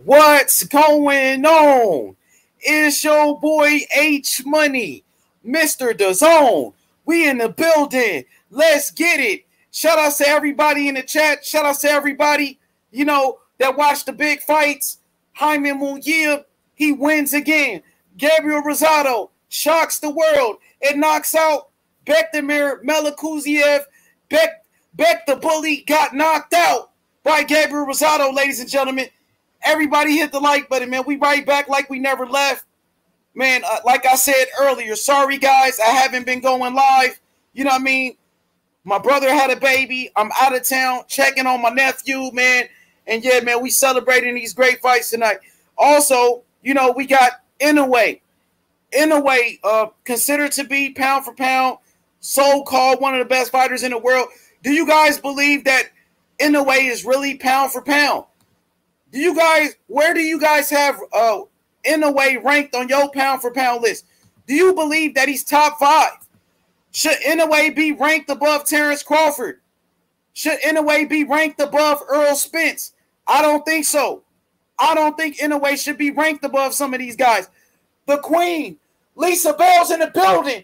What's going on? It's your boy H Money, Mr. DAZN. We in the building. Let's get it. Shout out to everybody in the chat. Shout out to everybody, that watched the big fights. Jaime Munguia, he wins again. Gabriel Rosado shocks the world. It knocks out Bektemir Melikuziev. Beck the Bully got knocked out by Gabriel Rosado, ladies and gentlemen. Everybody hit the like button, man. We right back like we never left. Man, like I said earlier, sorry, guys. I haven't been going live. You know what I mean? My brother had a baby. I'm out of town checking on my nephew, man. And, yeah, man, we celebrating these great fights tonight. Also, we got Inoue. Inoue, considered to be pound for pound, so-called one of the best fighters in the world. Do you guys believe that Inoue is really pound for pound? Where do you guys have Inoue ranked on your pound for pound list? Do you believe that he's top 5? Should Inoue be ranked above Terrence Crawford? Should Inoue be ranked above Earl Spence? I don't think so. I don't think Inoue should be ranked above some of these guys. The Queen, Lisa Bell's in the building.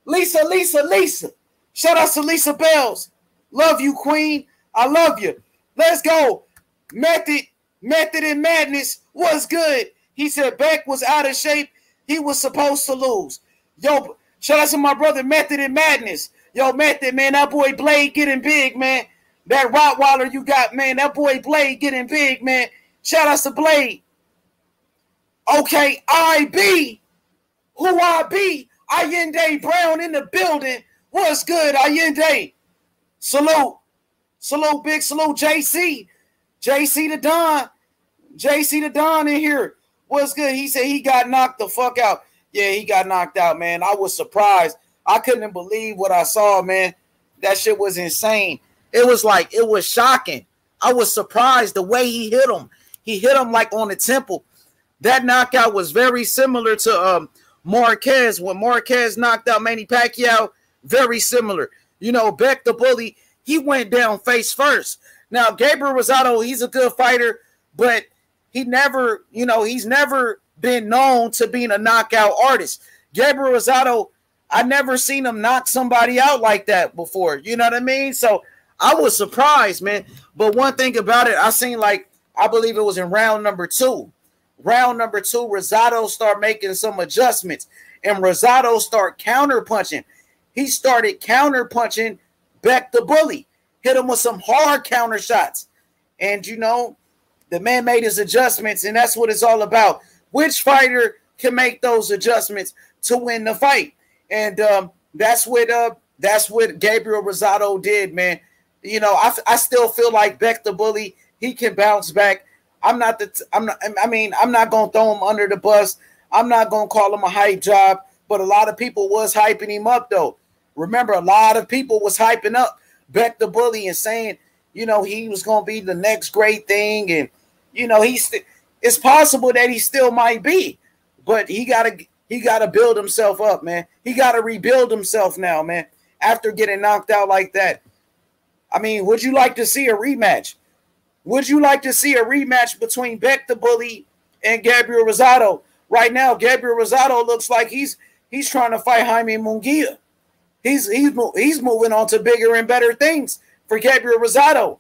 Lisa. Shout out to Lisa Bells. Love you, Queen. I love you. Let's go. Method and Madness was good. He said Beck was out of shape. He was supposed to lose. Yo, shout out to my brother Method and Madness. Yo, Method, man, that boy Blade getting big, man. That Rottweiler you got, man, that boy Blade getting big, man. Shout out to Blade. Okay, IB. Who I be? Allende Brown in the building. What's good, Allende? Salute. Salute, big salute, JC. JC the Don. JC the Don in here. What's good? He said he got knocked the fuck out. Yeah, he got knocked out, man. I was surprised. I couldn't believe what I saw, man. That shit was insane. It was shocking. I was surprised the way he hit him. He hit him like on the temple. That knockout was very similar to Marquez. When Marquez knocked out Manny Pacquiao, very similar. Beck the Bully, he went down face first. Now, Gabriel Rosado, he's a good fighter, but he's never been known to being a knockout artist. Gabriel Rosado, I never seen him knock somebody out like that before. You know what I mean? So I was surprised, man. But one thing about it, I believe it was in round number 2. Round number 2, Rosado started making some adjustments, and Rosado started counter-punching. He started counter-punching Beck the Bully. Hit him with some hard counter shots. And, the man made his adjustments, and that's what it's all about. Which fighter can make those adjustments to win the fight? And that's what Gabriel Rosado did, man. I still feel like Beck the Bully, he can bounce back. I'm not going to throw him under the bus. I'm not going to call him a hype job, but a lot of people was hyping him up, though. Remember, a lot of people was hyping up Beck the Bully and saying, he was going to be the next great thing. And, it's possible that he still might be, but he got to build himself up, man. He got to rebuild himself now, man, after getting knocked out like that. I mean, would you like to see a rematch? Would you like to see a rematch between Beck the Bully and Gabriel Rosado? Right now, Gabriel Rosado looks like he's trying to fight Jaime Munguia. He's moving on to bigger and better things for Gabriel Rosado.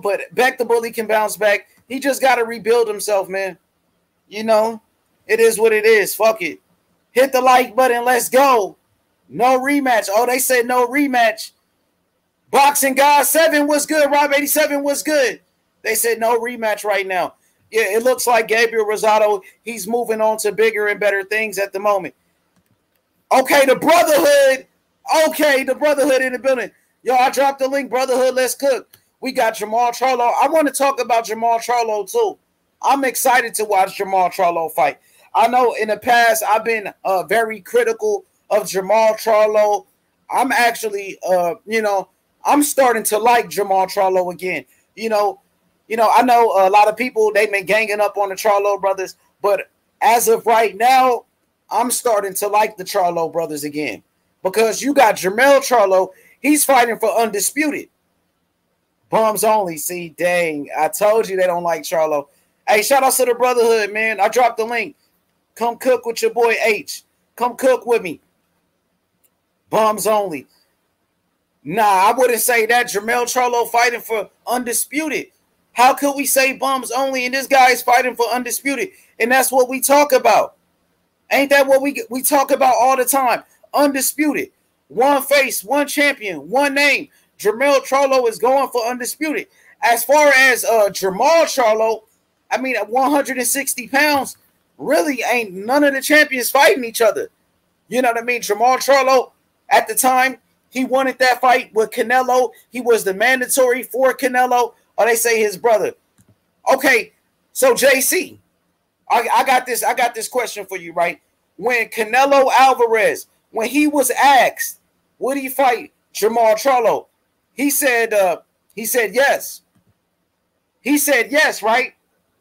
But Beck the Bully can bounce back. He just got to rebuild himself, man. It is what it is. Fuck it. Hit the like button. Let's go. No rematch. Oh, they said no rematch. Boxing God 7 was good. Rob 87 was good. They said no rematch right now. Yeah, it looks like Gabriel Rosado, he's moving on to bigger and better things at the moment. Okay, the Brotherhood. Okay, the Brotherhood in the building. Yo, I dropped the link. Brotherhood, let's cook. We got Jamal Charlo. I want to talk about Jamal Charlo too. I'm excited to watch Jamal Charlo fight. I know in the past I've been very critical of Jamal Charlo. I'm actually, I'm starting to like Jamal Charlo again. I know a lot of people, they've been ganging up on the Charlo brothers, but as of right now, I'm starting to like the Charlo brothers again because you got Jermell Charlo. He's fighting for undisputed. Bums only. See, dang. I told you they don't like Charlo. Hey, shout out to the Brotherhood, man. I dropped the link. Come cook with your boy H. Come cook with me. Bums only. Nah, I wouldn't say that. Jermell Charlo fighting for undisputed. How could we say bums only and this guy is fighting for undisputed? And that's what we talk about. Ain't that what we talk about all the time? Undisputed. One face, one champion, one name. Jermell Charlo is going for undisputed. As far as Jermall Charlo, I mean, at 160 pounds, really ain't none of the champions fighting each other. You know what I mean? Jermall Charlo, at the time, he wanted that fight with Canelo. He was the mandatory for Canelo, or they say his brother. Okay, so JC, I got this question for you, right? When Canelo Alvarez, when he was asked, would he fight Jermall Charlo? He said yes. He said yes, right?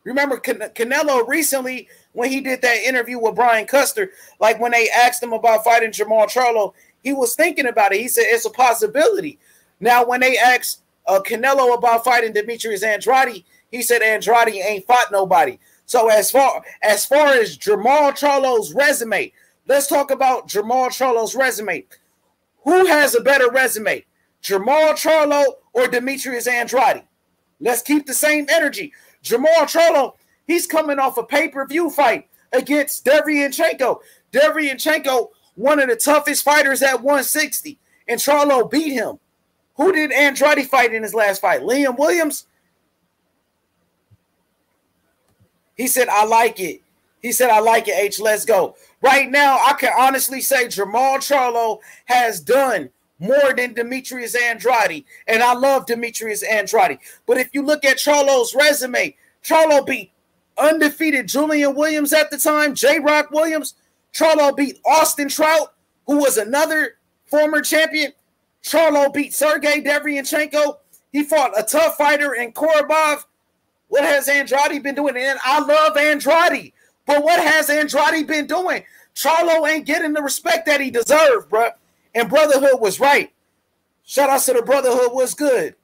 Remember Canelo recently, when he did that interview with Brian Custer, like when they asked him about fighting Jermall Charlo, he was thinking about it. He said it's a possibility. Now, when they asked Canelo about fighting Demetrius Andrade, he said Andrade ain't fought nobody. So as far as Jermall Charlo's resume, let's talk about Jermall Charlo's resume. Who has a better resume, Jermall Charlo or Demetrius Andrade? Let's keep the same energy. Jermall Charlo, he's coming off a pay-per-view fight against Derevyanchenko. Derevyanchenko, one of the toughest fighters at 160, and Charlo beat him. Who did Andrade fight in his last fight? Liam Williams? He said, I like it. He said, I like it, H. Let's go. Right now, I can honestly say Jermall Charlo has done more than Demetrius Andrade, and I love Demetrius Andrade. But if you look at Charlo's resume, Charlo beat undefeated Julian Williams at the time, J-Rock Williams. Charlo beat Austin Trout, who was another former champion. Charlo beat Sergey Derevyanchenko. He fought a tough fighter in Korobov. What has Andrade been doing? And I love Andrade, but what has Andrade been doing? Charlo ain't getting the respect that he deserved, bro. And Brotherhood was right. Shout out to the Brotherhood. Was good.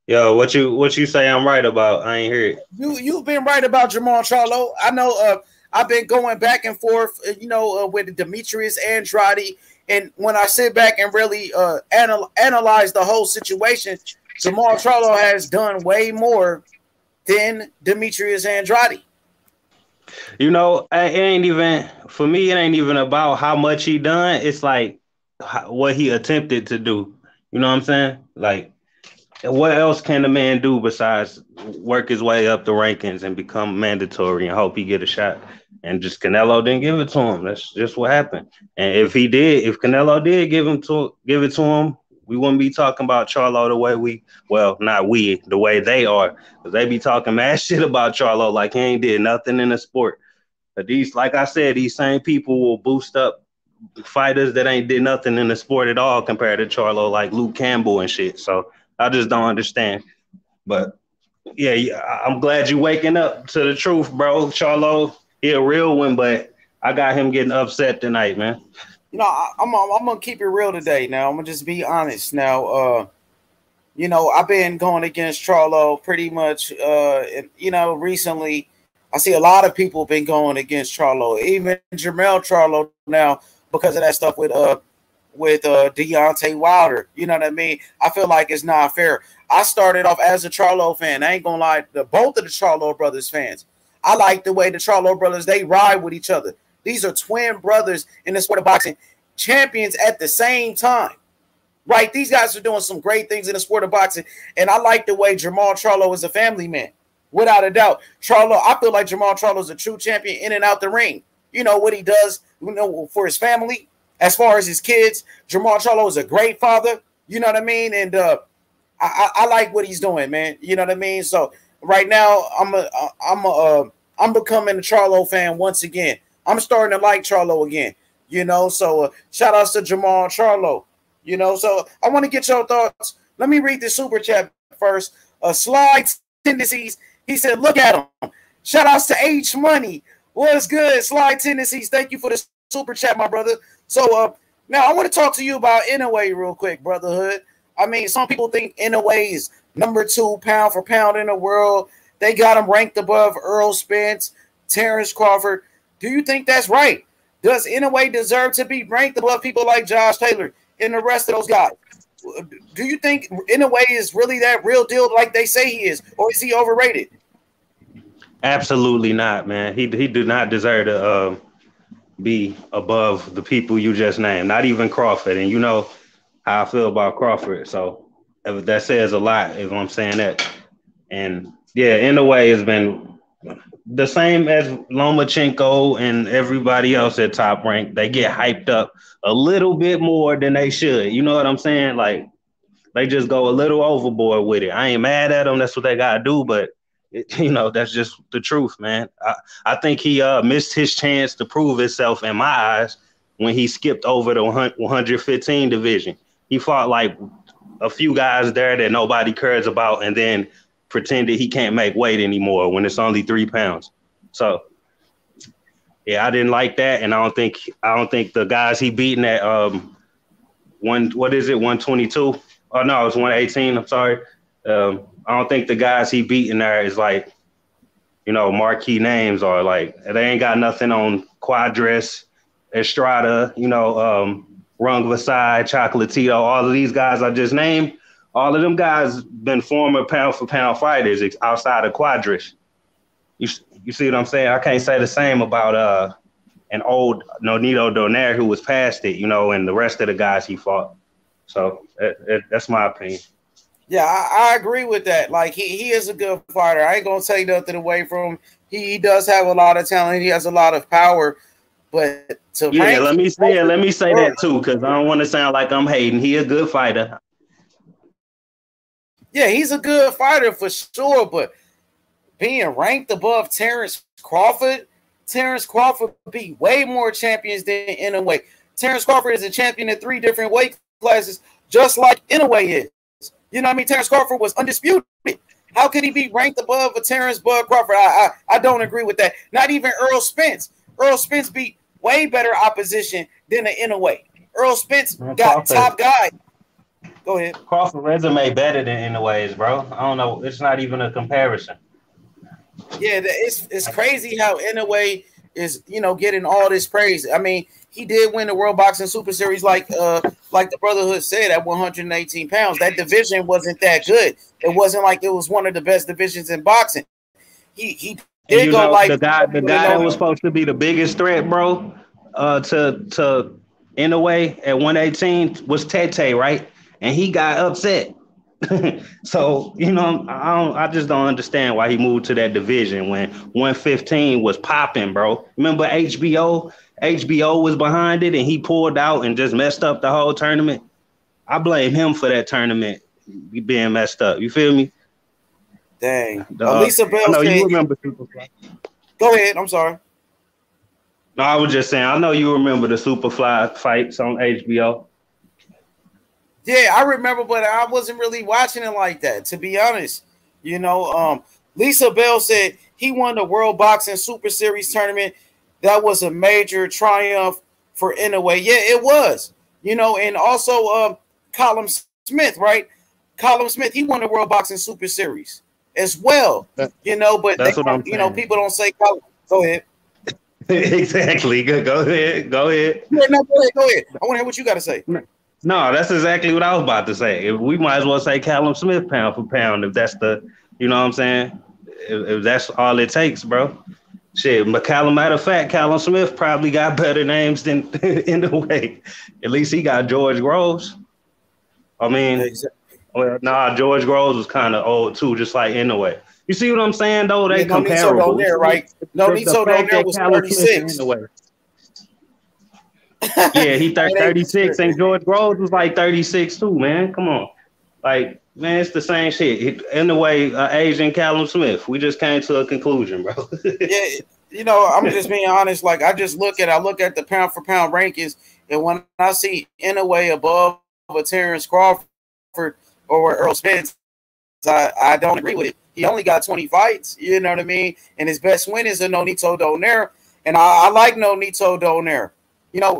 Yo, what you say I'm right about? I ain't hear it. You've been right about Jermall Charlo. I know. I've been going back and forth, with Demetrius Andrade, and when I sit back and really analyze the whole situation, Jermall Charlo has done way more than Demetrius Andrade. You know, it ain't even, for me, it ain't even about how much he done. It's like what he attempted to do. You know what I'm saying? Like, what else can the man do besides work his way up the rankings and become mandatory and hope he get a shot? And just Canelo didn't give it to him. That's just what happened. And if Canelo did give it to him, we wouldn't be talking about Charlo the way the way they are. Because they be talking mad shit about Charlo like he ain't did nothing in the sport. But like I said, these same people will boost up fighters that ain't did nothing in the sport at all compared to Charlo, like Luke Campbell and shit. So I just don't understand. But yeah, I'm glad you waking up to the truth, bro. Charlo, he a real one, but I got him getting upset tonight, man. You know, I'm gonna keep it real today. Now I'm gonna just be honest. Now, I've been going against Charlo pretty much. Recently, I see a lot of people been going against Charlo, even Jermell Charlo now because of that stuff with Deontay Wilder. You know what I mean? I feel like it's not fair. I started off as a Charlo fan. I ain't gonna lie, both of the Charlo brothers fans. I like the way the Charlo brothers, they ride with each other. These are twin brothers in the sport of boxing, champions at the same time, right? These guys are doing some great things in the sport of boxing, and I like the way Jermall Charlo is a family man, without a doubt. I feel like Jermall Charlo is a true champion in and out the ring. You know what he does, for his family, as far as his kids. Jermall Charlo is a great father, you know what I mean? And I like what he's doing, man. You know what I mean? So right now, I'm becoming a Charlo fan once again. I'm starting to like Charlo again, So shout outs to Jermall Charlo, So I want to get your thoughts. Let me read the super chat first. Slide Tendencies. He said, "Look at him." Shout outs to H Money. What's good, Slide Tendencies? Thank you for the super chat, my brother. So now I want to talk to you about Inoue real quick, Brotherhood. I mean, some people think Inoue is number 2 pound for pound in the world. They got him ranked above Earl Spence, Terrence Crawford. Do you think that's right? Does Inoue deserve to be ranked above people like Josh Taylor and the rest of those guys? Do you think Inoue is really that real deal like they say he is, or is he overrated? Absolutely not, man. He do not deserve to be above the people you just named, not even Crawford. And you know how I feel about Crawford. So that says a lot if I'm saying that. And yeah, Inoue has been the same as Lomachenko and everybody else at Top Rank. They get hyped up a little bit more than they should. You know what I'm saying? Like, they just go a little overboard with it. I ain't mad at them. That's what they got to do. But, that's just the truth, man. I think he missed his chance to prove himself in my eyes when he skipped over the 115 division. He fought like a few guys there that nobody cares about and then pretended he can't make weight anymore when it's only 3 pounds. So, yeah, I didn't like that, and I don't think the guys he beaten at 122? Oh no, it's 118. I'm sorry. I don't think the guys he beaten there is like, marquee names, or like they ain't got nothing on Quadras, Estrada, Rung Vasai, Chocolatito, all of these guys I just named. All of them guys been former pound-for-pound fighters outside of Quadras. You see what I'm saying? I can't say the same about an old Nonito Donaire who was past it, and the rest of the guys he fought. So that's my opinion. Yeah, I agree with that. Like, he is a good fighter. I ain't going to take nothing away from him. He does have a lot of talent. He has a lot of power. But let me say that too, because I don't want to sound like I'm hating. He a good fighter. Yeah, he's a good fighter for sure, but being ranked above Terrence Crawford beat way more champions than Inoue. Terrence Crawford is a champion in 3 different weight classes, just like Inoue is. You know what I mean? Terrence Crawford was undisputed. How could he be ranked above a Terrence Bud Crawford? I don't agree with that. Not even Earl Spence. Earl Spence beat way better opposition than the Inoue. Earl Spence got top guy. Go ahead. Crawford resume better than Inoue's, bro. I don't know. It's not even a comparison. Yeah, it's crazy how Inoue is, getting all this praise. I mean, he did win the World Boxing Super Series, like the Brotherhood said, at 118 pounds. That division wasn't that good. It wasn't like it was one of the best divisions in boxing. He did go like the guy that was supposed to be the biggest threat, bro, to Inoue at 118 was Tete, right? And he got upset. So, I just don't understand why he moved to that division when 115 was popping, bro. Remember HBO? HBO was behind it and he pulled out and just messed up the whole tournament. I blame him for that tournament being messed up. You feel me? Dang. Lisa Bell said, you remember Superfly. Go ahead. I'm sorry. No, I was just saying, I know you remember the Superfly fights on HBO. Yeah, I remember, but I wasn't really watching it like that, to be honest. Lisa Bell said he won the World Boxing Super Series tournament. That was a major triumph for Inoue. Yeah, it was. And also Colin Smith, right? Colin Smith, he won the World Boxing Super Series as well. But that's what I'm saying. People don't say Colin. Go ahead. Exactly. Go ahead. Go ahead. I want to hear what you got to say. No, that's exactly what I was about to say. We might as well say Callum Smith pound for pound if that's the, what I'm saying? If that's all it takes, bro. Shit, but matter of fact, Callum Smith probably got better names than Inoue. At least he got George Groves. I mean, exactly. George Groves was kind of old too, just like Inoue. You see what I'm saying, though? They comparable. There, right? Nonito Donaire was 36. Yeah, he 36, and George Groves was like 36 too, man. Come on. Like, man, it's the same shit. Inoue, Asian Callum Smith. We just came to a conclusion, bro. Yeah, I'm just being honest. Like, I look at the pound for pound rankings, and when I see Inoue above a Terrence Crawford or Earl Spence, I don't agree with it. He only got 20 fights, you know what I mean? And his best win is a Nonito Donaire, and I like Nonito Donaire.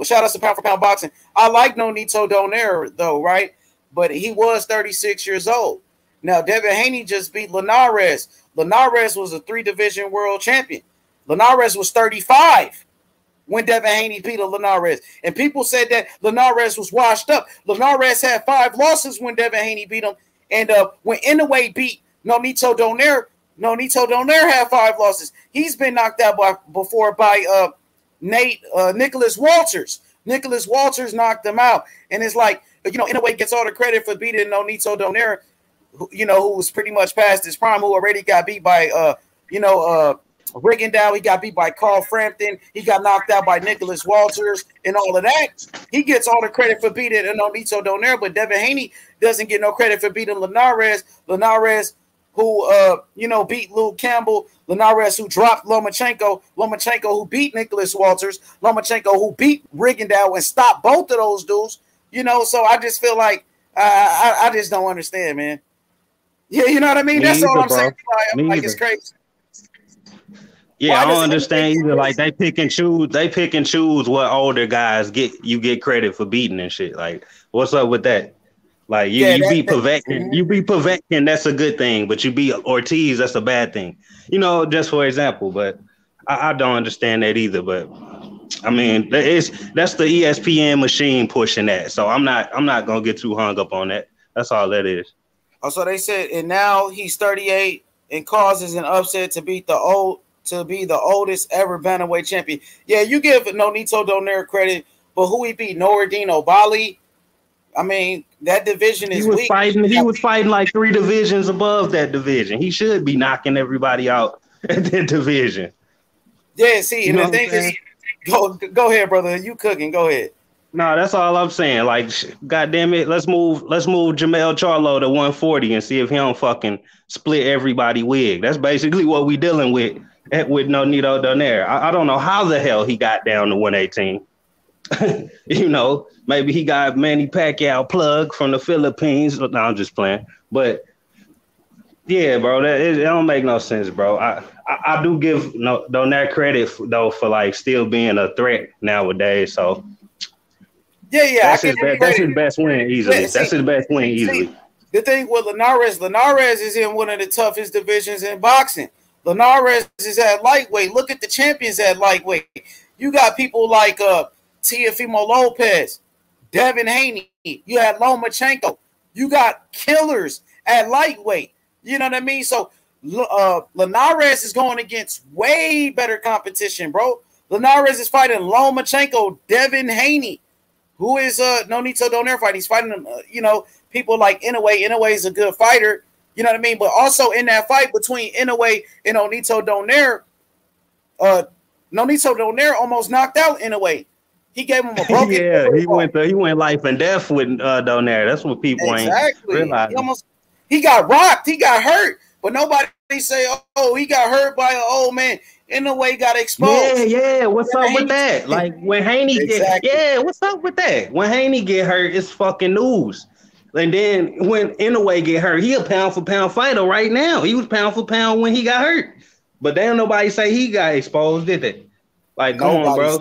Shout out to pound for pound boxing. I like Nonito Donaire, though, right? but he was 36 years old. Now, Devin Haney just beat Linares. Linares was a 3-division world champion. Linares was 35 when Devin Haney beat Linares. And people said that Linares was washed up. Linares had 5 losses when Devin Haney beat him. And when Inoue beat Nonito Donaire had 5 losses. He's been knocked out before by Nicholas Walters. Nicholas Walters knocked him out. And it's like, Inoue gets all the credit for beating Nonito Donaire, who was pretty much past his prime, who already got beat by, Rigondeaux. He got beat by Carl Frampton. He got knocked out by Nicholas Walters and all of that. He gets all the credit for beating Nonito Donaire, but Devin Haney doesn't get no credit for beating Linares. Linares, who, beat Luke Campbell. Linares, who dropped Lomachenko. Lomachenko, who beat Nicholas Walters. Lomachenko, who beat Rigondeaux and stopped both of those dudes. So I just feel like I just don't understand, man. Yeah, you know what I mean? That's all I'm saying. Like it's crazy. Yeah, I don't understand either. Like they pick and choose. They pick and choose what older guys get credit for beating and shit. Like, what's up with that? Like you beat Povetkin. You beat Povetkin, that's a good thing. But you beat Ortiz, that's a bad thing. Just for example. But I don't understand that either. But I mean, that's the ESPN machine pushing that. So I'm not gonna get too hung up on that. That's all that is. Also, they said, and now he's 38 and causes an upset to be the oldest ever bantamweight champion. Yeah, you give Nonito Donaire credit, but who he beat? Noureddin Obali. I mean, that division is weak. He was fighting like 3 divisions above that division. He should be knocking everybody out at that division. Yeah, see, and the thing is, go ahead, brother. You cooking? Go ahead. No, that's all I'm saying. Like, goddamn it, let's move Jamel Charlo to 140 and see if he don't fucking split everybody wig. That's basically what we dealing with Nonito Donaire. I don't know how the hell he got down to 118. Maybe he got Manny Pacquiao plug from the Philippines. No, I'm just playing. But yeah, bro, it don't make no sense, bro. I do give Donaire credit though for like still being a threat nowadays. So. Yeah. That's his best win easily. That's his best win easily. The thing with Linares is in one of the toughest divisions in boxing. Linares is at lightweight. Look at the champions at lightweight. You got people like Teofimo Lopez, Devin Haney. You had Lomachenko. You got killers at lightweight. You know what I mean? So Linares is going against way better competition, bro. Linares is fighting Lomachenko, Devin Haney, who is Nonito Donaire fighting. He's fighting, people like Inoue. Inoue is a good fighter. You know what I mean? But also in that fight between Inoue and Nonito Donaire, Nonito Donaire almost knocked out Inoue. He gave him a broken. Yeah, he went life and death with Donaire. That's what people ain't realizing. He got rocked. He got hurt. But nobody say, oh, he got hurt by an old man. Inoue got exposed. Yeah. What's up with that? Like when Haney what's up with that? When Haney get hurt, it's fucking news. And then when Inoue get hurt, he a pound for pound fighter right now. He was pound for pound when he got hurt. But damn, nobody say he got exposed, did they? Like, come on, bro.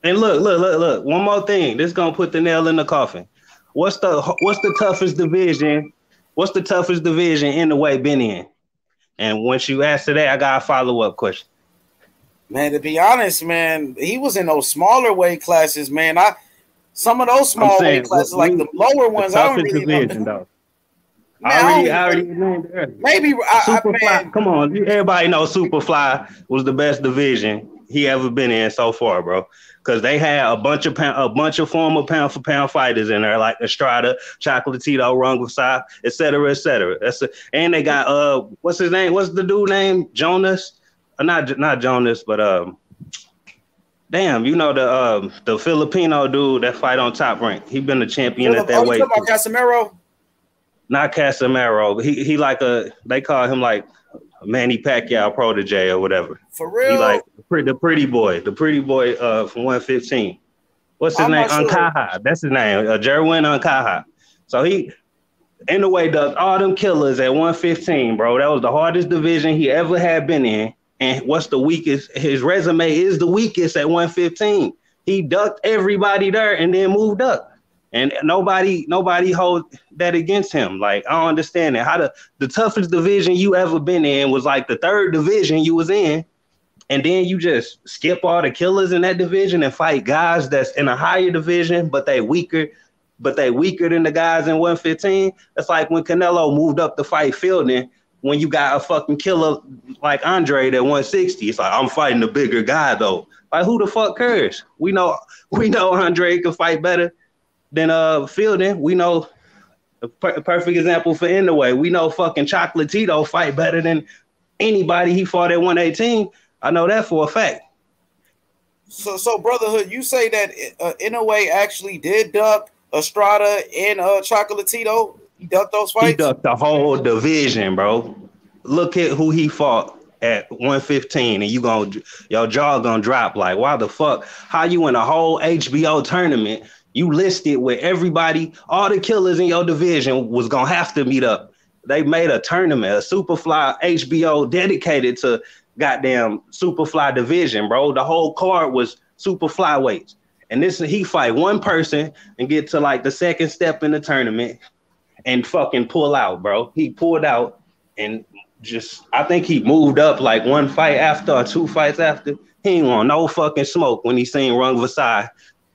And look. One more thing. This gonna put the nail in the coffin. What's the toughest division? What's the toughest division Inoue been in? And once you answer that, I got a follow-up question. Man, to be honest, man, he was in those smaller weight classes, man. Some of those small weight classes, like the lower ones, I don't really know. I already named it. Maybe Superfly. Come on, everybody knows Superfly was the best division he ever been in so far, bro. Because they had a bunch of former pound for pound fighters in there, like Estrada, Chocolatito, Rungvisai, et cetera, et cetera. And they got what's his name? What's the dude name? Jonas? Not Jonas, but damn, the Filipino dude that fight on Top Rank. He been a champion at that weight. You talking about Casimiro? Not Casimiro. He like they call him like Manny Pacquiao protege or whatever. For real? He like the pretty boy from 115. What's his name? Ankaha. That's his name. Jerwin Ankaha. So he, Inoue dug all them killers at 115, bro. That was the hardest division he ever had been in. And what's the weakest? His resume is the weakest at 115. He ducked everybody there and then moved up. And nobody hold that against him. Like, I don't understand that. How the toughest division you ever been in was like the third division you was in, and then you just skip all the killers in that division and fight guys that's in a higher division, but they weaker than the guys in 115. That's like when Canelo moved up to fight Fielding, when you got a fucking killer like Andre at 160. It's like, I'm fighting the bigger guy though. Like, who the fuck cares? We know Andre can fight better than Fielding. We know a perfect example for Inoue. We know fucking Chocolatito fight better than anybody he fought at 118. I know that for a fact. So Brotherhood, you say that Inoue actually did duck Estrada and Chocolatito? He ducked those fights? He ducked the whole division, bro. Look at who he fought at 115, and your jaw gonna drop. Like, why the fuck? How you in a whole HBO tournament? You listed with everybody, all the killers in your division was gonna have to meet up. They made a tournament, a Superfly HBO dedicated to goddamn Superfly division, bro. The whole card was super flyweights. And he fight one person and get to like the second step in the tournament and fucking pull out, bro. He pulled out and I think he moved up like one fight after or two fights after. He ain't want no fucking smoke when he seen Rung Vasai,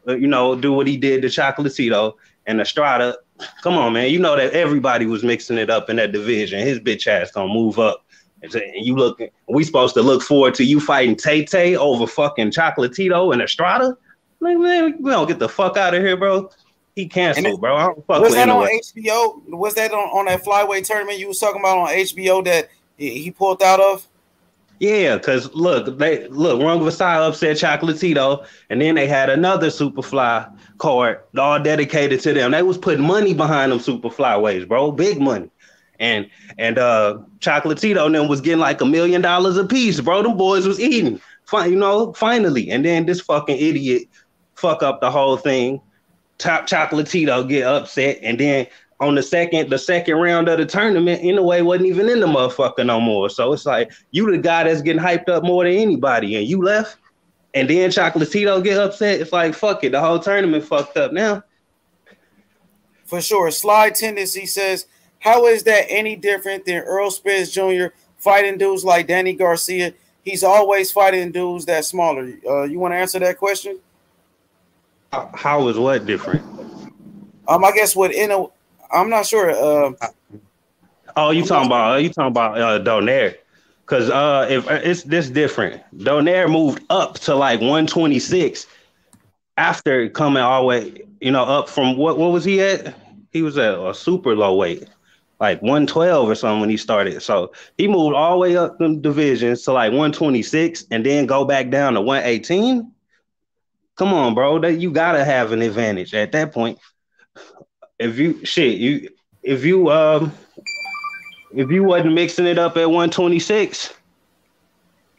do what he did to Chocolatito and Estrada. Come on, man. You know that everybody was mixing it up in that division. His bitch ass gonna move up. And we supposed to look forward to you fighting Tay over fucking Chocolatito and Estrada? Like, man, we don't get the fuck out of here, bro. He canceled, bro. I don't fuck was with that Inoue. On HBO? Was that on that flyweight tournament you was talking about on HBO that he pulled out of? Yeah, because look, Rung Vasai upset Chocolatito, and then they had another Superfly card all dedicated to them. They was putting money behind them super flyweights, bro. Big money. And Chocolatito and them was getting like $1 million a piece, bro. Them boys was eating, finally. And then this fucking idiot fuck up the whole thing. Chocolatito get upset, and then on the second round of the tournament, Inoue wasn't even in the motherfucker no more. So it's like, you the guy that's getting hyped up more than anybody, and you left, and then Chocolatito get upset. It's like, fuck it, the whole tournament fucked up now. For sure. Slide Tendency says, how is that any different than Earl Spence Jr. fighting dudes like Danny Garcia? He's always fighting dudes that smaller. You want to answer that question? How is what different? I guess with Inoue, I'm not sure. You talking about Donaire? Because if it's this different, Donaire moved up to like 126 after coming all the way, up from what was he at? He was at a super low weight, like 112 or something when he started. So he moved all the way up them divisions to like 126 and then go back down to 118. Come on, bro. You gotta have an advantage at that point. If you wasn't mixing it up at 126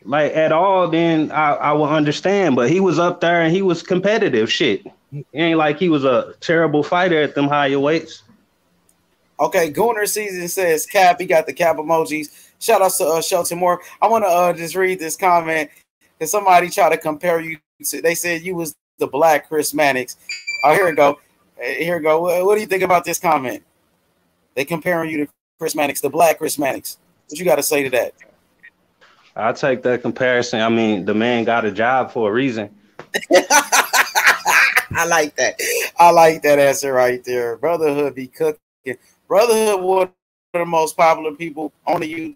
like at all, then I would understand. But he was up there and he was competitive. Shit. It ain't like he was a terrible fighter at them higher weights. Okay, Gooner Season says cap. He got the cap emojis. Shout out to Shelton Moore. I want to just read this comment. That somebody tried to compare you to, they said you was the black Chris Mannix. Oh, here we go. Here we go. What do you think about this comment? They comparing you to Chris Mannix, the black Chris Mannix. What you got to say to that? I'll take that comparison. I mean, the man got a job for a reason. I like that. I like that answer right there. Brotherhood be cooking. Brotherhood one of the most popular people on the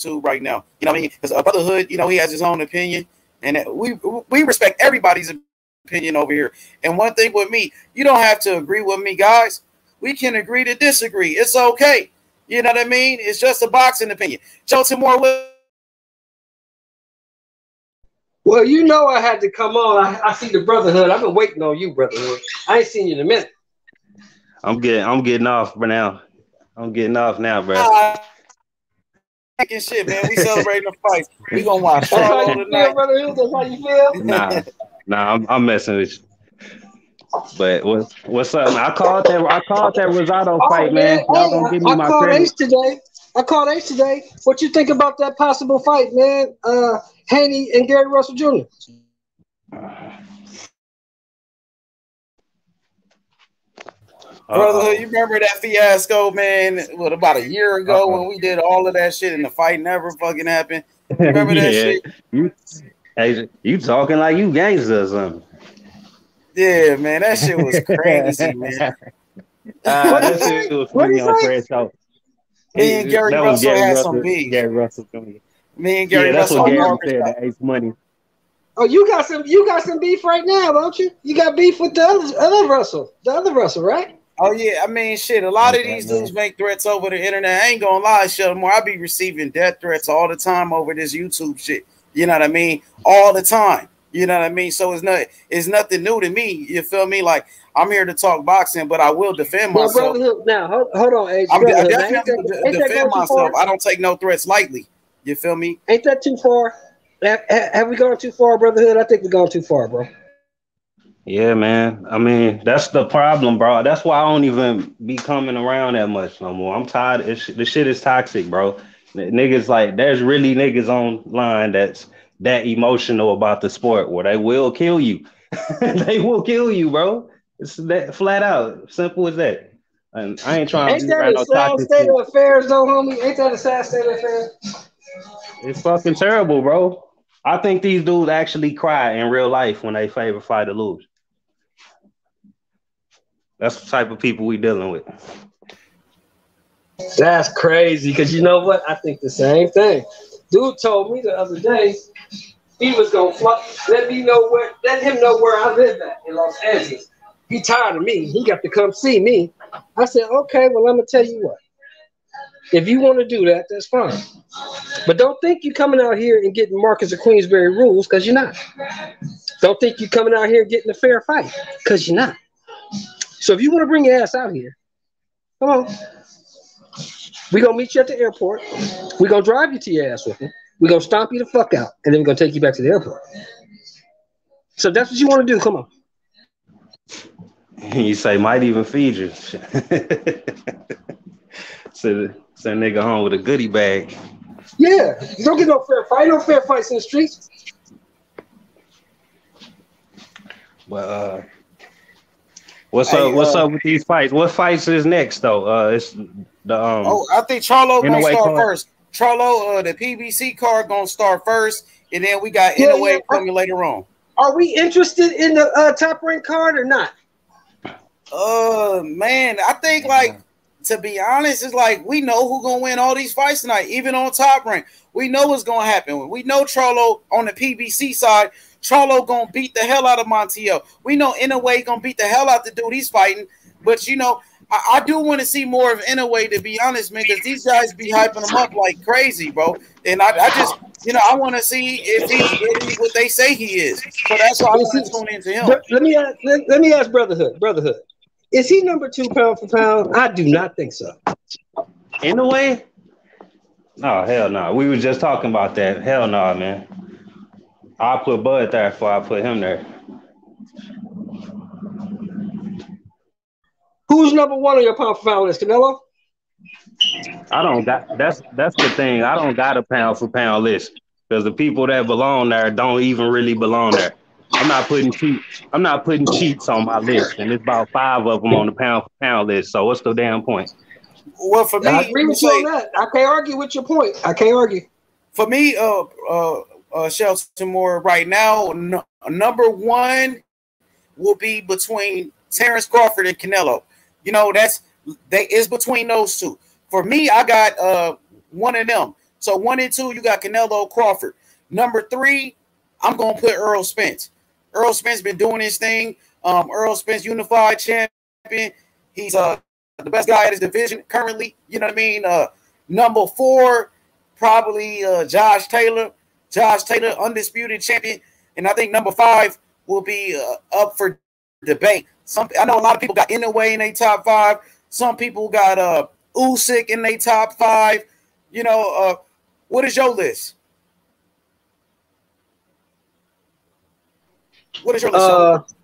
YouTube right now. You know what I mean? Because Brotherhood, he has his own opinion, and we respect everybody's opinion over here. And one thing with me, you don't have to agree with me, guys. We can agree to disagree. It's okay. You know what I mean? It's just a boxing opinion. Shelton Moore. Well, I had to come on. I see the Brotherhood. I've been waiting on you, Brotherhood. I ain't seen you in a minute. I'm getting off for now. I'm getting off now, bro. Shit, man. We celebrating the fight. We gonna watch Charlo tonight. Brotherhood, that's how you feel? Nah, I'm messing with you. But what's up? I called that Rosado fight, man. Y'all gonna give me my credit. I called Ace today. What you think about that possible fight, man? Haney and Gary Russell Jr. Brotherhood, you remember that fiasco, man? What, about a year ago when we did all of that shit and the fight never fucking happened? You remember that shit? You talking like you gangster or something? Yeah, man, that shit was crazy, man. That shit was funny on Fred Show. Me and Gary Russell had some beef. Gary Russell. Me and Gary Russell. What Gary said. That Ace Money. Oh, you got some beef right now, don't you? You got beef with the other Russell, right? Oh yeah, I mean, shit. A lot of these dudes make threats over the internet. I ain't gonna lie, Sheldon. I be receiving death threats all the time over this YouTube shit. You know what I mean? All the time. You know what I mean? So it's nothing new to me. You feel me? Like, I'm here to talk boxing, but I will defend myself. Now, hold on, Age. I definitely defend myself. I don't take no threats lightly. You feel me? Ain't that too far? Have we gone too far, Brotherhood? I think we've gone too far, bro. Yeah, man. I mean, that's the problem, bro. That's why I don't even be coming around that much no more. I'm tired. The shit is toxic, bro. Niggas, like, there's really niggas online that's that emotional about the sport where they will kill you. They will kill you, bro. It's that flat out. Simple as that. And I ain't trying to be around no toxic state of affairs, though, homie? Ain't that a sad state of affairs? It's fucking terrible, bro. I think these dudes actually cry in real life when they favorite fighter lose. That's the type of people we dealing with. That's crazy, because you know what? I think the same thing. Dude told me the other day he was gonna fly, let him know where I live at in Los Angeles. He tired of me. He got to come see me. I said, okay, well, I'm gonna tell you what. If you want to do that, that's fine. But don't think you're coming out here and getting Marcus of Queensberry rules, because you're not. Don't think you're coming out here and getting a fair fight, because you're not. So if you want to bring your ass out here, come on. We're going to meet you at the airport. We're going to drive you to your ass with me. We're going to stomp you the fuck out, and then we're going to take you back to the airport. So if that's what you want to do, come on. You say, might even feed you. Send nigga home with a goodie bag. Yeah, you don't get no fair fight. No fair fights in the streets. But what's up with these fights? What fights is next though? It's the I think Charlo gonna start first. Charlo, the PBC card gonna start first, and then we got Inoue coming later on. Are we interested in the top rank card or not? Man, I think, like, to be honest, it's like we know who's gonna win all these fights tonight, even on top rank. We know what's gonna happen. We know Charlo on the PBC side. Charlo gonna beat the hell out of Montiel. We know Inoue gonna beat the hell out the dude he's fighting. But you know, I do want to see more of Inoue, to be honest, man, because these guys be hyping him up like crazy, bro. And I just, you know, I want to see if he's really what they say he is. So that's why I want to tune into him. Let me ask Brotherhood. Is he number 2 pound for pound? I do not think so. Inoue? No, hell no. We were just talking about that. Hell no, man. I'll put Bud there before I put him there. Who's number 1 on your pound for pound list, Canelo? I don't got that's the thing. I don't got a pound for pound list because the people that belong there don't even really belong there. I'm not putting cheats on my list, and it's about 5 of them on the pound for pound list. So what's the damn point? Well, for me, I agree with you on that. I can't argue with your point. I can't argue. For me, Shelton Moore right now, number 1 will be between Terrence Crawford and Canelo. You know, it's between those two. For me, I got one of them. So 1 and 2, you got Canelo Crawford. Number 3, I'm gonna put Earl Spence. Earl Spence been doing his thing. Earl Spence, unified champion. He's the best guy at his division currently. You know what I mean? Number 4, probably Josh Taylor. Josh Taylor, undisputed champion. And I think number 5 will be up for debate. I know a lot of people got Inoue in their top 5. Some people got Usyk in their top 5. You know, what is your list? What is your list?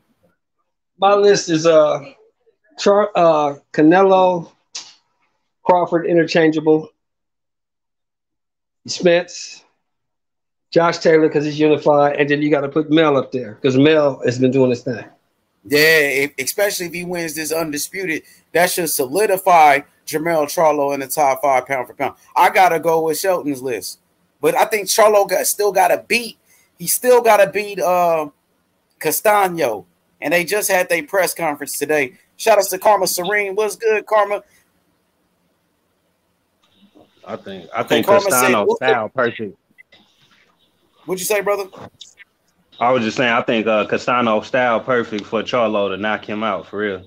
My list is Canelo, Crawford, interchangeable. Spence, Josh Taylor, because he's unified, and then you got to put Mel up there because Mel has been doing his thing. Yeah, especially if he wins this undisputed, that should solidify Jermell Charlo in the top 5 pound for pound. I gotta go with Shelton's list, but I think Charlo still got to beat. He still got to beat Castano, and they just had their press conference today. Shout out to Karma Serene. What's good, Karma? I think Castano style perfect. What'd you say, brother? I was just saying, I think Castano style perfect for Charlo to knock him out for real.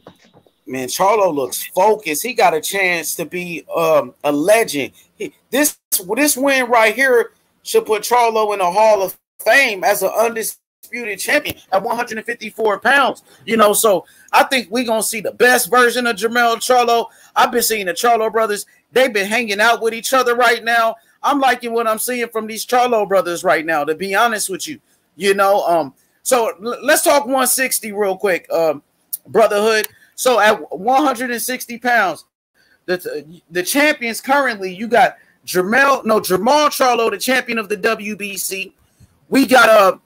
Man, Charlo looks focused. He got a chance to be a legend. This win right here should put Charlo in the Hall of Fame as an undisputed champion at 154 pounds. You know, so I think we're going to see the best version of Jermell Charlo. I've been seeing the Charlo brothers. They've been hanging out with each other right now. I'm liking what I'm seeing from these Charlo brothers right now, to be honest with you. You know, so let's talk 160 real quick, brotherhood. So at 160 pounds, the champions currently, you got Jermell Charlo, the champion of the WBC. We got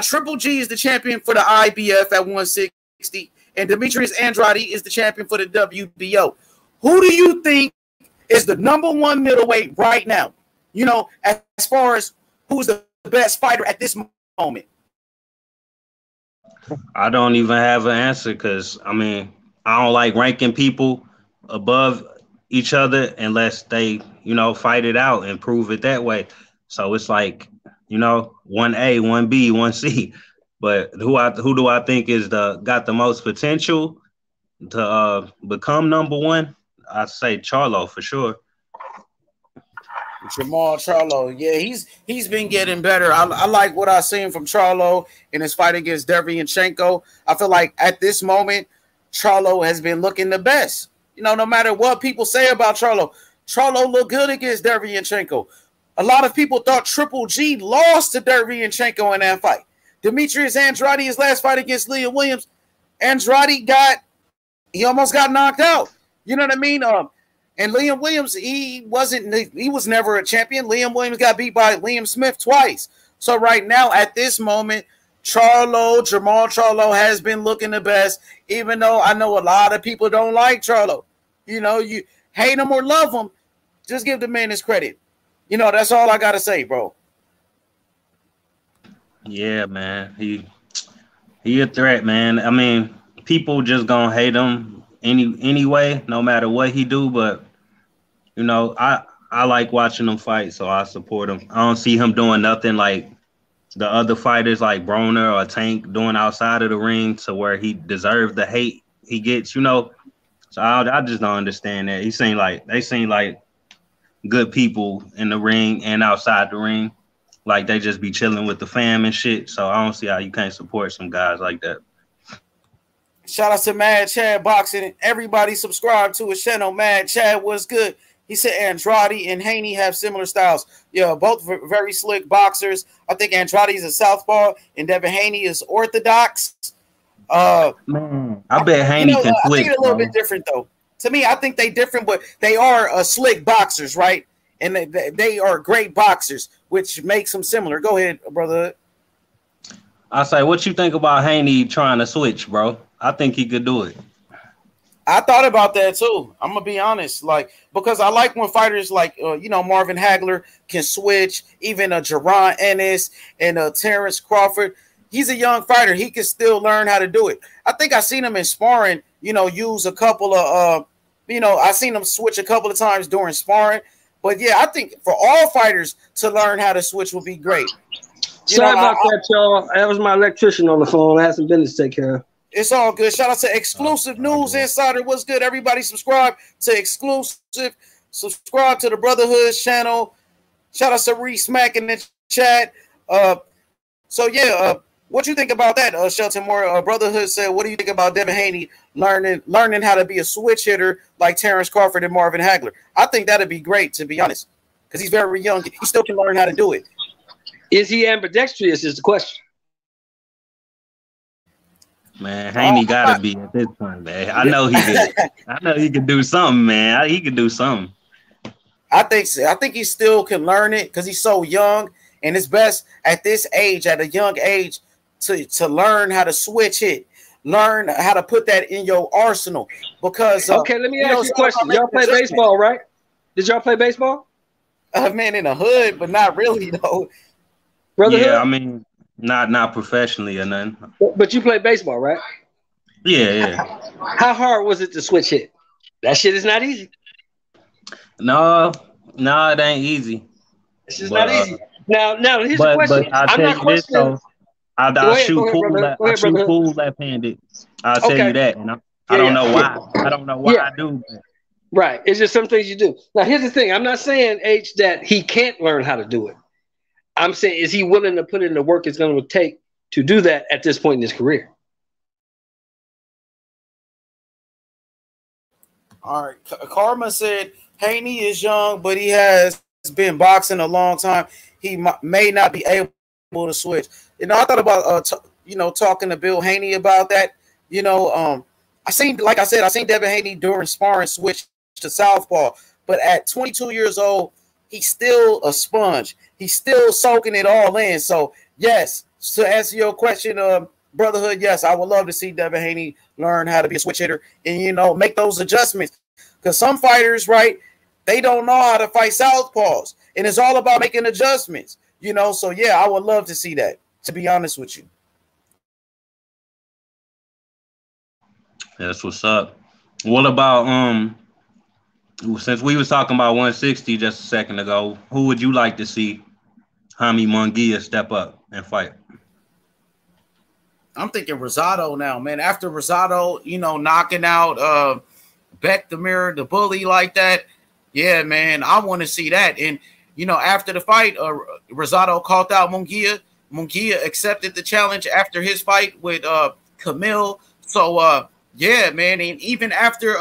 Triple G is the champion for the IBF at 160, and Demetrius Andrade is the champion for the WBO. Who do you think is the #1 middleweight right now? You know, as far as who's the best fighter at this moment? I don't even have an answer because, I mean, I don't like ranking people above each other unless they, you know, fight it out and prove it that way. So it's like, you know, 1A, 1B, 1C. But who do I think is got the most potential to become #1? I'd say Charlo for sure. Jermell Charlo, yeah, he's been getting better. I like what I've seen from Charlo in his fight against Derevyanchenko. I feel like at this moment, Charlo has been looking the best. You know, no matter what people say about Charlo, Charlo looked good against Derevyanchenko. A lot of people thought Triple G lost to Derevyanchenko in that fight. Demetrius Andrade, his last fight against Liam Williams, Andrade he almost got knocked out. You know what I mean? And Liam Williams, he was never a champion. Liam Williams got beat by Liam Smith twice. So right now, at this moment, Jermell Charlo has been looking the best, even though I know a lot of people don't like Charlo. You know, you hate him or love him, just give the man his credit. You know, that's all I got to say, bro. Yeah, man. He a threat, man. I mean, people just gonna hate him anyway, no matter what he do, but you know, I like watching him fight, so I support him. I don't see him doing nothing like the other fighters like Broner or Tank doing outside of the ring to where he deserves the hate he gets, you know. So I just don't understand that. They seem like good people in the ring and outside the ring. Like they just be chilling with the fam and shit. So I don't see how you can't support some guys like that. Shout out to Mad Chad Boxing. Everybody subscribe to his channel. Mad Chad, what's good? He said Andrade and Haney have similar styles. Yeah, both very slick boxers. I think Andrade is a southpaw and Devin Haney is orthodox. Man, I bet Haney can switch. I think it's a little bit different though. To me, I think they different, but they are slick boxers, right? And they are great boxers, which makes them similar. Go ahead, brother. I say, what you think about Haney trying to switch, bro? I think he could do it. I thought about that too. I'm gonna be honest, because I like when fighters like Marvin Hagler can switch, even Jaron Ennis and Terrence Crawford. He's a young fighter. He can still learn how to do it. I think I seen him in sparring. Use a couple of I seen him switch a couple of times during sparring. But yeah, I think for all fighters to learn how to switch would be great. Sorry about that, y'all. That was my electrician on the phone. I had some business to take care of. It's all good. Shout out to Exclusive News Insider. What's good? Everybody subscribe to Exclusive. Subscribe to the Brotherhood channel. Shout out to Reese Mack in the chat. What you think about that, Shelton Moore? Brotherhood said, what do you think about Devin Haney learning how to be a switch hitter like Terrence Crawford and Marvin Hagler? I think that'd be great, to be honest, because he's very young. He still can learn how to do it. Is he ambidextrous is the question. Man, Haney gotta be at this point, man. I know he could. I know he could do something, man. He could do something. I think he still can learn it because he's so young, and it's best at this age, at a young age, to learn how to switch hit. learn how to put that in your arsenal. Because okay, let me ask you a question. Y'all play baseball, right? Did y'all play baseball? Man, in the hood, but not really though. Brotherhood? Yeah, I mean, not professionally or nothing. But you play baseball, right? Yeah. How hard was it to switch hit? That shit is not easy. No, it ain't easy. It's just not easy. Now, here's the question. But I'll I'm tell not you this questioning. though. I shoot pool left-handed. I'll tell you that. And I don't know why. I don't know why I do. But. Right. It's just some things you do. Now, here's the thing. I'm not saying, H, that he can't learn how to do it. I'm saying, is he willing to put in the work it's going to take to do that at this point in his career? All right. Karma said Haney is young, but he has been boxing a long time. He may not be able to switch. I thought about talking to Bill Haney about that. I seen Devin Haney during sparring switch to southpaw, but at 22 years old, he's still a sponge. He's still soaking it all in. So yes, to answer your question, Brotherhood, yes, I would love to see Devin Haney learn how to be a switch hitter and make those adjustments. Because some fighters, right, they don't know how to fight southpaws, and it's all about making adjustments. So yeah, I would love to see that. To be honest with you. That's what's up. What about since we was talking about 160 just a second ago, who would you like to see Jaime Munguia step up and fight? I'm thinking Rosado now, man. After Rosado, knocking out Bekdamir, the bully like that, yeah, man, I want to see that. And after the fight, Rosado called out Munguia. Munguia accepted the challenge after his fight with Camille. So yeah, man, and even after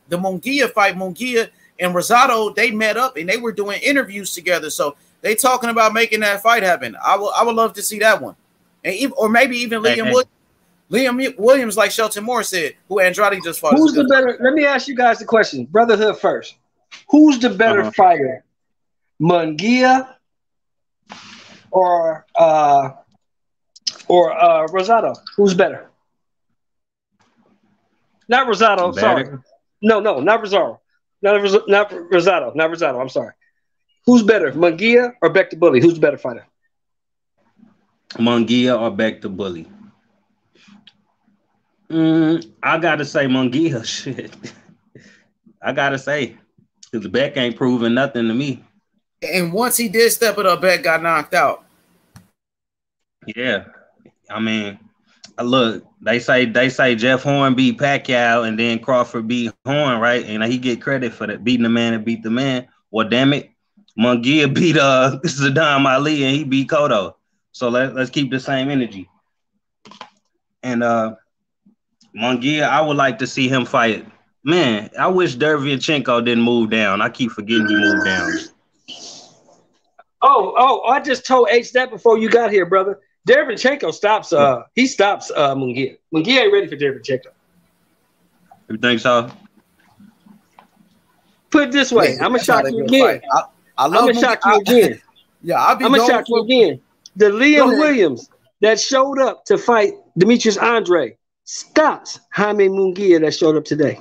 the Munguia fight, Munguia and Rosado, they met up and they were doing interviews together. So they talking about making that fight happen. I would love to see that one. And or maybe even Liam Williams, like Shelton Moore said, who Andrade just fought. Who's the better? Let me ask you guys the question. Brotherhood first. Who's the better fighter? Munguia or Rosado? Who's better? Not Rosado. Sorry. No, not Rosado. Not Rosado. Not Rosado. I'm sorry. Who's better, Munguia or Beck the Bully? Who's the better fighter? Munguia or Beck the Bully? I gotta say Munguia. Shit. I gotta say, because Beck ain't proving nothing to me. And once he did step it up, Beck got knocked out. Yeah, I mean, look, they say Jeff Horn beat Pacquiao and then Crawford beat Horn, right? And he get credit for that, beating the man and beat the man. Well, damn it, Munguia beat Saddam Ali and he beat Cotto. So let's keep the same energy. And Munguia, I would like to see him fight. Man, I wish Derevyanchenko didn't move down. I keep forgetting he moved down. Oh, I just told H that before you got here, brother. Derevyanchenko stops Munguia. Munguia ain't ready for Derevyanchenko. You think so? Put it this way, I'm gonna shock you again. I'm gonna shock you again. Yeah, I'm gonna shock you again. The Liam Williams that showed up to fight Demetrius Andre stops Jaime Munguia that showed up today.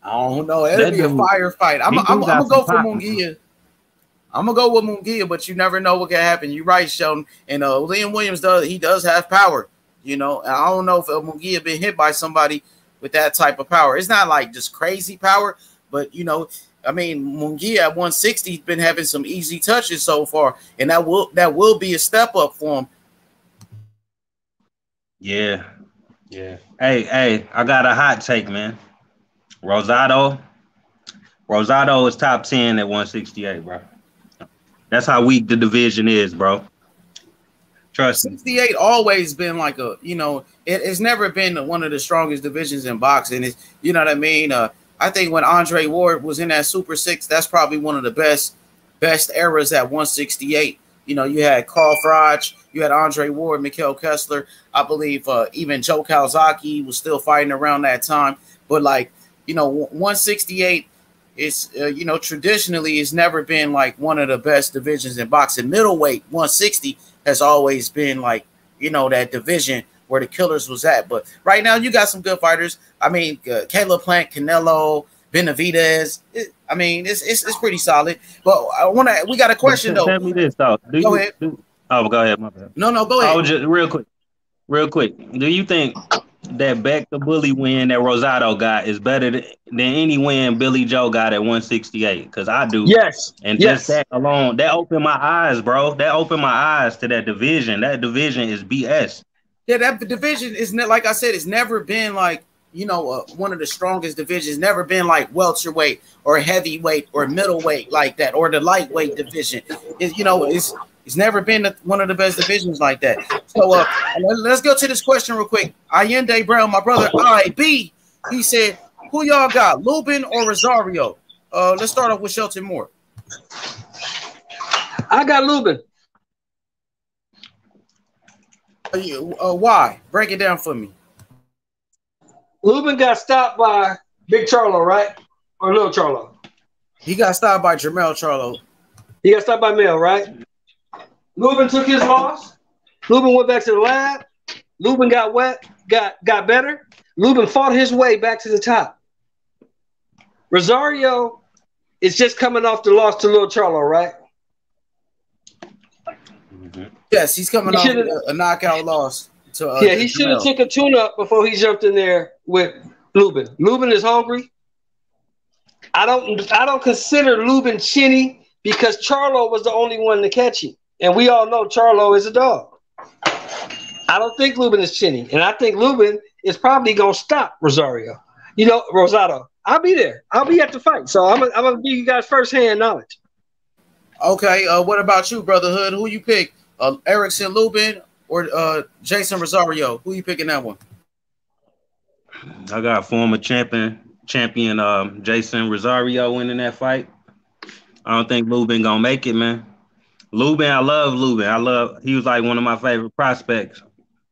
I don't know. It'll be a firefight. I'm gonna go for Munguia. I'm gonna go with Munguia, but you never know what can happen. You're right, Sheldon. And Liam Williams does have power, And I don't know if Munguia been hit by somebody with that type of power. It's not like just crazy power, but I mean, Munguia at 160 has been having some easy touches so far, and that will be a step up for him. Yeah. Hey, I got a hot take, man. Rosado is top 10 at 168, bro. That's how weak the division is, bro. Trust me. 68 always been like it's never been one of the strongest divisions in boxing. It's, you know what I mean? I think when Andre Ward was in that Super 6, that's probably one of the best eras at 168. You had Carl Froch, you had Andre Ward, Mikhail Kessler. I believe even Joe Calzaghe was still fighting around that time. But 168 is, traditionally has never been like one of the best divisions in boxing. Middleweight 160 has always been like, that division where the killers was at. But right now, you got some good fighters. I mean, Caleb Plant, Canelo, Benavidez. It's pretty solid. But we got a question though. Tell me this though. Go ahead. Go ahead. My bad. No, go ahead. Just real quick. Do you think that back the bully win that Rosado got is better than any win Billy Joe got at 168? Because I do. Yes. And just that alone, that opened my eyes, bro. That opened my eyes to that division. That division is BS. Yeah, that division is like I said, it's never been like one of the strongest divisions. Never been like welterweight or heavyweight or middleweight like that, or the lightweight division. It's never been one of the best divisions like that. So let's go to this question real quick. Allende Brown, my brother IB, he said, who y'all got, Lubin or Rosario? Let's start off with Shelton Moore. I got Lubin. Why? Break it down for me. Lubin got stopped by Big Charlo, right? Or Little Charlo? He got stopped by Jermell Charlo. He got stopped by Mel, right? Lubin took his loss. Lubin went back to the lab. Lubin got better. Lubin fought his way back to the top. Rosario is just coming off the loss to Little Charlo, right? Yes, he's coming off a knockout loss. He should have took a tune-up before he jumped in there with Lubin. Lubin is hungry. I don't consider Lubin chinny because Charlo was the only one to catch him. And we all know Charlo is a dog. I don't think Lubin is chinny. And I think Lubin is probably going to stop Rosario. Rosado. I'll be there. I'll be at the fight. So I'm going to give you guys first-hand knowledge. Okay. What about you, Brother Hood? Who you pick? Erickson Lubin or Jason Rosario? Who you picking that one? I got former champion Jason Rosario winning that fight. I don't think Lubin going to make it, man. Lubin, I love Lubin. He was like one of my favorite prospects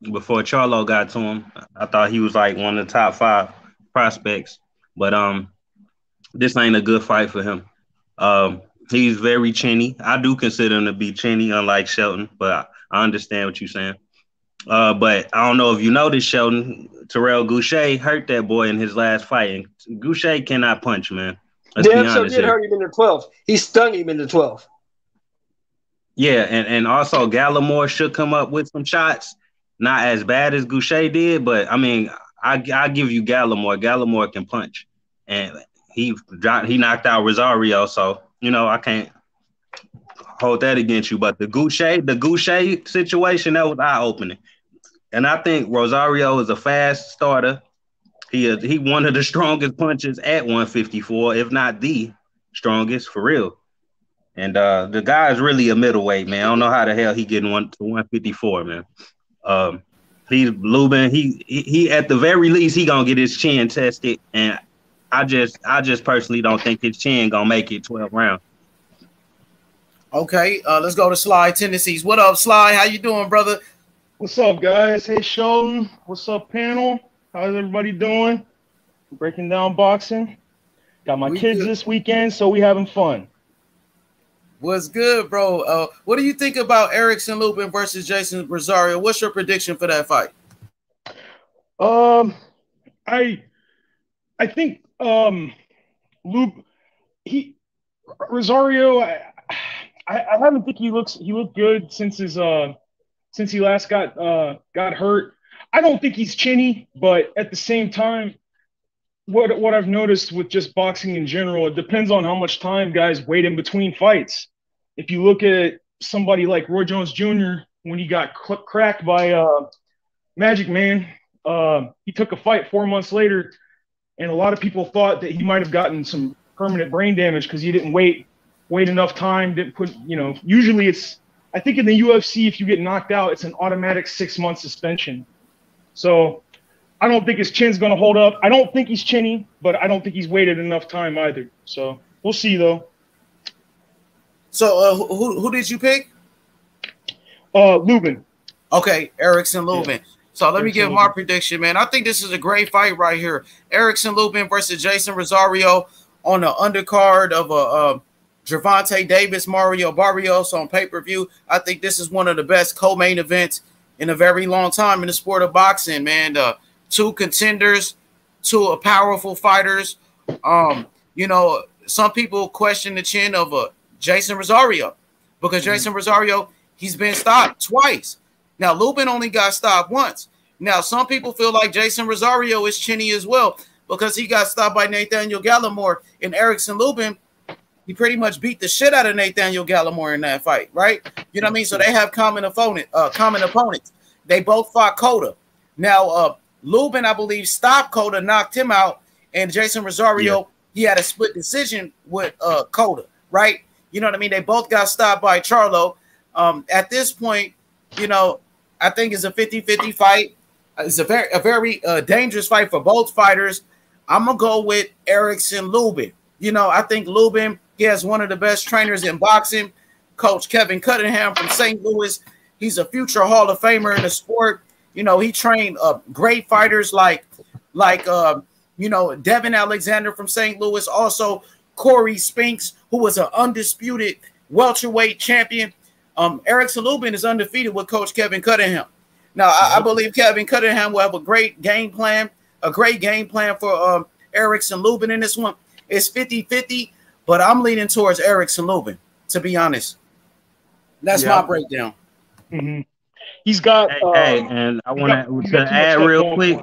before Charlo got to him. I thought he was like one of the top 5 prospects, but this ain't a good fight for him. He's very chinny. I do consider him to be chinny, unlike Shelton, but I understand what you're saying. But I don't know if you noticed, Shelton, Terrell Goucher hurt that boy in his last fight, and Goucher cannot punch, man. Let's be honest. Did hurt him in the 12th. He stung him in the 12th. Yeah, and also Gallimore should come up with some shots. Not as bad as Goucher did, but I mean, I give you Gallimore. Gallimore can punch, and he knocked out Rosario, so I can't hold that against you. But the Goucher situation, that was eye opening, and I think Rosario is a fast starter. He one of the strongest punchers at 154, if not the strongest for real. And the guy is really a middleweight, man. I don't know how the hell he getting to 154, man. He's Lubin. He at the very least he gonna get his chin tested, and I just personally don't think his chin gonna make it 12 rounds. Okay, let's go to Sly Tendencies. What up, Sly? How you doing, brother? What's up, guys? Hey, Sheldon. What's up, panel? How's everybody doing? Breaking down boxing. Got my kids this weekend, so we having fun. What's good, bro? What do you think about Erickson Lubin versus Jason Rosario? What's your prediction for that fight? I think Rosario. I haven't think he looked good since he last got hurt. I don't think he's chinny, but at the same time, what I've noticed with just boxing in general, it depends on how much time guys wait in between fights. If you look at somebody like Roy Jones Jr., when he got cracked by Magic Man, he took a fight 4 months later, and a lot of people thought that he might have gotten some permanent brain damage because he didn't wait enough time, didn't put, usually I think in the UFC, if you get knocked out, it's an automatic 6-month suspension. So I don't think his chin's going to hold up. I don't think he's chinny, but I don't think he's waited enough time either. So we'll see, though. So who did you pick? Lubin. Okay, Erickson Lubin. Yeah. So let me give my Lubin. prediction, man. I think this is a great fight right here. Erickson Lubin versus Jason Rosario on the undercard of a Gervonta Davis, Mario Barrios on pay-per-view. I think this is one of the best co-main events in a very long time in the sport of boxing, man. Two contenders, two powerful fighters. You know, some people question the chin of Jason Rosario because Jason Rosario, he's been stopped twice. Now, Lubin only got stopped once. Now, some people feel like Jason Rosario is chinny as well because he got stopped by Nathaniel Gallimore and Erickson Lubin. He pretty much beat the shit out of Nathaniel Gallimore in that fight, right? You know what I mean? So they have common opponents. They both fought Cota. Now, Lubin, I believe, stopped Cota, knocked him out, and Jason Rosario, he had a split decision with Cota, right? You know what I mean? They both got stopped by Charlo. At this point, you know, I think it's a 50-50 fight. It's a very dangerous fight for both fighters. I'm going to go with Erickson Lubin. You know, I think Lubin, he has one of the best trainers in boxing, Coach Kevin Cunningham from St. Louis. He's a future Hall of Famer in the sport. You know, he trained great fighters like you know, Devin Alexander from St. Louis. Also, Corey Spinks, who was an undisputed welterweight champion. Erickson Lubin is undefeated with Coach Kevin Cunningham. Now, I believe Kevin Cunningham will have a great game plan for Erickson Lubin in this one. It's 50-50, but I'm leaning towards Erickson Lubin, to be honest. That's my breakdown. Mm-hmm. He's got. And I want to add real quick.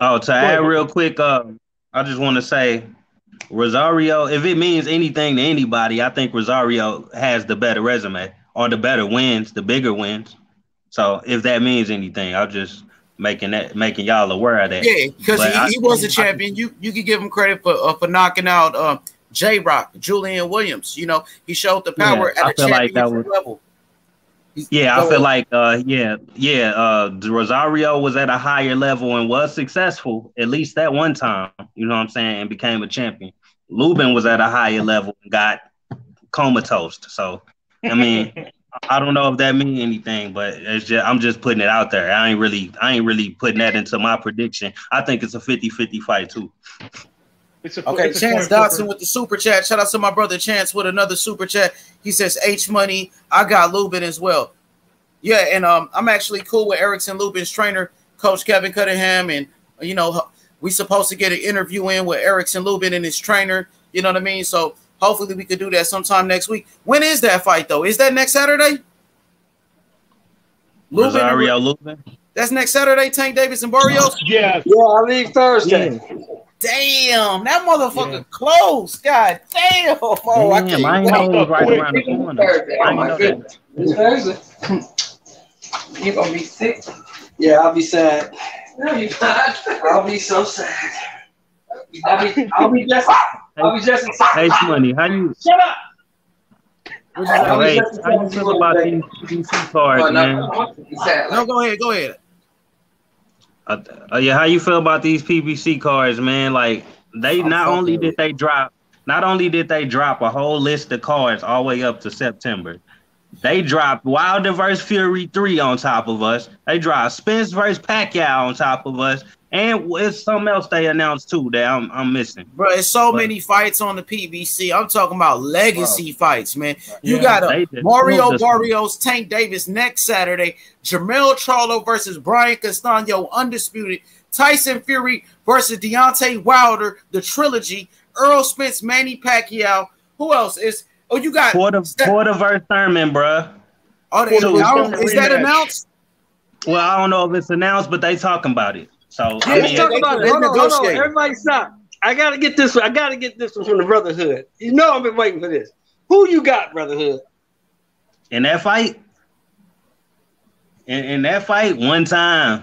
Add real quick, I just want to say, Rosario, if it means anything to anybody, I think Rosario has the better resume or the better wins, the bigger wins. So if that means anything, I'm just making y'all aware of that. Yeah, because he was a champion. You could give him credit for knocking out J-Rock, Julian Williams. You know, he showed the power at a championship level. I feel like Rosario was at a higher level and was successful at least that one time, you know what I'm saying, and became a champion. Lubin was at a higher level and got comatose. So, I mean, I don't know if that means anything, but I'm just putting it out there. I ain't really putting that into my prediction. I think it's a 50-50 fight too. Okay, Chance Dotson with the super chat. Shout out to my brother Chance with another super chat. He says H Money. I got Lubin as well. Yeah, and I'm actually cool with Erickson Lubin's trainer, Coach Kevin Cunningham, and you know we supposed to get an interview in with Erickson Lubin and his trainer. You know what I mean? So hopefully we could do that sometime next week. When is that fight though? Is that next Saturday? Lubin. That's next Saturday. Tank Davis and Barrios. Yeah, I leave Thursday. Yeah. Damn, that motherfucker closed. God damn. Oh, I can't wait. Right around the corner. Oh, my goodness. It's Thursday. You gonna be sick? Yeah, I'll be sad. No, you're not. I'll be so sad. I'll be just as sad. Hey, Money, how you? Shut up. How you feel about these PBC cards, man? No, go ahead. How you feel about these PBC cards, man? Like not only did they drop a whole list of cards all the way up to September. They dropped Wilder vs. Fury 3 on top of us. They dropped Spence vs. Pacquiao on top of us. And it's something else they announced too that I'm missing. Bro, it's so many fights on the PBC. I'm talking about legacy fights, man. You got Mario Barrios, Tank Davis next Saturday. Jermell Charlo versus Brian Castano, undisputed. Tyson Fury versus Deontay Wilder, the trilogy. Earl Spence, Manny Pacquiao. Who else is? Oh, you got Porter versus Thurman, bro. Oh, is that announced? Well, I don't know if it's announced, but they talking about it. So let's talk about it. Hold on. Everybody stop. I gotta get this one. From the Brotherhood. You know I've been waiting for this. Who you got, Brotherhood? In that fight? In that fight, one time.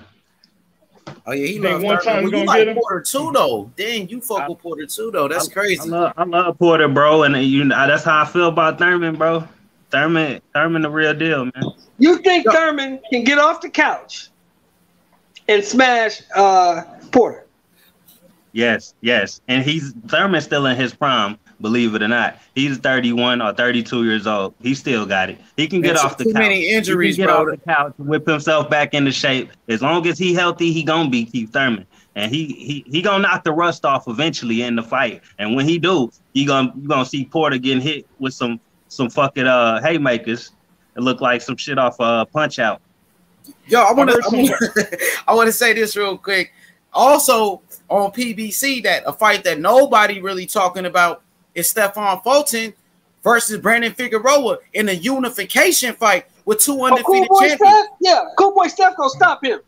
Oh yeah, he loves one time. You like Porter too, though. Dang, you fuck with Porter too, though. That's crazy. I love Porter, bro, and that's how I feel about Thurman, bro. Thurman, the real deal, man. You think Thurman can get off the couch and smash Porter? Yes. And Thurman's still in his prime, believe it or not. He's 31 or 32 years old. He still got it. He can get off the couch. Too many injuries, he can get off the couch, whip himself back into shape. As long as he healthy, he gonna be Keith Thurman. And he gonna knock the rust off eventually in the fight. And when he do, you gonna see Porter getting hit with some fucking haymakers. It looked like some shit off Punch Out. Yo, I want to say this real quick. Also on PBC, that a fight that nobody really talking about is Stephon Fulton versus Brandon Figueroa in a unification fight with two undefeated champions. Cool boy Steph gonna stop him.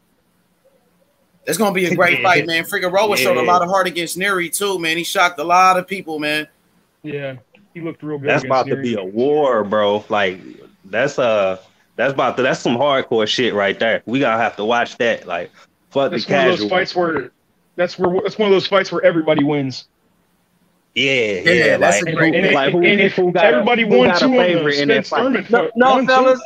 It's gonna be a great fight, man. Figueroa showed a lot of heart against Neri too, man. He shocked a lot of people, man. Yeah, he looked real good. That's about to be a war, bro. Like that's some hardcore shit right there. We gotta have to watch that. Like, fuck the casual. That's one of those fights where everybody wins. Yeah. That's like, a great. Everybody won two of them. Spence Thurman.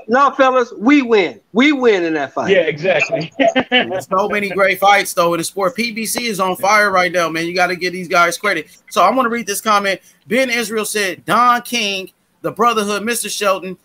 No, fellas, we win. We win in that fight. Yeah, exactly. There's so many great fights though in the sport. PBC is on fire right now, man. You got to give these guys credit. So I want to read this comment. Ben Israel said, Don King, the Brotherhood, Mr. Shelton.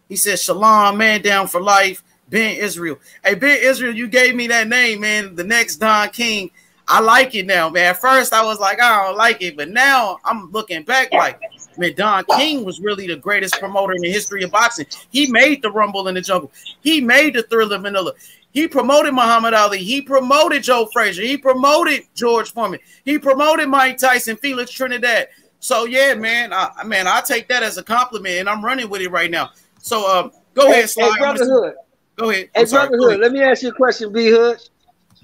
He said, Shalom, man down for life. Ben Israel. Hey, Ben Israel, you gave me that name, man. The next Don King. I like it now, man. At first, I was like, I don't like it. But now I'm looking back like, man, Don King was really the greatest promoter in the history of boxing. He made the Rumble in the Jungle. He made the Thriller Manila. He promoted Muhammad Ali. He promoted Joe Frazier. He promoted George Foreman. He promoted Mike Tyson, Felix Trinidad. So, yeah, man, I take that as a compliment, and I'm running with it right now. So, go ahead, Sly. Hey, Brotherhood. Go ahead. Hey, Brotherhood, let me ask you a question, B-Hood.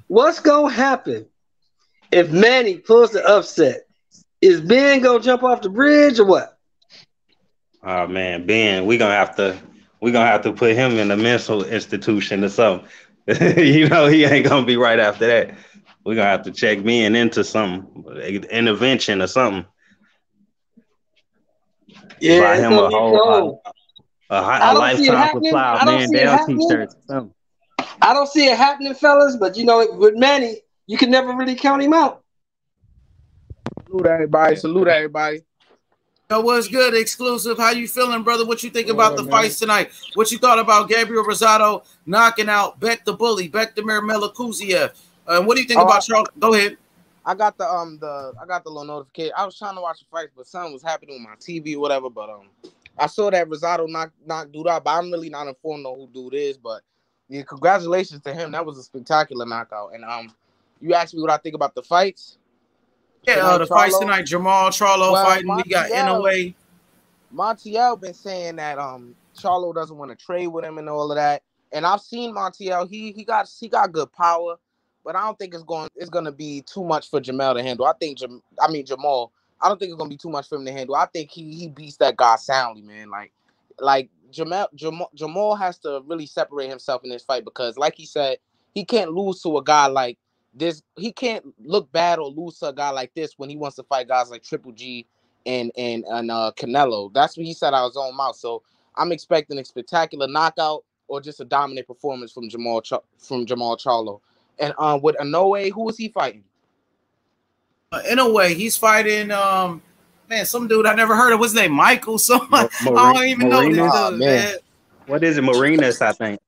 What's going to happen if Manny pulls the upset? Is Ben going to jump off the bridge or what? Oh, man, Ben, we're going to have to put him in a mental institution or something. You know, he ain't going to be right after that. We're going to have to check Ben into some intervention or something. Yeah, buy him a lifetime supply of man down t-shirts or something. I don't see it happening, fellas, but you know, with Manny, you can never really count him out. Salute everybody. So what's good, Exclusive? How you feeling, brother? What you think about the fights tonight? What you thought about Gabriel Rosado knocking out Beck the Bully, Bektamir Melikuziev? What do you think about Charles? Go ahead. I got the little notification. I was trying to watch the fights, but something was happening on my TV or whatever. But I saw that Rosado knocked dude out, but I'm really not informed on who dude is. But yeah, congratulations to him. That was a spectacular knockout. And you asked me what I think about the fights. Yeah, the fights tonight, Jamal Charlo fighting. We got Inoue. Montiel been saying that Charlo doesn't want to trade with him and all of that. And I've seen Montiel. He got good power, but I don't think it's gonna be too much for Jamal to handle. Jamal. I don't think it's gonna be too much for him to handle. I think he beats that guy soundly, man. Like Jamal has to really separate himself in this fight because, like he said, he can't lose to a guy like this. He can't look bad or lose to a guy like this when he wants to fight guys like Triple G and Canelo. That's what he said out of his own mouth. So I'm expecting a spectacular knockout or just a dominant performance from Jamal Charlo. And with Inoue, who is he fighting? Inoue, he's fighting some dude I never heard of. What's his name? Michael? I don't even know this dude, man. What is it? Marinas, I think.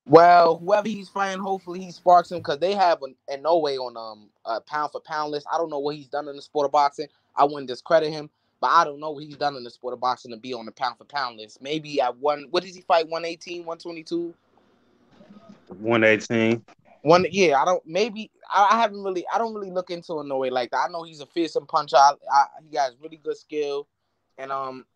Well, whoever he's fighting, hopefully he sparks him because they have an Inoue on a pound for pound list. I don't know what he's done in the sport of boxing. I wouldn't discredit him, but I don't know what he's done in the sport of boxing to be on the pound for pound list. Maybe at what does he fight? 118, 122? 118. I don't really look into Inoue like that. I know he's a fearsome puncher. He has really good skill, and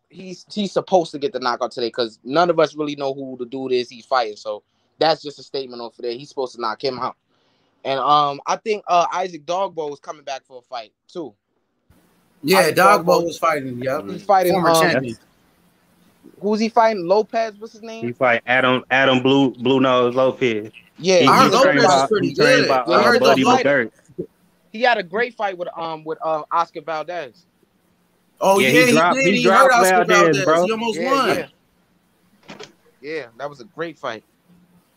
he's supposed to get the knockout today because none of us really know who the dude is he's fighting. So that's just a statement over there. He's supposed to knock him out. And I think Isaac Dogbo is coming back for a fight too. Yeah, Dogbo was fighting. Yep, he's fighting former champion. Who's he fighting? Lopez. What's his name? He fight Adam Blue Nose Lopez. Yeah, I heard Lopez is pretty good. Buddy McGirt. He had a great fight with Oscar Valdez. Oh yeah, he did. He hurt Oscar Valdez, bro. He almost won. Yeah, that was a great fight.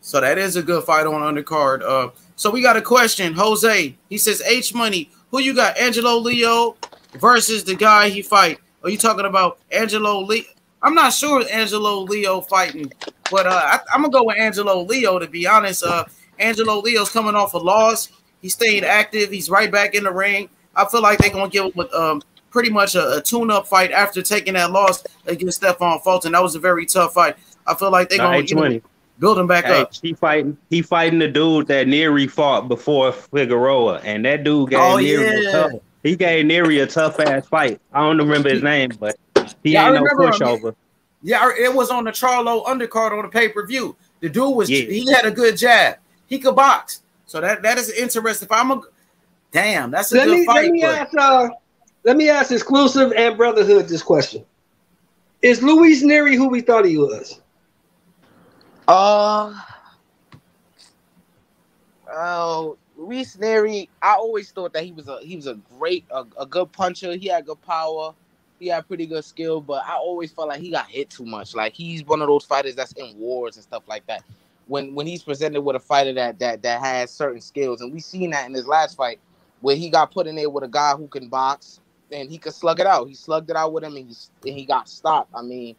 So that is a good fight on undercard. So we got a question. Jose, he says, H Money, who you got? Angelo Leo versus the guy he fight. Are you talking about Angelo Leo? I'm not sure Angelo Leo fighting, but I'm gonna go with Angelo Leo to be honest. Angelo Leo's coming off a loss. He stayed active. He's right back in the ring. I feel like they're gonna give him pretty much a tune-up fight after taking that loss against Stephon Fulton. That was a very tough fight. I feel like they're going to build him back up. He fighting the dude that Neri fought before Figueroa, and that dude gave Neri he gave Neri a tough ass fight. I don't remember his name, but he ain't no pushover. Yeah, it was on the Charlo undercard on the pay-per-view. The dude he had a good jab. He could box. So that is interesting. That's a good fight. Let me ask Exclusive and Brotherhood this question. Is Luis Neri who we thought he was? Luis Neri, I always thought that he was a great, a good puncher. He had good power. He had pretty good skill, but I always felt like he got hit too much. Like he's one of those fighters that's in wars and stuff like that. When he's presented with a fighter that has certain skills, and we seen that in his last fight where he got put in there with a guy who can box and he could slug it out. He slugged it out with him and he got stopped. I mean,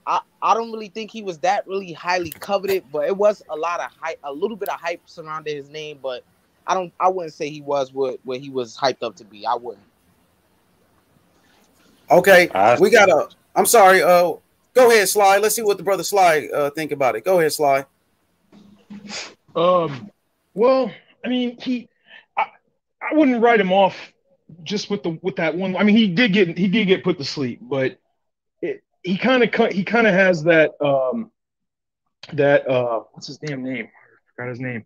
I don't really think he was that really highly coveted, but it was a lot of hype, a little bit of hype surrounding his name, but I wouldn't say he was what he was hyped up to be. I wouldn't. Okay, I'm sorry. Go ahead, Sly. Let's see what the brother Sly think about it. Go ahead, Sly. Well, I mean, I wouldn't write him off just with that one. I mean, he did get put to sleep, but he kind of has that what's his damn name? I forgot his name.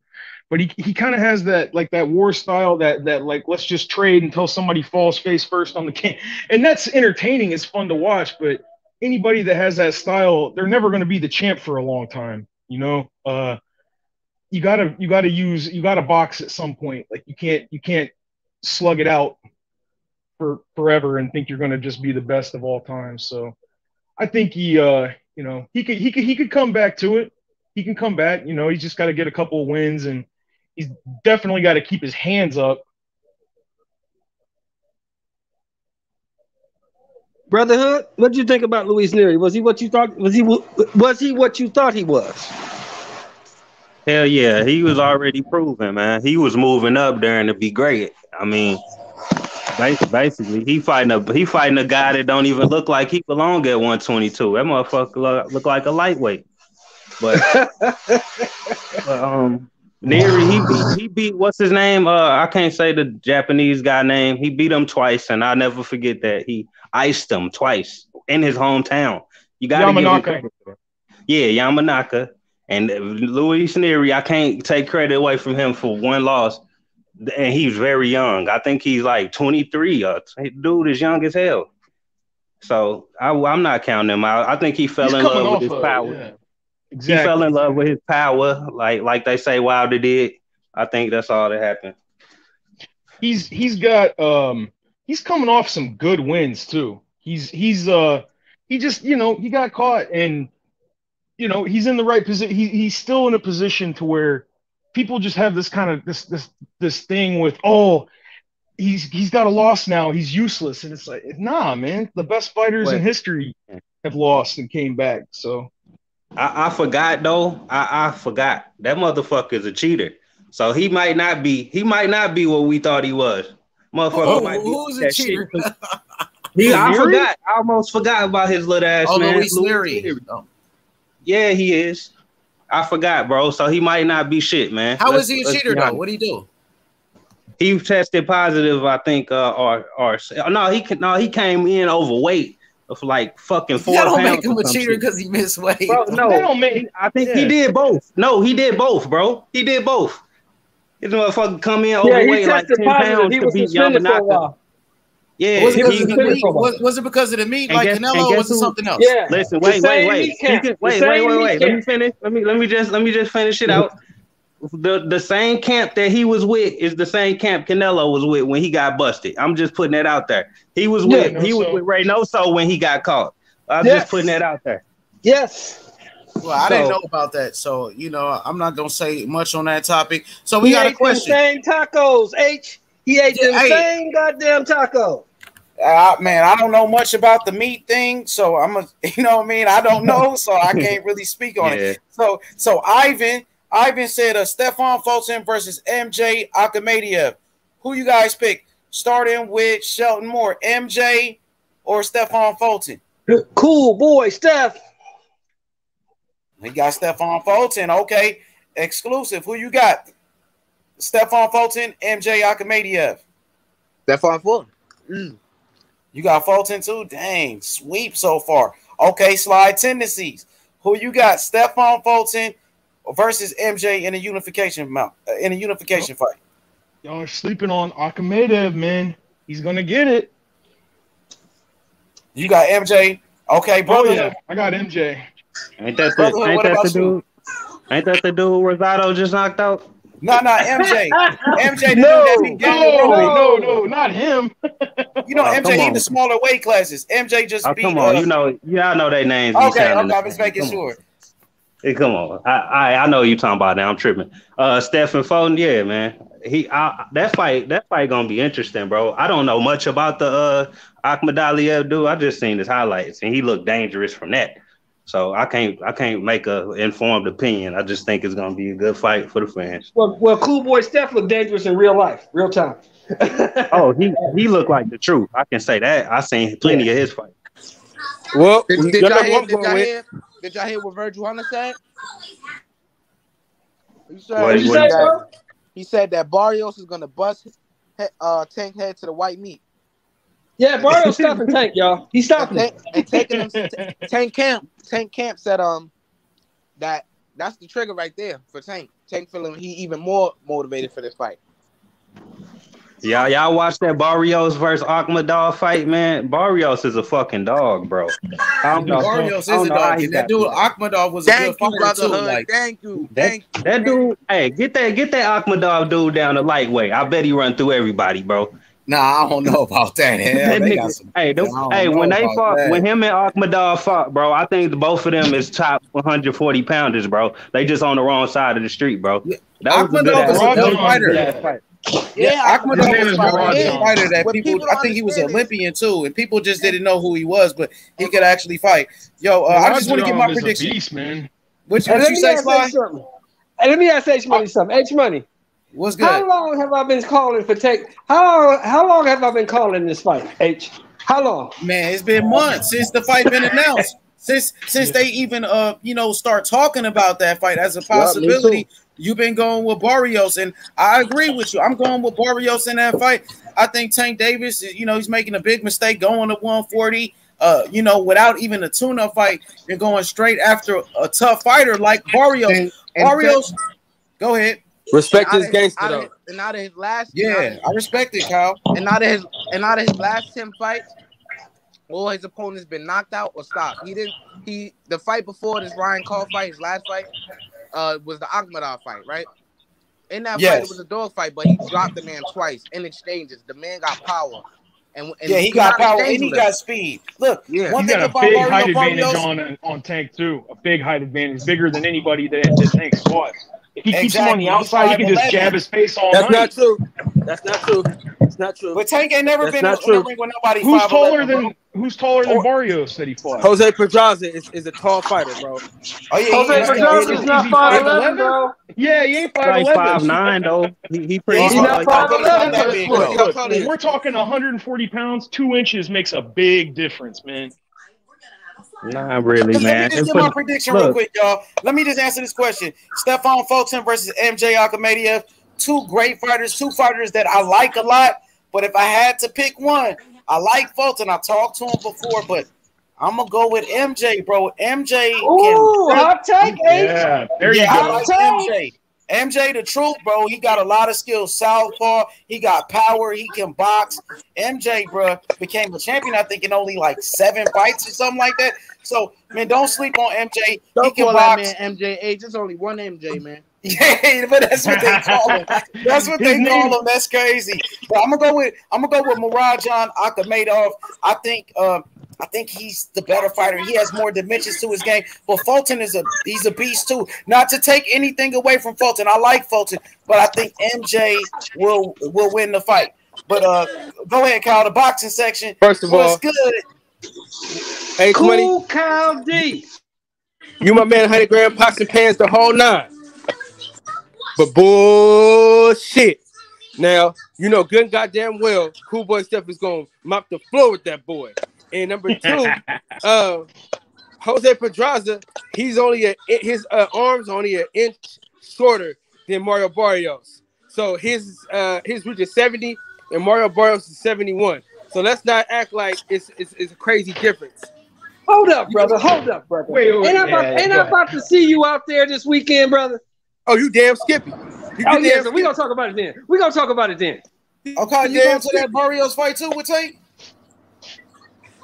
But he kind of has that like that war style that like let's just trade until somebody falls face first on the can. And that's entertaining. It's fun to watch, but anybody that has that style, they're never going to be the champ for a long time. You know, you gotta box at some point. Like you can't slug it out for forever and think you're going to just be the best of all time. So I think he could come back to it. He can come back. You know, he's just got to get a couple of wins, and he's definitely got to keep his hands up. Brotherhood, what did you think about Luis Neri? Was he what you thought? Was he what you thought he was? Hell yeah, he was already proven, man. He was moving up there and to be great. I mean, basically, he fighting a guy that don't even look like he belong at 122. That motherfucker look like a lightweight. But Neri, he beat what's his name? I can't say the Japanese guy name. He beat him twice, and I'll never forget that. He iced him twice in his hometown. You gotta give him credit for that. Yeah, Yamanaka. And Luis Neri, I can't take credit away from him for one loss. And he's very young. I think he's like 23. Dude is young as hell. So I'm not counting him out. I think he fell in love with his power. Yeah. Exactly. He fell in love with his power, like they say Wilder did. I think that's all that happened. He's coming off some good wins too. He just he got caught, and he's in the right position. He's still in a position to where people just have this kind of this thing with, oh, he's got a loss now, he's useless, and it's like, nah, man, the best fighters in history have lost and came back. So I forgot though. I forgot that motherfucker is a cheater. So he might not be what we thought he was. Motherfucker might be who's a cheater? I forgot. I almost forgot about his little ass man. Luis Neri. Yeah, he is. I forgot, bro. So he might not be shit, man. How is he a cheater though? What did he do? He tested positive, I think, he came in overweight of like fucking 4 pounds. That don't make him a cheater because he missed weight. Bro, no, I think he did both. No, he did both, bro. He did both. This motherfucker come in overweight like 10 pounds to beat Yamanaka. Yeah, was it because of the meat, like Canelo, or was it something else? Yeah. Listen, wait. Wait. Let me finish. Let me just finish it out. The same camp that he was with is the same camp Canelo was with when he got busted. I'm just putting that out there. He was with Reynoso when he got caught. I'm just putting that out there. Yes. Well, I didn't know about that, so I'm not gonna say much on that topic. So we got a question. Same tacos, H. He ate the same goddamn taco. Man, I don't know much about the meat thing, so I'm I don't know, so I can't really speak on it. So Ivan said Stefan Fulton versus MJ Akhmadiev. Who you guys pick? Starting with Shelton Moore, MJ or Stefan Fulton? Cool boy, Steph. He got Stephon Fulton. Okay, exclusive. Who you got? Stephon Fulton, MJ Akhmadiev. Stephon Fulton. You got Fulton too? Dang, sweep so far. Okay, slide tendencies. Who you got? Stephon Fulton versus MJ in a unification fight. Y'all are sleeping on Akhmadiev, man. He's gonna get it. You got MJ. Okay, brother. Oh, yeah, I got MJ. Ain't that the dude? Ain't that the dude Rosado just knocked out? No, MJ. MJ, No, not him. You know, MJ in the smaller weight classes. MJ just beat. Come on, y'all know their names. Okay, I'm just making sure. Hey, come on. I know you talking about now. I'm tripping. Stephon Fulton, yeah, man. That fight gonna be interesting, bro. I don't know much about the Akhmadiev dude. I just seen his highlights, and he looked dangerous from that. So I can't make a informed opinion. I just think it's gonna be a good fight for the fans. Well, Cool Boy Steph looked dangerous in real life, real time. Oh, he looked like the truth. I can say that. I seen plenty of his fights. Well, did y'all hear what Virgil Hunter said? He said that Barrios is gonna bust Tank head to the white meat. Yeah, Barrios stopping Tank, y'all. He's stopping and taking him. Tank Camp said that's the trigger right there for Tank. Tank feeling he even more motivated for this fight. Y'all watch that Barrios versus Akhmadiev fight, man. Barrios is a fucking dog, bro. Barrios is a dog. And that dude Akhmadiev was a good fighter too. Like, thank you. That dude, hey, get that Akhmadiev dude down to lightweight. I bet he run through everybody, bro. Nah, I don't know about that. When him and Akhmadiev fought, bro, I think both of them is top 140 pounders, bro. They just on the wrong side of the street, bro. Akhmadiev was a good fighter. Yeah, Akhmadiev was a fighter that people. I think he was an Olympian too, and people just didn't know who he was, but he could actually fight. Yo, I just want to get my prediction. Beast, man. What you say, Sly? Hey, let me ask H Money something. H Money. What's good? How long have I been calling for How long have I been calling this fight? H. How long? Man, it's been months since the fight been announced. Since they even start talking about that fight as a possibility. You've been going with Barrios, and I agree with you. I'm going with Barrios in that fight. I think Tank Davis, he's making a big mistake going to 140. Without even a tune-up fight, you're going straight after a tough fighter like Barrios. Barrios, go ahead. Respect his gangster though. And out of his last, I respect it, Kyle. And out of his last 10 fights, all his opponents been knocked out or stopped. The fight before this Ryan Call fight, his last fight, was the Akhmadiev fight, right? In that fight, it was a dog fight, but he dropped the man twice in exchanges. The man got power. And he got power and he got speed. Look, one thing about big height advantage on Tank too. A big height advantage, bigger than anybody that Tank fought. If he keeps him on the outside, he can just jab his face all night. That's not true. It's not true. But Tank ain't never been in the ring with nobody. Who's taller than Barrios that he fought? Jose Pedraza is a tall fighter, bro. Oh yeah, Jose Pedraza is not 5'11", bro. Yeah, he ain't 5'11". Like 5'9", though. He pretty. He's not 5'11". We're talking 140 pounds. 2 inches makes a big difference, man. Not really, man. Let me just get my prediction real quick, y'all. Let me just answer this question. Stephon Fulton versus MJ Akhmadiev. 2 great fighters, 2 fighters that I like a lot. But if I had to pick one, I like Fulton. I talked to him before, but I'm going to go with MJ, bro. MJ. Ooh, hot take, yeah, there you go. I like MJ. MJ, the truth, bro. He got a lot of skills. Southpaw. He got power. He can box. MJ, bro, became a champion, I think, in only like 7 fights or something like that. So, man, don't sleep on MJ. Don't call that man MJ. There's only one MJ, man. Yeah, but that's what they call him. That's what they call him. That's crazy. But I'm gonna go with Murajan Akhmadiev. I think he's the better fighter. He has more dimensions to his game. But Fulton he's a beast too. Not to take anything away from Fulton. I like Fulton, but I think MJ will win the fight. But go ahead, Kyle. The boxing section. First of all, good. Hey, Cool Kyle D. You my man, 100 gram pots and pans the whole 9. But bullshit. Now, good and goddamn well, Cool Boy Steph is going to mop the floor with that boy. And number 2, Jose Pedraza, he's only his arms only an inch shorter than Mario Barrios. So his reach is 70 and Mario Barrios is 71. So let's not act like it's a crazy difference. Hold up, brother. Wait, Ain't I about to see you out there this weekend, brother? Oh, you damn Skippy. Oh yeah, so we gonna talk about it then. Okay, you going to that Barrios fight too with Tate?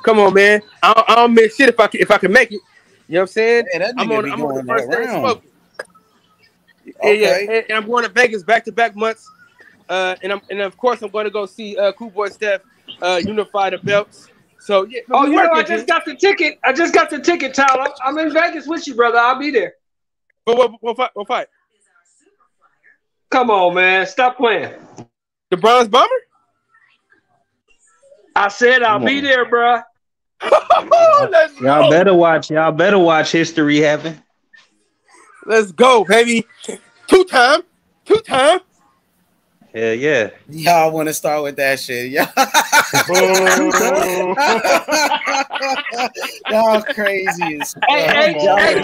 Come on, man. I don't miss shit if I can make it. You know what I'm saying? Yeah, I'm on the first day of smoking. Okay. Yeah, and I'm going to Vegas back-to-back months. And of course I'm going to go see Cool Boy Steph unify the belts. So yeah. Oh, you know, I just got the ticket, Tyler. I'm in Vegas with you, brother. I'll be there. But what fight? Come on, man. Stop playing. The Bronze Bomber? I said I'll be there, bro. Y'all better watch history happen. Let's go, baby. Two time. Hell yeah. Y'all want to start with that shit. Y'all crazy as fuck. Hey,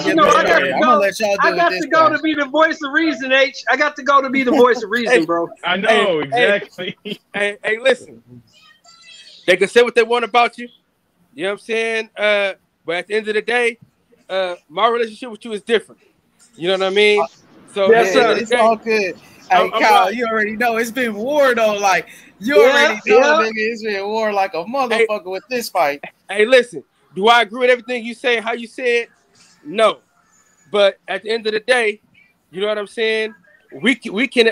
you know, I got to go to be the voice of reason, H. I got to go to be the voice of reason, bro. I know, exactly. Hey, listen. They can say what they want about you. You know what I'm saying? But at the end of the day, my relationship with you is different. You know what I mean? So yes, sir. It's all good. Hey, Kyle, you already know it's been war though. Like you already know, nigga, it's been war like a motherfucker with this fight. Hey, listen. Do I agree with everything you say? How you said? No. But at the end of the day, you know what I'm saying? We can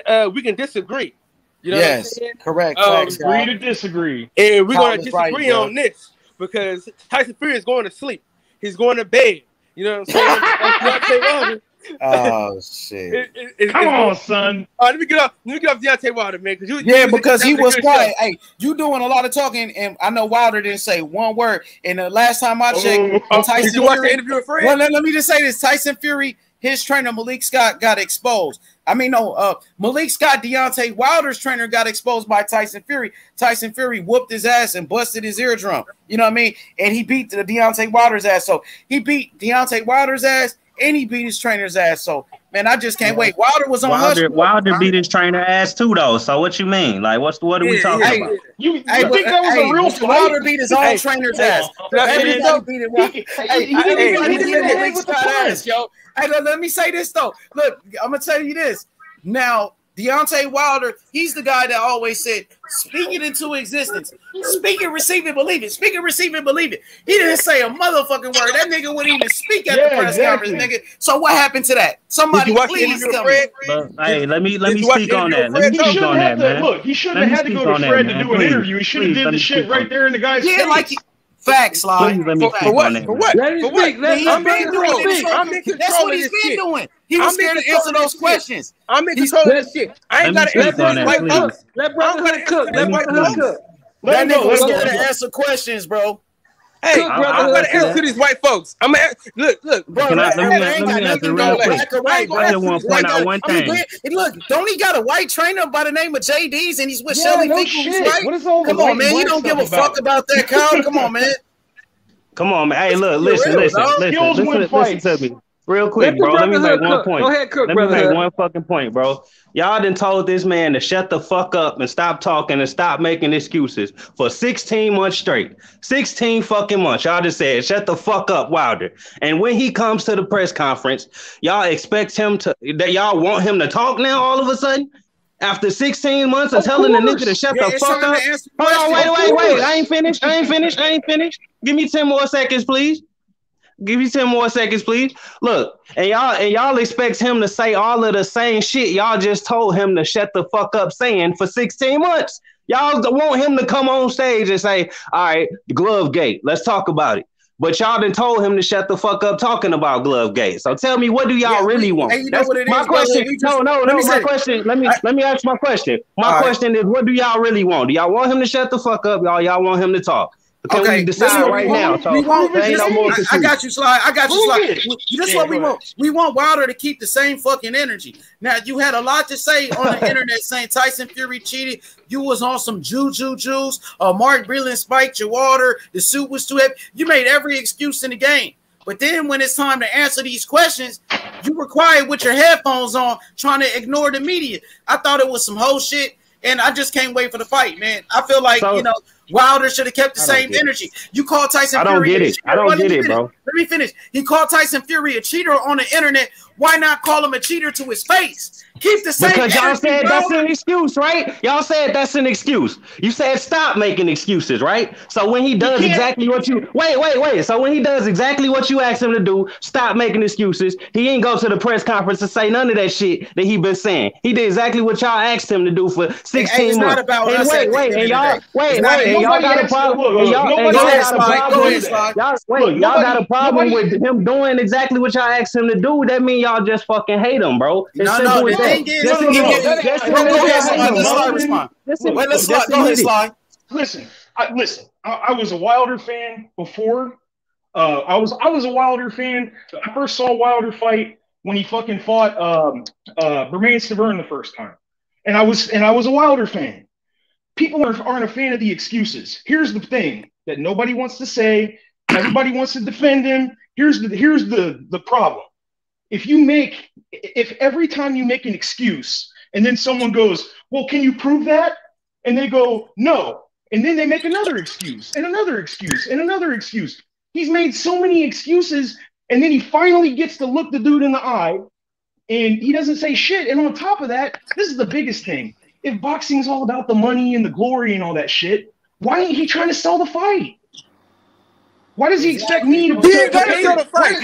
disagree. You know what I'm saying? Correct. Agree to disagree. And we're gonna disagree on this because Tyson Fury is going to sleep. He's going to bed. You know what I'm saying? Oh shit! Come on, son. Let me get off Deontay Wilder, man. Because he was quiet. Hey, you doing a lot of talking, and I know Wilder didn't say one word. And the last time I checked, Tyson did you watch the interview with Fred? Well, let me just say this: Tyson Fury, his trainer Malik Scott got exposed. Malik Scott, Deontay Wilder's trainer, got exposed by Tyson Fury. Tyson Fury whooped his ass and busted his eardrum. You know what I mean? And he beat the Deontay Wilder's ass. So he beat Deontay Wilder's ass. And he beat his trainer's ass. So, man, I just can't wait. Wilder was on Wilder beat his trainer ass too, though. So what you mean? Like, what are we talking about? You think that was a real fight? Wilder beat his own trainer's ass. He didn't beat Malik Scott's ass, yo. Hey, let me say this, though. Look, I'm going to tell you this. Now, Deontay Wilder, he's the guy that always said, speak it into existence. Speak it, receive it, believe it. Speak it, receive it, believe it. He didn't say a motherfucking word. That nigga wouldn't even speak at the press conference, nigga. So what happened to that? Somebody please tell me. Hey, let me speak on that. Let me speak on that, man. Look, he shouldn't have had to go to Fred to do an interview. He should have did the shit right there in the guy's face. Like facts, Sly. For what? Let him speak. That's what he's been doing. He was scared to answer those questions. I'm in control of this shit. I ain't got to answer these white folks. Let Brotherhood cook. That nigga was scared to answer questions, bro. Hey, I'm going to answer these white folks. I'm going to look, bro. Let me answer real quick. I just want to point out one thing. Look, don't he got a white trainer by the name of JD's and he's with Shelly Finkel, right? What is all Come on, man. You don't give a fuck about that, Kyle. Come on, man. Come on, man. Hey, look, listen to me. Real quick, bro. Let me make one point. Go ahead, Cook, Let me make one fucking point, bro. Y'all done told this man to shut the fuck up and stop talking and stop making excuses for 16 months straight. 16 fucking months. Y'all just said, shut the fuck up, Wilder. And when he comes to the press conference, y'all expect him that y'all want him to talk now all of a sudden? After 16 months of telling the nigga to shut the fuck up? Hold on, wait. I ain't finished. Give me 10 more seconds, please. Look, and y'all expect him to say all of the same shit y'all just told him to shut the fuck up saying for 16 months. Y'all want him to come on stage and say, all right, glove gate, let's talk about it. But y'all done told him to shut the fuck up talking about glove gate. So tell me, what do y'all really want? Hey, you know what it my is, question. my question. Let me ask my question. My question is, what do y'all really want? Do y'all want him to shut the fuck up? Y'all want him to talk? Can we decide right now? So I got you, Sly. This is what we want. We want Wilder to keep the same fucking energy. Now, you had a lot to say on the internet saying Tyson Fury cheated. You was on some juice. Mark Breland spiked your water. The suit was too heavy. You made every excuse in the game. But then when it's time to answer these questions, you were quiet with your headphones on, trying to ignore the media. I thought it was some whole shit, and I just can't wait for the fight, man. I feel like, Wilder should have kept the same energy. You call Tyson Fury. I don't get it, bro. Let me finish. He called Tyson Fury a cheater on the internet. Why not call him a cheater to his face? Keep the same energy, because y'all said bro. that's an excuse, right? Y'all said that's an excuse. You said stop making excuses, right? So when he does exactly what you wait. So when he does exactly what you asked him to do, stop making excuses. He ain't go to the press conference to say none of that shit that he been saying. He did exactly what y'all asked him to do for 16 months. Not about and y'all got a problem. Y'all got a problem with him doing exactly what y'all asked him to do. That means y'all just fucking hate him, bro. Let's slide. Listen, I was a Wilder fan before. I was a Wilder fan. I first saw Wilder fight when he fucking fought Bermane Stiverne the first time, and I was a Wilder fan. People aren't a fan of the excuses. Here's the thing that nobody wants to say. Everybody wants to defend him. Here's the problem. If every time you make an excuse and then someone goes, well, can you prove that? And they go, no. And then they make another excuse and another excuse and another excuse. He's made so many excuses, and then he finally gets to look the dude in the eye, and he doesn't say shit. And on top of that, this is the biggest thing. If boxing's all about the money and the glory and all that shit, why ain't he trying to sell the fight? Why does he expect me to be better sell the fight?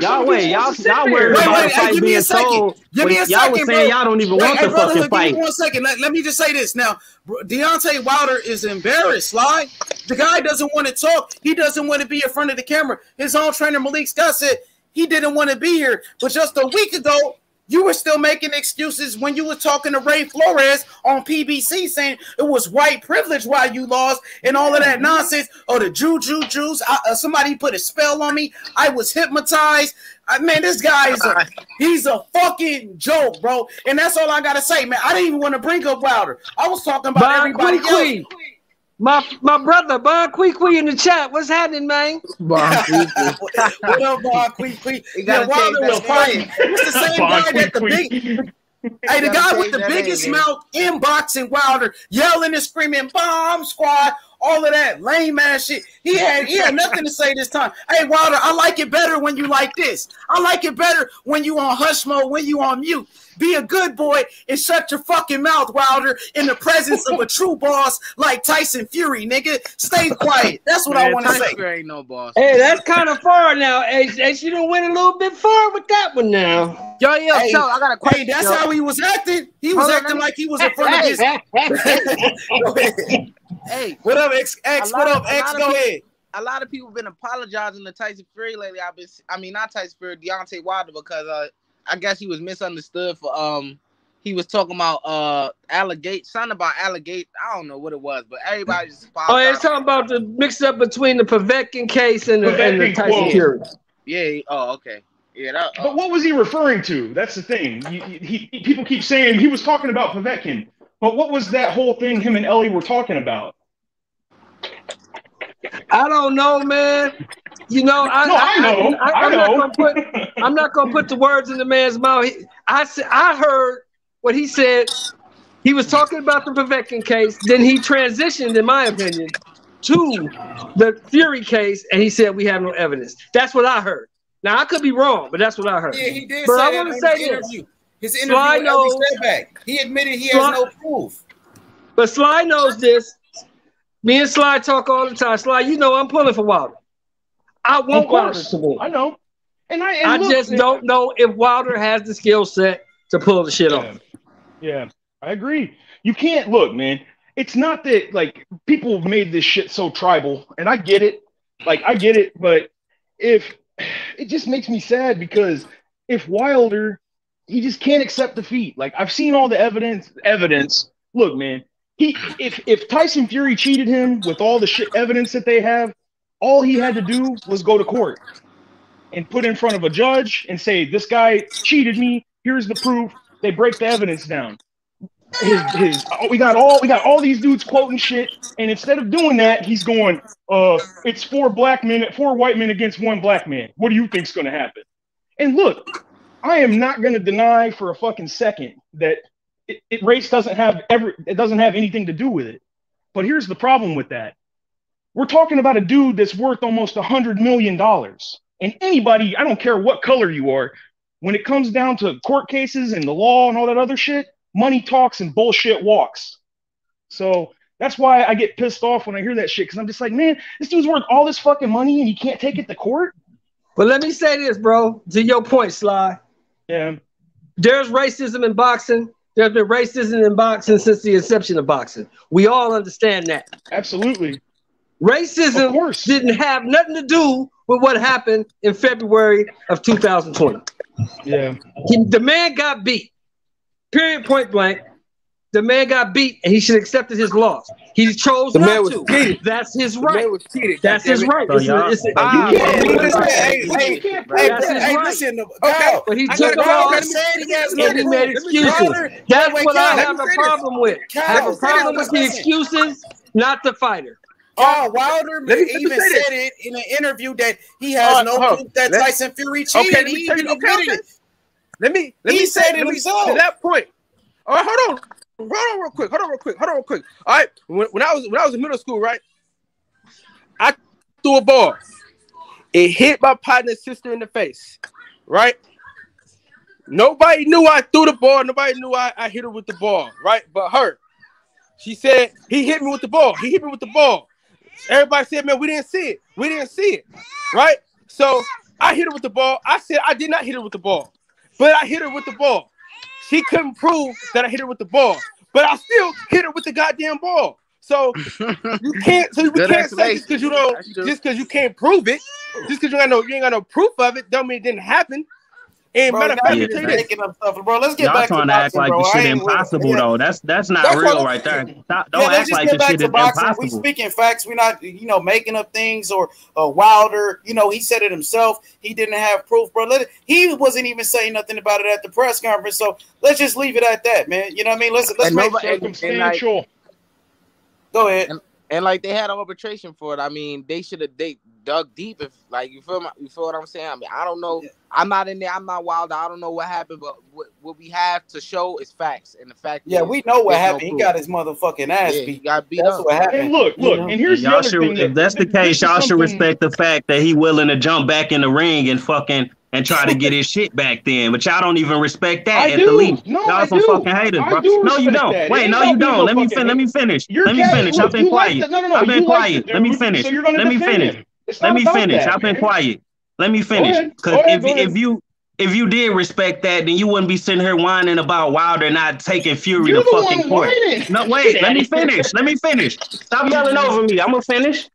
Y'all worried about the fight being sold. Y'all was saying y'all don't even want the fucking fight. Give me 1 second. Let me just say this now. Deontay Wilder is embarrassed, Sly. The guy doesn't want to talk. He doesn't want to be in front of the camera. His own trainer, Malik Scott, said he didn't want to be here. But just a week ago, you were still making excuses when you were talking to Ray Flores on PBC saying it was white privilege why you lost and all of that nonsense. Oh, the Jews. Somebody put a spell on me. I was hypnotized. Man, this guy he's a fucking joke, bro. And that's all I got to say, man. I didn't even want to bring up Wilder. I was talking about everybody else. My brother, Bon Quee in the chat. What's happening, man? What up, Bon Quee? Yeah, Wilder was fighting. It's the same guy that the the guy with the biggest mouth in boxing, Wilder, yelling and screaming, bomb squad, all of that lame ass shit. He had nothing to say this time. Hey, Wilder, I like it better when you like this. I like it better when you on hush mode, when you on mute. Be a good boy and shut your fucking mouth, Wilder, in the presence of a true boss like Tyson Fury, nigga. Stay quiet. That's what I want to say. Fury ain't no boss. Hey, that's kind of far now. H, you done went a little bit far with that one now. Yo, so I got a question. Hey, that's how he was acting. He was acting like he was in front of his. Hey, what up, X? What up, X? Go ahead. A lot of people been apologizing to Tyson Fury lately. Not Tyson Fury, Deontay Wilder, because I guess he was misunderstood for he was talking about something about allegate. I don't know what it was, but everybody just apologized. Oh, it's talking about the mix up between the Povetkin case and the Tyson Fury. Yeah. Oh, okay. Yeah. But what was he referring to? That's the thing. People keep saying he was talking about Povetkin, but what was that whole thing him and Ellie were talking about? I don't know, man. You know, I'm not gonna put the words in the man's mouth. I heard what he said. He was talking about the Povetkin case. Then he transitioned, in my opinion, to the Fury case, and he said we have no evidence. That's what I heard. Now I could be wrong, but that's what I heard. Yeah, he did. But say I want to say this. His interview, he admitted he has no proof. But Sly knows this. Me and Sly talk all the time. Sly, you know I'm pulling for Wilder. I want Wilder to win. I know. I just don't know if Wilder has the skill set to pull the shit off. Yeah, I agree. You can't look, man. It's not that like people made this shit so tribal, and I get it. But if it just makes me sad because if Wilder, he just can't accept defeat. Like I've seen all the evidence. Look, man. If Tyson Fury cheated him with all the shit evidence that they have, all he had to do was go to court and put in front of a judge and say, this guy cheated me. Here's the proof. They break the evidence down. We got all these dudes quoting shit, and instead of doing that, he's going, it's 4 white men against 1 black man. What do you think's gonna happen? And look, I am not gonna deny for a fucking second that race doesn't have anything to do with it. But here's the problem with that. We're talking about a dude that's worth almost $100 million. And anybody, I don't care what color you are, when it comes down to court cases and the law and all that other shit, money talks and bullshit walks. So that's why I get pissed off when I hear that shit, because I'm just like, man, this dude's worth all this fucking money and he can't take it to court? But let me say this, bro, to your point, Sly. Yeah. There's racism in boxing. There's been racism in boxing since the inception of boxing. We all understand that. Absolutely. Racism didn't have nothing to do with what happened in February of 2020. Yeah. The man got beat. Period, point blank. The man got beat, and he should have accepted his loss. He chose not to. Cheated. That's his right. The man was cheated. That's his right. So That's his right. But he took a loss, and he made excuses. That's what I have a problem with. I have a problem with the excuses, not the fighter. Wilder even said it in an interview that he has no proof that Tyson Fury cheated. Okay, he even admitted it. Let me said it himself. To that point. All right, hold on real quick. All right, when I was in middle school, right, I threw a ball. It hit my partner's sister in the face, right? Nobody knew I threw the ball. Nobody knew I hit her with the ball, right? But her. She said, he hit me with the ball. Everybody said, man, we didn't see it, right? So I hit her with the ball. I said I did not hit her with the ball, but I hit her with the ball. She couldn't prove that I hit her with the ball, but I still hit her with the goddamn ball. So you can't say just because you can't prove it, just because you ain't got no proof of it, don't mean it didn't happen. And bro, matter of fact, bro, let's get back to trying to act like the shit impossible though. That's not real right there. Don't act like the shit is impossible. We speaking facts. We're not, making up things or Wilder. He said it himself. He didn't have proof, bro. He wasn't even saying nothing about it at the press conference. So let's just leave it at that, man. You know what I mean? Let's make circumstantial. Go ahead. And like they had an arbitration for it. I mean, they dug deep. If you feel what I'm saying. I mean, I don't know. Yeah. I'm not in there. I'm not Wilder. I don't know what happened, but what we have to show is facts. And the fact, we know what happened. He got his motherfucking ass beat. He got beat That's up. what happened. And look, and here's the other thing. If that's the case, y'all should respect the fact that he willing to jump back in the ring and try to get his shit back then. But y'all don't even respect that at the least. Y'all some fucking haters, bro. No, you don't. Wait, no, you don't. Let me finish. I've been quiet. I've been quiet. Let me finish. I've been quiet. Let me finish. Because if you did respect that, then you wouldn't be sitting here whining about Wilder not taking Fury to fucking court. No, wait, let me finish. Stop yelling over me. I'm gonna finish.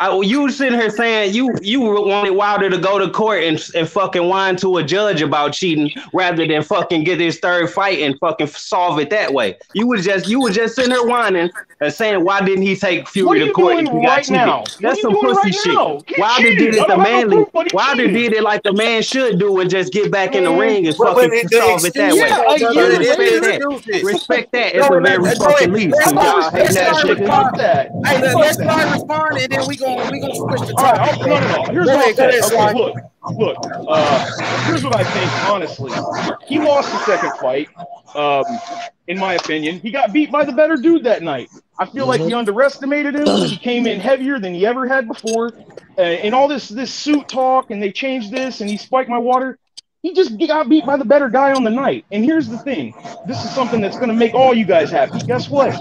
You sitting here saying you wanted Wilder to go to court and fucking whine to a judge about cheating rather than fucking get his third fight and fucking solve it that way. You was just sitting here whining and saying, why didn't he take Fury to court and he got cheated? That's some pussy shit. Wilder did it the manly. Wilder did it like the man should do and just get back in the ring and fucking solve it that way. Respect that. It's a very fucking lead. Hey, let's not respond and then we gonna switch the topic. Here's what I think. Look. Here's what I think. Honestly, he lost the second fight. In my opinion, he got beat by the better dude that night. I feel like he underestimated him. He came in heavier than he ever had before. And all this suit talk, and they changed this, and he spiked my water. He just got beat by the better guy on the night. And here's the thing. This is something that's going to make all you guys happy. Guess what?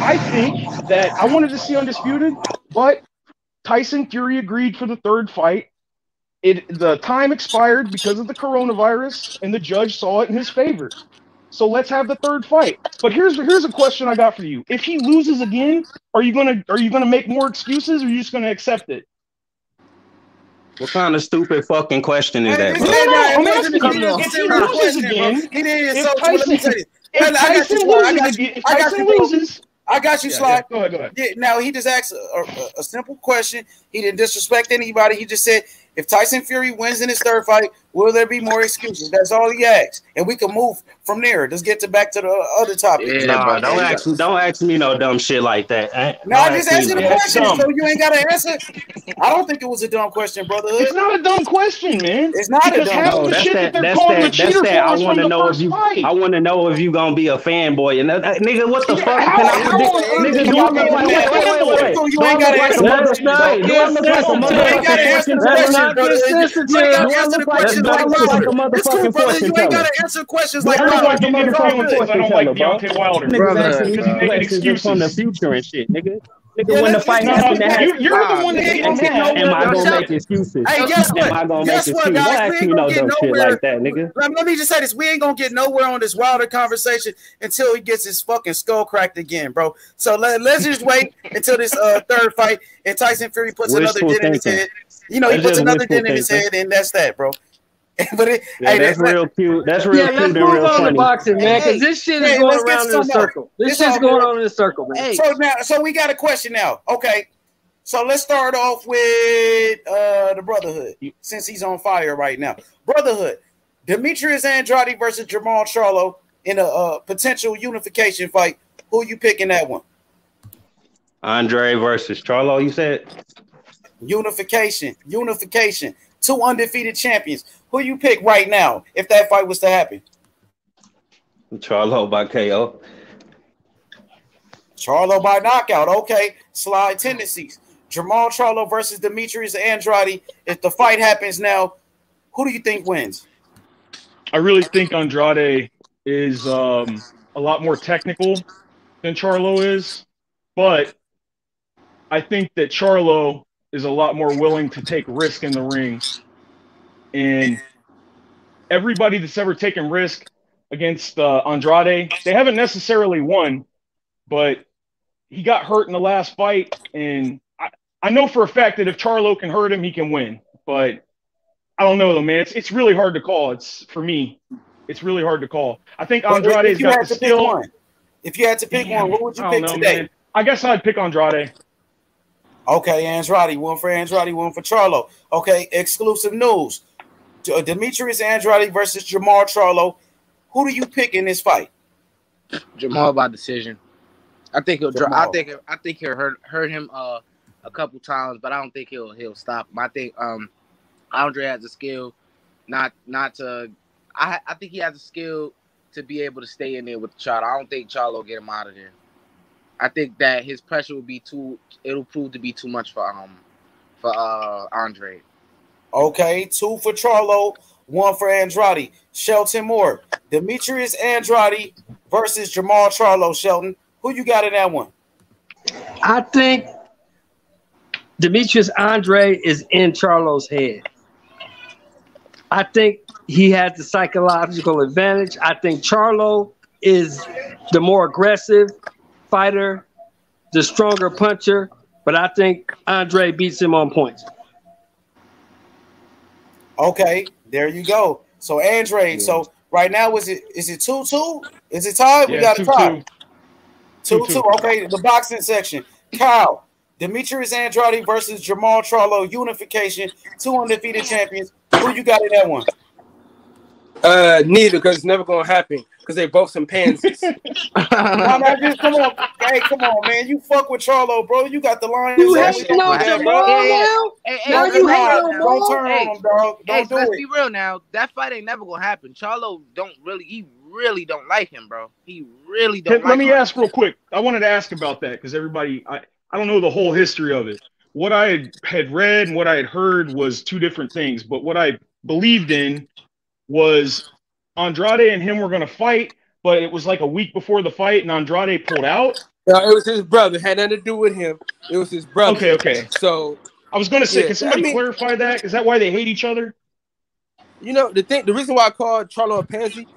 I think that I wanted to see Undisputed, but Tyson Fury agreed for the third fight. The time expired because of the coronavirus, and the judge saw it in his favor. So let's have the third fight. But here's a question I got for you. If he loses again, are you gonna make more excuses, or are you just gonna accept it? What kind of stupid fucking question is that? I'm asking you. If he loses again, if Tyson loses. I got you, Sly. Go ahead. Yeah, now, he just asked a simple question. He didn't disrespect anybody. He just said, if Tyson Fury wins in his third fight, Will there be more excuses? That's all he asks, and we can move from there. Let's get back to the other topic. Yeah, Nah, bro. don't ask me no dumb shit like that. Now I just answered the that. question, That's so dumb. you ain't got to answer. I don't think it was a dumb question, brotherhood. It's not a dumb question, man. It's not a because dumb half question. the that's shit that. they're That's calling the that. That's cheater that. for I is want from to the know if first you. fight. I want to know if you gonna be a fanboy. And nigga, what the Yeah, fuck? how- Can I how predict? on earth Nigga, can do you I look be like? a Wait. So you Do I ain't look got to like a answer. That's mother? not Do I look like a You ain't got to answer the motherfucking That's question, not brother. You ain't consistency. got to answer the questions Do I like look like a Wilder. It's cool, motherfucking brother. You fortune ain't got teller? to answer questions Do like I look Wilder. like a Getting interfered motherfucking with because I fortune don't like teller, bro? Deontay Wilder. Niggas Brother, asking me Because he's these making questions just from the excuses. future and shit, nigga. Nigga, Yeah, when the let's fight get happened, some that back. You're the one We that's ain't gonna getting get mad. am I nowhere. gonna make excuses? Hey, guess what? Am I gonna make Guess what, excuses? Don't guys? We ask ain't me gonna no get dumb shit nowhere. like that, nigga. Let me just say this: we ain't gonna get nowhere on this Wilder conversation until he gets his fucking skull cracked again, bro. So let's just wait until this third fight and Tyson Fury puts another Wishful dent in his thinking. head. You know, he That's puts just another wishful dent in his thinking. head, and that's that, bro. But Yeah, that's real cute. That's real Yeah, cute let's and move real on to funny. boxing, man, because Hey, this shit is hey, going let's get around in a some more. circle. This It's shit's all going good. on in a circle, man. hey, So we got a question now. Okay, so let's start off with the Brotherhood, since he's on fire right now. Brotherhood, Demetrius Andrade versus Jamal Charlo in a potential unification fight. Who you picking that one? Andre versus Charlo, you said? Unification. Two undefeated champions. Who you pick right now if that fight was to happen? Charlo by KO. Charlo by knockout. Okay, slide tendencies. Jamal Charlo versus Demetrius Andrade. If the fight happens now, who do you think wins? I really think Andrade is a lot more technical than Charlo is, but I think that Charlo is a lot more willing to take risk in the ring. And everybody that's ever taken risk against Andrade, they haven't necessarily won, but he got hurt in the last fight. And I know for a fact that if Charlo can hurt him, he can win. But I don't know, though, man. It's really hard to call. For me, it's really hard to call. I think Andrade's got the skill. If you had to pick one, what would you pick today? Man. I guess I'd pick Andrade. Okay, Andrade. One for Andrade, one for Charlo. Okay, exclusive news. Demetrius Andrade versus Jamal Charlo. Who do you pick in this fight? Jamal by decision. I think he'll drop. Jamal. I think he'll hurt him a couple times, but I don't think he'll stop him. I think Andre has the skill not to. I think he has the skill to be able to stay in there with Charlo. I don't think Charlo will get him out of there. I think that his pressure will be it'll prove to be too much for Andre. Okay, 2 for Charlo, 1 for Andrade. Shelton Moore, Demetrius Andrade versus Jamal Charlo. Shelton, who you got in that one? I think Demetrius Andrade is in Charlo's head. I think he has the psychological advantage. I think Charlo is the more aggressive fighter, the stronger puncher, but I think Andre beats him on points. Okay, there you go. So Andrade, so right now is it 2-2? Is it tied? Yeah, we got a tie. 2-2. 2-2. Okay, the boxing section. Kyle, Demetrius Andrade versus Jamal Charlo, unification, 2 undefeated champions. Who you got in that one? Neither, because it's never gonna happen. Because they both some pansies. Come on. Hey, come on, man. You fuck with Charlo, bro. You got the line. You hating on Jamal now? Now you hating on Jamal? Don't turn on him, dog. Don't do let's it. be real now. That fight ain't never gonna happen. Charlo he really don't like him, bro. He really don't like him. Let me ask real quick. I wanted to ask about that because everybody, I don't know the whole history of it. What I had read and what I had heard was two different things, but what I believed in was Andrade and him were going to fight, but it was like a week before the fight, and Andrade pulled out. It was his brother. It had nothing to do with him. It was his brother. Okay. So I was going to say, can somebody clarify that? Is that why they hate each other? You know, the reason why I called Charlo a pansy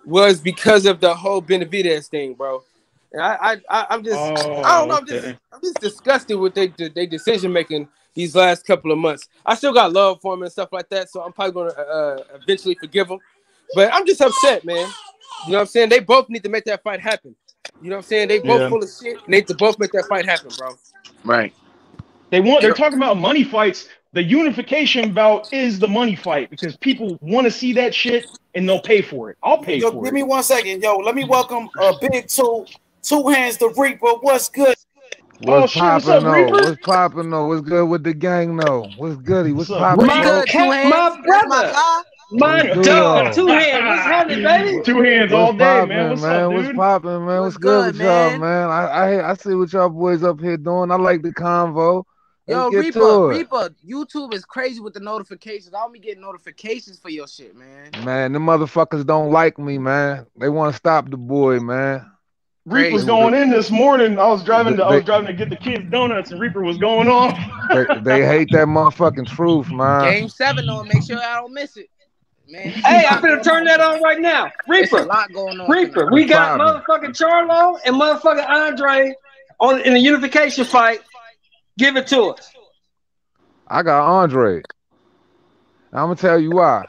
was because of the whole Benavidez thing, bro. And I'm just, I don't know, I'm just disgusted with their decision making these last couple of months. I still got love for him and stuff like that, so I'm probably gonna eventually forgive him. But I'm just upset, man. You know what I'm saying? They both need to make that fight happen. You know what I'm saying? They both full of shit. And they need to both make that fight happen, bro. Right. They're talking about money fights. the unification bout is the money fight because people want to see that shit and they'll pay for it. I'll pay for it. Give me 1 second, yo. Let me welcome Big Two Hands the Reaper. What's good? What's poppin' though? Reaper? What's poppin' though? What's good with the gang though? What's goody? What's poppin'? What's good, 2 Hands? My brother. My dog. 2 Hands. What's happening, baby? 2 Hands all day, man. What's up, dude? What's poppin', man? What's good with y'all, man? I see what y'all boys up here doing. I like the convo. Yo, Reaper, YouTube is crazy with the notifications. I'll be getting notifications for your shit, man. Man, the motherfuckers don't like me, man. They want to stop the boy, man. Reaper was going in this morning. I was driving to get the kids donuts, and Reaper was going off. they hate that motherfucking truth, man. Game 7 on. Make sure I don't miss it, man. Hey, I'm gonna turn that on right now. Reaper, there's a lot going on. Reaper, we got motherfucking Charlo and motherfucking Andre in the unification fight. Give it to us. I got Andre. I'm gonna tell you why.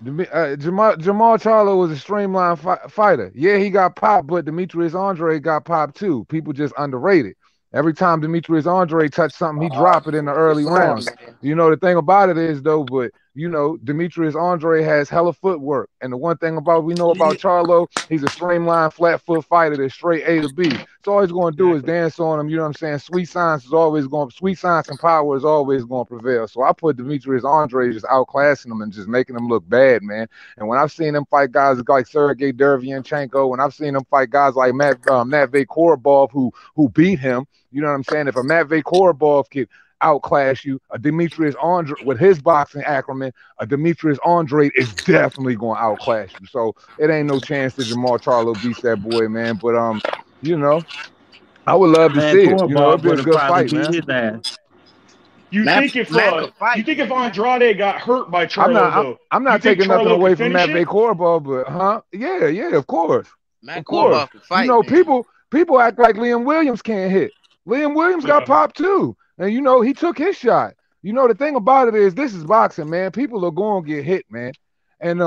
Jamal Charlo was a streamlined fighter. Yeah, he got popped, but Demetrius Andre got popped too. People just underrated. Every time Demetrius Andre touched something, he dropped it in the early rounds. You know, the thing about it is, though, but, you know, Demetrius Andre has hella footwork. And the one thing we know about Charlo, he's a streamlined, flat foot fighter that's straight A to B. So all he's going to do is dance on him, you know what I'm saying? Sweet science and power is always going to prevail. So I put Demetrius Andre just outclassing him and just making him look bad, man. And when I've seen him fight guys like Sergey Derevyanchenko, when I've seen him fight guys like Matvey Korobov who beat him, you know what I'm saying? If a Matvey Korobov could outclass you, a Demetrius Andre with his boxing acumen, a Demetrius Andre is definitely going to outclass you. So it ain't no chance that Jamal Charlo beats that boy, man. But you know, I would love to see it. You know, it'd be a good fight, man. You think if Andrade got hurt by Charlo, I'm not taking nothing away from Matvey Korobov, but yeah, of course. Of course. You know, people act like Liam Williams can't hit. Liam Williams got popped too. And, you know, he took his shot. You know, the thing about it is this is boxing, man. People are going to get hit, man. And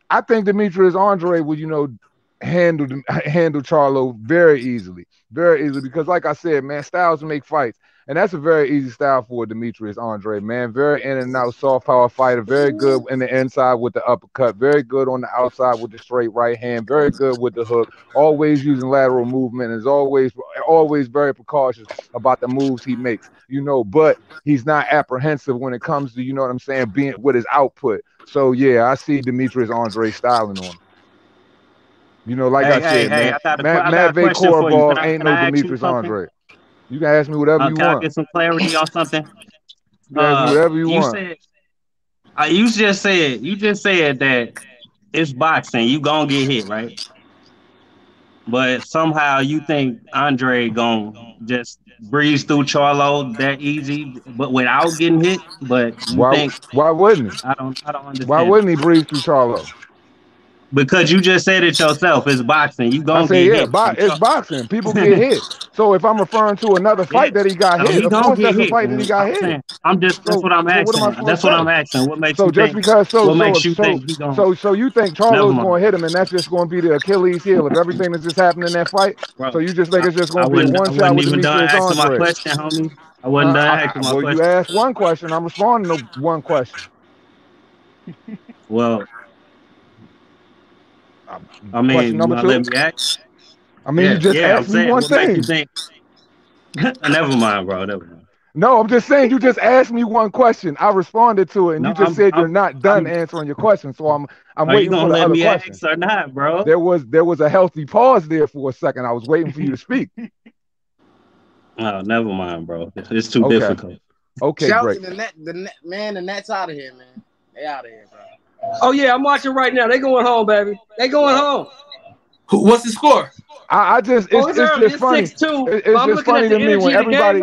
I think Demetrius Andre would, you know, handle Charlo very easily. Very easily. Because, like I said, man, styles make fights. And that's a very easy style for Demetrius Andre, man. Very in and out, soft power fighter. Very good in the inside with the uppercut. Very good on the outside with the straight right hand. Very good with the hook. Always using lateral movement. Is always very precautious about the moves he makes. You know, but he's not apprehensive when it comes to, you know what I'm saying, being with his output. So yeah, I see Demetrius Andre styling on him. You know, like I said, man, Matvey Korobov ain't no Demetrius Andre. You can ask me whatever you can want. I get some clarity on something? You can ask me whatever you want. You just said that it's boxing. You gonna get hit, right? But somehow you think Andre gonna just breeze through Charlo that easy, but without getting hit. But why wouldn't he? I don't understand. Why wouldn't he breeze through Charlo? Because you just said it yourself. It's boxing. You gonna get hit. It's boxing. People get hit. So if I'm referring to another fight that he got hit, of course that's a fight that he got hit. That's what I'm asking. That's what I'm asking. What makes you think? What makes you think Charlo's going to hit him, and that's just going to be the Achilles heel of everything that's just happened in that fight? Bro, so you just think it's just going to be one shot with Demetrius Andre? My question, homie. I wasn't done asking my question. Well, you asked one question. I'm responding to one question. Well, I mean, let me ask. I mean, you just asked me one thing. Never mind, bro. Never mind. No, I'm just saying you just asked me one question. I responded to it, and you just said you're not done answering your question. So I'm waiting for the other question. Ask or not, bro? There was a healthy pause there for a second. I was waiting for you to speak. No, never mind, bro. It's too difficult. Okay, great. The net's out of here, man. They out of here, bro. Oh yeah, I'm watching right now. They going home, baby. They going home. What's the score? It's just funny. It's just funny to me when everybody.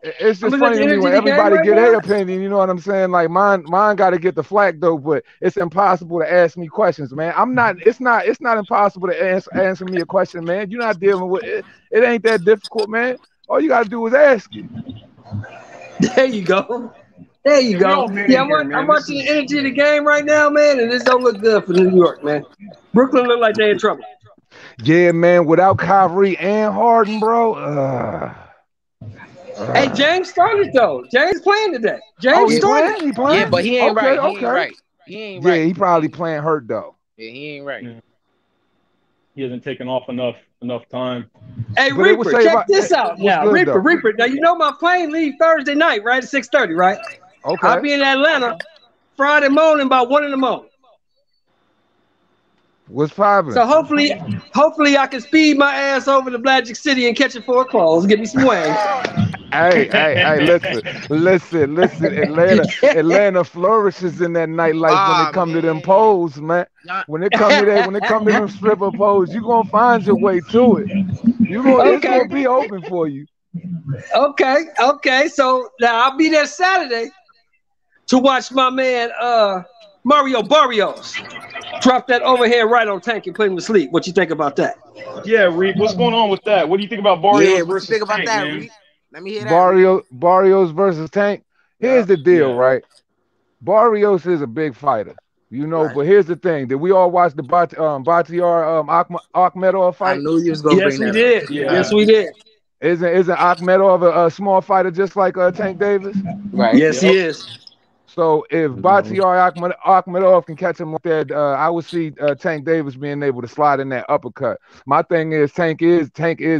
It's just funny to me when everybody get their opinion. You know what I'm saying? Like mine got to get the flack though. But it's impossible to ask me questions, man. It's not impossible to answer me a question, man. You're not dealing with it. It ain't that difficult, man. All you gotta do is ask it. There you go. There you go. Yeah, I'm watching the energy of the game right now, man, and this don't look good for New York, man. Brooklyn look like they're in trouble. Yeah, man. Without Kyrie and Harden, bro. Hey, James started though. James playing today. James started. He playing? Yeah, but he ain't Okay, right. He ain't right. He ain't right. Yeah, he probably playing hurt though. Yeah, he ain't right. Yeah. He hasn't taken off enough time. Hey, But it would Reaper, say check this out now. good, though? Reaper. Now you know my plane leave Thursday night, right? At 6:30, right? Okay. I'll be in Atlanta Friday morning about 1 a.m. What's poppin'? So hopefully I can speed my ass over to Blagic City and catch it for a close. Give me some wings. Hey, listen. Atlanta flourishes in that nightlife when it come to them poles, man. When it come to them stripper poles, you gonna find your way to it. It's gonna be open for you. Okay. So now I'll be there Saturday to watch my man Mario Barrios drop that overhead right on Tank and put him to sleep. What you think about that? Yeah, Reed, what's going on with that? What do you think about Barrios versus think about Tank, that, man? Reed? Let me hear that. Barrios versus Tank. Here's the deal, right? Barrios is a big fighter, but here's the thing. Did we all watch the Batyar Akhmedov fight? I knew you was gonna bring that. Yes, we did. Isn't Akhmedov a small fighter just like Tank Davis? Right. Yes, he is. So if Batyar Akhmedov can catch him like that, I would see Tank Davis being able to slide in that uppercut. My thing is Tank is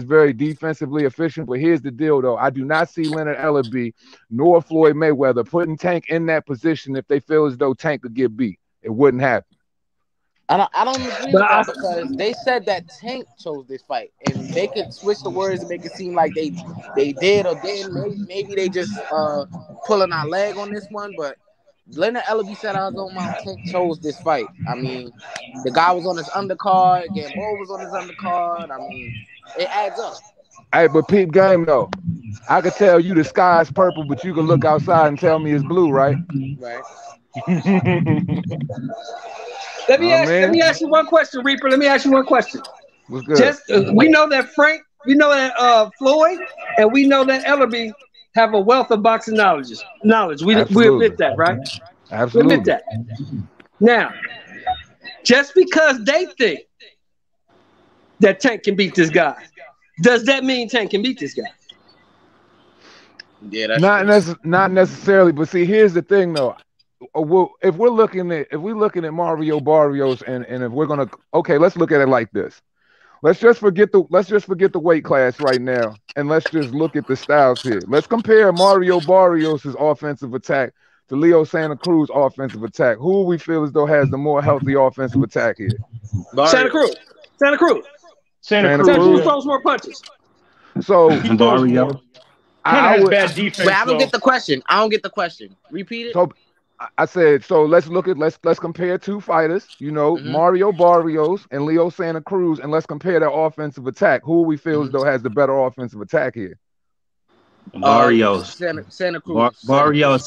very defensively efficient, but here's the deal though. I do not see Leonard Ellerbe nor Floyd Mayweather putting Tank in that position if they feel as though Tank could get beat. It wouldn't happen. I don't agree with that because they said that Tank chose this fight, and they could switch the words and make it seem like they did or didn't. Maybe they just pulling our leg on this one, but Leonard Ellerbe said I was on my Tank chose this fight. I mean, the guy was on his undercard, Gamboa was on his undercard. I mean, it adds up. Hey, but peep game though. I could tell you the sky's purple, but you can look outside and tell me it's blue, right? Right. Let me ask you one question, Reaper. Let me ask you one question. What's good? We know that Floyd, and we know that Ellerbe have a wealth of boxing knowledge. We admit that, right? Absolutely. We admit that. Now, just because they think that Tank can beat this guy, does that mean Tank can beat this guy? Yeah, that's not necessarily. But see, here's the thing, though. If we're looking at Mario Barrios, and if we're gonna let's look at it like this. Let's just forget the weight class right now, and let's just look at the styles here. Let's compare Mario Barrios' offensive attack to Leo Santa Cruz' offensive attack. Who we feel as though has the more healthy offensive attack here? Santa Cruz. Santa Cruz throws more punches. So Mario. Has bad defense. Wait, I don't get the question. Repeat it. So I said, so let's compare two fighters, Mario Barrios and Leo Santa Cruz, and let's compare their offensive attack. Who we feel as though has the better offensive attack here? Barrios. Santa Cruz. Barrios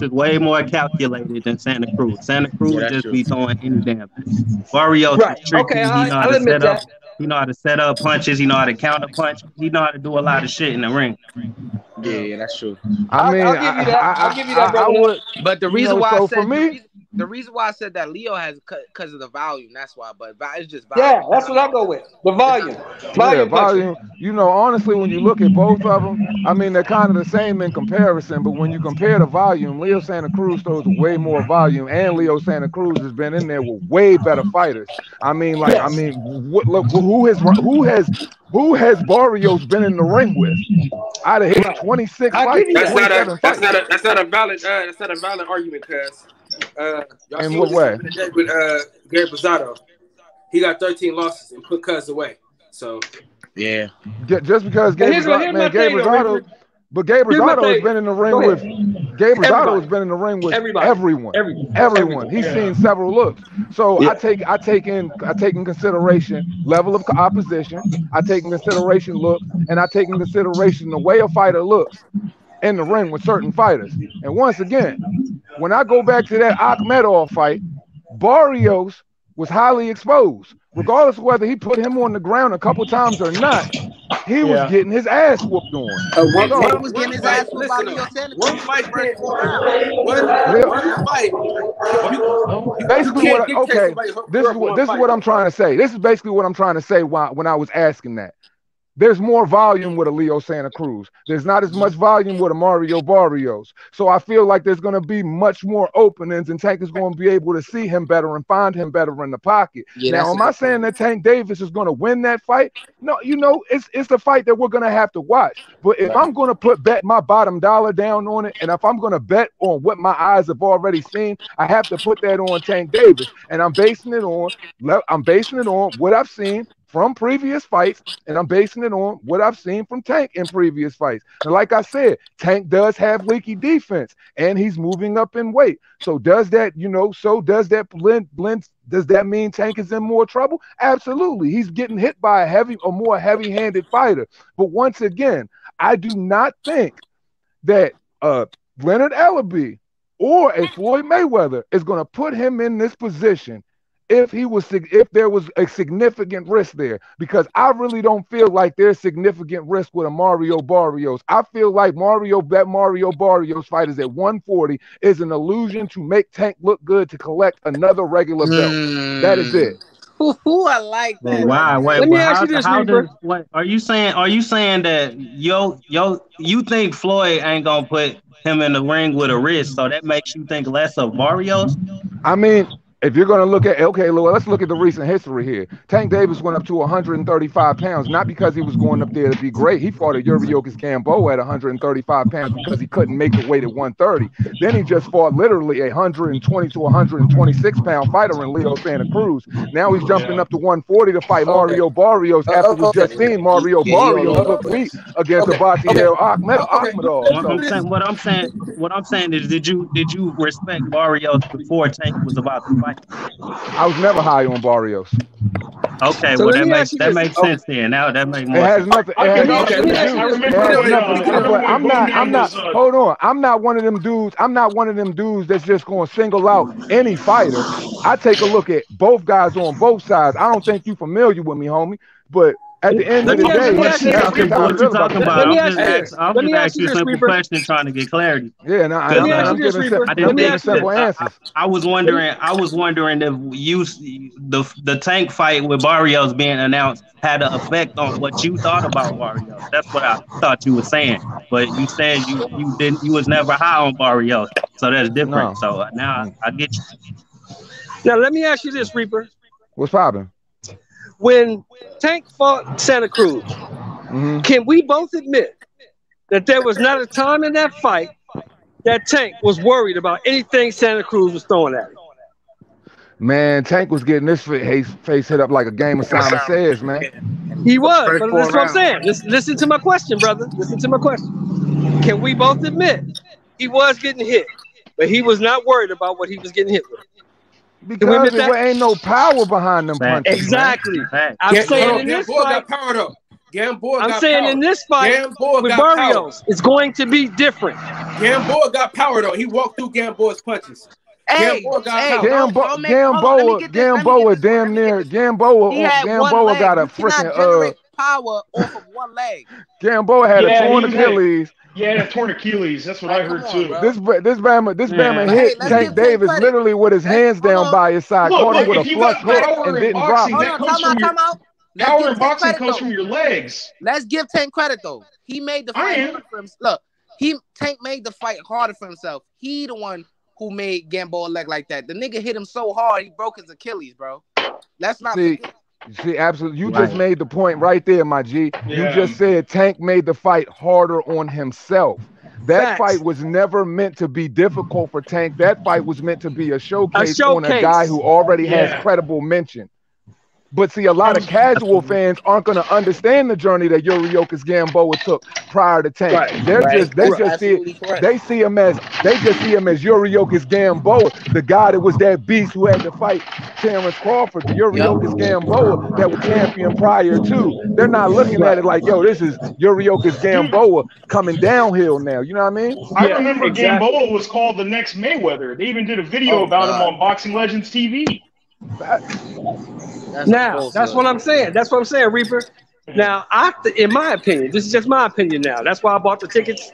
is way more calculated than Santa Cruz. Santa Cruz just be throwing any damn thing. Barrios is tricky. He know how to set up punches. He know how to counter punch. He know how to do a lot of shit in the ring. Yeah, that's true. I'll give you that, brother. But the reason why the reason why I said that Leo has because of the volume. That's why. But it's just volume. Yeah, that's what I go with. The volume. Volume. Honestly, when you look at both of them, I mean, they're kind of the same in comparison. But when you compare the volume, Leo Santa Cruz throws way more volume, and Leo Santa Cruz has been in there with way better fighters. I mean, who has Barrios been in the ring with? I'd have hit 26 fights. That's not a valid argument, cuz. In what way? With Gary Rosado, he got 13 losses and put Cuz away. So yeah, just because Gabe Rosado, but Gabe Rosado has been in the ring with everyone. He's seen several looks. So I take in consideration level of opposition. I take in consideration look, and I take in consideration the way a fighter looks in the ring with certain fighters. And once again, when I go back to that Akhmedov fight, Barrios was highly exposed. Regardless of whether he put him on the ground a couple times or not, he was getting his ass whooped on. One was getting his ass whooped by Leo Santa Cruz. One fight. This is what I'm trying to say. This is basically what I'm trying to say when I was asking that. there's more volume with a Leo Santa Cruz. There's not as much volume with a Mario Barrios. So I feel like there's going to be much more openings, and Tank is going to be able to see him better and find him better in the pocket. Yeah, now, am I saying that Tank Davis is going to win that fight? No, it's the fight that we're going to have to watch. But if I'm going to bet my bottom dollar down on it, and if I'm going to bet on what my eyes have already seen, I have to put that on Tank Davis. And I'm basing it on what I've seen from previous fights, and I'm basing it on what I've seen from Tank in previous fights. And like I said, Tank does have leaky defense, and he's moving up in weight. So does that, does that mean Tank is in more trouble? Absolutely. He's getting hit by a more heavy-handed fighter. But once again, I do not think that Leonard Ellaby or a Floyd Mayweather is going to put him in this position if there was a significant risk there, because I really don't feel like there's significant risk with a Mario Barrios. I feel like that Mario Barrios fight is at 140 is an illusion to make Tank look good to collect another regular belt. That is it. I like that. Wow, wait, Let me ask you this, Reaper. Are you saying that you think Floyd ain't gonna put him in the ring with a risk, so that makes you think less of Barrios? I mean, if you're going to look at, let's look at the recent history here. Tank Davis went up to 135 pounds, not because he was going up there to be great. He fought a Yuriorkis Gamboa at 135 pounds because he couldn't make the weight at 130. Then he just fought literally a 120 to 126 pound fighter in Leo Santa Cruz. Now he's jumping up to 140 to fight Mario Barrios after we just seen Mario Barrios look weak against Abatiel Akhmedov. What I'm saying is, did you respect Barrios before Tank was about to fight? I was never high on Barrios. Okay, so well that makes sense then. Now that makes more sense. It has nothing. I'm not. Hold on. I'm not one of them dudes. I'm not one of them dudes that's just going to single out any fighter. I take a look at both guys on both sides. I don't think you're familiar with me, homie, but at the end of the day, what you talking about? I'm just asking you a simple question, trying to get clarity. Yeah, I'm giving simple answers. I was wondering if the Tank fight with Barrios being announced had an effect on what you thought about Barrios. That's what I thought you were saying, but you said you was never high on Barrios, so that's different. No. So now I get you. Now let me ask you this, Reaper. What's poppin'? When Tank fought Santa Cruz, can we both admit that there was not a time in that fight that Tank was worried about anything Santa Cruz was throwing at him? Man, Tank was getting this face hit up like a game of Simon Says, man. He was, but that's what I'm saying. Listen to my question, brother. Listen to my question. Can we both admit he was getting hit, but he was not worried about what he was getting hit with? Because there ain't no power behind them punches. Exactly. I'm saying in this fight, I'm saying in this fight with Barrios, it's going to be different. Gamboa got power though. He walked through Gamboa's punches. Gamboa damn near Gamboa got a freaking power off of one leg. Gamboa had a torn Achilles. Yeah, a torn Achilles. That's what I heard too. This Bama hit Tank Davis literally with his hands down by his side, caught him with a flush hook and didn't drop. Power in boxing comes from your legs. Let's give Tank credit though. He made the fight harder for himself. Look, Tank made the fight harder for himself. He the one who made Gamboa leg like that. The nigga hit him so hard he broke his Achilles, bro. Let's not forget. See, absolutely. You just made the point right there, my G. You just said Tank made the fight harder on himself. That fight was never meant to be difficult for Tank. That fight was meant to be a showcase on a guy who already has credible mention. But see, a lot of casual fans aren't going to understand the journey that Yuriorkis Gamboa took prior to Tank. They see him as Yuriorkis Gamboa, the guy that was that beast who had to fight Terrence Crawford, the Yuriorkis Gamboa that was champion prior to. They're not looking at it like, yo, this is Yuriorkis Gamboa coming downhill now. You know what I mean? I remember Gamboa was called the next Mayweather. They even did a video about him on Boxing Legends TV. That's what I'm saying. That's what I'm saying, Reaper. Now, in my opinion, this is just my opinion now. That's why I bought the tickets,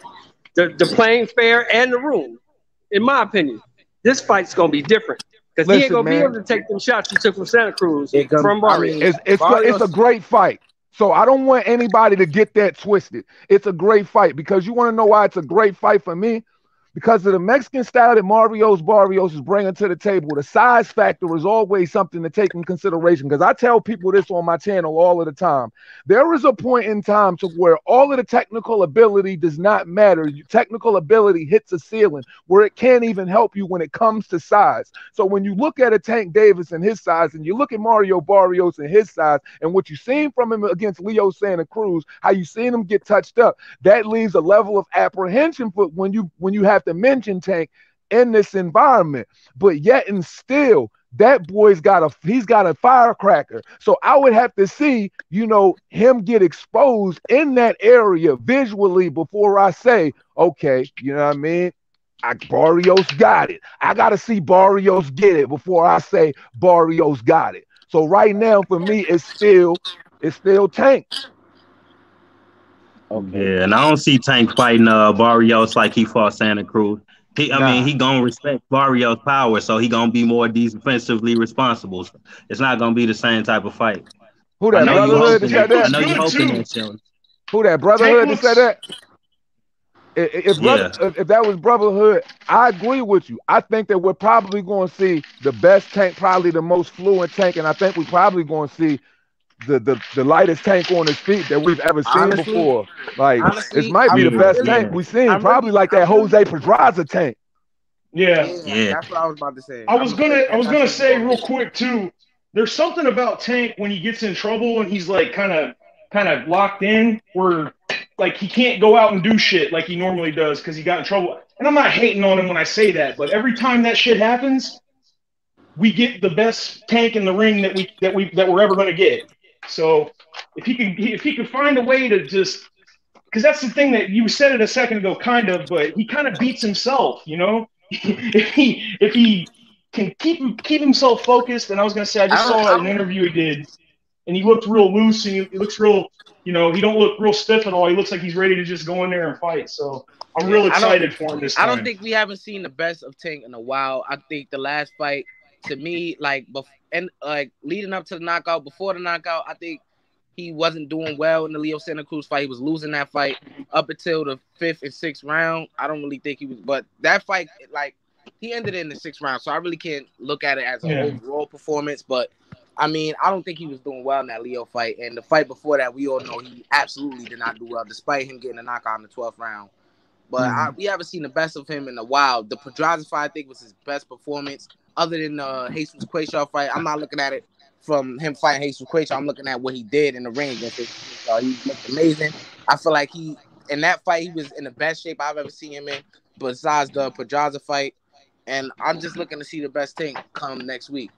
the plane fare, and the room. In my opinion, this fight's going to be different. Because he ain't going to be able to take them shots he took from Santa Cruz from Barrios. It's a great fight. So I don't want anybody to get that twisted. It's a great fight because you want to know why it's a great fight for me? Because of the Mexican style that Barrios is bringing to the table. The size factor is always something to take in consideration because I tell people this on my channel all of the time. There is a point in time to where all of the technical ability does not matter. Technical ability hits a ceiling where it can't even help you when it comes to size. So when you look at a Tank Davis and his size and you look at Mario Barrios and his size and what you've seen from him against Leo Santa Cruz, how you seen him get touched up, that leaves a level of apprehension for when you have to mention Tank in this environment. But yet and still, that boy's got a firecracker. So I would have to see, him get exposed in that area visually before I say, okay, you know what I mean? Barrios got it. I got to see Barrios get it before I say Barrios got it. So right now for me, it's still Tank. Okay. Yeah, and I don't see Tank fighting Barrios like he fought Santa Cruz. He gonna respect Barrios' power, so he gonna be more defensively responsible. So it's not gonna be the same type of fight. Who that Brotherhood that said that? I know you hoping that, Sheldon. Who that Brotherhood that said that? If that was Brotherhood, I agree with you. I think that we're probably going to see the best Tank, probably the most fluent Tank, and I think we're probably going to see the lightest Tank on his feet that we've ever seen before. Like, it might be the best Tank we've seen. Probably like that Jose Pedraza Tank. Yeah, that's what I was about to say. I was gonna say real quick too. There's something about Tank when he gets in trouble and he's like kind of locked in, where like he can't go out and do shit like he normally does because he got in trouble. And I'm not hating on him when I say that, but every time that shit happens, we get the best Tank in the ring that we're ever gonna get. So if he could find a way to just, because that's the thing that you said it a second ago, kind of, but he kind of beats himself, if he can keep himself focused. And I was gonna say, I just saw an interview he did, and he looked real loose and he looks real, he don't look real stiff at all. He looks like he's ready to just go in there and fight. So I'm real excited for him this time. I don't think we haven't seen the best of Tank in a while. I think the last fight, to me, leading up to the knockout, before the knockout, I think he wasn't doing well in the Leo Santa Cruz fight. He was losing that fight up until the 5th and 6th round. I don't really think he was, but that fight, he ended it in the 6th round, so I really can't look at it as an overall performance. But I mean, I don't think he was doing well in that Leo fight. And the fight before that, we all know he absolutely did not do well, despite him getting a knockout in the 12th round. But we haven't seen the best of him in a while. The Pedraza fight, I think, was his best performance. Other than the Jesus Quayshaw fight, I'm not looking at it from him fighting Jesus Quayshaw. I'm looking at what he did in the ring against Jesus Quayshaw. He looked amazing. I feel like in that fight, he was in the best shape I've ever seen him in, besides the Pedraza fight. And I'm just looking to see the best Tank come next week.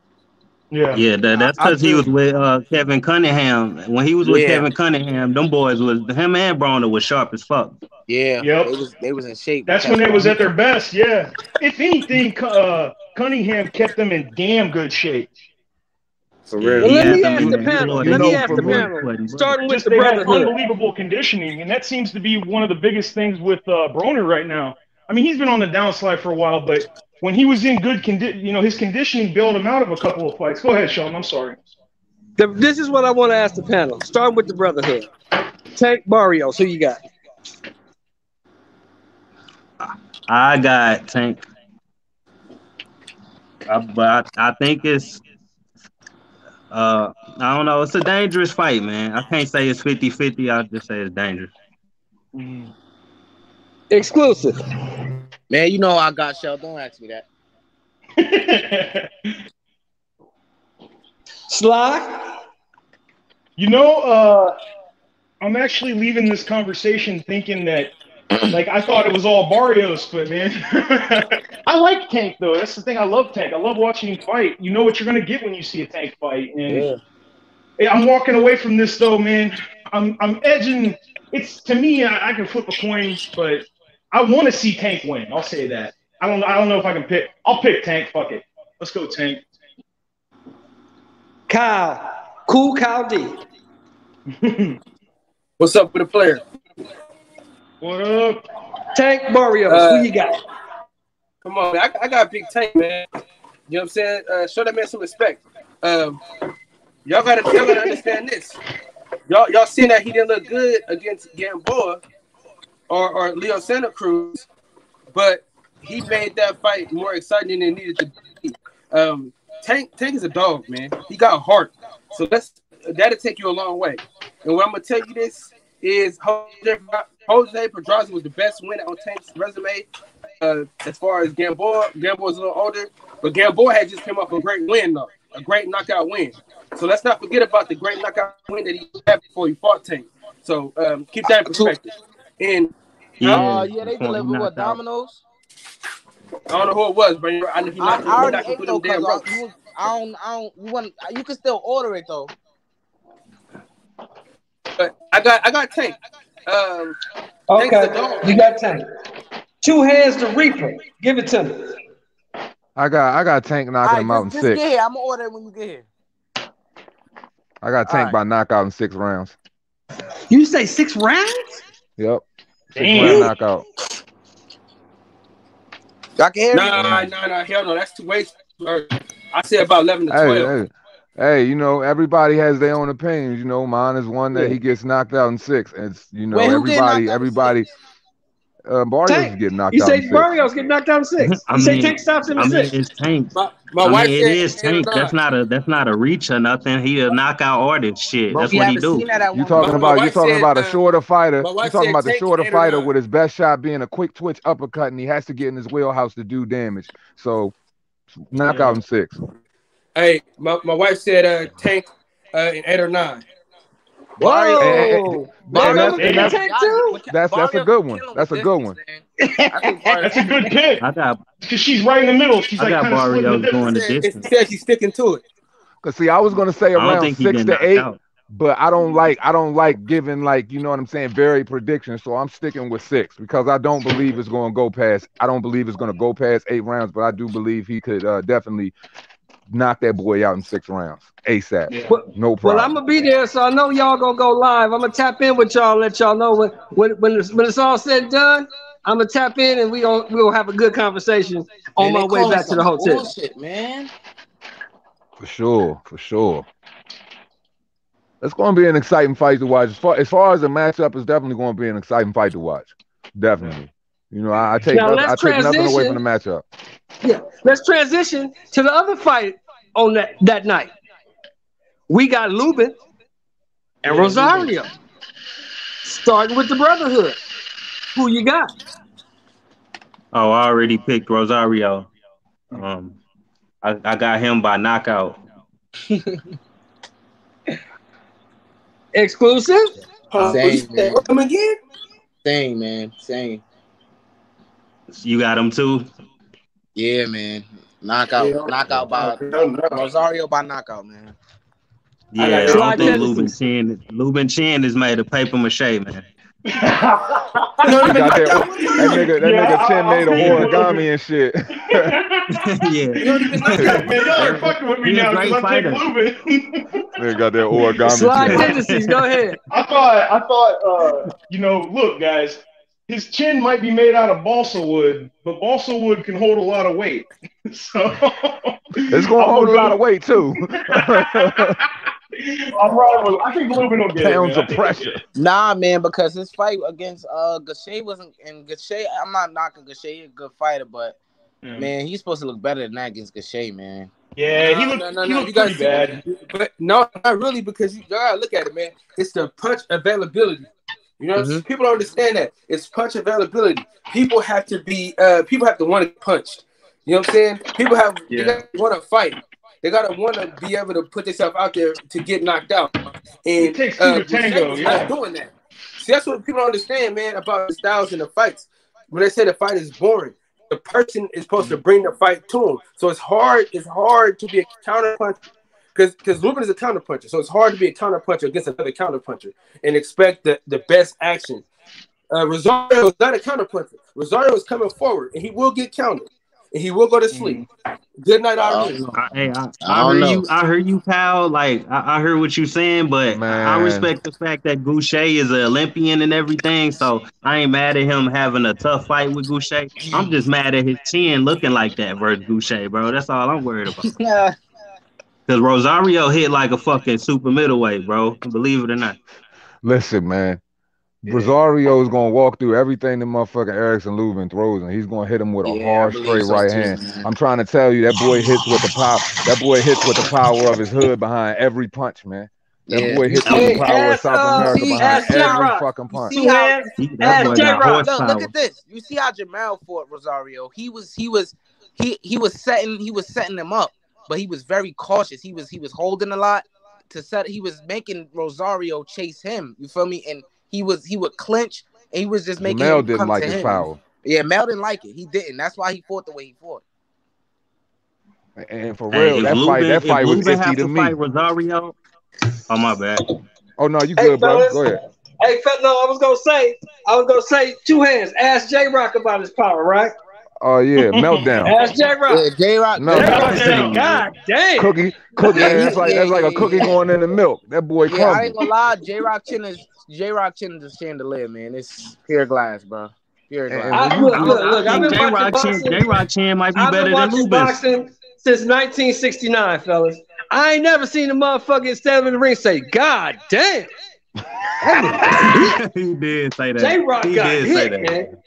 Yeah, that's because he was with Kevin Cunningham. When he was with Kevin Cunningham, them boys him and Broner was sharp as fuck. Yeah, they was in shape. That's when they was at their best. Yeah, if anything, Cunningham kept them in damn good shape. For real. Well, let me ask the panel. Starting with the Brotherhood. Unbelievable conditioning, and that seems to be one of the biggest things with Broner right now. I mean, he's been on the downslide for a while, but when he was in good condition, his conditioning bailed him out of a couple of fights. Go ahead, Sean. I'm sorry. This is what I want to ask the panel. Starting with the Brotherhood. Tank Barrios, who you got? I got Tank. But I think it's I don't know. It's a dangerous fight, man. I can't say it's 50-50. I'll just say it's dangerous. Exclusive. Man, I got Shell. Don't ask me that. Sly? I'm actually leaving this conversation thinking that, I thought it was all Barrios, but man, I like Tank though. That's the thing. I love Tank. I love watching him fight. You know what you're gonna get when you see a Tank fight. And I'm walking away from this though, man. I'm edging. It's to me, I can flip a coin, but I want to see Tank win. I'll say that. I don't know if I can pick. I'll pick Tank. Fuck it. Let's go Tank. Kyle D. What's up with the player? What up? Tank Barrios, who you got? Come on, man. I got a big Tank, man. You know what I'm saying? Show that man some respect. Y'all gotta understand this. y'all seen that he didn't look good against Gamboa or Leo Santa Cruz, but he made that fight more exciting than it needed to be. Tank is a dog, man. He got heart, so that'll take you a long way. And what I'm gonna tell you this is Jose Pedraza was the best win on Tank's resume. As far as Gamboa was a little older, but Gamboa had just come off a great win though, a great knockout win. So let's not forget about the great knockout win that he had before he fought Tank. So keep that in perspective. And they delivered what Domino's. I don't know who it was, but I know he knocked him through them damn ropes. You can still order it though. But I got Tank. Okay, you got Tank. Two hands to Reaper. Give it to me. I got Tank knocking him out in 6. Get here. I'm gonna order it when you get here. I got Tank by knockout in 6 rounds. You say 6 rounds? Yep. 6-round knockout. Y'all can hear me? No, hell no. That's too waste. I say about 11 to 12. Hey, you know, everybody has their own opinions. You know, mine is one that he gets knocked out in 6. It's, you know, everybody. Barrios getting knocked out. You say Barrios get knocked out in 6. You say Tank stops him in 6. It's Tank. My wife said it is Tank. That's not a reach or nothing. He a knockout artist. Shit, that's what he do. You talking about a shorter fighter? You talking about the shorter fighter with his best shot being a quick twitch uppercut, and he has to get in his wheelhouse to do damage. So knockout in 6. Hey, my wife said Tank in 8 or 9. Whoa! That's a good one. That's a good one. That's a good pick. Because she's right in the middle. She's I got Barrios going the distance. She said she's sticking to it. Cause see, I was gonna say around 6 to 8, but I don't like giving, like, you know what I'm saying, very predictions. So I'm sticking with 6 because I don't believe it's gonna go past. I don't believe it's gonna go past 8 rounds, but I do believe he could definitely knock that boy out in 6 rounds ASAP. Yeah. No problem. Well, I'm gonna be there, so I know y'all gonna go live. I'm gonna tap in with y'all, let y'all know when it's all said and done. I'm gonna tap in and we'll have a good conversation on my way back to the hotel. Bullshit, man. For sure. It's gonna be an exciting fight to watch. As far as the matchup, it's definitely gonna be an exciting fight to watch. Definitely. You know, I take nothing away from the matchup. Yeah, let's transition to the other fight on that night. We got Lubin and Rosario. Starting with the Brotherhood. Who you got? Oh, I already picked Rosario. I got him by knockout. Exclusive? Same, man. Come again? Same, man. Same. You got him too? Yeah, man. Knockout by Rosario by knockout, man. Yeah, I don't think Lubin Chin is made of paper mache, man. that nigga Chin made a origami and shit. Yeah. Man, y'all are fucking with me now because I'm taking Lubin. They got that origami. Slide tendencies, go ahead. I thought, look, guys, his chin might be made out of balsa wood, but balsa wood can hold a lot of weight. So it's gonna hold a lot of weight too. I think Lubin will get pounds of pressure. Nah, man, because his fight against Gaché wasn't, and Gaché, I'm not knocking Gaché, he's a good fighter, but man, he's supposed to look better than that against Gaché, man. Yeah, he looked pretty bad. But no, not really, because you gotta look at it, man. It's the punch availability. You know, people don't understand that. It's punch availability. People have to want to get punched. You know what I'm saying? People want to fight. They gotta want to be able to put themselves out there to get knocked out. And it takes two to tango. Not doing that. See, that's what people don't understand, man, about the styles in the fights. When they say the fight is boring, the person is supposed to bring the fight to them. So it's hard to be a counter puncher. Because Lubin is a counter puncher, so it's hard to be a counter puncher against another counter puncher and expect the best action. Rosario is not a counter puncher. Rosario is coming forward, and he will get countered, and he will go to sleep. Good night, Irene. I heard you, pal. Like I heard what you're saying, but I respect the fact that Goucher is an Olympian and everything. So I ain't mad at him having a tough fight with Goucher. I'm just mad at his chin looking like that versus Goucher, bro. That's all I'm worried about. Because Rosario hit like a fucking super middleweight, bro. Believe it or not. Listen, man. Rosario is gonna walk through everything the motherfucking Erickson Lubin throws, and he's gonna hit him with a Yeah, I hard, believe straight so right too, hand. man. I'm trying to tell you, that boy hits with the power. That boy hits with the power of his hood behind every punch, man. That Yeah, boy you hits with the Hey, see, power of ask South you America see, you behind ask see J how every Rock. fucking you punch. see Two how hands. That Ask boy J got Rock. look horsepower. at this. You see how Jamel fought Rosario. He was setting him up, but he was very cautious. He was holding a lot to set. He was making Rosario chase him. You feel me? And he would clinch, and he was just making Jamel him didn't come like to his him. power. Yeah, Mel didn't like it. He didn't. That's why he fought the way he fought. And for Hey, real, that fight was Lubin iffy have to to me. fight Rosario, oh my bad. Oh no, you Hey, good, bro. fellas. Go ahead. Hey, no, I was gonna say two hands. Ask J Rock about his power, right? Oh yeah, meltdown. Ask J Rock. Yeah, J Rock. J Meltdown. Rock said, "God damn." Cookie, Yeah, man. That's like a cookie going in the milk. That boy yeah. I ain't crumbled. gonna lie. J Rock chin is a chandelier, man. It's pure glass, bro. Pure And glass. when I, you look. I I've think been watching boxing. J Rock Chin might be I've been better than watching Lubin's. boxing since 1969, fellas. I ain't never seen a motherfucker stand up in the ring say, "God damn." He did say that. J Rock got hit, man.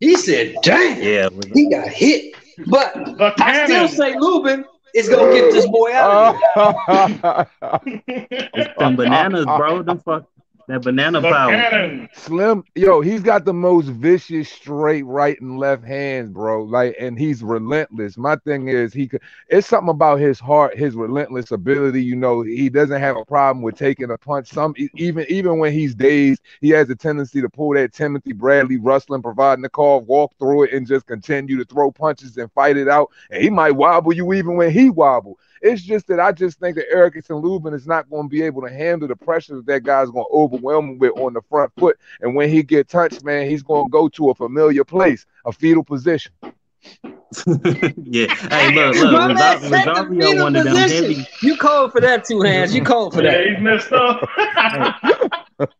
He said, "Damn." Yeah, He got hit. But The I still cannon. say Lubin is gonna get this boy out of here. it's them bananas, bro. That banana The power. cannon. Slim, yo, he's got the most vicious straight right and left hands, bro. Like, and he's relentless. My thing is, it's something about his heart, his relentless ability. You know, he doesn't have a problem with taking a punch. Even when he's dazed, he has a tendency to pull that Timothy Bradley rustling, providing the call, walk through it, and just continue to throw punches and fight it out. And he might wobble you even when he wobble. It's just that I just think that Erickson Lubin is not going to be able to handle the pressure that guy's going to overwhelm him with on the front foot. And when he get touched, man, he's going to go to a familiar place, a fetal position. Yeah. Hey, look. My man said the Rosario fetal one of them position. heavy. You cold for that, two hands. You cold for that. Yeah, he's messed up.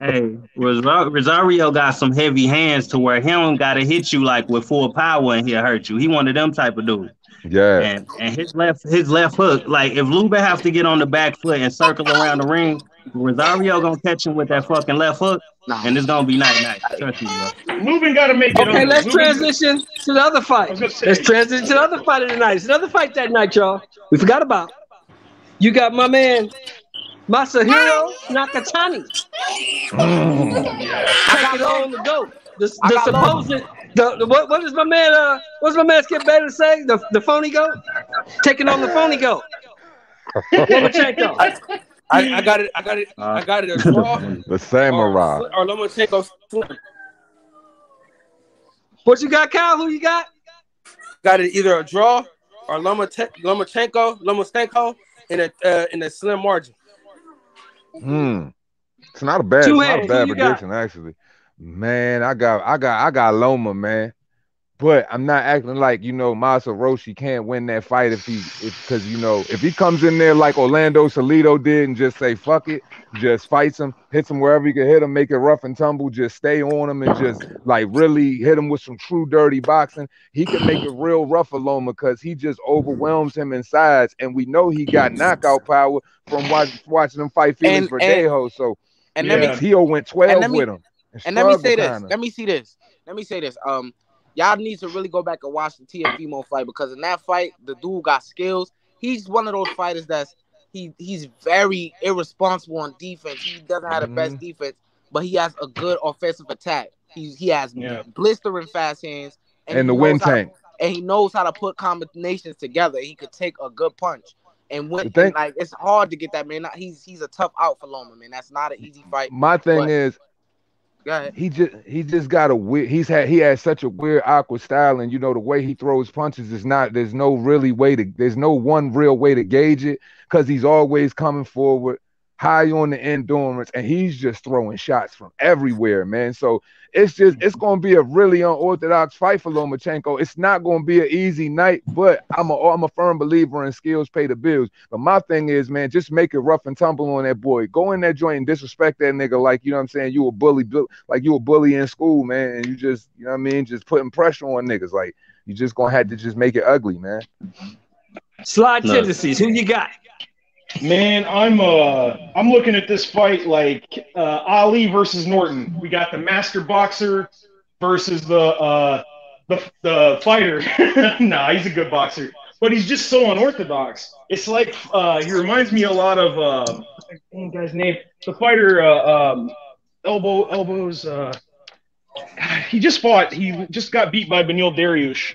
Hey, Rosario got some heavy hands to where he don't gotta hit you like with full power and he'll hurt you. He one of them type of dudes. Yeah. And his left hook, like if Lubin have to get on the back foot and circle around the ring, Rosario gonna catch him with that fucking left hook, and it's gonna be night. Trust me, bro. Lubin got to make it. Okay, let's transition to the other fight. Let's transition to the other fight of the night. It's another fight that night, y'all. We forgot about. You got my man Masahiro Nakatani. Taking on the GOAT. The supposed what does my man what's my man Skip Bayless say? The phony GOAT? Taking on the phony GOAT. Lomachenko. I got it a draw. The samurai. Or Lomachenko slim. What you got, Kyle? Who you got? Got it either a draw or Lomachenko in a slim margin. It's not a bad prediction, actually. Man, I got Loma, man. But I'm not acting like, Masa Roshi can't win that fight if he comes in there like Orlando Salido did and just say fuck it, just fights him, hits him wherever he can hit him, make it rough and tumble, just stay on him and just like really hit him with some true dirty boxing. He can make it real rough for Loma because he just overwhelms him in size, and we know he got knockout power from watching him fight Felix Verdejo. So Tio went 12 with him. And let me say this. Let me say this. Y'all need to really go back and watch the Teofimo fight, because in that fight, the dude got skills. He's one of those fighters he's very irresponsible on defense. He doesn't have the best defense, but he has a good offensive attack. He has blistering fast hands and the wind tank. And he knows how to put combinations together. He could take a good punch. And it's hard to get that, man. He's a tough out for Loma, man. That's not an easy fight. My thing is, he just got a weird. He has such a weird awkward style, and the way he throws punches is not. There's no one real way to gauge it, because he's always coming forward, high on the endurance, and he's just throwing shots from everywhere, man. So it's going to be a really unorthodox fight for Lomachenko. It's not going to be an easy night, but I'm a firm believer in skills pay the bills. But my thing is, man, just make it rough and tumble on that boy. Go in that joint and disrespect that nigga like, you know what I'm saying, you a bully, like you a bully in school, man, and you just, you know what I mean, just putting pressure on niggas. Like, you just going to have to just make it ugly, man. Slide tendencies. Who you got? Man, I'm looking at this fight like Ali versus Norton. We got the master boxer versus the fighter. Nah, he's a good boxer, but he's just so unorthodox. It's like he reminds me a lot of what's that guy's name? The fighter elbows. He just fought. He just got beat by Beneil Dariush.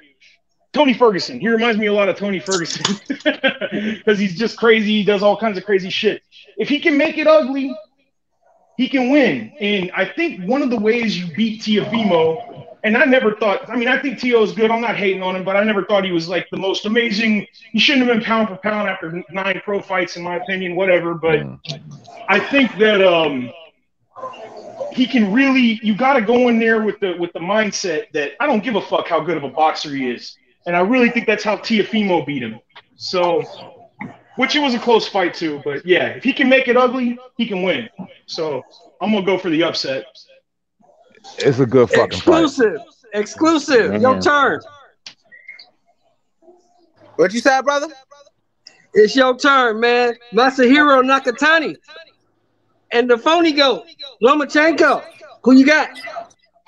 Tony Ferguson. He reminds me a lot of Tony Ferguson because he's just crazy. He does all kinds of crazy shit. If he can make it ugly, he can win. And I think one of the ways you beat Teofimo, and I never thought, I mean, I think Teo is good. I'm not hating on him, but I never thought he was like the most amazing. He shouldn't have been pound for pound after 9 pro fights, in my opinion, whatever. But I think that he can really, you got to go in there with the mindset that I don't give a fuck how good of a boxer he is. And I really think that's how Teofimo beat him. So, which it was a close fight too, but yeah, if he can make it ugly, he can win. So I'm gonna go for the upset. It's a good fucking exclusive. fight. Exclusive. Man. Your turn. What you said, brother? It's your turn, man. Masahiro Nakatani and the phony goat, Lomachenko. Who you got?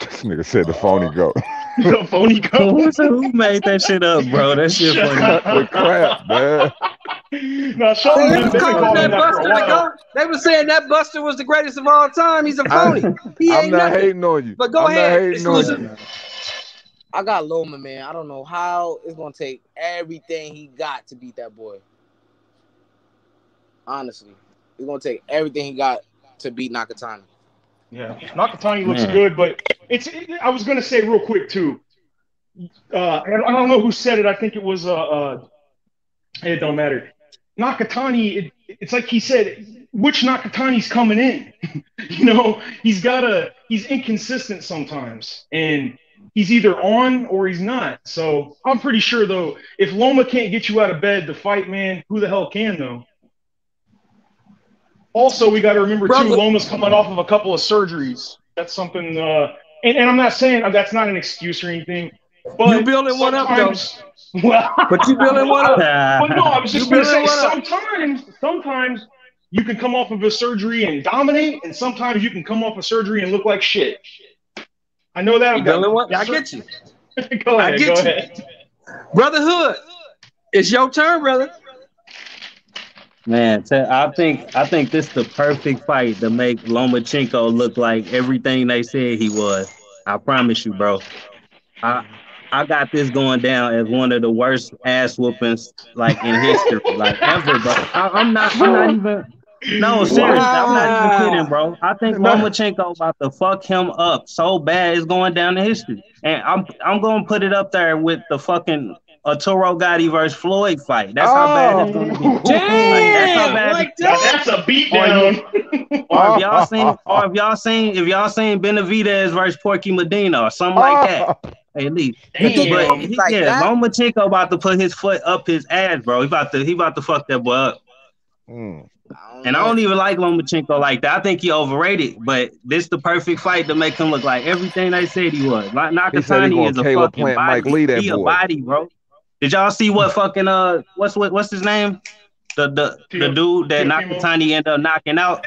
This nigga said the phony goat. The phony goat. Who made that shit up, bro? That shit funny. With crap, man. No, show They me. was calling that Buster the GOAT. They were saying that Buster was the greatest of all time. He's a phony. He I'm ain't not nothing. hating on you. But go I'm ahead. not hating Exclusive. on you. I got Loma, man. I don't know how it's gonna take everything he got to beat that boy. Honestly, it's gonna take everything he got to beat Nakatani. Yeah, Nakatani looks good, but I was gonna say real quick too. I don't know who said it. I think it was it don't matter. Nakatani. It's like he said, which Nakatani's coming in? You know, he's inconsistent sometimes, and he's either on or he's not. So I'm pretty sure though, if Loma can't get you out of bed to fight, man, who the hell can though? Also, we got to remember, too, Loma's coming off of a couple of surgeries. That's something, and I'm not saying that's not an excuse or anything. But you building one up, though. Well, but you building one up. But no, I was just going to say, sometimes you can come off of a surgery and dominate, and sometimes you can come off a surgery and look like shit. I know that. I get you. Go ahead. Brotherhood, it's your turn, brother. Man, I think this is the perfect fight to make Lomachenko look like everything they said he was. I promise you, bro. I got this going down as one of the worst ass whoopings like in history, like ever, bro. I'm not even. No, seriously, I'm not even kidding, bro. I think Lomachenko about to fuck him up so bad it's going down to history, and I'm going to put it up there with the fucking Arturo Gotti versus Floyd fight. That's how bad it's going to be. Damn, that's a beatdown. Or if y'all seen Benavidez versus Porky Medina or something like that. At least. Lomachenko about to put his foot up his ass, bro. He about to fuck that boy up. And I don't even like Lomachenko like that. I think he overrated, but this is the perfect fight to make him look like everything they said he was. Nakatani is a fucking body. He a body, bro. Did y'all see what fucking what's his name? The dude that Nakatani ended up knocking out?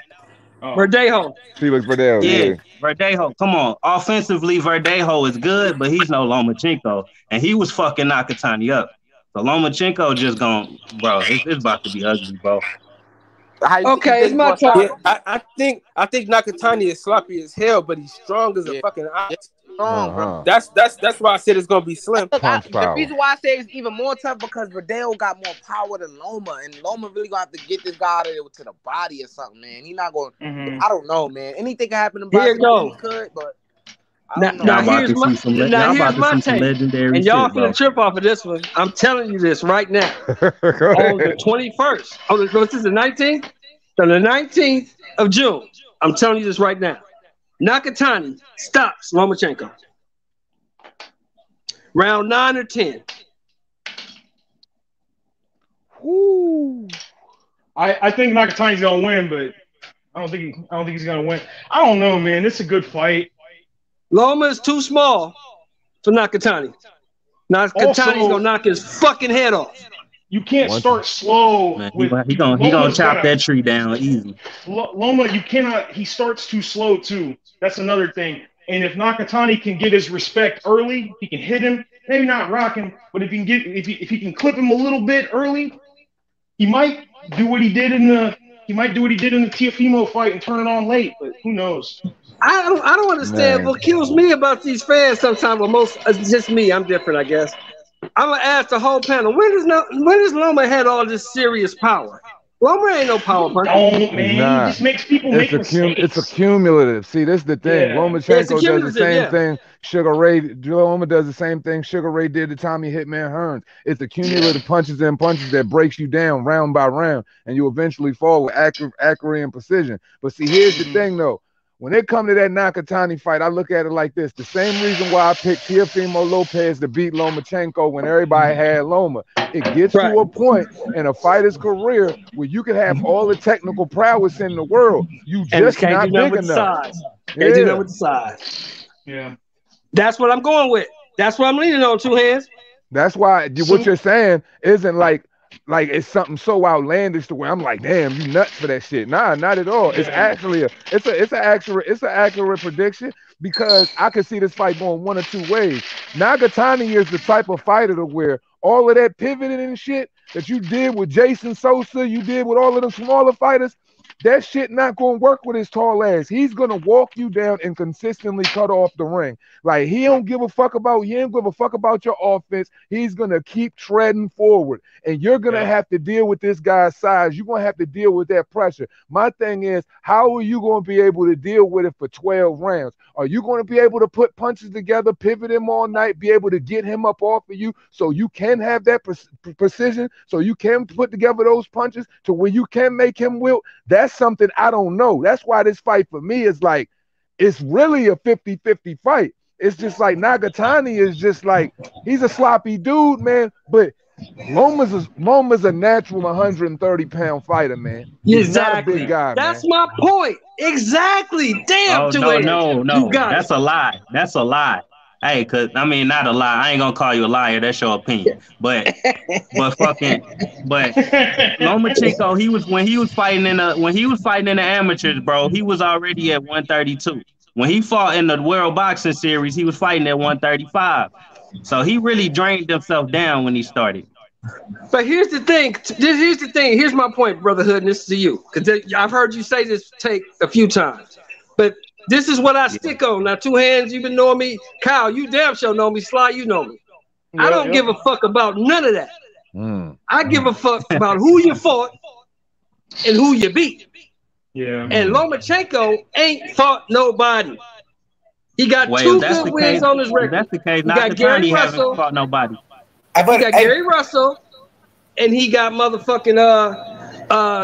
Verdejo. Felix Verdejo. Yeah. Verdejo. Come on. Offensively, Verdejo is good, but he's no Lomachenko. And he was fucking Nakatani up. So Lomachenko just gone, bro. It's about to be ugly, bro. Okay, it's my turn. Yeah, I think Nakatani is sloppy as hell, but he's strong as a fucking ox. Strong, bro. That's why I said it's gonna be slim. The reason why I say it's even more tough because Verdell got more power than Loma, and Loma really gonna have to get this guy out of there to the body or something, man. He's not going. I don't know, man. Anything can happen in boxing. He could, but. Now here's my take, and y'all finna trip off of this one. I'm telling you this right now. On the 21st, this is the 19th? On the 19th of June, I'm telling you this right now. Nakatani stops Lomachenko. Round 9 or 10. I think Nakatani's gonna win, but I don't think he's gonna win. I don't know, man. It's a good fight. Loma is too small for Nakatani. Nakatani's gonna knock his fucking head off. You can't start slow. Man, with he gonna chop that tree down easy. Loma, you cannot. He starts too slow too. That's another thing. And if Nakatani can get his respect early, he can hit him. Maybe not rock him, but if he can clip him a little bit early, he might do what he did in the Teofimo fight and turn it on late. But who knows? I don't understand. What kills me about these fans sometimes, or most, it's just me. I'm different, I guess. I'm gonna ask the whole panel: when does Loma had all this serious power? Loma ain't no power puncher. Don't, man. He just makes people make mistakes. It's accumulative. See, this is the thing. Yeah. Lomachenko does the same thing. Sugar Ray, Loma does the same thing Sugar Ray did to Tommy Hitman Hearns. It's the cumulative punches and punches that breaks you down round by round, and you eventually fall with accuracy and precision. But see, here's the thing, though. When it comes to that Nakatani fight, I look at it like this. The same reason why I picked Teofimo Lopez to beat Lomachenko when everybody had Loma. It gets to a point in a fighter's career where you can have all the technical prowess in the world. You just not big enough. Can't do that with the size. Yeah. That's what I'm going with. That's what I'm leaning on, two hands. That's why what you're saying isn't like it's something so outlandish to where I'm like, damn, you nuts for that shit. Nah, not at all. It's actually it's an accurate prediction because I could see this fight going one or two ways. Nagatani is the type of fighter to where all of that pivoting and shit that you did with Jason Sosa, you did with all of the smaller fighters, that shit not gonna work with his tall ass. He's gonna walk you down and consistently cut off the ring. Like he ain't give a fuck about your offense. He's gonna keep treading forward, and you're gonna have to deal with this guy's size. You're gonna have to deal with that pressure. My thing is, how are you gonna be able to deal with it for 12 rounds? Are you gonna be able to put punches together, pivot him all night, be able to get him up off of you, so you can have that precision, so you can put together those punches to where you can make him wilt? That's something I don't know. That's why this fight for me is like, it's really a 50-50 fight. It's just like Nagatani is just like, he's a sloppy dude, man, but Loma's a natural 130-pound fighter, man. He's not a big guy, That's my point. Exactly. Damn, no. That's a lie. That's a lie. Hey, not a lie. I ain't gonna call you a liar. That's your opinion. But Lomachenko, when he was fighting in the amateurs, bro, he was already at 132. When he fought in the World Boxing Series, he was fighting at 135. So he really drained himself down when he started. But here's the thing. Here's my point, Brotherhood, and this is to you. Because I've heard you say this take a few times. But this is what I stick on. Now, two hands, you've been knowing me. Kyle, you damn sure know me. Sly, you know me. I don't give a fuck about none of that. I give a fuck about who you fought and who you beat. Yeah. And Lomachenko ain't fought nobody. He got two good wins on his record. That's the case. He got Gary Russell. Fought nobody. He got Gary Russell, and he got motherfucking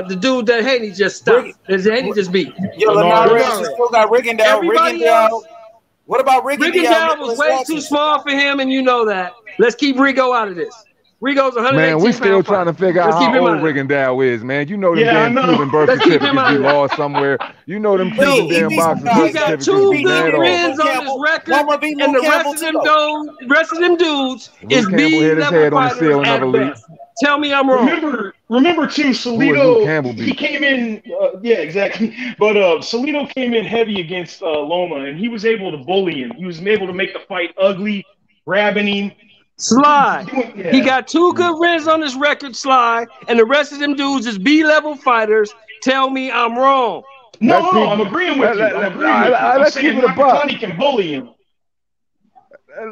the dude that Haney just stopped. Haney just beat. Yo, Linares still got Rigondeaux. What about Rigondeaux? Rigondeaux was way too small for him, and you know that. Let's keep Rigo out of this. Rigo's 118 Man, we still trying to figure out how old Rigondeaux is, man. You know them damn Cuban birth certificates be lost somewhere. You know them Cuban damn boxing certificates. He got two good wins on his record, and the rest of them dudes is B-level fighters at best. Tell me I'm wrong. Remember too, Salido, he came in, exactly. But Salido came in heavy against Loma, and he was able to bully him. He was able to make the fight ugly, grabbing him. Sly, he got two good wins on his record, Sly, and the rest of them dudes is B-level fighters. Tell me I'm wrong. No, I'm agreeing with you. Let's keep it a buck. Can bully him.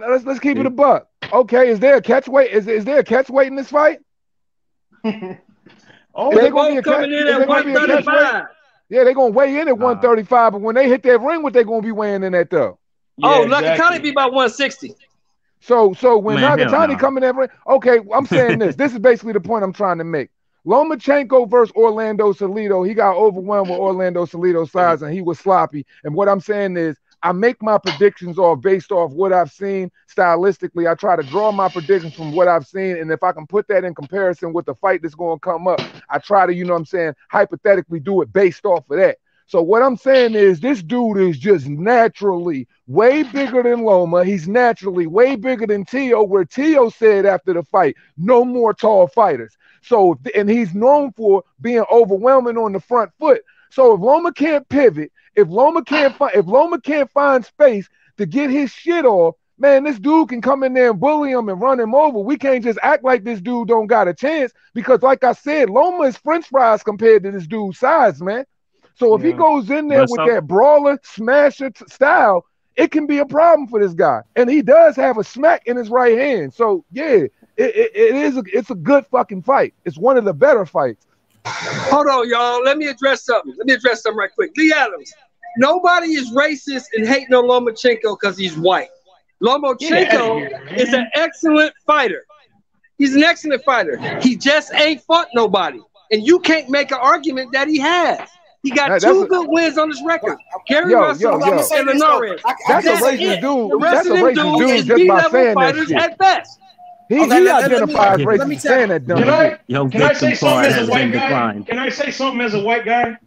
Let's keep it a buck. Okay, is there a catch weight? Is there a catch weight in this fight? They're both coming in at 135. Yeah, they're gonna weigh in at 135, but when they hit that ring, what they gonna be weighing in at though? Nakatani be about 160. So when Nagatani come in that ring, okay, I'm saying this. This is basically the point I'm trying to make. Lomachenko versus Orlando Salido, he got overwhelmed with Orlando Salido's size, and he was sloppy. And what I'm saying is, I make my predictions based off what I've seen stylistically. I try to draw my predictions from what I've seen, and if I can put that in comparison with the fight that's going to come up, I try to, hypothetically do it based off of that. So what I'm saying is this dude is just naturally way bigger than Loma. He's naturally way bigger than Tio, where Tio said after the fight, no more tall fighters. So, and he's known for being overwhelming on the front foot. So if Loma can't pivot, if Loma can't find space to get his shit off, man, this dude can come in there and bully him and run him over. We can't just act like this dude don't got a chance because, like I said, Loma is French fries compared to this dude's size, man. So if he goes in there with that brawler, smasher style, it can be a problem for this guy. And he does have a smack in his right hand. So, yeah, it's a good fucking fight. It's one of the better fights. Hold on, y'all. Let me address something right quick. Lee Adams, nobody is racist and hating on Lomachenko because he's white. Lomachenko is an excellent fighter. He's an excellent fighter. He just ain't fought nobody. And you can't make an argument that he has. He got two good wins on his record. Gary Russell and Linares. That's a racist dude. That's a racist dude just by saying that shit. At best. He identifies racist saying that dumb shit. Can I say something as a white guy? Can I say something as a white guy?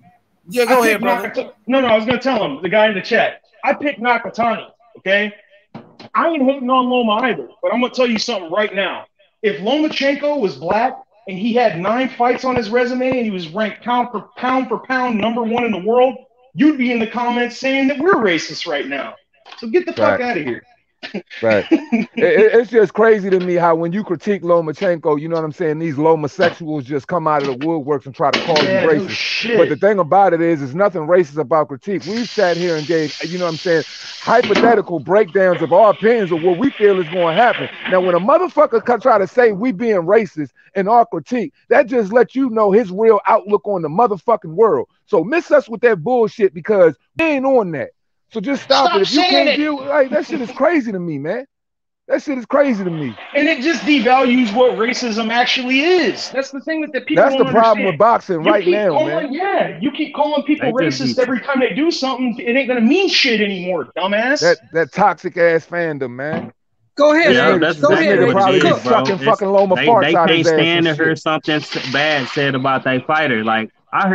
Yeah, go ahead, brother. No, I was going to tell him, the guy in the chat. I picked Nakatani, okay? I ain't hating on Loma either, but I'm going to tell you something right now. If Lomachenko was black and he had 9 fights on his resume and he was ranked pound for pound #1 in the world, you'd be in the comments saying that we're racist right now. So get the fuck out of here. Right. It's just crazy to me how when you critique Lomachenko, you know what I'm saying, these Lomosexuals just come out of the woodworks and try to call you racist. But the thing about it is, there's nothing racist about critique. We've sat here and gave, you know what I'm saying, hypothetical breakdowns of our opinions of what we feel is going to happen. Now, when a motherfucker try to say we being racist in our critique, that just lets you know his real outlook on the motherfucking world. So miss us with that bullshit because we ain't on that. So just stop it. If you can't deal with that shit is crazy to me, man. That shit is crazy to me. And it just devalues what racism actually is. That's the thing that the people That's the problem with boxing right now, man. Yeah, you keep calling people racist every time they do something. It ain't gonna mean shit anymore, dumbass. That toxic ass fandom, man. Go ahead. Yeah, that's go ahead. exactly Probably what it is, bro. fucking Loma farts they out can't his ass stand to and hear shit. something bad said about that fighter. Like I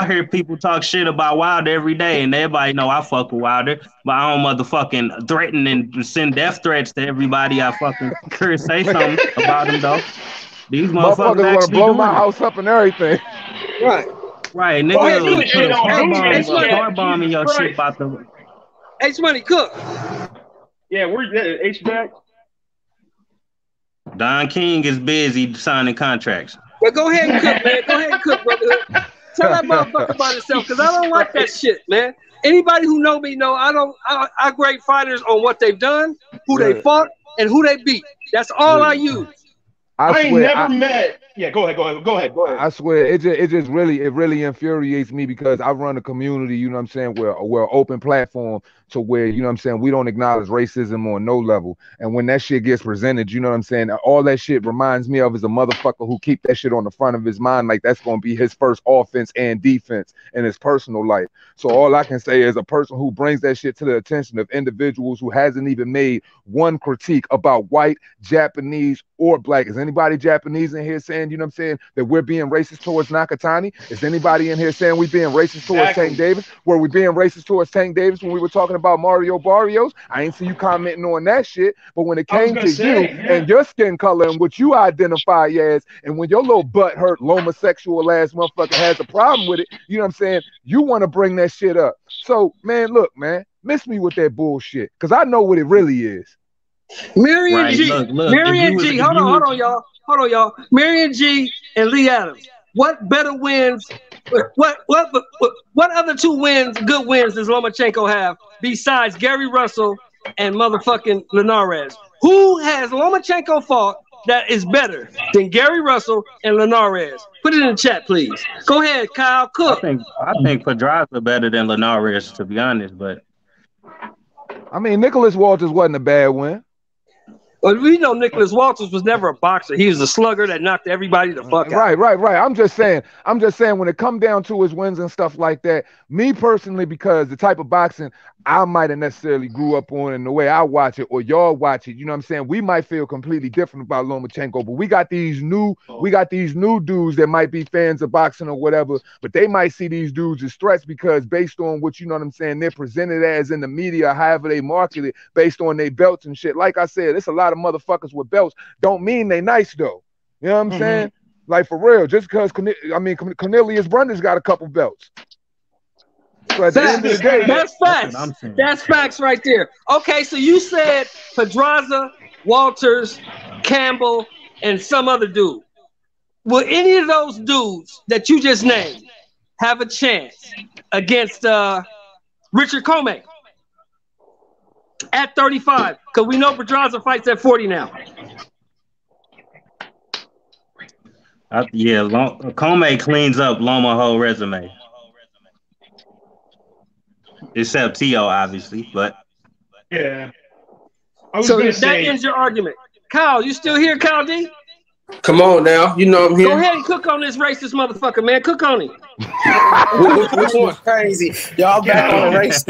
hear people talk shit about Wilder every day, and everybody know I fuck with Wilder, but I don't motherfucking threaten and send death threats to everybody I fucking say something about him though. These motherfuckers want to blow my it. house up and everything. Right, nigga. Car bombing your shit about the H Money Cook. Yeah, we're H-back. Don King is busy signing contracts. Well, go ahead and cook, man. Go ahead and cook, brother. Tell that motherfucker about himself, because I don't like that shit, man. Anybody who know me know I grade fighters on what they've done, who they fought, and who they beat. That's all I use. I ain't never met. Yeah, go ahead. I swear, it really infuriates me because I run a community, you know what I'm saying, we're an open platform to where, you know what I'm saying, we don't acknowledge racism on no level. And when that shit gets presented, you know what I'm saying, all that shit reminds me of is a motherfucker who keep that shit on the front of his mind like that's going to be his first offense and defense in his personal life. So all I can say is a person who brings that shit to the attention of individuals who hasn't even made one critique about white, Japanese, or black. Is anybody Japanese in here saying, you know what I'm saying, that we're being racist towards Nakatani? Is anybody in here saying we being racist towards Tank Davis? Were we being racist towards Tank Davis when we were talking about Mario Barrios? I ain't see you commenting on that shit. But when it came to you and your skin color and what you identify as, and when your little butt hurt Lomosexual ass motherfucker has a problem with it, you know what I'm saying, you want to bring that shit up. So, man, look, man, miss me with that bullshit, because I know what it really is. Marion G. Marion G. Hold on, y'all. Marion G. and Lee Adams. What better wins? What other two wins, good wins, does Lomachenko have besides Gary Russell and motherfucking Linares? Who has Lomachenko fought that is better than Gary Russell and Linares? Put it in the chat, please. Go ahead, Kyle Cook. I think Pedraza better than Linares, to be honest, but I mean, Nicholas Walters wasn't a bad win. Well, we know Nicholas Walters was never a boxer. He was a slugger that knocked everybody the fuck out. Right. I'm just saying when it come down to his wins and stuff like that, me personally, because the type of boxing I might have necessarily grew up on and the way I watch it or y'all watch it, you know what I'm saying? We might feel completely different about Lomachenko, but we got these new dudes that might be fans of boxing or whatever, but they might see these dudes as threats because based on what, you know what I'm saying, they're presented as in the media, however they market it, based on their belts and shit. Like I said, it's a lot of motherfuckers with belts. Don't mean they nice though. You know what I'm saying? Like for real, just because Cornelius Brunder's got a couple belts. So at the end of the day, that's facts. That's facts right there. Okay, so you said Pedraza, Walters, Campbell, and some other dude. Will any of those dudes that you just named have a chance against Richard Comey at 35? Because we know Pedraza fights at 40 now. Comey cleans up Loma's whole resume. Except T.O., obviously, but... Yeah. So that ends your argument. Kyle, you still here, Kyle D? Come on now. You know I'm here. Go ahead and cook on this racist motherfucker, man. Cook on him. Which one's crazy? Y'all back on the race.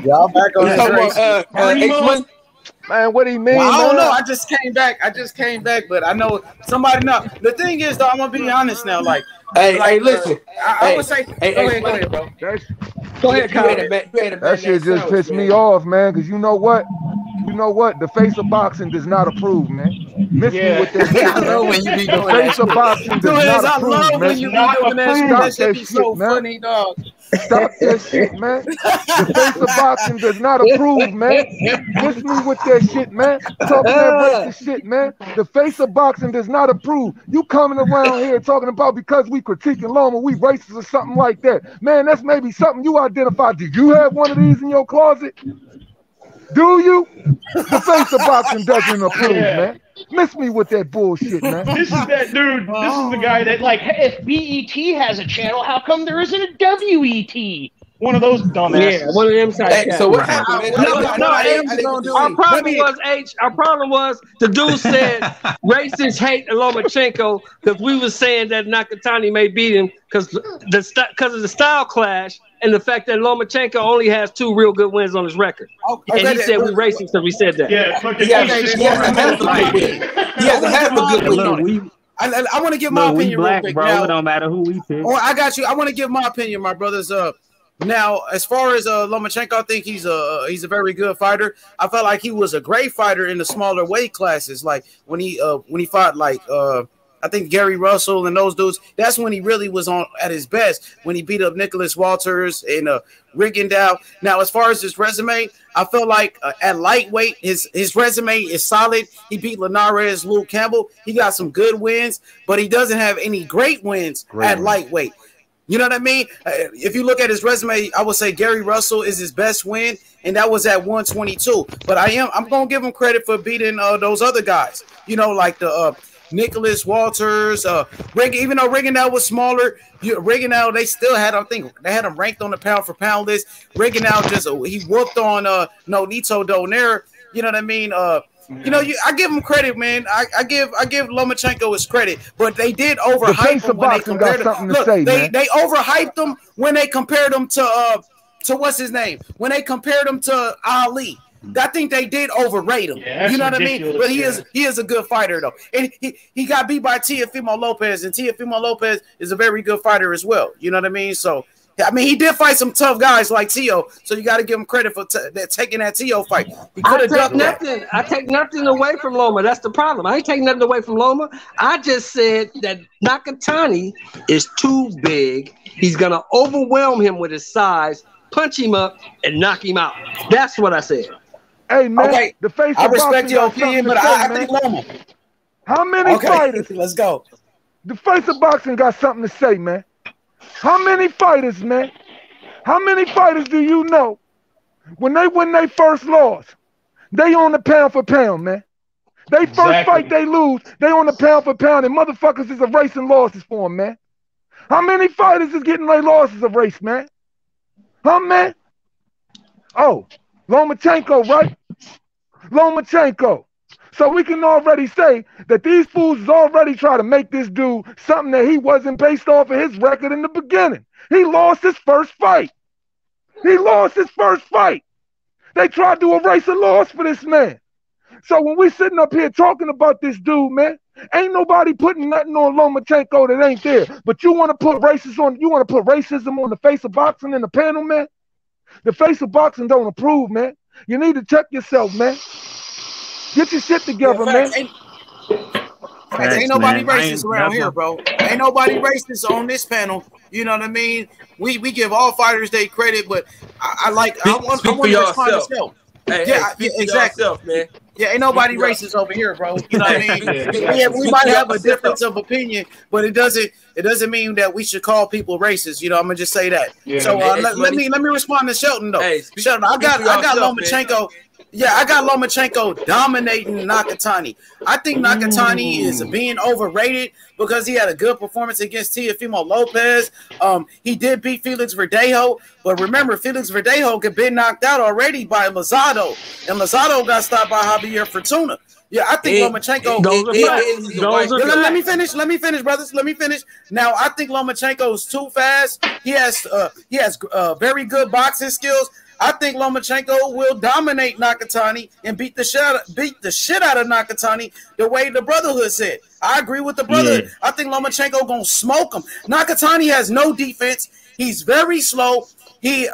Y'all back on the race. Man, what do you mean? Well, I don't know. I just came back, but I know somebody know. The thing is, though, I'm gonna be honest now. Hey, listen. I would say, go ahead, bro. Go ahead, Kyle. That shit just pissed me off, man. Because you know what? The face of boxing does not approve, man. Miss me with that shit. I love when you be doing that. The face of boxing does not approve, man. I love when you be doing that shit. That shit be so funny, dog. Stop that shit, man. The face of boxing does not approve, man. Miss me with that shit, man. Talking that racist shit, man. The face of boxing does not approve. You coming around here talking about because we critiquing Loma, we racist or something like that. Man, that's maybe something you identify. Do you have one of these in your closet? Do you? The face of boxing doesn't approve, man. Miss me with that bullshit, man. This is that dude. This is the guy that, like, if BET has a channel, how come there isn't a WET? One of those dumbasses. Yeah, one of them side So what happened? Our problem was the dude said racists hate Lomachenko because we was saying that Nakatani may beat him because of the style clash and the fact that Lomachenko only has 2 real good wins on his record. And he said we racist because we said that. Yeah, fucking he has a half a good win. I want to give my opinion real quick. Bro, it don't matter who we pick. I got you. I want to give my opinion, my brothers. Now, as far as Lomachenko, I think he's a very good fighter. I felt like he was a great fighter in the smaller weight classes, like when he fought I think Gary Russell and those dudes. That's when he really was at his best, when he beat up Nicholas Walters and Rigondeaux. Now, as far as his resume, I felt like at lightweight, his resume is solid. He beat Linares, Luke Campbell. He got some good wins, but he doesn't have any great wins at lightweight. You know what I mean? If you look at his resume, I would say Gary Russell is his best win, and that was at 122. But I'm gonna give him credit for beating those other guys. You know, like the Nicholas Walters, even though Rigondeaux was smaller, Rigondeaux they still had, I think they had him ranked on the pound for pound list. Rigondeaux he whooped on Nonito Donaire. You know what I mean? I give him credit, man. I give Lomachenko his credit, but they did overhype him when they compared him. Look, they overhyped him when they compared him to what's his name? When they compared him to Ali. I think they did overrate him. Yeah, you know what I mean? But he is a good fighter though, and he got beat by Teofimo Lopez, and Teofimo Lopez is a very good fighter as well. You know what I mean? So. I mean, he did fight some tough guys like Tio, so you got to give him credit for taking that Tio fight. He could have done that. I take nothing away from Loma. That's the problem. I ain't taking nothing away from Loma. I just said that Nakatani is too big. He's going to overwhelm him with his size, punch him up, and knock him out. That's what I said. Hey, man, the face I respect your opinion, but I think Loma. How many fighters? Let's go. The face of boxing got something to say, man. How many fighters, man? How many fighters do you know when they win their first loss? They on the pound for pound, man. They first fight they lose, they on the pound for pound, and motherfuckers is erasing losses for them, man. How many fighters is getting their losses erased, man? Huh, man? Oh, Lomachenko, right? Lomachenko. So we can already say that these fools is already trying to make this dude something that he wasn't based off of his record in the beginning. He lost his first fight. He lost his first fight. They tried to erase a loss for this man. So when we sitting up here talking about this dude, man, ain't nobody putting nothing on Lomachenko that ain't there. But you want to put racism on the face of boxing in the panel, man? The face of boxing don't approve, man. You need to check yourself, man. Get your shit together, man. Ain't nobody racist around here, bro. Ain't nobody racist on this panel. You know what I mean? We give all fighters their credit, but I want to respond to self. Exactly. Yourself, man. Yeah, ain't nobody racist over here, bro. You know what I mean? We might have a difference of opinion, but it doesn't mean that we should call people racist. You know, I'm gonna just say that. Yeah, so let me respond to Shelton though. Hey, Shelton, I got Lomachenko. Yeah, I got Lomachenko dominating Nakatani. I think Nakatani is being overrated because he had a good performance against Teofimo Lopez. He did beat Felix Verdejo, but remember, Felix Verdejo had been knocked out already by Lozado, and Lozado got stopped by Javier Fortuna. Yeah, I think Lomachenko. Let me finish, brothers. Let me finish. Now, I think Lomachenko is too fast. He has very good boxing skills. I think Lomachenko will dominate Nakatani and beat the shit out of Nakatani the way the Brotherhood said. I agree with the Brotherhood. Yeah. I think Lomachenko gonna smoke him. Nakatani has no defense. He's very slow. He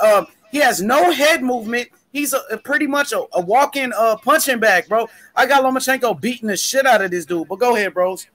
has no head movement. He's pretty much a walk-in punching bag, bro. I got Lomachenko beating the shit out of this dude. But go ahead, bros.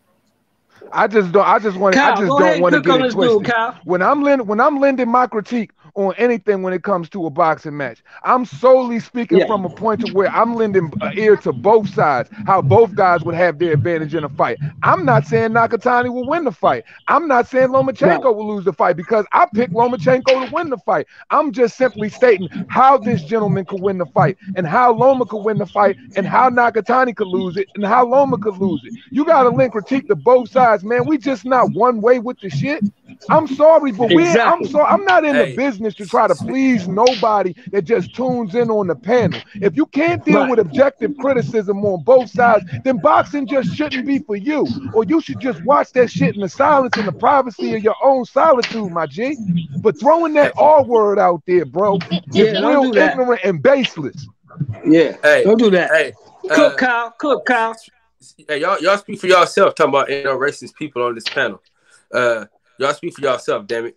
I just don't want to get it twisted. When I'm lending my critique on anything when it comes to a boxing match, I'm solely speaking from a point to where I'm lending ear to both sides, how both guys would have their advantage in a fight. I'm not saying Nakatani will win the fight. I'm not saying Lomachenko will lose the fight because I picked Lomachenko to win the fight. I'm just simply stating how this gentleman could win the fight and how Loma could win the fight and how Nakatani could lose it and how Loma could lose it. You got to lend critique to both sides, man. We just not one way with the shit. I'm sorry, but I'm not in the business to try to please nobody that just tunes in on the panel. If you can't deal with objective criticism on both sides, then boxing just shouldn't be for you. Or you should just watch that shit in the silence and the privacy of your own solitude, my G. But throwing that R word out there, bro, is real ignorant and baseless. Yeah, don't do that. Hey, Cook Kyle. Hey, y'all speak for yourself. Talking about racist people on this panel. Y'all speak for yourself, damn it.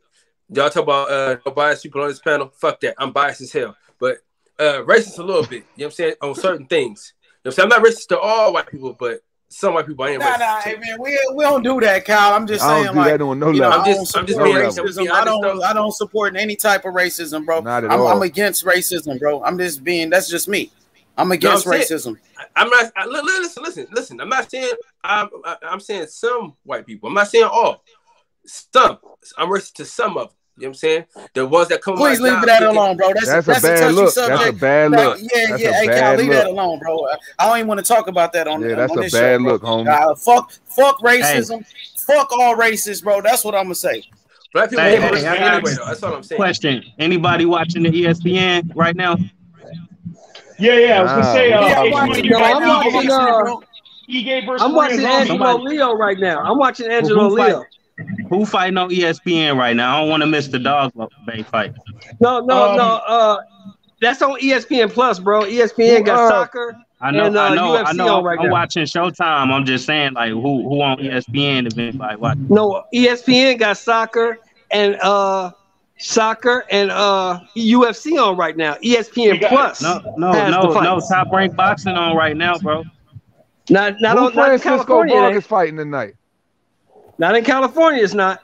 Y'all talk about no biased people on this panel. Fuck that. I'm biased as hell. But racist a little bit. You know what I'm saying? On certain things. You know what I'm saying? I'm not racist to all white people, but some white people I ain't racist. Hey, man, we don't do that, Kyle. I'm just saying, like, that on no level. I'm just being racism. I don't support any type of racism, bro. Not at all. I'm against racism, bro. That's just me. I'm against racism. I'm not. Listen. I'm not saying. I'm saying some white people. I'm not saying all. Some. I'm racist to some of them. You know what I'm saying? The ones that come. Please leave that alone, bro. That's a bad look. That's a bad look. Yeah. Hey, Cal, leave that alone, bro. I don't even want to talk about that on. Yeah, that's on a bad look, homie. Fuck racism. Hey. Fuck all racists, bro. That's what I'm gonna say. Black people anyway, though. That's all I'm saying. Question: anybody watching the ESPN right now? Yeah. I was gonna say. I'm watching Angelo Leo right now. I'm watching Angelo Leo. Who fighting on ESPN right now? I don't want to miss the Dog Bay fight. No. That's on ESPN Plus, bro. ESPN got soccer. I know. UFC on right I'm now. watching Showtime. I'm just saying, like, who on ESPN if anybody watching? No, ESPN got soccer and UFC on right now. ESPN Plus. No. Top Rank Boxing on right now, bro. Not Francisco Vargas fighting tonight. Not in California, it's not.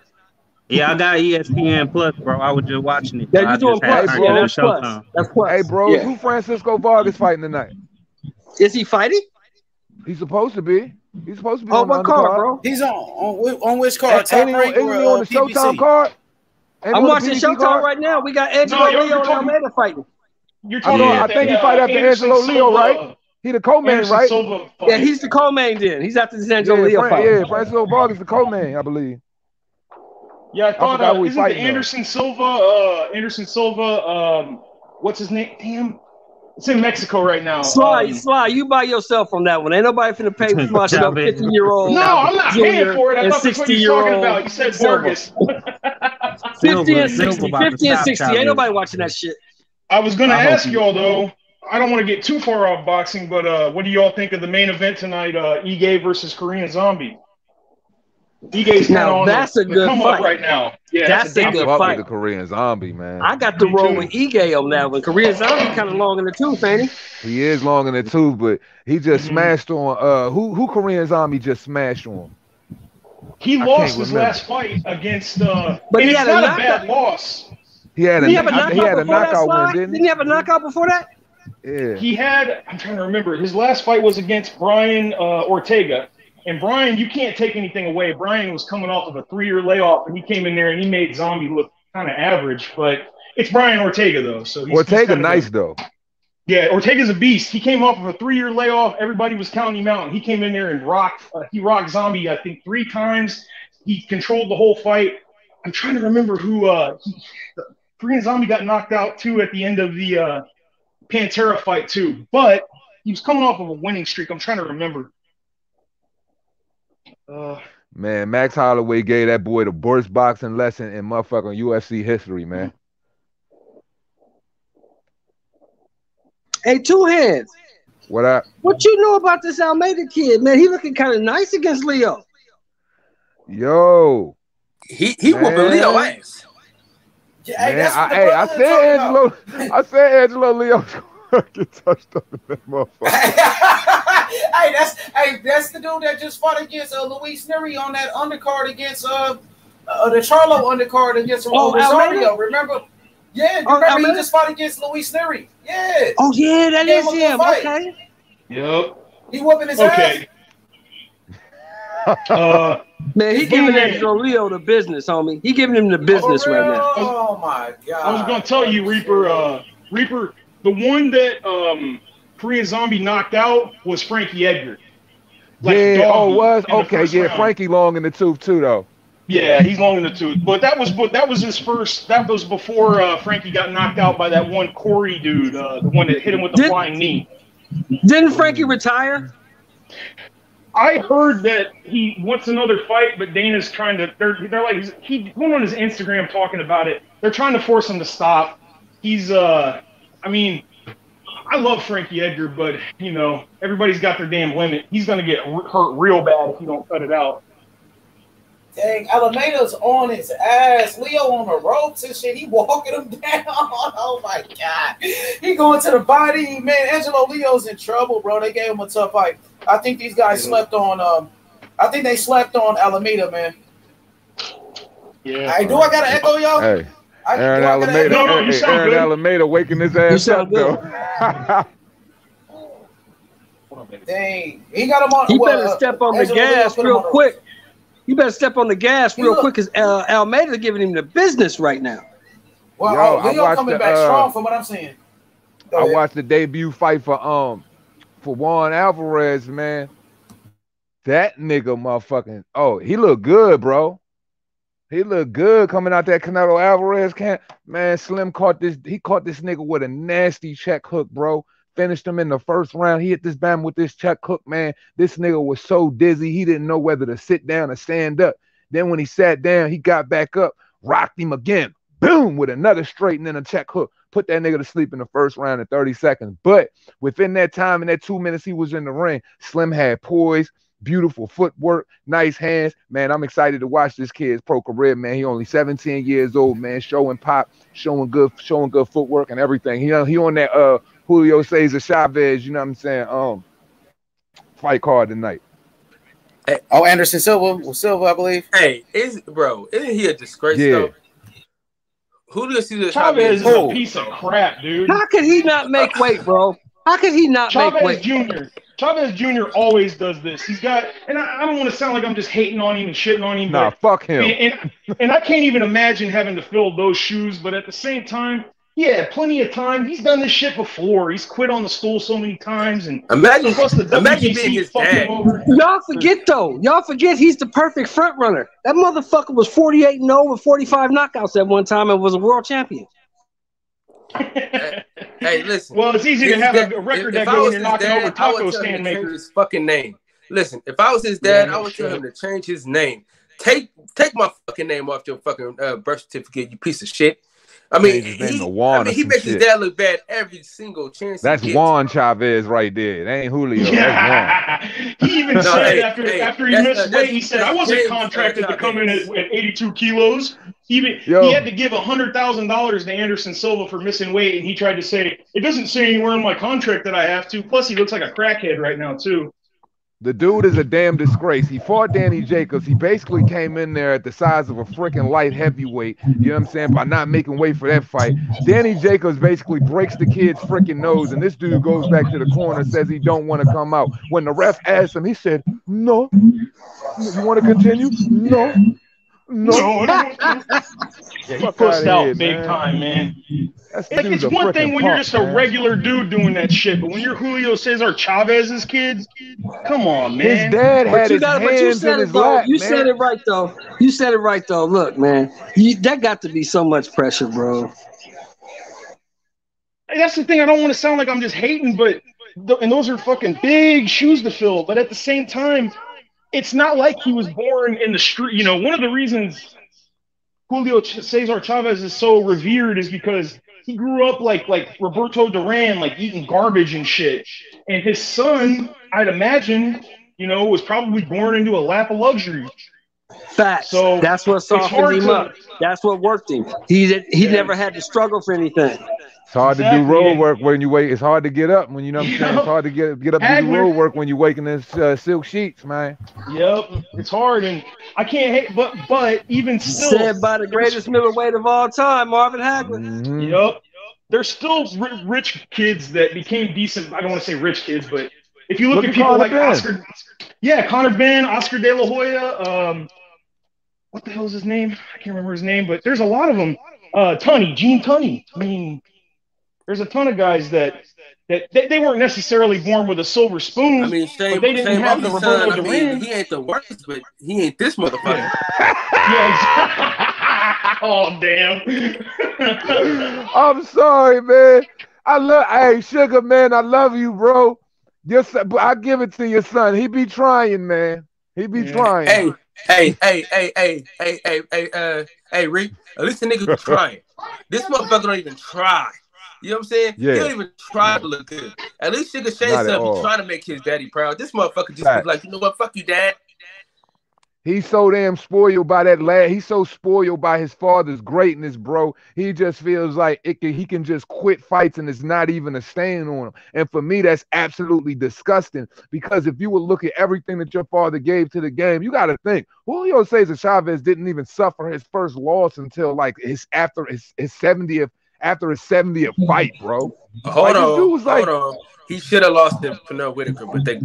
Yeah, I got ESPN Plus, bro. I was just watching it. Yeah, you doing Plus, bro. That's Plus. That's Plus. Hey, bro, who Francisco Vargas fighting tonight? Is he fighting? He's supposed to be. He's supposed to be on what card, bro? He's on which card? Ain't he on the Showtime card? I'm watching Showtime right now. We got Angelo Leo and Almeida fighting. I think he fight after Angelo Leo, right? He the co-main, right? Yeah, he's the co-main then. He's after this Angelo Leo fight. Yeah, Francisco Vargas the co-main, I believe. Yeah, I thought isn't it Anderson Silva? What's his name? Damn. It's in Mexico right now. Sly, you by yourself on that one. Ain't nobody finna pay for much of 50-year-old. No, I'm not paying for it. I thought that's what you're talking about. You said Vargas. 50 and 60. 50 and 60. Ain't nobody watching that shit. I was going to ask y'all, though. I don't want to get too far off boxing, but what do y'all think of the main event tonight, Ige versus Korean Zombie? Ige's now that's a good fight right now. Yeah, that's a good fight. The Korean Zombie, man. I got to roll with Ige on that one. Korean Zombie kind of long in the tooth, ain't he? He is long in the tooth, but he just smashed on. Who Korean Zombie just smashed on? He lost his last fight against. But he it's had not a bad loss. He had a knockout win, didn't he? Didn't he have a knockout before that? Yeah. He had. I'm trying to remember. His last fight was against Brian Ortega. And Brian, you can't take anything away. Brian was coming off of a 3-year layoff, and he came in there and he made Zombie look kind of average. But it's Brian Ortega, though. So Ortega nice, though. Yeah, Ortega's a beast. He came off of a 3-year layoff. Everybody was counting him out, and he came in there and rocked. He rocked Zombie, I think, 3 times. He controlled the whole fight. I'm trying to remember who Korean Zombie got knocked out, too, at the end of the Pantera fight, too. But he was coming off of a winning streak. I'm trying to remember. Man, Max Holloway gave that boy the worst boxing lesson in motherfucking UFC history, man. Hey, Two Hands. What up? What you know about this Almeida kid, man? He looking kind of nice against Leo. Yo. He whooping Leo ass. Yeah, man, I said Angelo Leo get touched up in that motherfucker. That's the dude that just fought against Luis Neri on that undercard against the Charlo undercard against Rosario. Remember? Yeah, remember he just fought against Luis Neri. Yeah. Oh yeah, that is him. Okay. Yep. He whooping his ass. Man, he giving Angelo Leo the business, homie. He giving him the business right now. Oh my god. I was gonna tell you, Reaper. Reaper, the one that Korean Zombie knocked out was Frankie Edgar. Okay, yeah, Frankie long in the tooth too, though. Yeah, he's long in the tooth. But that was his first. That was before Frankie got knocked out by that one Corey dude, the one that hit him with the flying knee. Didn't Frankie retire? I heard that he wants another fight, but Dana's trying to. They're like he went on his Instagram talking about it. They're trying to force him to stop. He's I mean, I love Frankie Edgar, but you know everybody's got their damn limit. He's gonna get hurt real bad if you don't cut it out. Dang, Alameda's on his ass. Leo on the ropes and shit. He walking him down. Oh my god. He going to the body. Man, Angelo Leo's in trouble, bro. They gave him a tough fight. I think these guys slept on I think they slept on Alameda, man. Yeah. Hey, do I gotta echo y'all? Hey. Aaron Alameda waking his ass up though. Dang. He got him on. He better step on the gas real quick. You better step on the gas real quick because Almeida's giving him the business right now. Well, Leo coming back strong from what I'm seeing. I watched the debut fight for Juan Alvarez, man. That nigga motherfucking he looked good, bro. He looked good coming out that Canelo Alvarez camp. Man, Slim caught this nigga with a nasty check hook, bro. Finished him in the first round. He hit this bam with this check hook, man. This nigga was so dizzy, he didn't know whether to sit down or stand up. Then when he sat down, he got back up, rocked him again. Boom, with another straight and then a check hook. Put that nigga to sleep in the first round in 30 seconds. But within that time, in that 2 minutes he was in the ring, Slim had poise, beautiful footwork, nice hands. Man, I'm excited to watch this kid's pro career, man. He only 17 years old, man, showing pop, showing good footwork and everything. He on that Julio Cesar Chavez, you know what I'm saying? Fight card tonight. Hey, Anderson Silva, I believe. Hey, isn't he a disgrace though? Julio Cesar Chavez is a piece of crap, dude. How could he not make weight, bro? How could he not make weight? Chavez Jr. always does this. He's got, and I don't want to sound like I'm just hating on him and shitting on him. Nah, fuck him. And I can't even imagine having to fill those shoes, but at the same time, yeah, plenty of time. He's done this shit before. He's quit on the stool so many times. And imagine being his dad. Y'all forget he's the perfect front runner. That motherfucker was 48-0 with 45 knockouts at one time and was a world champion. Hey, listen. Well, it's easy to have a record that good when you're knocking over taco stand makers. makers. His fucking name. Listen, if I was his dad, I would tell him to change his name. Take my fucking name off your fucking birth certificate, you piece of shit. I mean, he makes his dad look bad every single chance. That's he gets. Juan Chavez right there. That ain't Julio. Yeah. That's Juan. He even said after he missed weight, he said, I wasn't contracted to come in at 82 kilos. He had to give $100,000 to Anderson Silva for missing weight, and he tried to say, it doesn't say anywhere in my contract that I have to. Plus, he looks like a crackhead right now, too. The dude is a damn disgrace. He fought Danny Jacobs. He basically came in there at the size of a freaking light heavyweight, you know what I'm saying, by not making weight for that fight. Danny Jacobs basically breaks the kid's freaking nose, and this dude goes back to the corner and says he don't want to come out. When the ref asked him, he said, no. You want to continue? No. No. He pushed out big time, man. Like, it's one thing when you're just a regular dude doing that shit, but when you're Julio Cesar Chavez's kid, come on, man. His dad had his hands in his lap, You said it right, though. You said it right, though. Look, man, that got to be so much pressure, bro. That's the thing. I don't want to sound like I'm just hating, but and those are fucking big shoes to fill. But at the same time, it's not like he was born in the street. You know, one of the reasons Julio Cesar Chavez is so revered is because he grew up like Roberto Duran, like eating garbage and shit. And his son, I'd imagine, you know, was probably born into a lap of luxury. Facts. So that's what softened him up. That's what worked him. He never had to struggle for anything. It's hard to do road work when you wait. It's hard to get up when you know what I'm saying. It's hard to get up and do road work when you're waking in silk sheets, man. Yep, it's hard, and I can't hate, but even still, said by the greatest middleweight of all time, Marvin Hagler. Mm-hmm. Yep, there's still rich kids that became decent. I don't want to say rich kids, but if you look at people like Oscar, Conor Benn, Oscar De La Hoya, what the hell is his name? I can't remember his name, but there's a lot of them. Gene Tunney. I mean, there's a ton of guys that they weren't necessarily born with a silver spoon. I mean, but they didn't have the Roberto Duran. He ain't the worst, but he ain't this motherfucker. Oh, damn. I'm sorry, man. Hey, Sugar, man, I love you, bro. Your son, I give it to your son. He be trying, man. He be trying. Hey, Rick, at least the nigga be trying. This motherfucker don't even try. You know what I'm saying? Yeah. He don't even try to look good. At least Sugar Shay's son be trying to make his daddy proud. This motherfucker just be like, you know what? Fuck you, dad. He's so damn spoiled by that lad. He's so spoiled by his father's greatness, bro. He just feels like he can just quit fights and it's not even a stain on him. And for me, that's absolutely disgusting because if you would look at everything that your father gave to the game, you got to think Julio Cesar Chavez didn't even suffer his first loss until like after his 70th fight, bro. Hold on. He should have lost to Pernell Whitaker, but they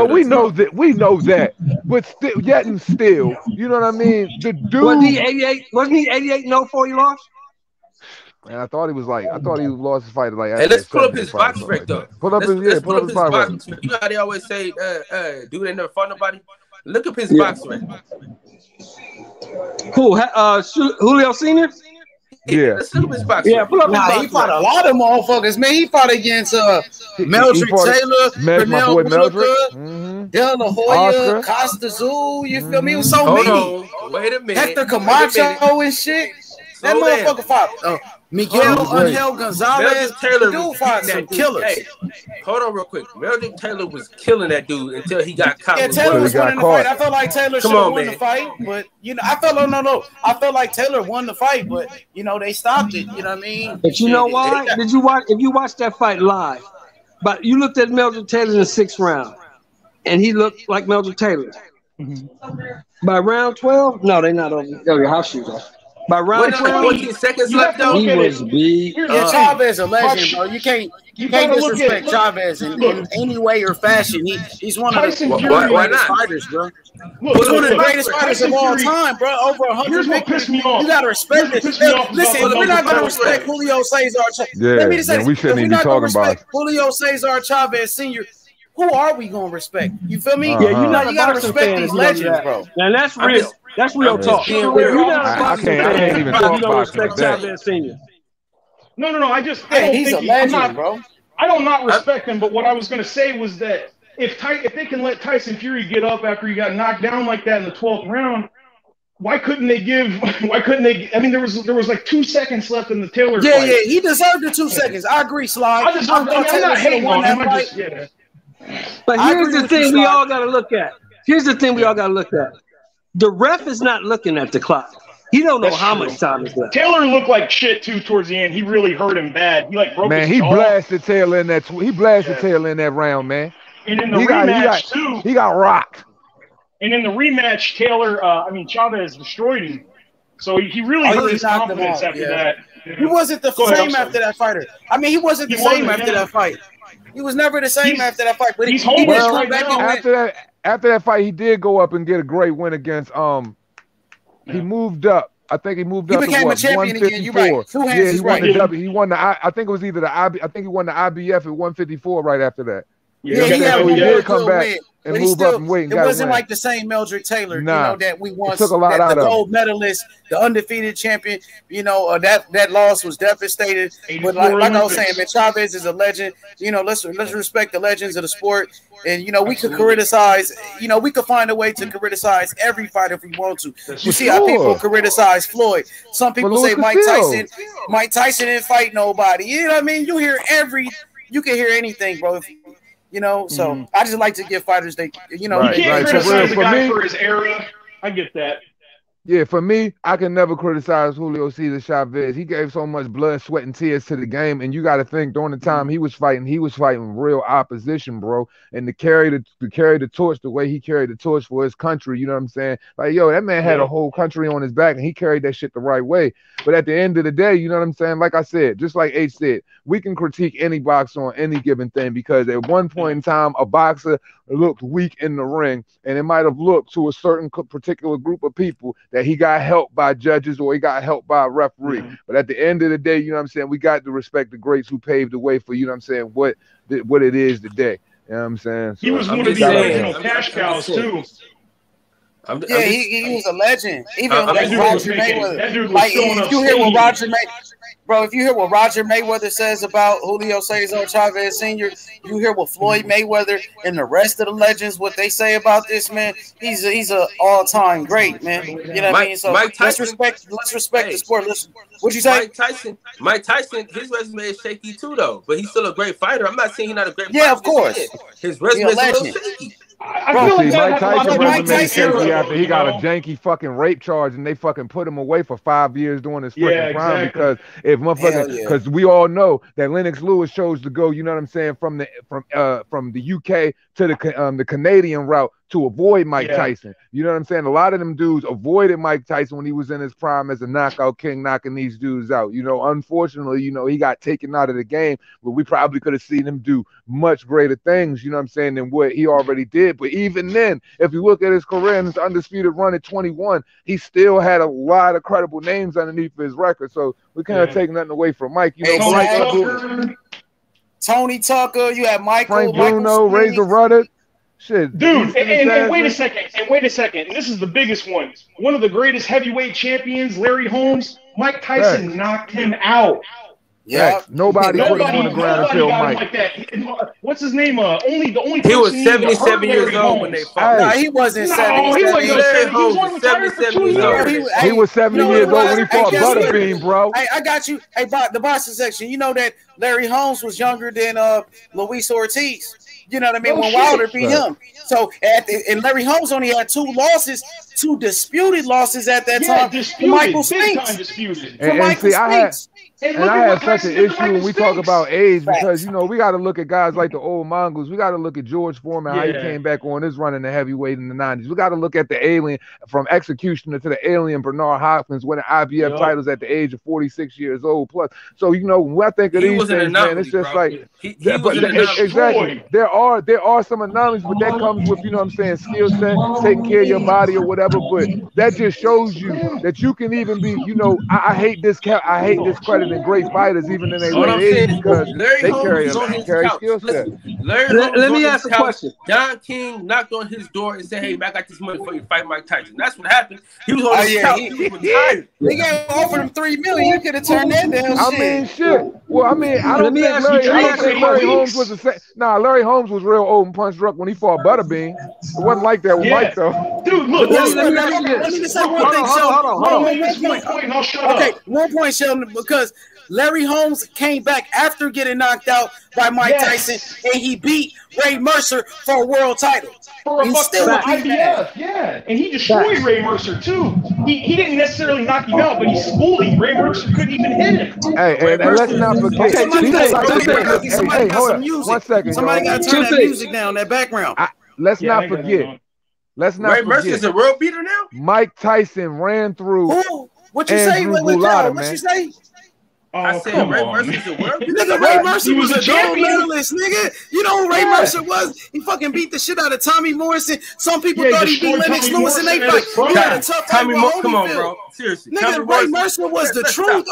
we know that. But still, yet and still, you know what I mean? The dude wasn't he 88? Wasn't he 88 and 04 he lost? Man, I thought he lost his fight like. Hey, let's pull up his box rec though. Pull up his box rec. You know how they always say, dude ain't never fought nobody. Look up his box rec. Who? Julio Senior? Yeah. Pull up he fought a lot of motherfuckers, man. He fought against Meldrick Taylor, Pernell Whitaker, De La Hoya, Costa Azul. You feel me? It was so many. Wait a minute. Hector Camacho and shit. That motherfucker fought Miguel Angel Gonzalez. Taylor dude fought some killers. Hey, hold on real quick. Meldrick Taylor was killing that dude until he got caught. Yeah, Taylor was winning the fight. I felt like Taylor should have won the fight, but you know, I felt like Taylor won the fight, but you know, they stopped it. You know what I mean? But you know why? Did you watch? If you watched that fight live, but you looked at Meldrick Taylor in the 6th round, and he looked like Meldrick Taylor. Mm-hmm. By round 12, no, they're not over. Your house shoes off. By round 14 seconds left, though. He was big. Yeah, Chavez a legend, bro. You can't disrespect Chavez in any way or fashion. He's one of the greatest fighters, bro. He's one of the greatest fighters of all time, bro. Over 100 victories. You gotta respect it. Listen, if we're not gonna respect Julio Cesar Chavez, let me just say, we shouldn't even be talking about Julio Cesar Chavez Sr., who are we gonna respect? You feel me? Yeah, you gotta respect these legends, bro. And that's real. That's real talk. I can't even talk about that. No. I don't he's think a legend, bro. I don't not respect him, but what I was going to say was that if they can let Tyson Fury get up after he got knocked down like that in the 12th round, why couldn't they? I mean, there was like 2 seconds left in the Taylor fight. Yeah, he deserved the 2 seconds. I agree, Sly. I'm not hating on him. But here's the thing we all got to look at. The ref is not looking at the clock. He don't know how much time is left. Taylor looked like shit too towards the end. He really hurt him bad. He like broke his jaw. Blasted Taylor in that. He blasted Taylor in that round, man. And in the rematch too, he got rocked. And in the rematch, Chavez destroyed him. So he really hurt his confidence after that. Yeah. He wasn't the same after that fighter. I mean, he wasn't the same after that fight. He was never the same after that fight. But he just come back and after that fight, he did go up and get a great win against He moved up. I think he moved up. He became a champion again. You're right. Yeah, he won the W. He won the. I think it was either the IB. I think he won the IBF at 154 right after that. Yeah, he did come back and move up and wait. It wasn't like the same Mildred Taylor, that we once took a lot out the of gold medalist, the undefeated champion. That loss was devastated. But like I was saying, man, Chavez is a legend. Let's respect the legends of the sport. And we could criticize. We could find a way to criticize every fighter if we want to. You see how people criticize Floyd. Some people say Mike Tyson didn't fight nobody. You know what I mean? You can hear anything, bro. So I just like to give fighters you can't criticize a guy for his era. I get that. Yeah, for me, I can never criticize Julio Cesar Chavez. He gave so much blood, sweat, and tears to the game, and you got to think during the time he was fighting real opposition, bro. And to carry the torch the way he carried the torch for his country, you know what I'm saying? Like, that man had a whole country on his back, and he carried that shit the right way. But at the end of the day, you know what I'm saying? Like I said, just like H said, we can critique any boxer on any given thing because at one point in time, a boxer looked weak in the ring, and it might have looked to a certain particular group of people that he got helped by judges or he got helped by a referee. But at the end of the day, you know what I'm saying, we got to respect the greats who paved the way for, you know what I'm saying, what it is today. You know what I'm saying? So he was one of the original cash cows too. He was a legend. Even like Roger Mayweather. Like if you hear what Roger Mayweather says about Julio Cesar Chavez Sr., you hear what Floyd Mayweather and the rest of the legends what they say about this man. He's a all-time great, man. You know what I mean? So let's respect the sport. What'd you say? Mike Tyson, his resume is shaky too, though. But he's still a great fighter. I'm not saying he's not a great fighter. Yeah, of course. His resume is a little shaky. Mike Tyson resume shaky after he got a janky fucking rape charge and they fucking put him away for 5 years doing his fucking crime because because we all know that Lennox Lewis chose to go, you know what I'm saying, from the UK to the Canadian route to avoid Mike Tyson. You know what I'm saying? A lot of them dudes avoided Mike Tyson when he was in his prime as a knockout king, knocking these dudes out. Unfortunately, he got taken out of the game, but we probably could have seen him do much greater things, you know what I'm saying, than what he already did. But even then, if you look at his career and his undisputed run at 21, he still had a lot of credible names underneath his record. So we can't take nothing away from Mike. Tony Tucker, you have Frank Bruno, Razor Ruddock. Shit, dude, and wait a second. And this is the biggest one. One of the greatest heavyweight champions, Larry Holmes. Mike Tyson knocked him out. Yeah, nobody put him on the ground until Mike. Like that. What's his name? The only he was 77 years old when they fought. No, he wasn't 77. He was 70 years old when he fought Butterbean, bro. Hey, I got you. Hey, the boxing section. You know that Larry Holmes was younger than Luis Ortiz. You know what I mean? When Wilder beat him. So, and Larry Holmes only had two disputed losses at that time. Michael Spinks. And I have such an issue when we talk about age because, we got to look at guys like the old Mongols. We got to look at George Foreman, how he came back on his run in the heavyweight in the 90s. We got to look at the alien from Executioner to the alien Bernard Hopkins winning IBF titles at the age of 46 years old plus. So, when I think of these things, man, it's just exactly. There are some anomalies, but that comes with, skill set, taking care of your body or whatever. But that just shows you that you can even be, I hate this discredit than great fighters, even in their All late I'm 80s, saying is, because Larry they Holmes was on his couch. skill set. Listen, Larry Holmes was Let on me his ask a couch. question. Don King knocked on his door and said, "Hey, man, I got this money for you to fight Mike Tyson." That's what happened. He was on his couch. He was retired. They got offered him $3 million. He could have turned that down. I mean, shit. Well, I mean, I don't think Larry Holmes was the same. Nah, Larry Holmes was real old and punch drunk when he fought Butterbean. It wasn't like that with Mike, though. Dude, look. Let me just say one thing, Sheldon. Okay, 1 point, Sheldon, because Larry Holmes came back after getting knocked out by Mike Tyson, and he beat Ray Mercer for a world title. For a still IBF, yeah. And he destroyed Ray Mercer, too. He didn't necessarily knock him out, but he schooled him. Ray Mercer couldn't even hit him. Hey, and let's not forget. Somebody got some music. 1 second. Somebody got to turn that music down, that background. Let's not forget. Ray Mercer's a world beater now? Mike Tyson ran through. Who? What you say? What you say? I said Ray Mercer's a world beater. Nigga, Ray Mercer was a gold medalist, nigga. You know who Ray Mercer was? He fucking beat the shit out of Tommy Morrison. Some people thought he beat Lennox Lewis in they fight. He had a tough fight with Holyfield. Come on, bro. Seriously. Nigga, Ray Mercer was the truth.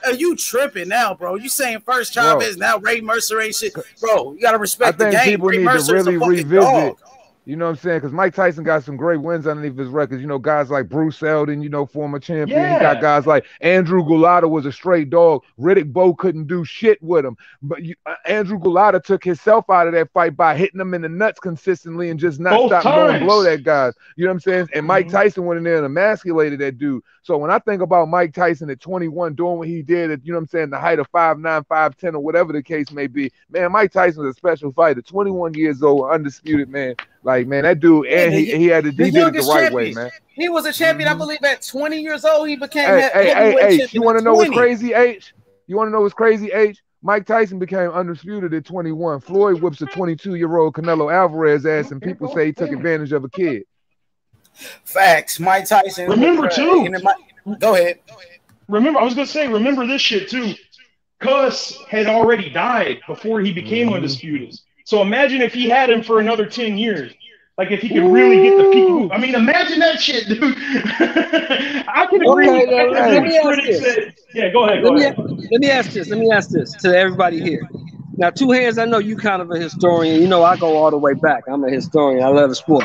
Are you tripping now, bro? You saying first Chavez, now Ray Mercer ain't shit. Bro, you got to respect the game. I think people Ray need Mercer to really revisit. Dog. You know what I'm saying? Because Mike Tyson got some great wins underneath his records. You know, guys like Bruce Seldon, you know, former champion. Yeah. He got guys like Andrew Gulata was a straight dog. Riddick Bowe couldn't do shit with him. But Andrew Gulata took himself out of that fight by hitting him in the nuts consistently and just not stopping going blow that guy. You know what I'm saying? And Mike Tyson went in there and emasculated that dude. So when I think about Mike Tyson at 21 doing what he did at, you know what I'm saying, the height of 5'9", 5'10", or whatever the case may be, man, Mike Tyson was a special fighter. 21 years old, undisputed, man. Like, man, that dude, and he did it the right way, man. He was a champion, I believe, at 20 years old. He became Hey, you want to know what's crazy, H? You want to know what's crazy, H? Mike Tyson became undisputed at 21. Floyd whips a 22-year-old Canelo Alvarez ass, and people say he took advantage of a kid. Facts. Mike Tyson. Remember, too. Go ahead. Remember, I was going to say, remember this shit, too. Cus had already died before he became undisputed. So imagine if he had him for another 10 years. Like, if he could really get the people. I mean, imagine that shit, dude. I can agree with that. Yeah, go ahead. Let me ask this to everybody here. Now, two hands, I know you kind of a historian. You know, I go all the way back. I'm a historian. I love the sport.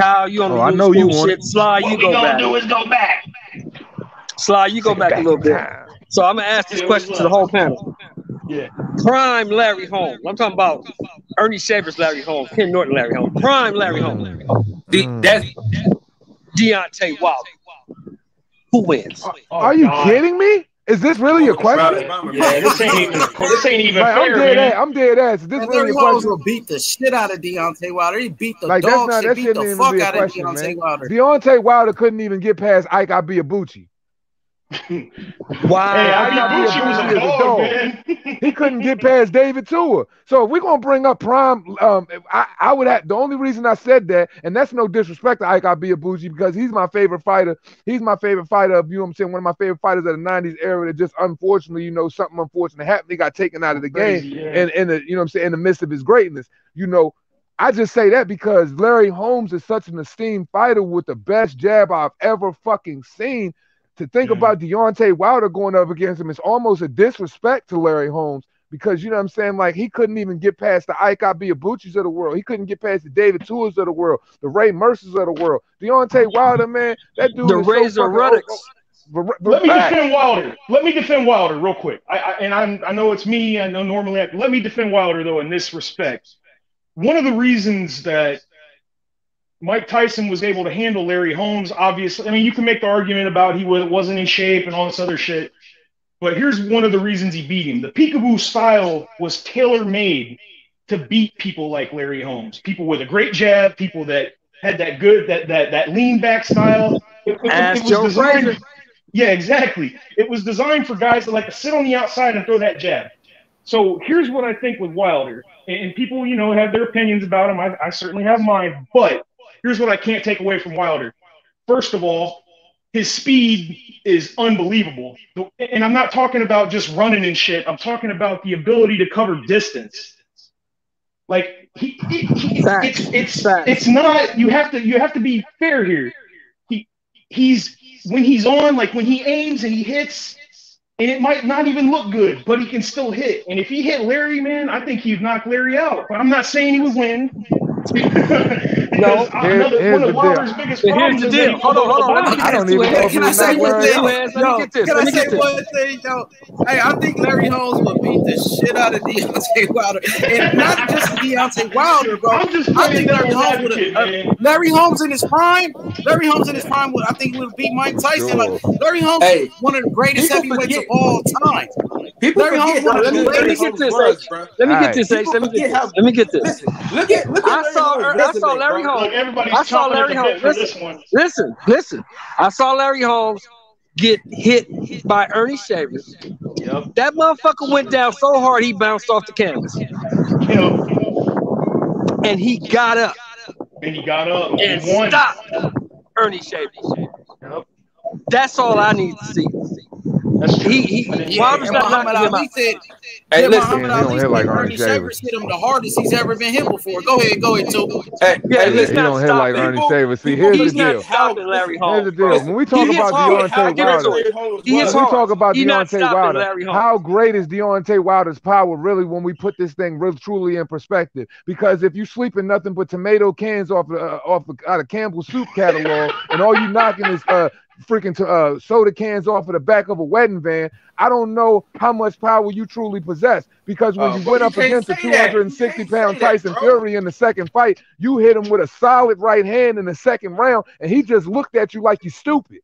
Kyle, you on the new school shit. Sly, you go back. What we gonna do is go back. Sly, you go back a little bit. So I'm going to ask this question to the whole panel. Yeah. Prime Larry Holmes. I'm talking about Ernie Shavers Larry Holmes, Ken Norton Larry Holmes. Prime Larry Holmes. That's Deontay Wilder. Who wins? Are you kidding me? Is this really a question? Yeah, this ain't even fair, I'm dead ass. This really a question? Will beat the shit out of Deontay Wilder. He beat the dog shit, beat the fuck out of Deontay Wilder. Deontay Wilder couldn't even get past Ike Abiabuchi. Wow. Hey, Abiabuchi was a dog, man. He couldn't get past David Tua. So if we're gonna bring up Prime, I would have the only reason I said that, and that's no disrespect to Ike Abiabuchi because he's my favorite fighter. He's my favorite fighter of, you know what I'm saying, one of my favorite fighters of the 90s era that just unfortunately, you know, something unfortunate happened. He got taken out of the game and in the, you know what I'm saying, in the midst of his greatness. You know, I just say that because Larry Holmes is such an esteemed fighter with the best jab I've ever fucking seen. To think about Deontay Wilder going up against him is almost a disrespect to Larry Holmes because, you know what I'm saying, like he couldn't even get past the Ike Abiabuchis of the world. He couldn't get past the David Tuas of the world, the Ray Mercers of the world. Deontay Wilder, man, that dude the is Razor Ruddocks. Let me defend Wilder real quick. I know it's me. I know normally. Let me defend Wilder, though, in this respect. One of the reasons that Mike Tyson was able to handle Larry Holmes, obviously. I mean, you can make the argument about he wasn't in shape and all this other shit. But here's one of the reasons he beat him. The peekaboo style was tailor-made to beat people like Larry Holmes. People with a great jab, people that had that good, that lean back style. It was designed. Yeah, exactly. It was designed for guys that like to sit on the outside and throw that jab. So here's what I think with Wilder. And people, you know, have their opinions about him. I certainly have mine. But here's what I can't take away from Wilder. First of all, his speed is unbelievable. And I'm not talking about just running and shit. I'm talking about the ability to cover distance. Like it's not, you have to be fair here. He's when he's on, like when he aims and he hits, and it might not even look good, but he can still hit. And if he hit Larry, man, I think he'd knock Larry out. But I'm not saying he would win. No. One of Wilder's biggest problems is that he hold on. Let me get I don't this even know if Can he I would say knock one Larry thing? out. Let me get this. Can I Let me say get this. one thing, though? Hey, I think Larry Holmes would beat the shit out of Deontay Wilder, and not just Deontay Wilder, bro. I'm just I think playing Larry devil's Holmes advocate, would. man. Larry Holmes in his prime. Larry Holmes in his prime would. I think would beat Mike Tyson. Sure. Like Larry Holmes, Hey, is one of the greatest people heavyweights forget- of all time. People Larry forget Holmes, one how of the good Let me Larry greatest. get Holmes this, was, H. bro. Let me All get right. this, H. People Let me forget get how this. Let me get this. Listen, look at I Larry saw Holmes' I resume, saw Larry bro. Holmes. Look, everybody's I saw chomping Larry at the bit Holmes. for this one. Listen. I saw Larry Holmes get hit by Ernie Shavers. Yep. That motherfucker went down so hard he bounced off the canvas. Yep. And he got up And he got up and and won. stopped Ernie Shavers. Yep. That's all I need to see. That's true. Wilder's And not Muhammad knocking him out. Ali said. Hey, Yeah, listen. Muhammad Yeah, he don't Ali hit like said Ernie Ernie Shavers hit him the hardest he's ever been hit before. Go ahead, too. Hey, Yeah, hey, he's listen. He not don't hit like stopping. Ernie Shavers. See, people here's the He's not deal. stopping Larry Here's Holmes, the bro. deal. When we talk He hits about hard. I'll Deontay give it to Wilder, him. He hits when we hard. talk about He's not Deontay stopping Wilder, Larry Holmes. how great is Deontay Wilder's power really when we put this thing real truly in perspective? Because if you sleeping nothing but tomato cans out of Campbell's soup catalog, and all you knocking is freaking soda cans off of the back of a wedding van, I don't know how much power you truly possess. Because when you went up against a 260-pound Tyson Fury in the second fight, you hit him with a solid right hand in the second round, and he just looked at you like you stupid.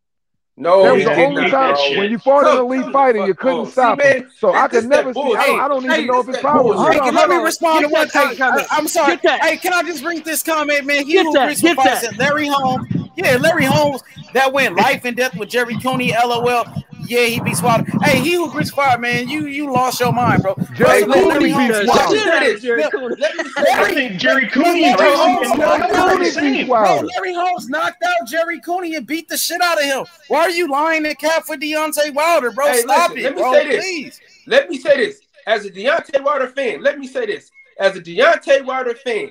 No, that was he the did only not, time bro. when you fought an elite Come fighter, the you fuck couldn't on. stop See, him. man, So I this could never that see. bullshit. I don't even know if his that power was bullshit. Hey, real. let me respond to one thing. comment. I'm sorry. Get that. Hey, can I just bring this comment, man? He Get who that. crucified Get that. said Larry Holmes. Yeah, Larry Holmes that went life and death with Jerry Cooney. LOL. Yeah, he beats Wilder. Hey, he who crucified, man, you lost your mind, bro. Jerry First of all, Cooney Larry Holmes beats watched Wilder. this. Jerry Cooney. I think Jerry Cooney and Larry Tyson Holmes and knocked Wilder out are the Cooney same. beats Bro, Wilder. Larry Holmes knocked out Jerry Cooney and beat the shit out of him. Why are you lying to cap for Deontay Wilder, bro? Hey, Stop listen, it, let me bro. say this. Please. Let me say this. As a Deontay Wilder fan, let me say this. As a Deontay Wilder fan,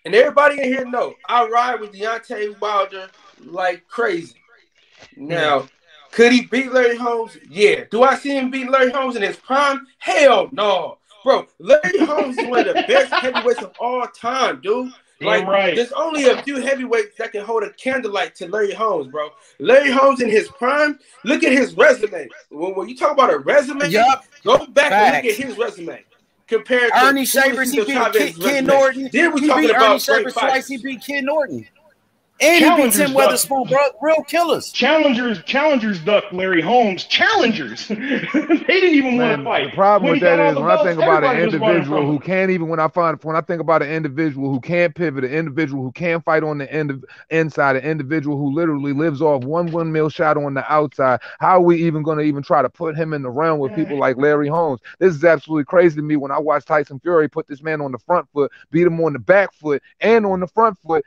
and everybody in here know, I ride with Deontay Wilder like crazy. Now, could he beat Larry Holmes? Yeah. Do I see him beat Larry Holmes in his prime? Hell no. Bro, Larry Holmes is one of the best heavyweights of all time, dude. Like, there's only a few heavyweights that can hold a candlelight to Larry Holmes, bro. Larry Holmes in his prime, look at his resume. When you talk about a resume, go back and look at his resume. Compared to Ernie Shavers, he beat Ken Norton. Then we He talking beat about Ernie Shavers great twice. fights. He beat Ken Norton. And he beat Tim Weatherspoon, bro. Real killers. Challengers ducked Larry Holmes. Challengers. They didn't even want to fight. The problem with that is when I think about an everybody was running individual from who him. can't even when I think about an individual who can't pivot, an individual who can't fight on the inside, an individual who literally lives off one windmill shot on the outside. How are we even going to even try to put him in the realm with people like Larry Holmes? This is absolutely crazy to me when I watch Tyson Fury put this man on the front foot, beat him on the back foot and on the front foot,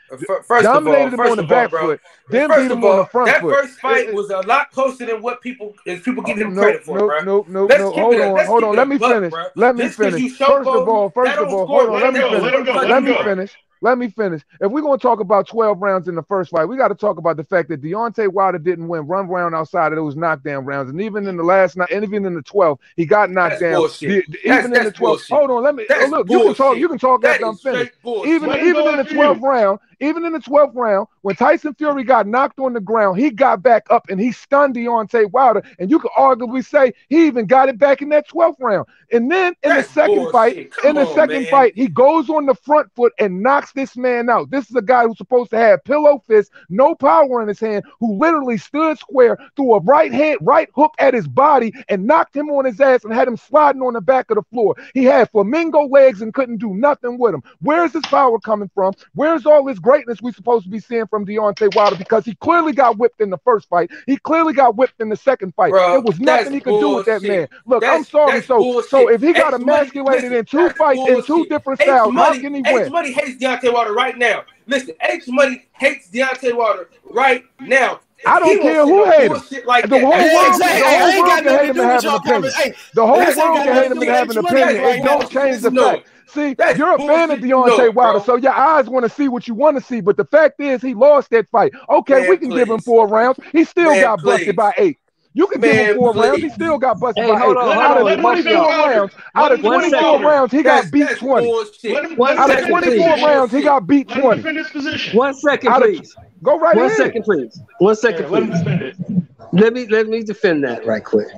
dominated him on the back foot, then beat him on the front foot. That first fight was a lot closer than what people give him No, credit for, bro. no. Hold on. Let me finish. First of all, hold on. Let me finish. If we're going to talk about 12 rounds in the first fight, we got to talk about the fact that Deontay Wilder didn't win one round outside of those knockdown rounds. And even in the last night, and even in the 12th, he got knocked down. Even in the 12th. Hold on, let me look. You can talk after I'm finished. Even in the 12th round, when Tyson Fury got knocked on the ground, he got back up and he stunned Deontay Wilder. And you could arguably say he even got it back in that 12th round. And then in the second fight, he goes on the front foot and knocks this man out. This is a guy who's supposed to have pillow fists, no power in his hand, who literally stood square, threw a right hook at his body and knocked him on his ass and had him sliding on the back of the floor. He had flamingo legs and couldn't do nothing with him. Where's his power coming from? Where's all this greatness we supposed to be seeing from Deontay Wilder? Because he clearly got whipped in the first fight. He clearly got whipped in the second fight. Bro, there was nothing he could do with that man. Look, I'm sorry. So if he got emasculated in two fights in two different styles, how can he win? H-Money hates Deontay Wilder right now. Listen, H-Money hates Deontay Wilder right now. I don't care who hates him. Like the whole world Exactly. can hate him and have an opinion. The whole world can hate him and have an opinion. It don't change the fact. See, you're a fan of Deontay Wilder, so your eyes want to see what you want to see. But the fact is, he lost that fight. Okay, we can give him 4 rounds. He still got busted by 8. You could give him 4 rounds. He still got busted Hey, by 8. hold on, Out of hold on. 24 rounds, out of 24 rounds, he got beat 20. Out of 24 rounds, he got beat 20. One second, please. Go right ahead. 1 second, please. 1 second, please. Let me defend that right quick.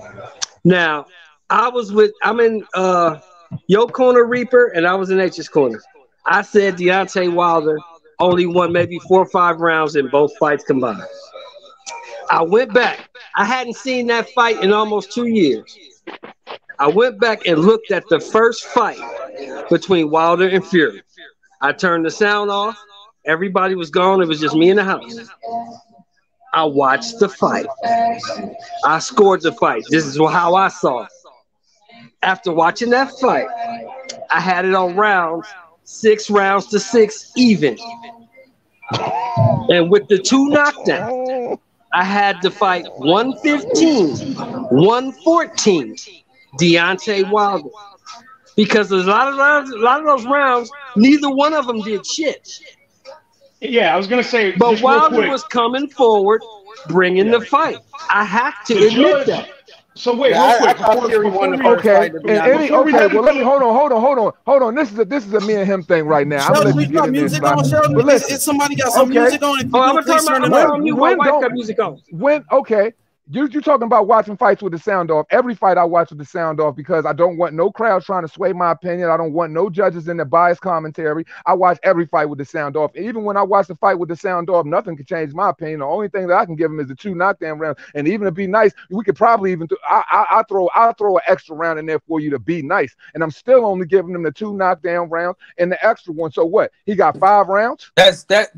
Now, I'm in your corner, Reaper, and I was in H's corner. I said Deontay Wilder only won maybe 4 or 5 rounds in both fights combined. I went back. I hadn't seen that fight in almost 2 years. I went back and looked at the first fight between Wilder and Fury. I turned the sound off. Everybody was gone. It was just me in the house. I watched the fight. I scored the fight. This is how I saw it. After watching that fight, I had it on rounds, 6 rounds to 6 even. And with the 2 knockdowns, I had to fight 115, 114, Deontay Wilder. Because a lot of those rounds, neither one of them did shit. Yeah, I was gonna say. But Wilder was coming forward, bringing the fight. I have to admit that. So wait, real quick. Okay, well, let me hold on. This is a me and him thing right now. Sheldon, we got music on, Sheldon. But listen, if somebody got some music on, I'm gonna turn my mute. My wife got music on. You're talking about watching fights with the sound off. Every fight I watch with the sound off because I don't want no crowd trying to sway my opinion. I don't want no judges in their biased commentary. I watch every fight with the sound off. And even when I watch the fight with the sound off, nothing can change my opinion. The only thing that I can give him is the 2 knockdown rounds. And even to be nice, we could probably even I'll throw an extra round in there for you to be nice. And I'm still only giving him the 2 knockdown rounds and the extra one. So what? He got 5 rounds. That's 5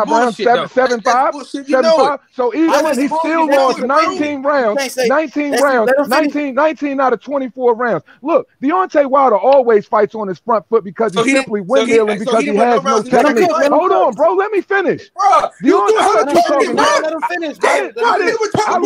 rounds, 7-5. So even when he still lost 19 rounds, 19 out of 24 rounds. Look, Deontay Wilder always fights on his front foot because he's simply windmilling because he has no technique. Hold on, bro. Let me finish. Bro, let him finish. I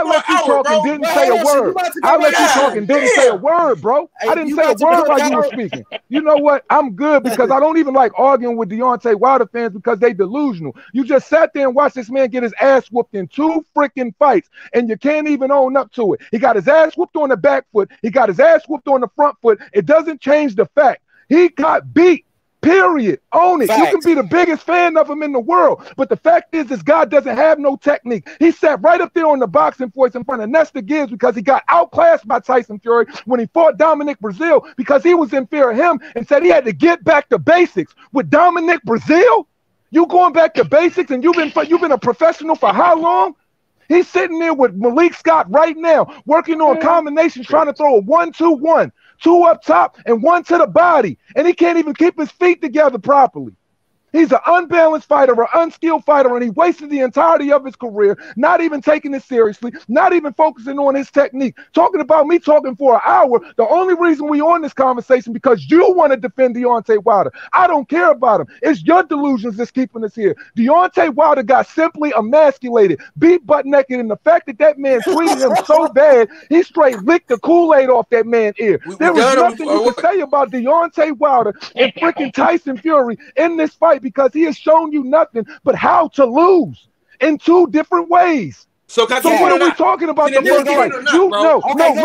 let you talk and didn't say a word. I let you talk and didn't say a word, bro. I didn't say a word while you were speaking. You know what? I'm good because I don't even like arguing with Deontay Wilder fans because they delusional. You just sat there and watched this man get his ass whooped in 2 freaking fights, and you can't even own up to it. He got his ass whooped on the back foot. He got his ass whooped on the front foot. It doesn't change the fact he got beat. Period. Own it. Facts. You can be the biggest fan of him in the world, but the fact is, this guy doesn't have no technique. He sat right up there on the boxing voice in front of Nestor Gibbs because he got outclassed by Tyson Fury when he fought Dominic Brazil because he was in fear of him and said he had to get back to basics. With Dominic Brazil, you going back to basics, and you've been a professional for how long? He's sitting there with Malik Scott right now, working on combinations, trying to throw a 1-2-1, 2 up top and 1 to the body, and he can't even keep his feet together properly. He's an unbalanced fighter, an unskilled fighter, and he wasted the entirety of his career, not even taking it seriously, not even focusing on his technique. Talking about me talking for an hour, the only reason we on this conversation because you want to defend Deontay Wilder. I don't care about him. It's your delusions that's keeping us here. Deontay Wilder got simply emasculated, beat butt naked, and the fact that man treated him so bad, he straight licked the Kool-Aid off that man's ear. There was nothing you could say about Deontay Wilder and freaking Tyson Fury in this fight, because he has shown you nothing but how to lose in 2 different ways. So what are we talking about the first fight? No. Hold on,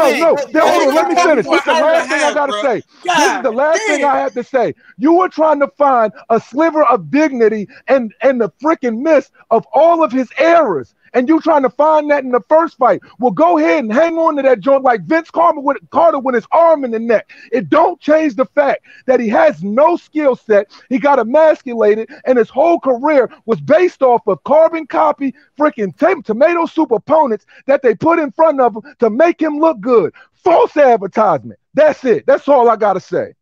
let me finish. This is the last thing I got to say. This is the last thing I have to say. You were trying to find a sliver of dignity and the freaking miss of all of his errors. And you trying to find that in the first fight. Well, go ahead and hang on to that joint like Vince Carter with his arm in the neck. It don't change the fact that he has no skill set. He got emasculated, and his whole career was based off of carbon copy freaking tomato soup opponents that they put in front of him to make him look good. False advertisement. That's it. That's all I gotta say.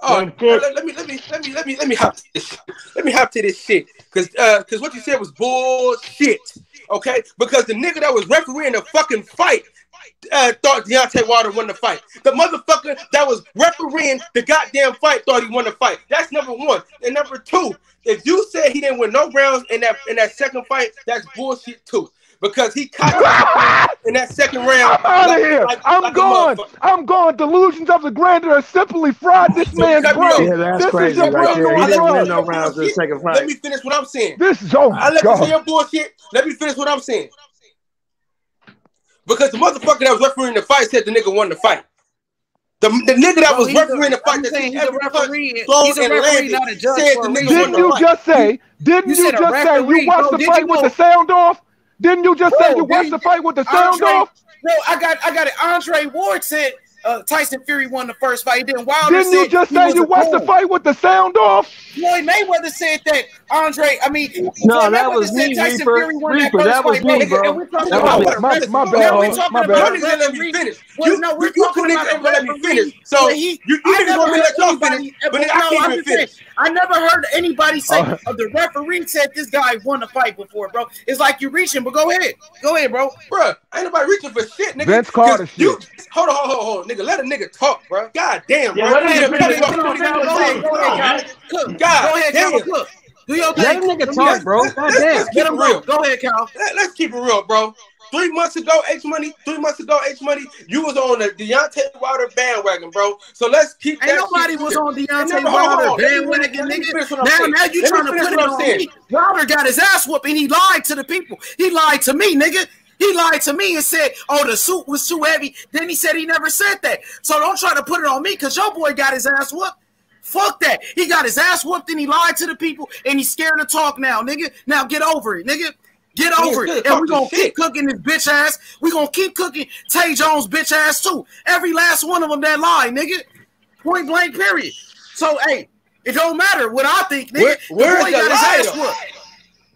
Oh, let me hop to this. Let me hop to this shit, because what you said was bullshit. Okay, because the nigga that was refereeing the fucking fight thought Deontay Wilder won the fight. The motherfucker that was refereeing the goddamn fight thought he won the fight. That's number 1. And number 2, if you said he didn't win no rounds in that second fight, that's bullshit too. Because he caught in that second round. I'm out of here. I'm gone. I'm gone. Delusions of the grandeur have simply fried this man's brain. Yeah, that's this crazy. Is your Right there. He didn't win no rounds in the second fight. Let me finish what I'm saying. This is I let you say your bullshit. Let me finish what I'm saying. because the motherfucker that was refereeing the fight said the nigga won the fight. The nigga that was refereeing the fight that he's a referee. He's a referee, not a judge. Didn't you just say you watched the fight with the sound off? Didn't you just say you watched the fight with the sound off? No, I got it. Andre Ward said Tyson Fury won the first fight. Then Wilder Didn't you just say you watched the fight with the sound off? Floyd Mayweather said that no, that was me, Reaper. That was me, bro. My bad. My bad. You let me finish. You two niggas let me finish. So you niggas want me to let y'all finish, but then I can't even finish. I never heard anybody say the referee said this guy won the fight before, bro. It's like you reaching, but go ahead, bro. Bro, ain't nobody reaching for shit, nigga. Vince Carter shit. Hold on, nigga. Let a nigga talk, bro. God damn, bro. Go ahead, Cal. Do your thing. Let a nigga talk, bro. God damn. Get him real. Go ahead, Cal. Let's keep it real, bro. 3 months ago, H Money, you was on the Deontay Wilder bandwagon, bro. So let's keep that. Ain't nobody was on Deontay Wilder bandwagon, nigga. Now you trying to put it on me. Wilder got his ass whooped and he lied to the people. He lied to me, nigga. He lied to me and said, oh, the suit was too heavy. Then he said he never said that. So don't try to put it on me because your boy got his ass whooped. Fuck that. He got his ass whooped and he lied to the people and he's scared to talk now, nigga. Now get over it, nigga. Get over it. And we're going to keep cooking this bitch ass. We're going to keep cooking Tay Jones bitch ass too. Every last one of them that lied, nigga. Point blank, period. So, hey, it don't matter what I think, nigga. Where's the lie?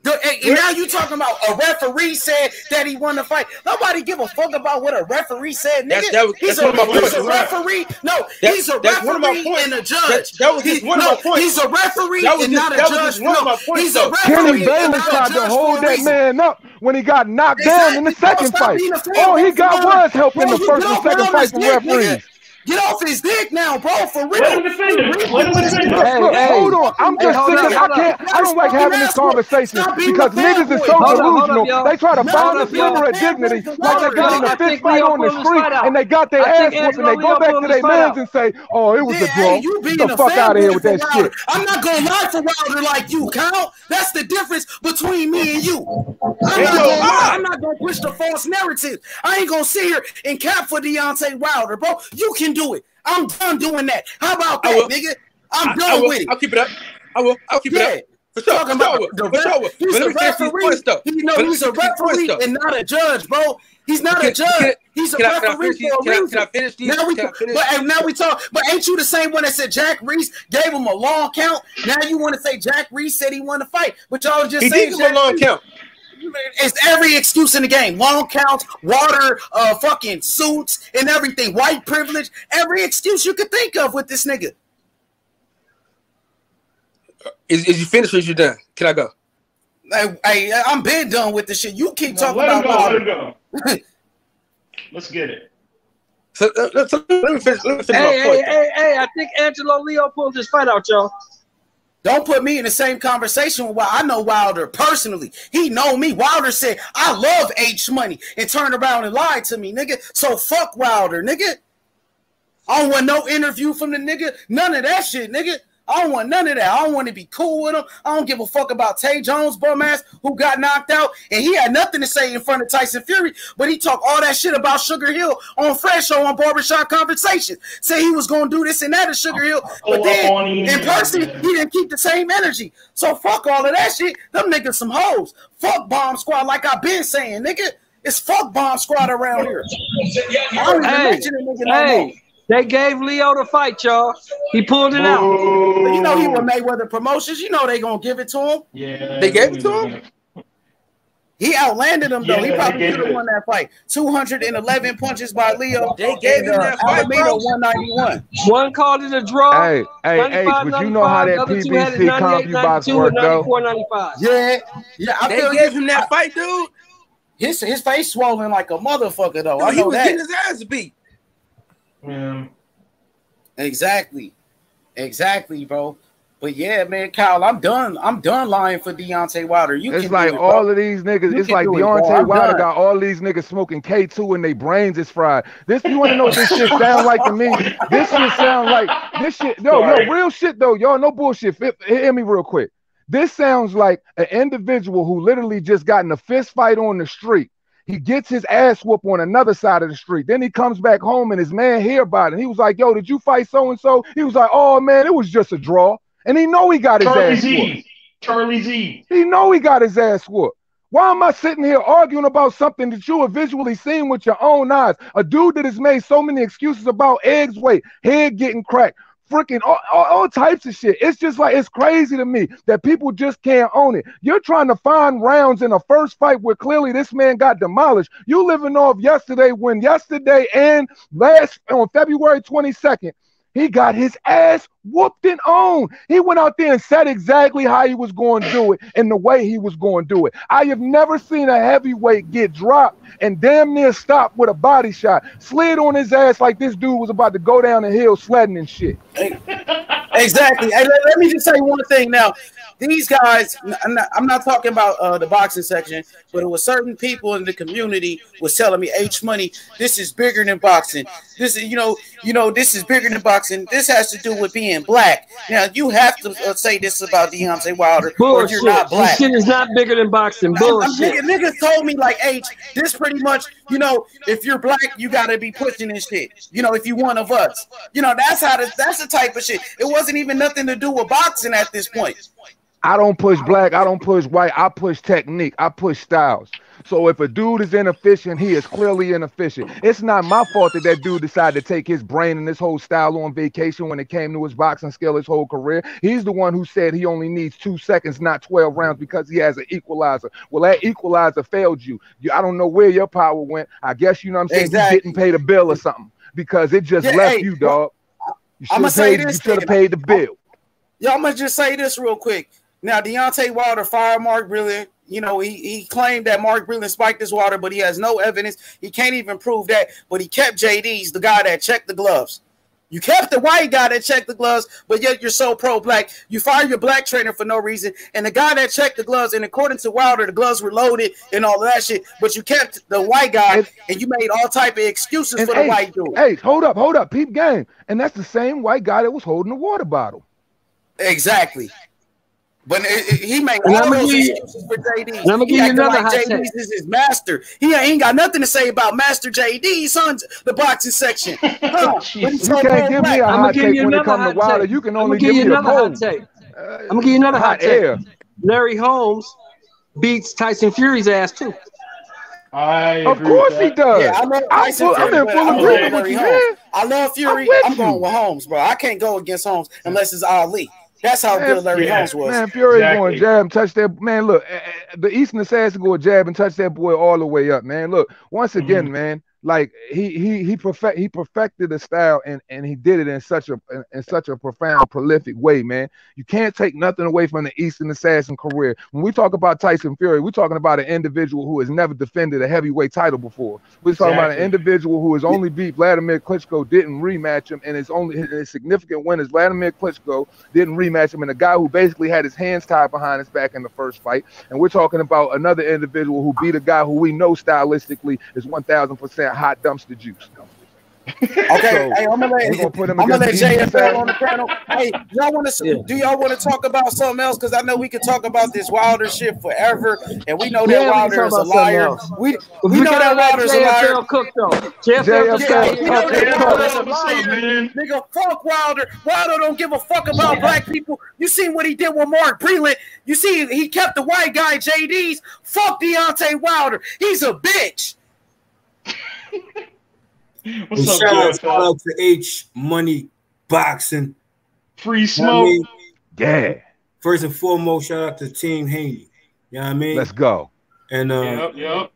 And now you talking about a referee said that he won the fight. Nobody give a fuck about what a referee said, nigga. He's a referee. No, he's a referee and a judge. That was just one of my points. He's a referee and not a judge. No, he's a Kenny referee and Bayless not a tried to judge. hold that man up when he got knocked down in the second fight. All he got was help in the first and second fight from referees. Get off his dick now, bro, for real. Let him defend him. Hey, hold on. I'm just sick of I don't like having this conversation because niggas is so delusional. They try to find a sliver of dignity like they got in a fist fight on the street and they got their ass whooped and they go back to their mans and say, oh, it was a draw. Get the fuck out of here with that shit. I'm not going to lie for Wilder like you, Kyle. That's the difference between me and you. I'm not going to push the false narrative. I ain't going to sit here and cap for Deontay Wilder, bro. You can do it. I'm done doing that. How about that, nigga? I'm done with it. I'll keep it up. I'll keep it up. For sure. Talking about he's a referee. He's a referee and not a judge, bro. He's not a judge. He's a referee for a reason. Can I finish these? Now we talk. But ain't you the same one that said Jack Reese gave him a long count? Now you want to say Jack Reese said he won the fight, but y'all just saying he did give him a long count. It's every excuse in the game. Long counts, water, fucking suits, and everything. White privilege. Every excuse you could think of with this nigga. Is you finished or is you done? Can I go? I'm been done with this shit. You keep talking about water. Let him go. Let's get it. So let me finish. Hey, I think Angelo Leo pulled this fight out, y'all. Don't put me in the same conversation with Wilder. I know Wilder personally. He know me. Wilder said, I love H Money and turned around and lied to me, nigga. So fuck Wilder, nigga. I don't want no interview from the nigga. None of that shit, nigga. I don't want none of that. I don't want to be cool with him. I don't give a fuck about Tay Jones, bum ass, who got knocked out. And he had nothing to say in front of Tyson Fury, but he talked all that shit about Sugar Hill on Fresh Show on Barbershop Conversation. Say he was going to do this and that at Sugar Hill. But then, in person, he didn't keep the same energy. So fuck all of that shit. Them niggas some hoes. Fuck Bomb Squad like I've been saying, nigga. It's fuck Bomb Squad around here. I don't even mention it, nigga, no more. They gave Leo the fight, y'all. He pulled it out. You know he with Mayweather Promotions. You know they gonna give it to him. Yeah, they gave it to him. He outlanded him though. He probably could have won that fight. 211 punches by Leo. They gave him that fight, bro. 191. One called it a draw. Hey, but you know how that PBC CompuBox worked though. Yeah. They gave him that fight, dude. His face swollen like a motherfucker though. Dude, he was getting his ass beat. Yeah. Exactly, bro. But yeah, man, Kyle, I'm done lying for Deontay Wilder. It's like all of these niggas. It's like Deontay Wilder got all these niggas smoking K2 and their brains is fried. You want to know what this shit sound like to me? This shit sound like this shit. No, real shit though, y'all. No bullshit. Hear me real quick. This sounds like an individual who literally just got in a fist fight on the street. He gets his ass whooped on another side of the street. Then he comes back home and his man hear about it. He was like, yo, did you fight so-and-so? He was like, oh, man, it was just a draw. And he know he got his ass whooped. Charlie Z. He know he got his ass whooped. Why am I sitting here arguing about something that you have visually seen with your own eyes? A dude that has made so many excuses about eggs weight, head getting cracked, freaking all types of shit. It's just like, it's crazy to me that people just can't own it. You're trying to find rounds in a first fight where clearly this man got demolished. You living off yesterday when yesterday and on February 22nd, he got his ass whooped and on. He went out there and said exactly how he was going to do it and the way he was going to do it. I have never seen a heavyweight get dropped and damn near stopped with a body shot. Slid on his ass like this dude was about to go down the hill sledding and shit. Exactly. Hey, let me just say one thing now. These guys, I'm not talking about the boxing section, but it was certain people in the community was telling me, H Money, this is bigger than boxing. This is, this is bigger than boxing. This has to do with being black. Now, you have to say this about Deontay Wilder, bullshit. Or you're not black. This shit is not bigger than boxing. Bullshit. Niggas told me, like, H, this pretty much, if you're black, you got to be pushing this shit. If you one of us. That's the type of shit. It wasn't even nothing to do with boxing at this point. I don't push black. I don't push white. I push technique. I push styles. So if a dude is inefficient, he is clearly inefficient. It's not my fault that dude decided to take his brain and his whole style on vacation when it came to his boxing skill his whole career. He's the one who said he only needs 2 seconds, not 12 rounds, because he has an equalizer. Well, that equalizer failed you. I don't know where your power went. I guess, you know what I'm saying? Exactly. You didn't pay the bill or something because it just left you, dog. You should have paid the bill. I'm going to just say this real quick. Now, Deontay Wilder fired Mark Brilliant. He claimed that Mark Brilliant spiked his water, but he has no evidence. He can't even prove that. But he kept JD's, the guy that checked the gloves. You kept the white guy that checked the gloves, but yet you're so pro-black. You fired your black trainer for no reason. And the guy that checked the gloves, and according to Wilder, the gloves were loaded and all of that shit. But you kept the white guy, and you made all type of excuses for the white dude. Hey, hold up. Peep game. And that's the same white guy that was holding the water bottle. Exactly. But he made all those excuses for JD. I'm gonna give you another hot take. JD is his master. He ain't got nothing to say about Master JD. Son's the boxing section. You can't give me a hot take when it comes to Wilder. You can only give me a hot take. I'm gonna give you another hot take. Larry Holmes beats Tyson Fury's ass too. Of course he does. Yeah, I'm in full agreement with you, man. I love Fury. I'm going with Holmes, bro. I can't go against Holmes unless it's Ali. That's how good Larry Holmes was. Man, Fury going to jab and touch that. Man, look, the Eastern Assassin go jab and touch that boy all the way up, man. Look, once again, man, like he perfected the style and he did it in such a profound, prolific way, man. You can't take nothing away from the Eastern Assassin career. When we talk about Tyson Fury, we're talking about an individual who has never defended a heavyweight title before. We're talking about an individual who has only beat Vladimir Klitschko, didn't rematch him, and his significant win is Vladimir Klitschko didn't rematch him, and a guy who basically had his hands tied behind his back in the first fight. And we're talking about another individual who beat a guy who we know stylistically is 1,000% hot dumpster juice. Okay, hey, I'm gonna let JFL on the panel. Hey, do y'all want to talk about something else? Because I know we could talk about this Wilder shit forever, and we know that Wilder is a liar. We know that Wilder's a liar. Nigga, fuck Wilder. Wilder don't give a fuck about black people. You seen what he did with Mark Breland. You see he kept the white guy JD's. Fuck Deontay Wilder. He's a bitch. What's up, shout out to H Money Boxing. Free smoke. Yeah. First and foremost, shout out to Team Haney. You know what I mean? Let's go. And yep.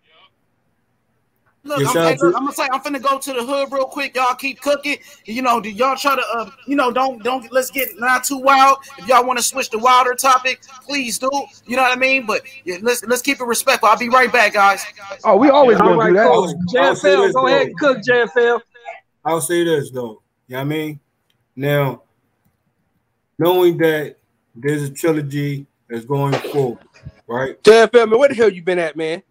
Look, I'm gonna say I'm finna go to the hood real quick. Y'all keep cooking. Do y'all try to don't let's get not too wild. If y'all want to switch the Wilder topic, please do. You know what I mean? But let's keep it respectful. I'll be right back, guys. Oh, we always gonna do that. JFL, go ahead and cook, JFL. I'll say this though. You know what I mean? Now, knowing that there's a trilogy that's going forward, right? JFL, man, where the hell you been at, man?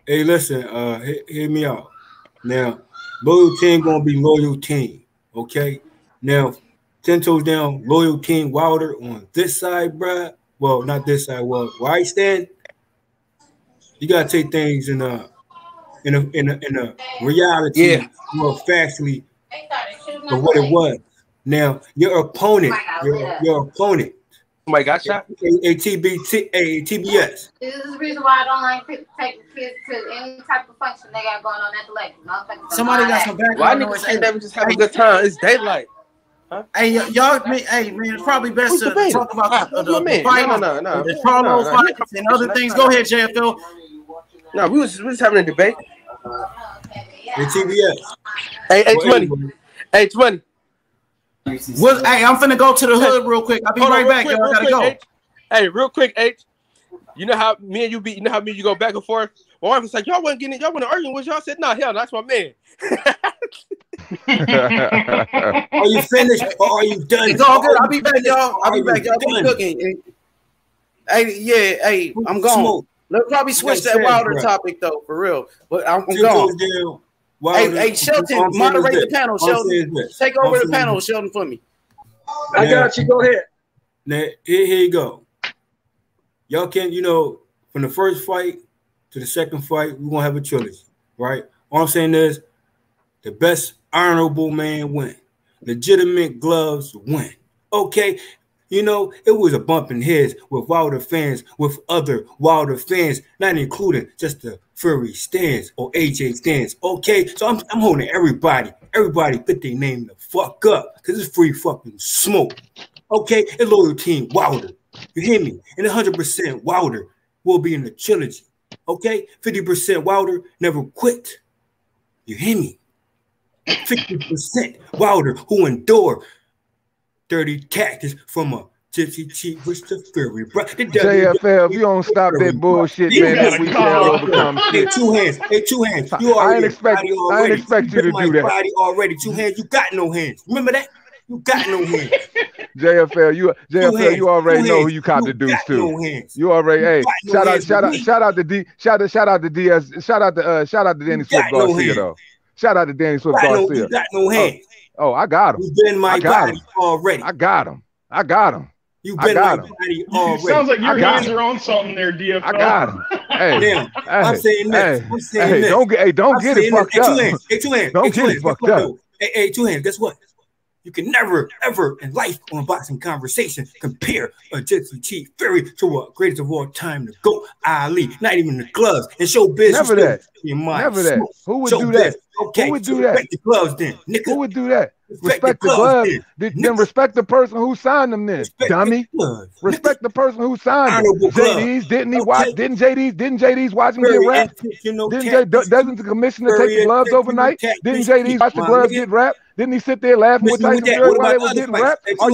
Hey, listen, hear me out. Now, loyal team gonna be loyal team, okay? Now, 10 toes down, loyal team Wilder on this side, bruh. Well, not this side. Well, where I stand, You gotta take things in a reality more factually of what it was. Now, your opponent. Somebody got shot? TBS. This is the reason why I don't like people taking kids to any type of function they got going on at the lake. Somebody got some background Why noise. niggas ain't never just have a good time? It's daylight. Huh? Hey, y'all, man, it's probably best to talk about the fight, the Charlo fight, and other things. Go ahead, JFL. No, we was having a debate. Hey, TBS. Hey, H-Money. Hey, H-Money. Hey, I'm finna go to the hood real quick. I'll be right back. Y'all gotta go. Hey, real quick, H. You know how me and you go back and forth? My wife was like, y'all wasn't arguing with y'all. I said, nah, hell, that's my man. Are you finished or are you done? It's all good. I'll be back, y'all. I'll be back. Y'all keep cooking. Hey, I'm gone. Let's probably switch that Wilder topic though, for real. But I'm gone. Hey, Shelton, moderate the panel, Sheldon. Take over the panel, Sheldon, for me. I got you. Go ahead. Now, here you go. Y'all can, from the first fight to the second fight, we're going to have a trilogy, right? All I'm saying is the best honorable man win. Legitimate gloves win. Okay? It was a bump in heads with Wilder fans, with other Wilder fans, not including just the Fury stands or AJ stands. Okay? So I'm holding everybody put their name the fuck up because it's free fucking smoke. Okay? It's loyal team Wilder. You hear me? And 100% Wilder will be in the trilogy. Okay? 50% Wilder never quit. You hear me? 50% Wilder who endure dirty tactics from a gypsy chief with the Fury. JFL, if you don't stop that bullshit, man, we shall overcome shit. Hey, two hands. I ain't expect you to do that. Body already. 2 hands. You got no hands. Remember that? You got no hands. JFL, you already know who you cop the dudes to. You already, shout out to DS, shout out to Danny Swift Garcia though. Shout out to Danny Swift Garcia. You got no hands. Oh, I got him. You've been my body already. I got him. You've been my body already. Sounds like your hands are on something there, DFL. I got him. Hey, I'm saying this. Don't get it fucked up. Don't get it fucked up. Hey, 2 hands. Guess what? You can never, ever in life on a boxing conversation compare a Gypsy Chief Fury to a greatest of all time, the GOAT Ali. Not even the gloves. And show business. Never that. Who would do that? Okay. Who would do that? Respect the gloves then, nigga. Who would do that? Respect the gloves. Then respect the person who signed them then, dummy. Respect the person who signed them. JD's, didn't he watch? Didn't JD's watch him get wrapped? Doesn't the commissioner take the gloves overnight? Didn't JD's watch the gloves get wrapped? Didn't he sit there laughing with Tyson Fury while they was getting wrapped? Are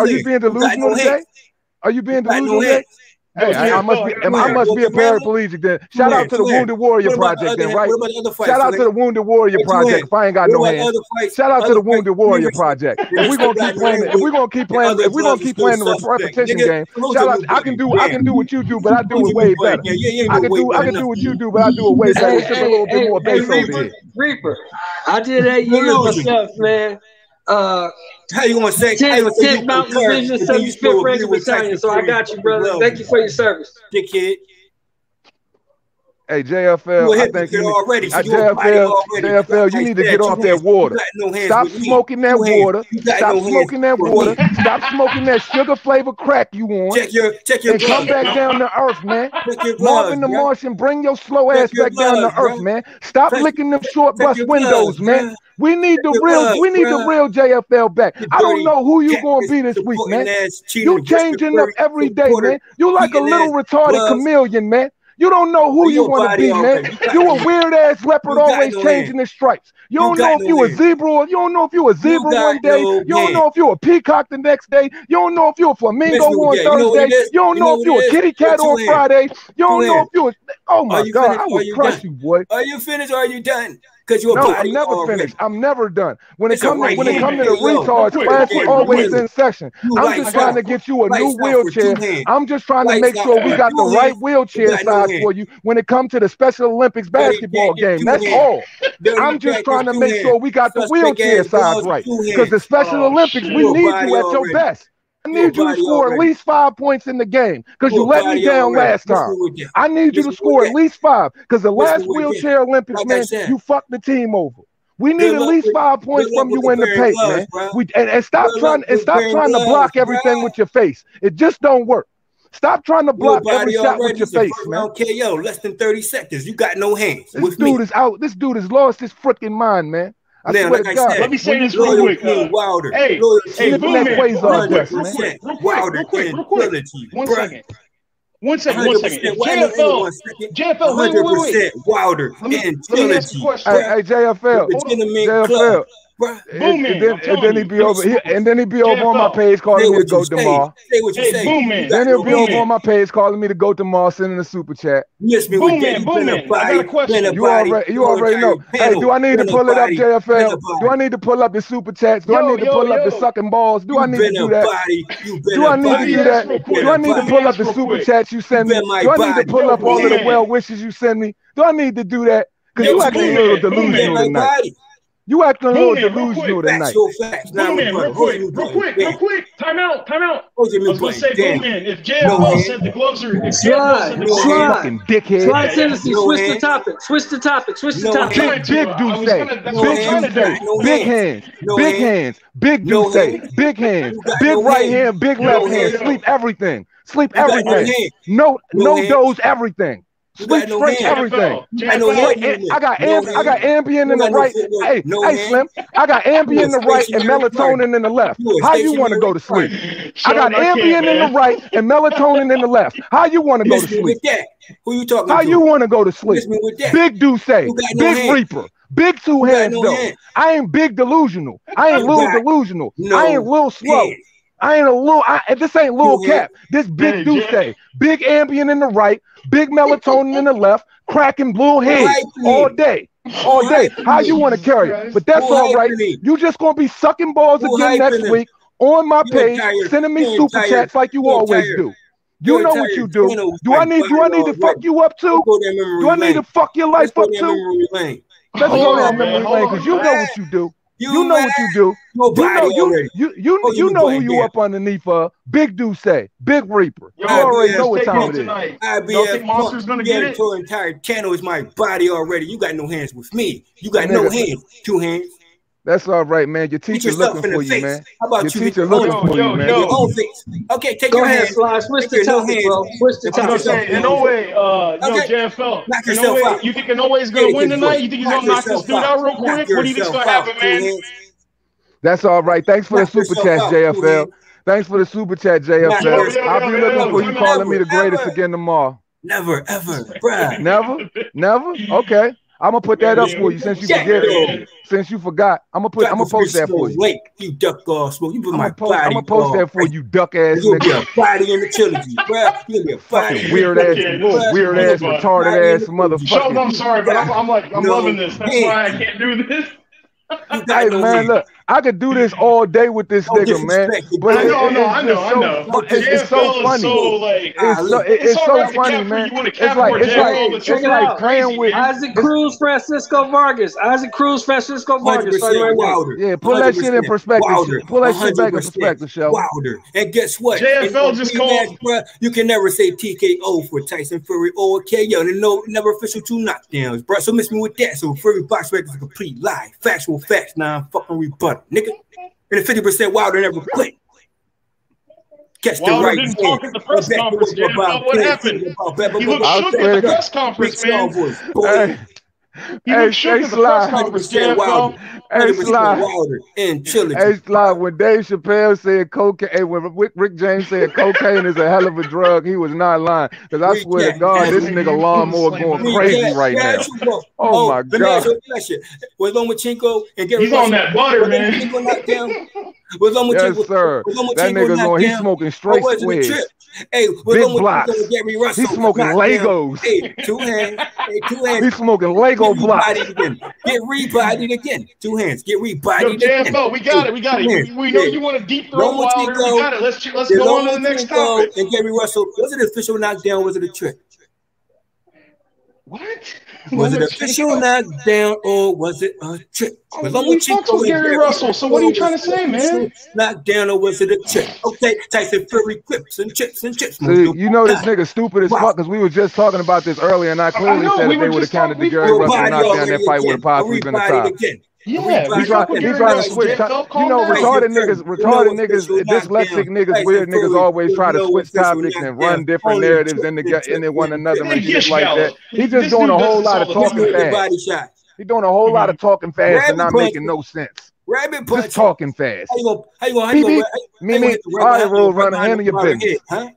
you being delusional today? Are you being delusional today? Hey, I must be a paraplegic then. Shout out to the Wounded Warrior Project then, right? Shout out to the Wounded Warrior Project if I ain't got no hands. Shout out to the Wounded Warrior Project. If we're gonna keep playing the repetition game, shout out, I can do what you do, but I do it way better. I can do what you do, but I do it way better. It's just a little bit more bass over here. Reaper, I did 8 years myself, man. How you gonna say? 10th Mountain Division, 75th Ranger Battalion. So I got you, brother. Thank you for your service, dickhead. Hey, JFL, I think JFL, you need to get off that water. Stop smoking that water. Stop smoking that water. Stop smoking that sugar flavored crack you want. Check your and come back down to earth, man. Marvin the Martian, bring your slow ass back down to earth, man. Stop licking them short bus windows, man. We need the real JFL back. I don't know who you gonna be this week, man. You changing up every day, man. You like a little retarded chameleon, man. You don't know who you want to be, man. You a weird ass leopard always changing his stripes. You don't know if you a zebra. You don't know if you a zebra one day. You don't know if you a peacock the next day. You don't know if you a flamingo on Thursday. You don't know if you a kitty cat on Friday. You don't know if you a. Oh my God, I will crush you, boy. Are you finished or are you done? No, I'm never finished. I'm never done. When it comes to the retards, class is always in session. I'm just trying to get you a new wheelchair. I'm just trying to make sure we got the right wheelchair size for you when it comes to the Special Olympics basketball game. That's all. I'm just trying to make sure we got the wheelchair size right. Because the Special Olympics, we need you at your best. I need you to score at least 5 points in the game because you let me down last time. I need you to score at least 5 because the last wheelchair Olympics, man, you fucked the team over. We need at least 5 points from you in the paint, man. And stop trying to block everything with your face. It just don't work. Stop trying to block every shot with your face, man. KO, less than 30 seconds. You got no hands. This dude is out. This dude has lost his freaking mind, man. I swear like to God. Let me say this real quick. Wilder. Hey, Boom, man. Real quick. Wilder. 1 second. 1 second. JFL, wait. Wilder Let me ask a question. Hey, JFL. And then he be over here, and then he be over on my page calling me to go tomorrow. Say what you say. Then he'll be over on my page calling me to go tomorrow, sending a super chat. Miss me with that. Boom, man. I got a question. You already know. Hey, do I need to pull it up, JFL? Do I need to pull up the super chats? Do I need to pull up the sucking balls? Do I need to do that? Do I need to do that? Do I need to pull up the super chats you send me? Do I need to pull up all of the well wishes you send me? Do I need to do that? Because you acting a little delusional tonight. You acting a little delusional tonight. Real quick. Time out. I was going to say, Boomman, if JFL said the gloves are... Fucking dickhead. Slide Tennessee, switch the topic. Big Duce. Big hands. Big Duce. Big hands. Big right hand, big left hand. Sleep everything. No dose everything. Sleep straight everything. I got Ambien in the right. Hey, Slim. I got Ambien in the right and melatonin in the left. How you want to go to sleep? I got Ambien in the right and melatonin in the left. How you want to go to sleep? Who you talking to? How you want to go to sleep? Big Duce, Big Reaper, Big two hands though. I ain't big delusional. I ain't little delusional. I ain't little slow. I ain't a little. This ain't little cap. This big Duce, big Ambien in the right, big melatonin in the left, cracking blue head all day. How you want to carry it? But that's all right. You just gonna be sucking balls again next week on my page, sending me super chats like you always do. You know what you do. Do I need to fuck you up too? Do I need to fuck your life up too? Let's go down memory lane because you know what you do. You know what you do. You know who you up underneath Big Duce, Big Reaper. You already know what time it is. Don't think Monster's gonna get it? Your entire channel is my body already. You got no hands with me. You got no hands. 2 hands. That's all right, man. Your teacher looking for you, man. How about your teacher looking for you, man. Your own face. Okay, take your hands. Switch the topic, bro. Switch the topic. Inoue, JFL. You think Inoue's gonna win tonight? You think he's gonna knock this dude out real quick? What do you think's gonna happen, man? That's all right. Thanks for the super chat, JFL. Thanks for the super chat, JFL. I'll be looking for you calling me the greatest again tomorrow. Never, ever, bruh. Never? Okay. I'm gonna put that up for you since you forget. Since you forgot, I'm gonna post that for you. Lake, you duck off smoke. You put my body. I'm gonna post that for you, duck ass nigga. You'll be a body in the trilogy, bro. You'll be a fucking weird ass, retarded ass motherfucker. I'm sorry, but I'm loving this. That's why I can't do this. Hey man, look, I could do this all day with this nigga, man. But I know. It's so funny. It's so funny, man. It's like playing with Isaac Cruz, Francisco Vargas. Yeah, pull that shit in perspective. Pull that shit back in perspective, Shell. Wilder. And guess what? JFL just called. You can never say TKO for Tyson Fury or KO. And never official 2 knockdowns, bro. So miss me with that. So Fury box record is a complete lie. Factual facts, fucking rebuttal, nigga. And the 50% Wilder never played. Catch the Wilder right didn't talk at the press conference. What happened? He looked shook at the press conference, man. He looked shook at the press conference, JFL. Hey, Sly, when Dave Chappelle said cocaine, when Rick James said cocaine is a hell of a drug, he was not lying. Because I swear to God, this nigga lawnmower going crazy right now. Oh my God. Was Lomachenko and Gary He's on that butter, man. Yes, sir. That nigga's on, he's smoking straight squares. Hey, big blocks. He's smoking Legos. Hey, 2 hands. Hey, 2 hands. He's smoking Lego blocks. Get rebodied again. 2 hands. Get rebodied again. JFL, we got it. We know you want to deep throw Wilder. We got it. Let's go on to the next topic. And Gary Russell, was it an official knockdown? Was it a trick? What? Was it a official knockdown or was it a trick? We fucks with Gary Russell, so what are you trying to say, man? Knockdown or was it a trick? Okay, Tyson Fury quips and chips. See, you know this nigga stupid as fuck because we were just talking about this earlier, and I clearly said if they would have counted the Gary Russell knockdown, that fight would have possibly been a tie. Yeah, he's trying to switch. You know, retarded niggas, dyslexic niggas, weird niggas always try to switch topics and run different narratives into one another and shit like that. He's just doing a whole lot of talking fast. He's doing a whole lot of talking fast and not making no sense. Rabbit punch. Just talking fast. How you gonna all right, roll runner, handle your business. Huh?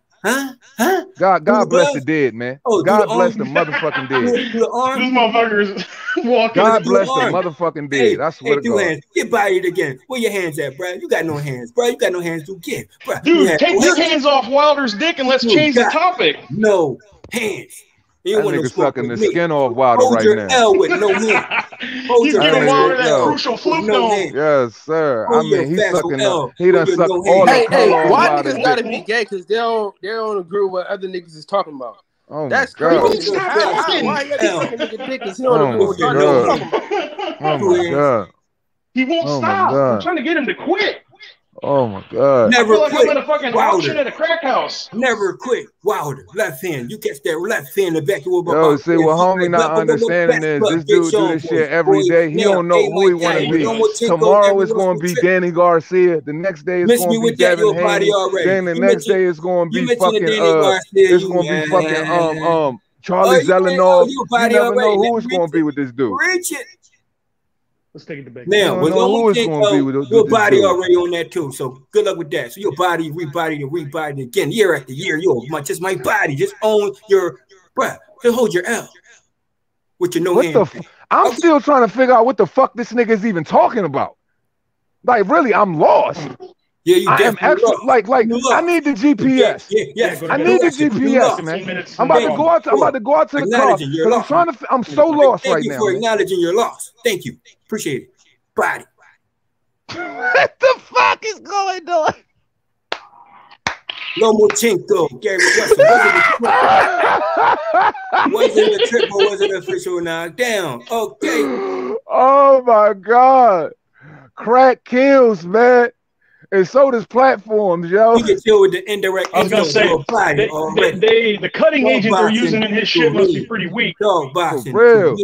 God bless the dead, man. God bless the motherfucking dead. These motherfuckers walking. God bless the motherfucking dead. I swear to God. Hands. Get bodied again. Where your hands at, bro? You got no hands, bro. You got no hands to give, bro. Dude, take your hands off Wilder's dick and let's change the topic. No hands. That nigga sucking the skin off Wilder right now. L with no hands. He's giving Wilder that crucial fluke dome. Yes, sir. I mean, he's sucking. He done sucked all the color. Why niggas gotta be gay? Because they don't agree with what other niggas is talking about. Oh, that's crazy. Why you sucking nigga dick? Because he don't agree with what y'all talking about. Oh my God. He won't stop. I'm trying to get him to quit. Oh my God. Never quit. I'm in a fucking auction at a crack house. Never quit. Wilder. Left hand. You catch that left hand in the back of your Yo, see what homie not understanding is this dude do this shit every day. He don't know who he want to be. Tomorrow it's going to be Danny Garcia. The next day it's going to be Devin Haney. Then the next day it's going to be fucking it's going to be fucking Charlie Zelenov. You never know who it's going to be with this dude. Reach it. Let's take it to bed. Now, with your body already on that too, so good luck with that. So your body rebodied again, year after year. Just my body, just own your, bruh, just hold your L with your no hand. I'm still trying to figure out what the fuck this nigga is even talking about. Like, really, I'm lost. Yeah, you definitely lost. Like, I need the GPS. Yeah, I need the GPS, man. I'm about to go out. I'm about to go out to the car. I'm so lost right now. Thank you for acknowledging your loss. Thank you. Appreciate it. Body. What the fuck is going on? Lomachenko, Gary Russell. Was it a trip or was it an official knockdown? Okay. Oh my God. Crack kills, man. And so does platforms, yo. You can deal with the indirect. I was gonna say the cutting agent they're using in his shit must be pretty weak. Dog boxing, for real.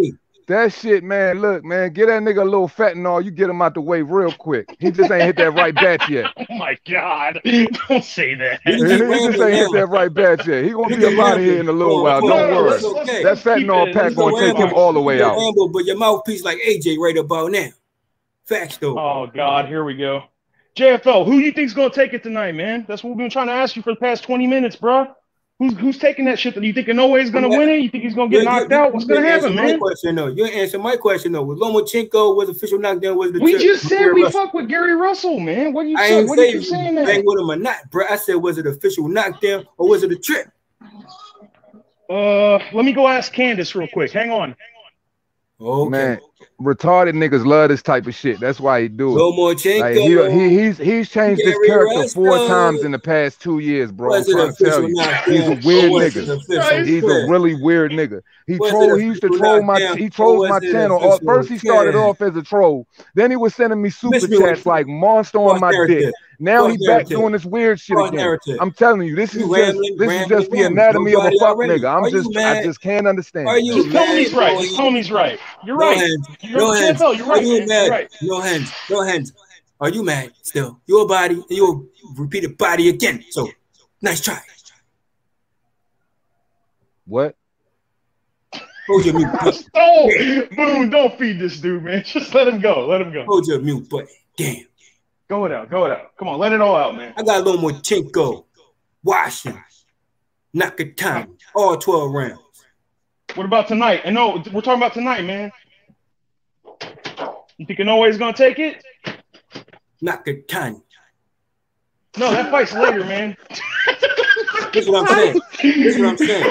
That shit, man. Look, man, get that nigga a little fentanyl. You get him out the way real quick. He just ain't hit that right batch yet. Oh my God! Don't say that. He just ain't hit that right batch yet. He gonna be up out of here in a little while. Don't worry. That fentanyl pack gonna take him all the way out. But your mouthpiece like AJ right about now. Facts though. Oh God, here we go. JFL, who you think's gonna take it tonight, man? That's what we've been trying to ask you for the past 20 minutes, bro. Who's taking that shit? You think Inoue is gonna win it? You think he's gonna get knocked out? What's gonna happen, man? You answer my question though. Was Lomachenko was official knockdown? Was the we just said we fuck with Gary Russell, man. What are you saying? What are you saying that? Bang with him or not, bro? I said, was it official knockdown or was it a trip? Let me go ask Candace real quick. Hang on. Okay. Man, retarded niggas love this type of shit. That's why he do it. Lomachenko. He's changed his character 4 times in the past 2 years, bro. I'm trying to tell you. He's a weird nigga. He's a really weird nigga. He used to troll my channel. First he started off as a troll. Then he was sending me super chats like monster on my dick. Now he's back doing this weird shit again. I'm telling you, this is just the anatomy of a fuck nigga. I just can't understand. Just tell me he's right. Just tell me he's right. You're right. No hands. Are you mad? No hands. No hands. Are you mad still? Your body, your repeated body again. So, nice try. What? Hold your mute button. Boom, don't feed this dude, man. Just let him go. Let him go. Hold your mute button. Damn. Go it out. Go it out. Come on, let it all out, man. I got Lomachenko, Washington, Nakatani, all 12 rounds. What about tonight? And no, we're talking about tonight, man. You think Inoue's gonna take it? Nakatani. No, that fight's later, man. This is what I'm saying.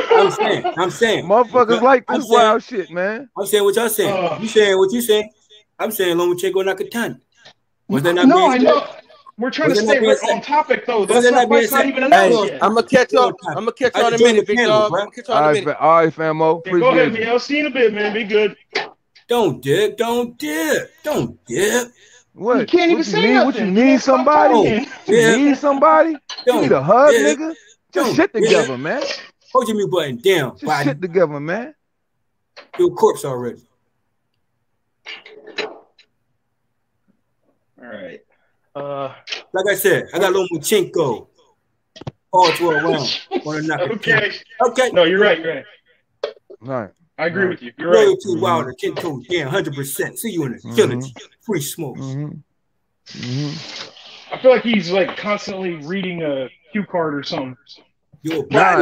I'm saying. Motherfuckers like this wild shit, man. I'm saying what y'all saying. You saying what you saying. I'm saying Lomachenko, Nakatani. Was that not no, I know. We're trying to stay on topic though. That's that not, being fight's not said, even announced yet. I'm gonna catch y'all. I'm gonna catch y'all in a minute, big dog. I'm gonna catch y'all in a minute. All right, famo. Yeah, go ahead, man. I'll see you in a bit, man. Be good. Don't dip. Don't dip. Don't dip. What? You can't even say nothing. What you need somebody? You need somebody? You need a hug, nigga? Just shit together, man. Hold your mute button down. Just shit together, man. You're a corpse already. All right. Like I said, I got a little Muchenko. All 12 rounds. Okay. No, you're right. You're right. All right. I agree with you. You're right. Too Wilder, Kinko, damn, 100%. See you in the village. Free smokes. I feel like he's like constantly reading a cue card or something. Nah,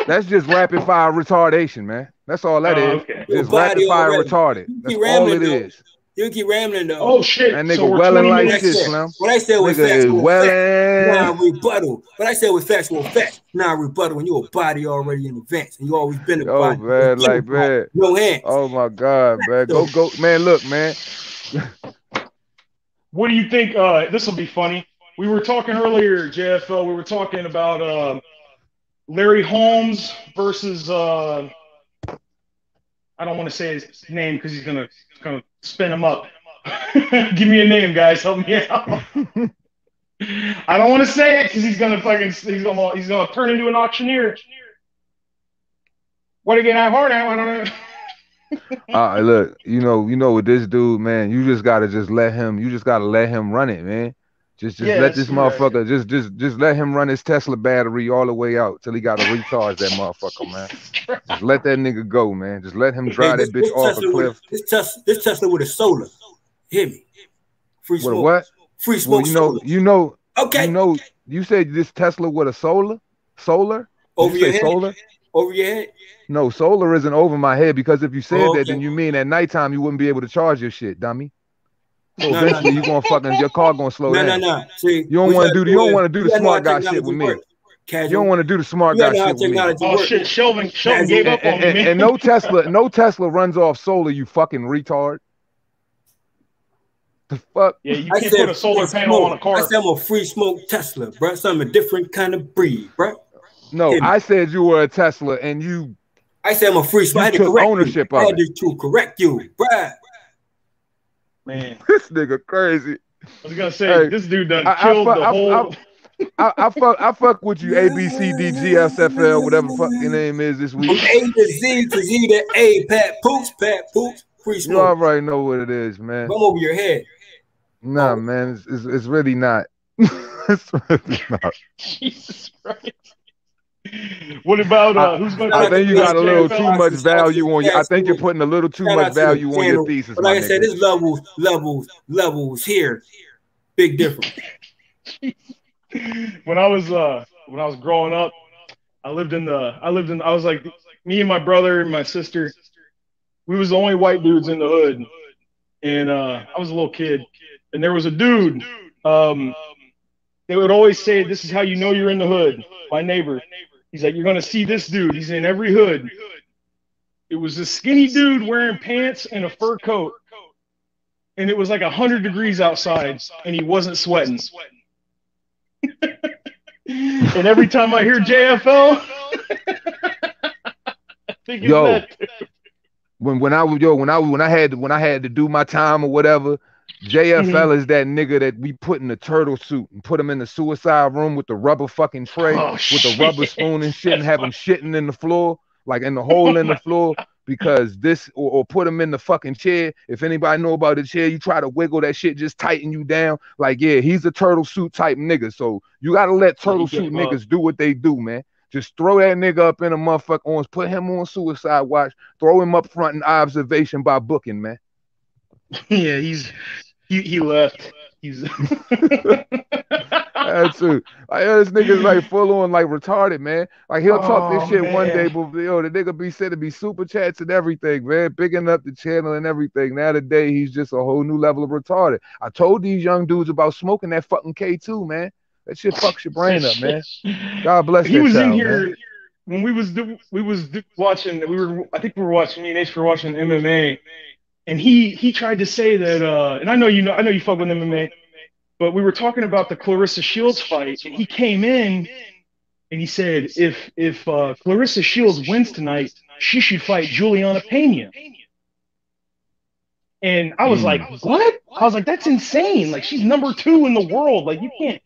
that's just rapid fire retardation, man. That's all that is. Okay. Just rapid fire retarded. That's all it is. You keep rambling though. Oh shit! That nigga welling like shit, Slim. What I said was factual facts, non-rebuttal. What I said was factual facts, non-rebuttal. When you're a body already in advance, and you always been a body. Man, like man. No hands. Oh my god, man. Go, man. Look, man. What do you think? This will be funny. We were talking earlier, JFL. We were talking about Larry Holmes versus. I don't want to say his name because he's gonna spin him up. Give me a name, guys. Help me out. I don't want to say it because he's gonna turn into an auctioneer. What again? I heard. I don't know. Look, you know, with this dude, man, you just gotta let him run it, man. Just let this motherfucker, just let him run his Tesla battery all the way out till he gotta recharge that motherfucker, man. Just let that nigga go, man. Just let him drive that bitch off a cliff. This Tesla with a solar. Hear me. Free smoke. With a what? Free smoke. Well, okay. You said this Tesla with a solar? Over your head? Solar? Over your head? No, solar isn't over my head because if you said that, then you mean at nighttime you wouldn't be able to charge your shit, dummy. So eventually you gonna your car gonna slow down. No. See, you don't want to do the smart guy shit with me. You don't want to do the smart guy shit with me. Oh shit, Sheldon gave up on me. And no Tesla runs off solar, you fucking retard. The fuck? Yeah, you can't put a solar panel on a car. I said I'm a free smoke Tesla, bro. Something a different kind of breed, bro. No, I said you were a Tesla and you. I said I'm a free smoke. I had to correct ownership you. I had to correct you, bro. Man, this nigga crazy. I was gonna say this dude done killed the whole. I fuck with you, ABCDGSFL, whatever fuck your name is this week. From A to Z to Z to A, Pat Poops, free smoke. You already know what it is, man. I'm over your head. Nah, man, it's really not. It's really not. Jesus Christ. What about who's going to? I think you got a little too much value on you. I think you're putting a little too much value on your thesis. But like I said, there's levels here. Big difference. When I was growing up, I was like me and my brother and my sister. We was the only white dudes in the hood, and I was a little kid, and there was a dude. They would always say, "This is how you know you're in the hood." My neighbor. He's like, you're going to see this dude. He's in every hood. It was a skinny dude wearing pants and a fur coat. And it was like 100 degrees outside, and he wasn't sweating. And every time I hear JFL, I think it's that dude. When I had to do my time or whatever, JFL is that nigga that we put in the turtle suit and put him in the suicide room with the rubber fucking tray with the rubber spoon and shit and have him shitting in the floor, like in the hole in the floor, because this or put him in the fucking chair. If anybody know about the chair, you try to wiggle that shit, just tighten you down. Like, yeah, he's a turtle suit type nigga. So you gotta let turtle suit niggas do what they do, man. Just throw that nigga up in a motherfucker on, put him on suicide watch, throw him up front in observation by booking, man. Yeah, he left. He's that's true. This nigga's like full on like retarded, man. Like he'll talk this shit one day, but the nigga be said to be super chats and everything, man, bigging up the channel and everything. Now today he's just a whole new level of retarded. I told these young dudes about smoking that fucking K2, man. That shit fucks your brain up, man. God bless he that was child, in here man. when we was watching. I think we were watching. Me and Ace were watching MMA. And he tried to say that, and I know you fuck with MMA. But we were talking about the Clarissa Shields fight, and he came in and he said, if Clarissa Shields wins tonight, she should fight Juliana Pena. And I was like, what? I was like, that's insane. Like, she's number 2 in the world. Like, you can't.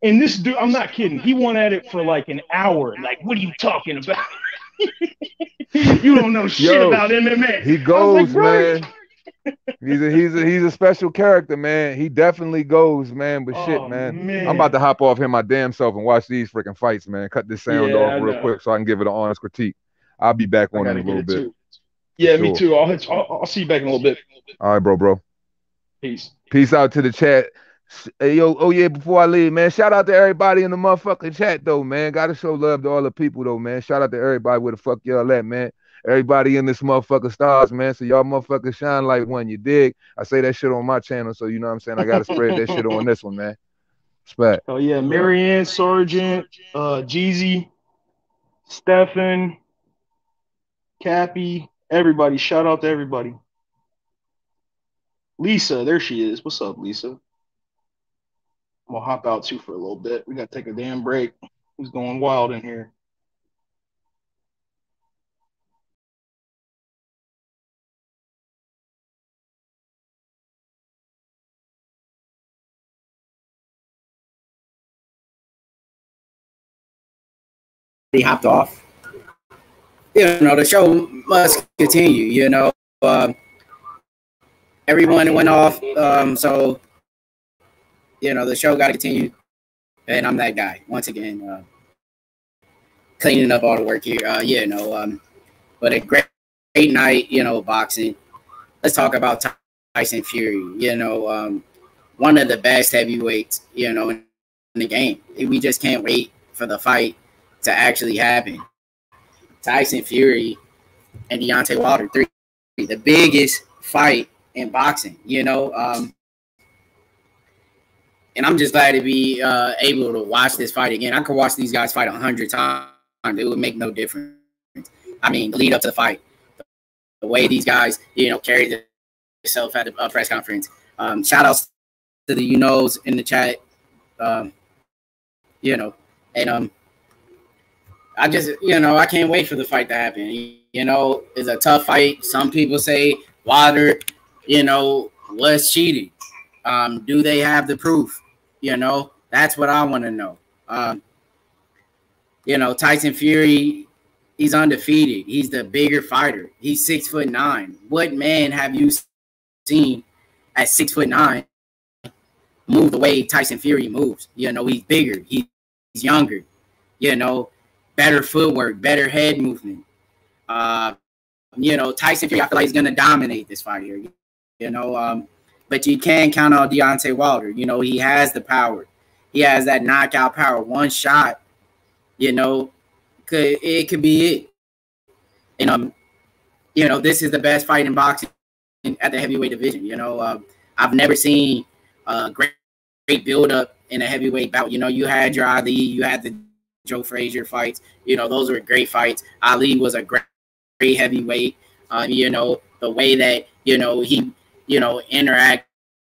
And this dude, I'm not kidding. He went at it for like an hour. Like, what are you talking about? You don't know shit about MMA. He goes, like, man. He's a special character, man. He definitely goes, man. But shit, man. I'm about to hop off here my damn self and watch these freaking fights, man. Cut this sound off real quick so I can give it an honest critique. I'll be back on in a little bit. Yeah, me too. I'll see you back in a little bit. All right, bro. Peace. Peace out to the chat. Hey, yo, oh yeah, before I leave, man, shout out to everybody in the motherfucking chat, though, man. Gotta show love to all the people, though, man. Shout out to everybody where the fuck y'all at, man. Everybody in this motherfucker stars, man. So y'all motherfuckers shine like one, you dig? I say that shit on my channel, so you know what I'm saying? I gotta spread that shit on this one, man. Respect. Oh yeah, Marianne, Sargent, Jeezy, Stefan, Cappy, everybody. Shout out to everybody. Lisa, there she is. What's up, Lisa? I'm gonna hop out too for a little bit. We gotta take a damn break. It's going wild in here. He hopped off. You know, the show must continue. You know, everyone went off. So, you know, the show got to continue. And I'm that guy once again, cleaning up all the work here. But a great night. You know, boxing. Let's talk about Tyson Fury. You know, one of the best heavyweights. You know, in the game. We just can't wait for the fight to actually happen. Tyson Fury and Deontay Wilder 3, the biggest fight in boxing, you know. And I'm just glad to be able to watch this fight again. I could watch these guys fight 100 times. It would make no difference. I mean, the lead up to the fight, the way these guys, you know, carried themselves at the press conference. Shout outs to the Inoues in the chat. You know, and I just, you know, I can't wait for the fight to happen. You know, it's a tough fight. Some people say Wilder, you know, was cheating. Do they have the proof? You know, that's what I want to know. You know, Tyson Fury, he's undefeated. He's the bigger fighter. He's 6'9". What man have you seen at 6'9" move the way Tyson Fury moves? You know, he's bigger. He's younger. You know, better footwork, better head movement. You know, Tyson Fury, I feel like he's going to dominate this fight here. You know, but you can't count on Deontay Wilder. You know, he has the power. He has that knockout power. One shot, you know, it could be it. And, you know, this is the best fight in boxing at the heavyweight division. You know, I've never seen a great build-up in a heavyweight bout. You know, you had your Ali, you had the Joe Frazier fights, you know, those were great fights. Ali was a great heavyweight. You know, the way that, you know, he, you know, interact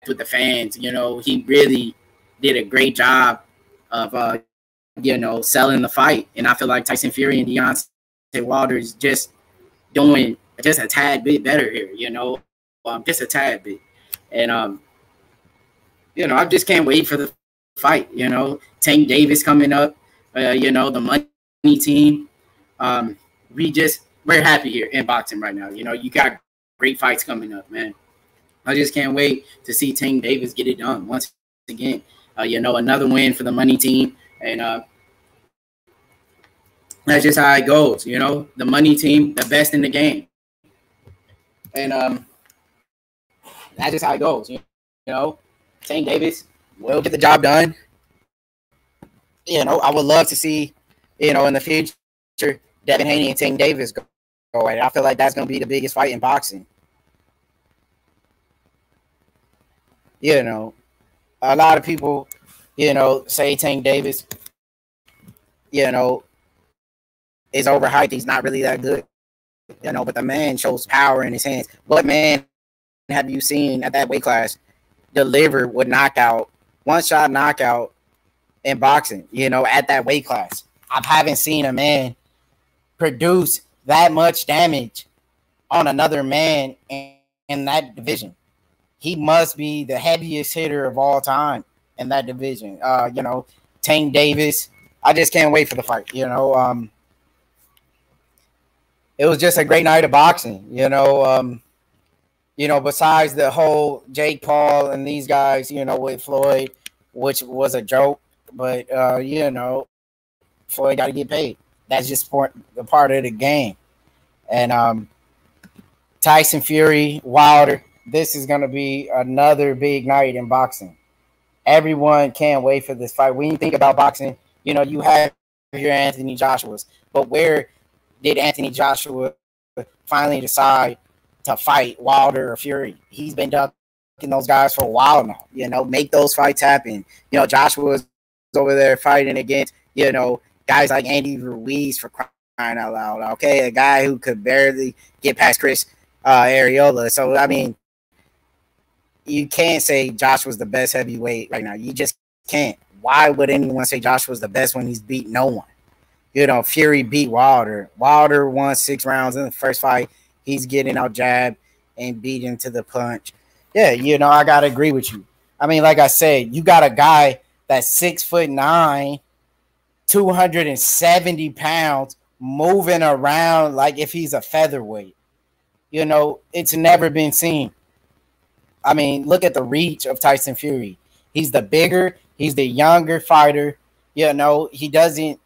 with the fans, you know, he really did a great job of, you know, selling the fight. And I feel like Tyson Fury and Deontay Wilder is just doing just a tad bit better here, you know, just a tad bit. And, you know, I just can't wait for the fight, you know. Tank Davis coming up. You know, the money team. We're happy here in boxing right now. You know, you got great fights coming up, man. I just can't wait to see Tank Davis get it done once again. You know, another win for the money team. And that's just how it goes. You know, the money team, the best in the game. And that's just how it goes. You know, Tank Davis will get the job done. You know, I would love to see, you know, in the future, Devin Haney and Tank Davis go at it. I feel like that's going to be the biggest fight in boxing. You know, a lot of people, you know, say Tank Davis, you know, is overhyped. He's not really that good. You know, but the man shows power in his hands. What man have you seen at that weight class deliver with knockout one-shot knockout in boxing, you know, at that weight class. I haven't seen a man produce that much damage on another man in that division. He must be the heaviest hitter of all time in that division. You know, Tank Davis. I just can't wait for the fight. You know, it was just a great night of boxing. You know, besides the whole Jake Paul and these guys, you know, with Floyd, which was a joke, but you know, Floyd got to get paid. That's just the part of the game. And Tyson Fury, Wilder. This is going to be another big night in boxing. Everyone can't wait for this fight. When you think about boxing, you know, you have your Anthony Joshua's, but where did Anthony Joshua finally decide to fight Wilder or Fury? He's been ducking those guys for a while now. You know, make those fights happen. You know, Joshua's over there fighting against, you know, guys like Andy Ruiz, for crying out loud. Okay, a guy who could barely get past Chris Areola. So I mean, you can't say Joshua's the best heavyweight right now. You just can't. Why would anyone say Joshua's the best when he's beat no one? You know, Fury beat Wilder. Wilder won 6 rounds in the first fight. He's getting out jab and beat him to the punch. Yeah, you know, I got to agree with you. I mean, like I said, you got a guy that's 6'9", 270 pounds, moving around like if he's a featherweight. You know, it's never been seen. I mean, look at the reach of Tyson Fury. He's the bigger, he's the younger fighter. You know, he hasn't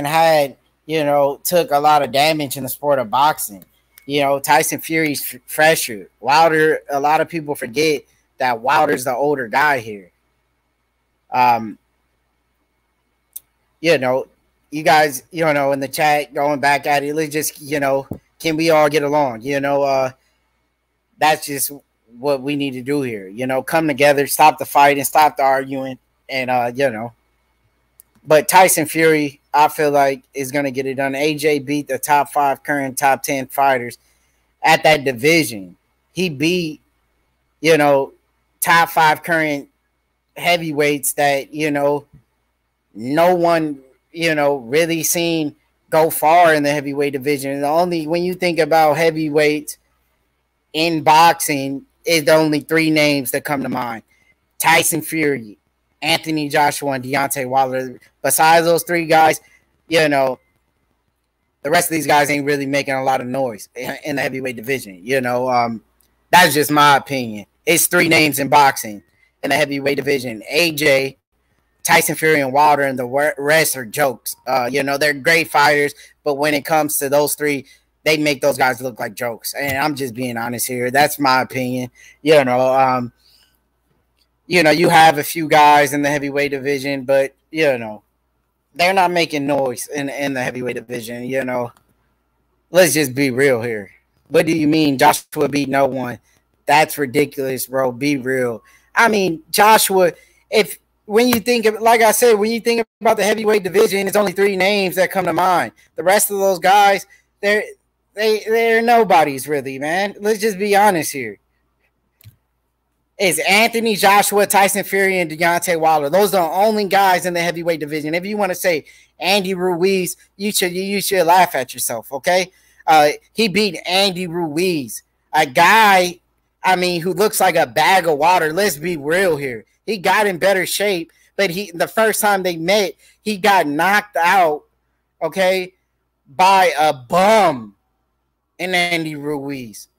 had, you know, took a lot of damage in the sport of boxing. You know, Tyson Fury's fresher. Wilder, a lot of people forget that Wilder's the older guy here. You know, you guys, you know, in the chat going back at it, let's just, you know, can we all get along? You know, that's just what we need to do here. You know, come together, stop the fight and stop the arguing. And, you know, but Tyson Fury, I feel like, is going to get it done. AJ beat the top 5 current top 10 fighters at that division. He beat, you know, top 5 current heavyweights that, you know, no one, you know, really seen go far in the heavyweight division. The only, when you think about heavyweights in boxing, is only 3 names that come to mind: Tyson Fury, Anthony Joshua, and Deontay Wilder. Besides those 3 guys, you know, the rest of these guys ain't really making a lot of noise in the heavyweight division. You know, that's just my opinion. It's 3 names in boxing in the heavyweight division: AJ, Tyson Fury, and Wilder, and the rest are jokes. You know, they're great fighters, but when it comes to those 3, they make those guys look like jokes. And I'm just being honest here. That's my opinion. You know, you have a few guys in the heavyweight division, but, you know, they're not making noise in the heavyweight division. You know, let's just be real here. What do you mean Joshua beat no one? That's ridiculous, bro. Be real. I mean, Joshua, when you think of, like I said, when you think about the heavyweight division, it's only 3 names that come to mind. The rest of those guys, they're nobodies really, man. Let's just be honest here. It's Anthony Joshua, Tyson Fury, and Deontay Wilder. Those are the only guys in the heavyweight division. If you want to say Andy Ruiz, you should laugh at yourself, okay? He beat Andy Ruiz, a guy, I mean, who looks like a bag of water. Let's be real here. He got in better shape, but the first time they met, he got knocked out, okay, by a bum in Andy Ruiz.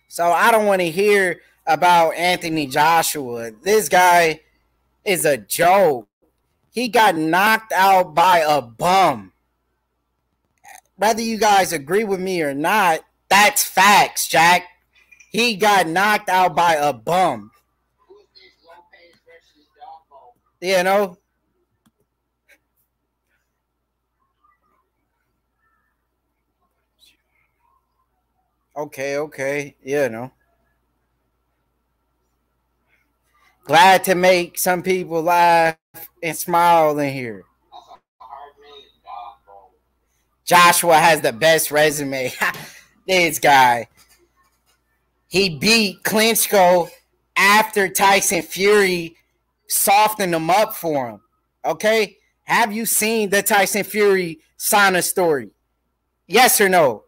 So I don't want to hear about Anthony Joshua. This guy is a joke. He got knocked out by a bum. Whether you guys agree with me or not, that's facts, Jack. He got knocked out by a bum. You know? Okay. You know. Glad to make some people laugh and smile in here. Joshua has the best resume. This guy. He beat Klitschko after Tyson Fury soften them up for him. Okay? Have you seen the Tyson Fury sauna story? Yes or no?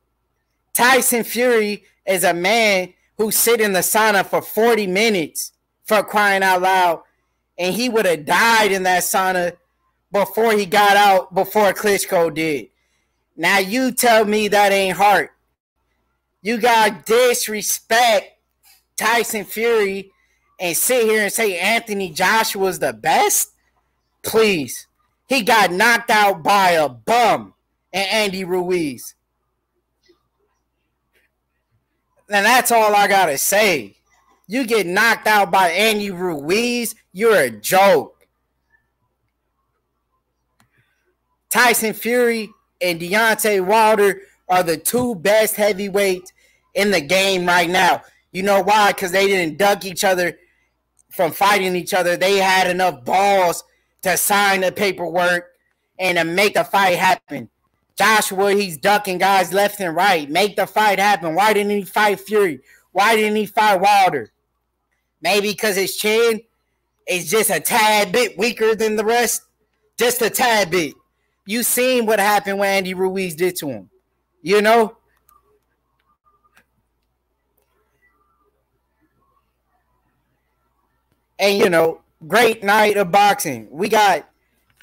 Tyson Fury is a man who sit in the sauna for 40 minutes, for crying out loud, and he would have died in that sauna before he got out, before Klitschko did. Now you tell me that ain't heart. You got disrespect Tyson Fury and sit here and say Anthony Joshua's the best? Please. He got knocked out by a bum and Andy Ruiz. And that's all I got to say. You get knocked out by Andy Ruiz, you're a joke. Tyson Fury and Deontay Wilder are the two best heavyweights in the game right now. You know why? Because they didn't duck each other from fighting each other. They had enough balls to sign the paperwork and to make the fight happen. Joshua, he's ducking guys left and right. Make the fight happen. Why didn't he fight Fury? Why didn't he fight Wilder? Maybe because his chin is just a tad bit weaker than the rest. Just a tad bit. You seen what happened when Andy Ruiz did to him. You know? And, you know, great night of boxing. We got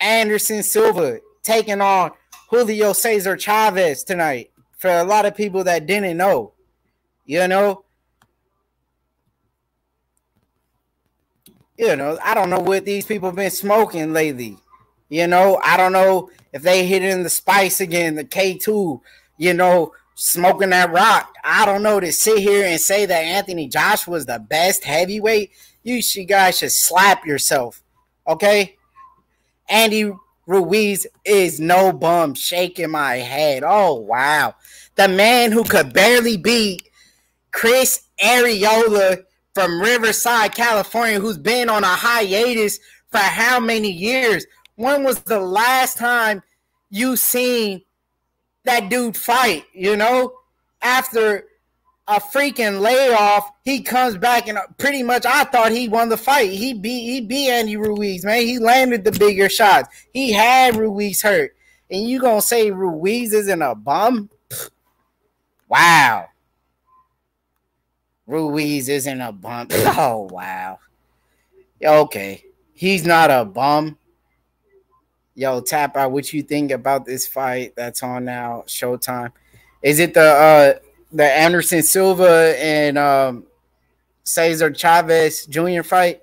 Anderson Silva taking on Julio Cesar Chavez tonight. For a lot of people that didn't know. You know? I don't know what these people have been smoking lately. You know, I don't know if they hit in the spice again, the K2, you know, smoking that rock. I don't know, to sit here and say that Anthony Joshua is the best heavyweight. You guys should slap yourself, okay? Andy Ruiz is no bum, shaking my head. Oh, wow. The man who could barely beat Chris Arreola from Riverside, California, who's been on a hiatus for how many years? When was the last time you seen that dude fight, you know? After a freaking layoff, he comes back and pretty much I thought he won the fight. He beat Andy Ruiz, man. He landed the bigger shots. He had Ruiz hurt. And you gonna say Ruiz isn't a bum? Wow. Ruiz isn't a bum. Oh, wow. Okay. He's not a bum. Yo, Tap Out, what you think about this fight that's on now, Showtime? Is it the Anderson Silva and Cesar Chavez Jr. fight?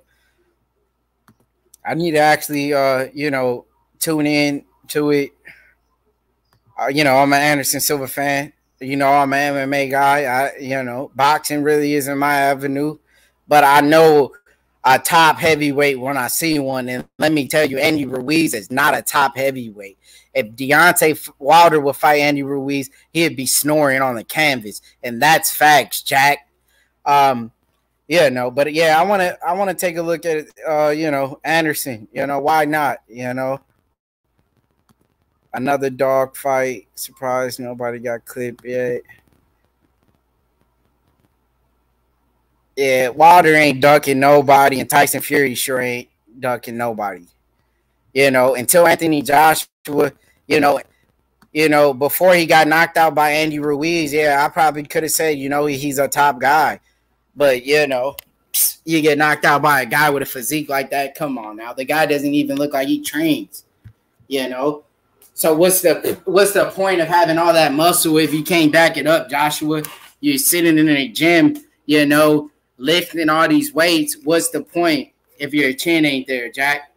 I need to actually, tune in to it. I'm an Anderson Silva fan. I'm an MMA guy. Boxing really isn't my avenue, but I know a top heavyweight when I see one. And let me tell you, Andy Ruiz is not a top heavyweight. If Deontay Wilder would fight Andy Ruiz, he'd be snoring on the canvas. And that's facts, Jack. But yeah, I want to take a look at Anderson. Why not? Another dog fight. Surprise, nobody got clipped yet. Yeah, Wilder ain't ducking nobody, and Tyson Fury sure ain't ducking nobody. Until Anthony Joshua, before he got knocked out by Andy Ruiz, yeah, I probably could have said, he's a top guy. But, you get knocked out by a guy with a physique like that. Come on now. The guy doesn't even look like he trains, So what's the point of having all that muscle if you can't back it up, Joshua? You're sitting in a gym, lifting all these weights. What's the point if your chin ain't there, Jack?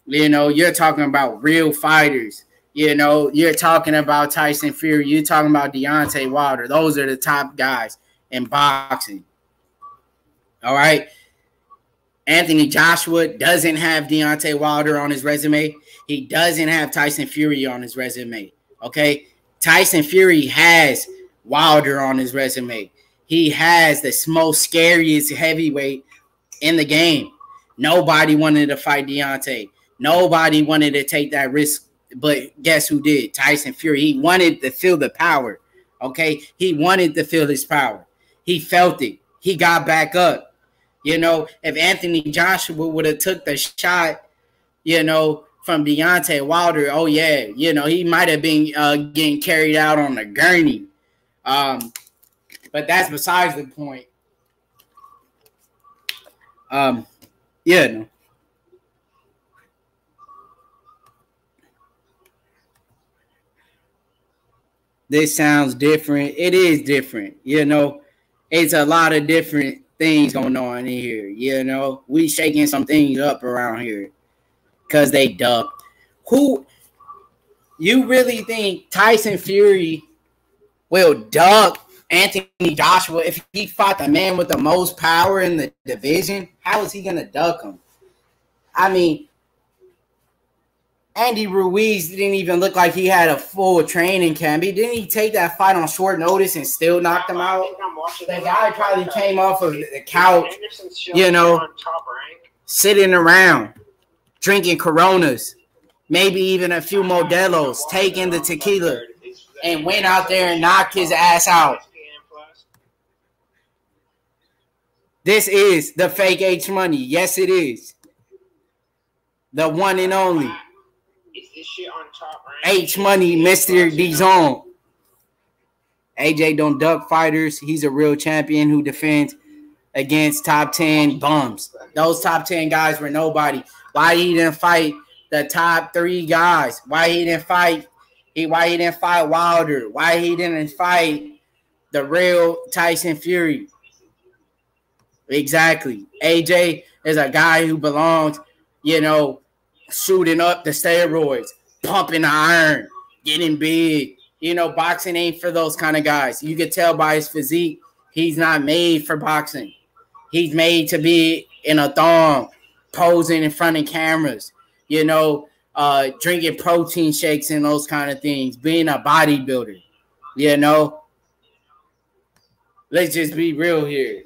You're talking about real fighters. You're talking about Tyson Fury. You're talking about Deontay Wilder. Those are the top guys in boxing. All right. Anthony Joshua doesn't have Deontay Wilder on his resume. He doesn't have Tyson Fury on his resume. Okay. Tyson Fury has Wilder on his resume. He has the most scariest heavyweight in the game. Nobody wanted to fight Deontay. Nobody wanted to take that risk. But guess who did? Tyson Fury. He wanted to feel the power. Okay. He wanted to feel his power. He felt it. He got back up. You know, if Anthony Joshua would have took the shot, you know, from Deontay Wilder, oh yeah, you know, he might have been getting carried out on a gurney. But that's besides the point. Yeah. No. This sounds different. It is different. You know, it's a lot of different things going on in here. You know, we shaking some things up around here because they ducked. Who you really think Tyson Fury will duck Anthony Joshua if he fought the man with the most power in the division? How is he going to duck him? I mean, Andy Ruiz didn't even look like he had a full training camp. Didn't he take that fight on short notice and still knocked him out? The guy probably came off of the couch, you know, sitting around, drinking Coronas, maybe even a few Modelos, taking the tequila, and went out there and knocked his ass out. This is the fake H Money. Yes, it is. The one and only. H Money, Mr. D-Zone. AJ don't duck fighters. He's a real champion who defends against top 10 bums. Those top 10 guys were nobody. Why he didn't fight the top 3 guys? Why he didn't fight Wilder? Why he didn't fight the real Tyson Fury? Exactly. AJ is a guy who belongs, you know, shooting up the steroids, pumping the iron, getting big. You know, boxing ain't for those kind of guys. You could tell by his physique, he's not made for boxing. He's made to be in a thong, posing in front of cameras, you know, drinking protein shakes and those kind of things, being a bodybuilder, you know. Let's just be real here.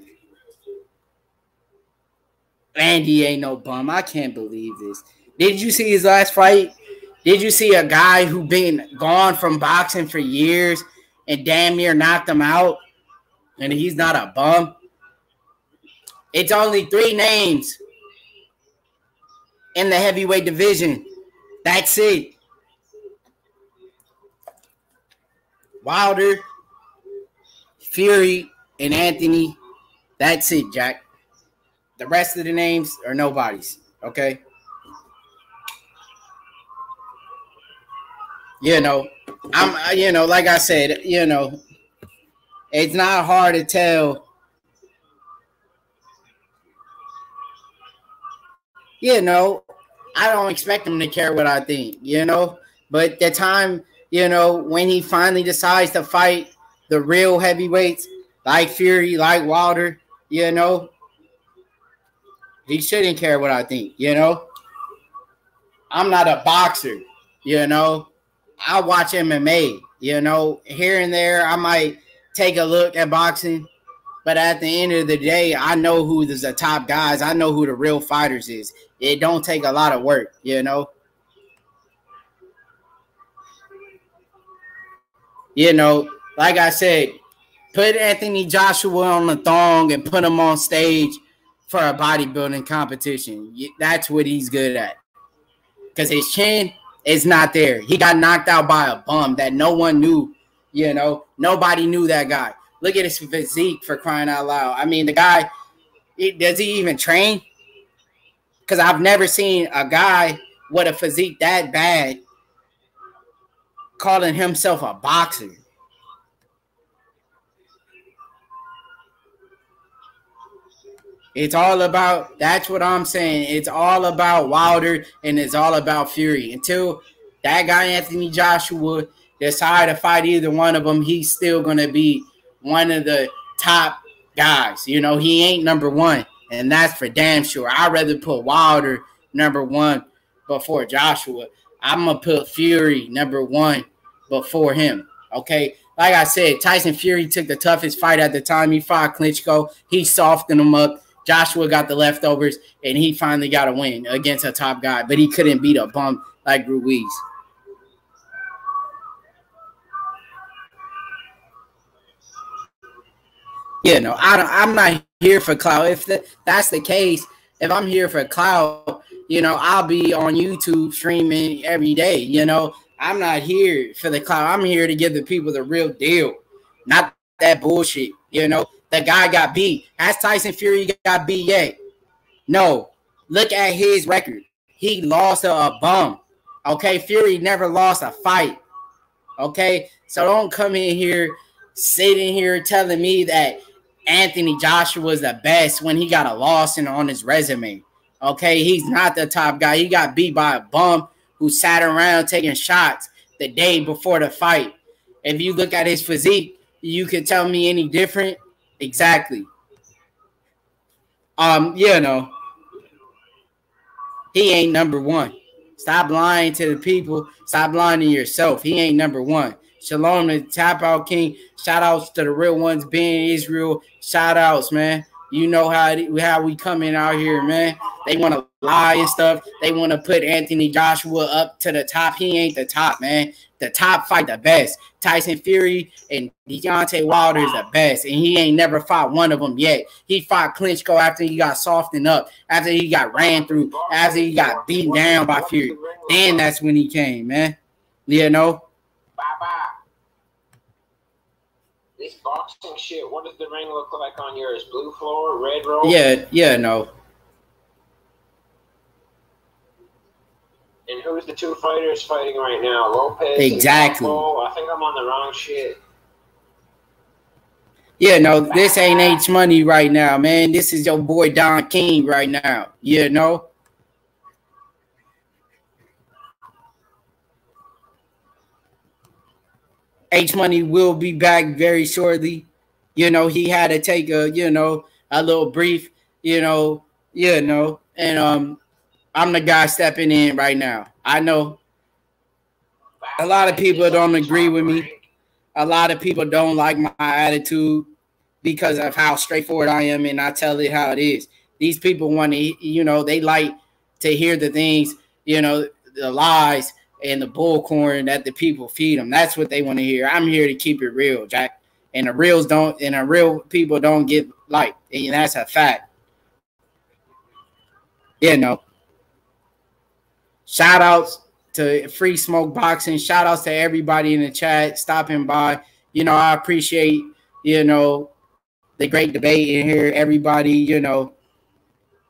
Andy ain't no bum. I can't believe this. Did you see his last fight? Did you see a guy who been gone from boxing for years and damn near knocked him out? And he's not a bum. It's only 3 names in the heavyweight division. That's it. Wilder, Fury, and Anthony. That's it, Jack. The rest of the names are nobodies, okay? You know, like I said, you know, it's not hard to tell. You know, I don't expect him to care what I think, you know, but the time, you know, when he finally decides to fight the real heavyweights like Fury, like Wilder, you know, he shouldn't care what I think, you know. I'm not a boxer, you know. I watch MMA, you know. Here and there, I might take a look at boxing. But at the end of the day, I know who the top guys. I know who the real fighters is. It don't take a lot of work, you know. You know, like I said, put Anthony Joshua on the thong and put him on stage for a bodybuilding competition. That's what he's good at. Because his chin is not there. He got knocked out by a bum that no one knew, you know. Nobody knew that guy. Look at his physique, for crying out loud. I mean, the guy, does he even train? Because I've never seen a guy with a physique that bad calling himself a boxer. It's all about, that's what I'm saying. It's all about Wilder and it's all about Fury. Until that guy, Anthony Joshua, decide to fight either one of them, he's still going to be one of the top guys. You know, he ain't number 1, and that's for damn sure. I'd rather put Wilder number 1 before Joshua. I'm going to put Fury number 1 before him, okay? Like I said, Tyson Fury took the toughest fight at the time. He fought Klitschko. He softened him up. Joshua got the leftovers, and he finally got a win against a top guy, but he couldn't beat a bum like Ruiz. Yeah, no, I'm not here for clout. If that's the case, if I'm here for clout, you know, I'll be on YouTube streaming every day. You know, I'm not here for the clout. I'm here to give the people the real deal, not that bullshit. You know, the guy got beat. Has Tyson Fury got beat yet? No. Look at his record. He lost to a bum. Okay, Fury never lost a fight. Okay, so don't come in here, sitting here telling me that Anthony Joshua was the best when he got a loss on his resume. Okay, he's not the top guy. He got beat by a bum who sat around taking shots the day before the fight. If you look at his physique, you can tell me any different? Exactly. You know, he ain't number one. Stop lying to the people. Stop lying to yourself. He ain't number one. Shalom to Tap Out King. Shout outs to the real ones being Israel. Shout outs, man. You know how we coming out here, man. They want to lie and stuff. They want to put Anthony Joshua up to the top. He ain't the top, man. The top fight the best. Tyson Fury and Deontay Wilder is the best, and he ain't never fought one of them yet. He fought Klitschko after he got softened up, after he got ran through, after he got beaten down by Fury. Then that's when he came, man. You know? This boxing shit, what does the ring look like on yours? Blue floor, red roll? Yeah, no. And who's the two fighters fighting right now? Lopez exactly. And I think I'm on the wrong shit. Yeah, no, this ain't H Money right now, man. This is your boy Don King right now. You know? H Money will be back very shortly. You know, he had to take a little brief, and I'm the guy stepping in right now. I know a lot of people don't agree with me. A lot of people don't like my attitude because of how straightforward I am, and I tell it how it is. These people want to, they like to hear the things, the lies and the bullcorn that the people feed them. That's what they want to hear. I'm here to keep it real, Jack. And the real people don't get liked. And that's a fact. Shout outs to Free Smoke Boxing. Shout outs to everybody in the chat stopping by. I appreciate, the great debate in here. Everybody,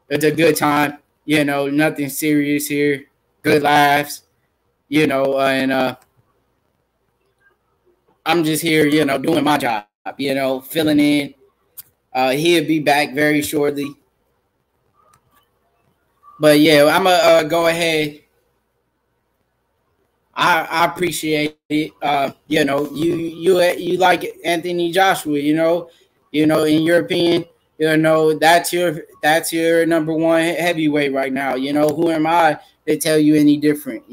it's a good time. Nothing serious here. Good laughs. And I'm just here, doing my job, filling in. He'll be back very shortly. But yeah, I'm gonna go ahead. I appreciate it. You like Anthony Joshua, in your opinion, that's your number one heavyweight right now. Who am I to tell you any different?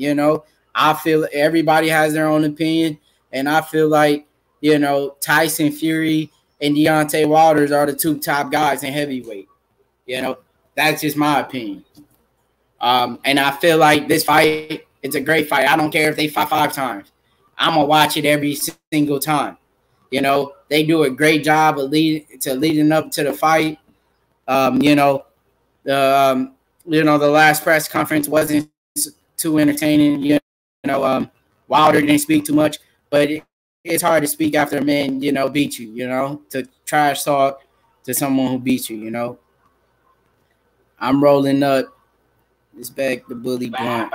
I feel everybody has their own opinion, and I feel like, Tyson Fury and Deontay Wilder are the two top guys in heavyweight. That's just my opinion. And I feel like this fight, it's a great fight. I don't care if they fight 5 times. I'm going to watch it every single time. They do a great job of leading up to the fight. The last press conference wasn't too entertaining. Wilder didn't speak too much, but it's hard to speak after a man, beat you, to trash talk to someone who beats you, I'm rolling up this bag, the bully blunt.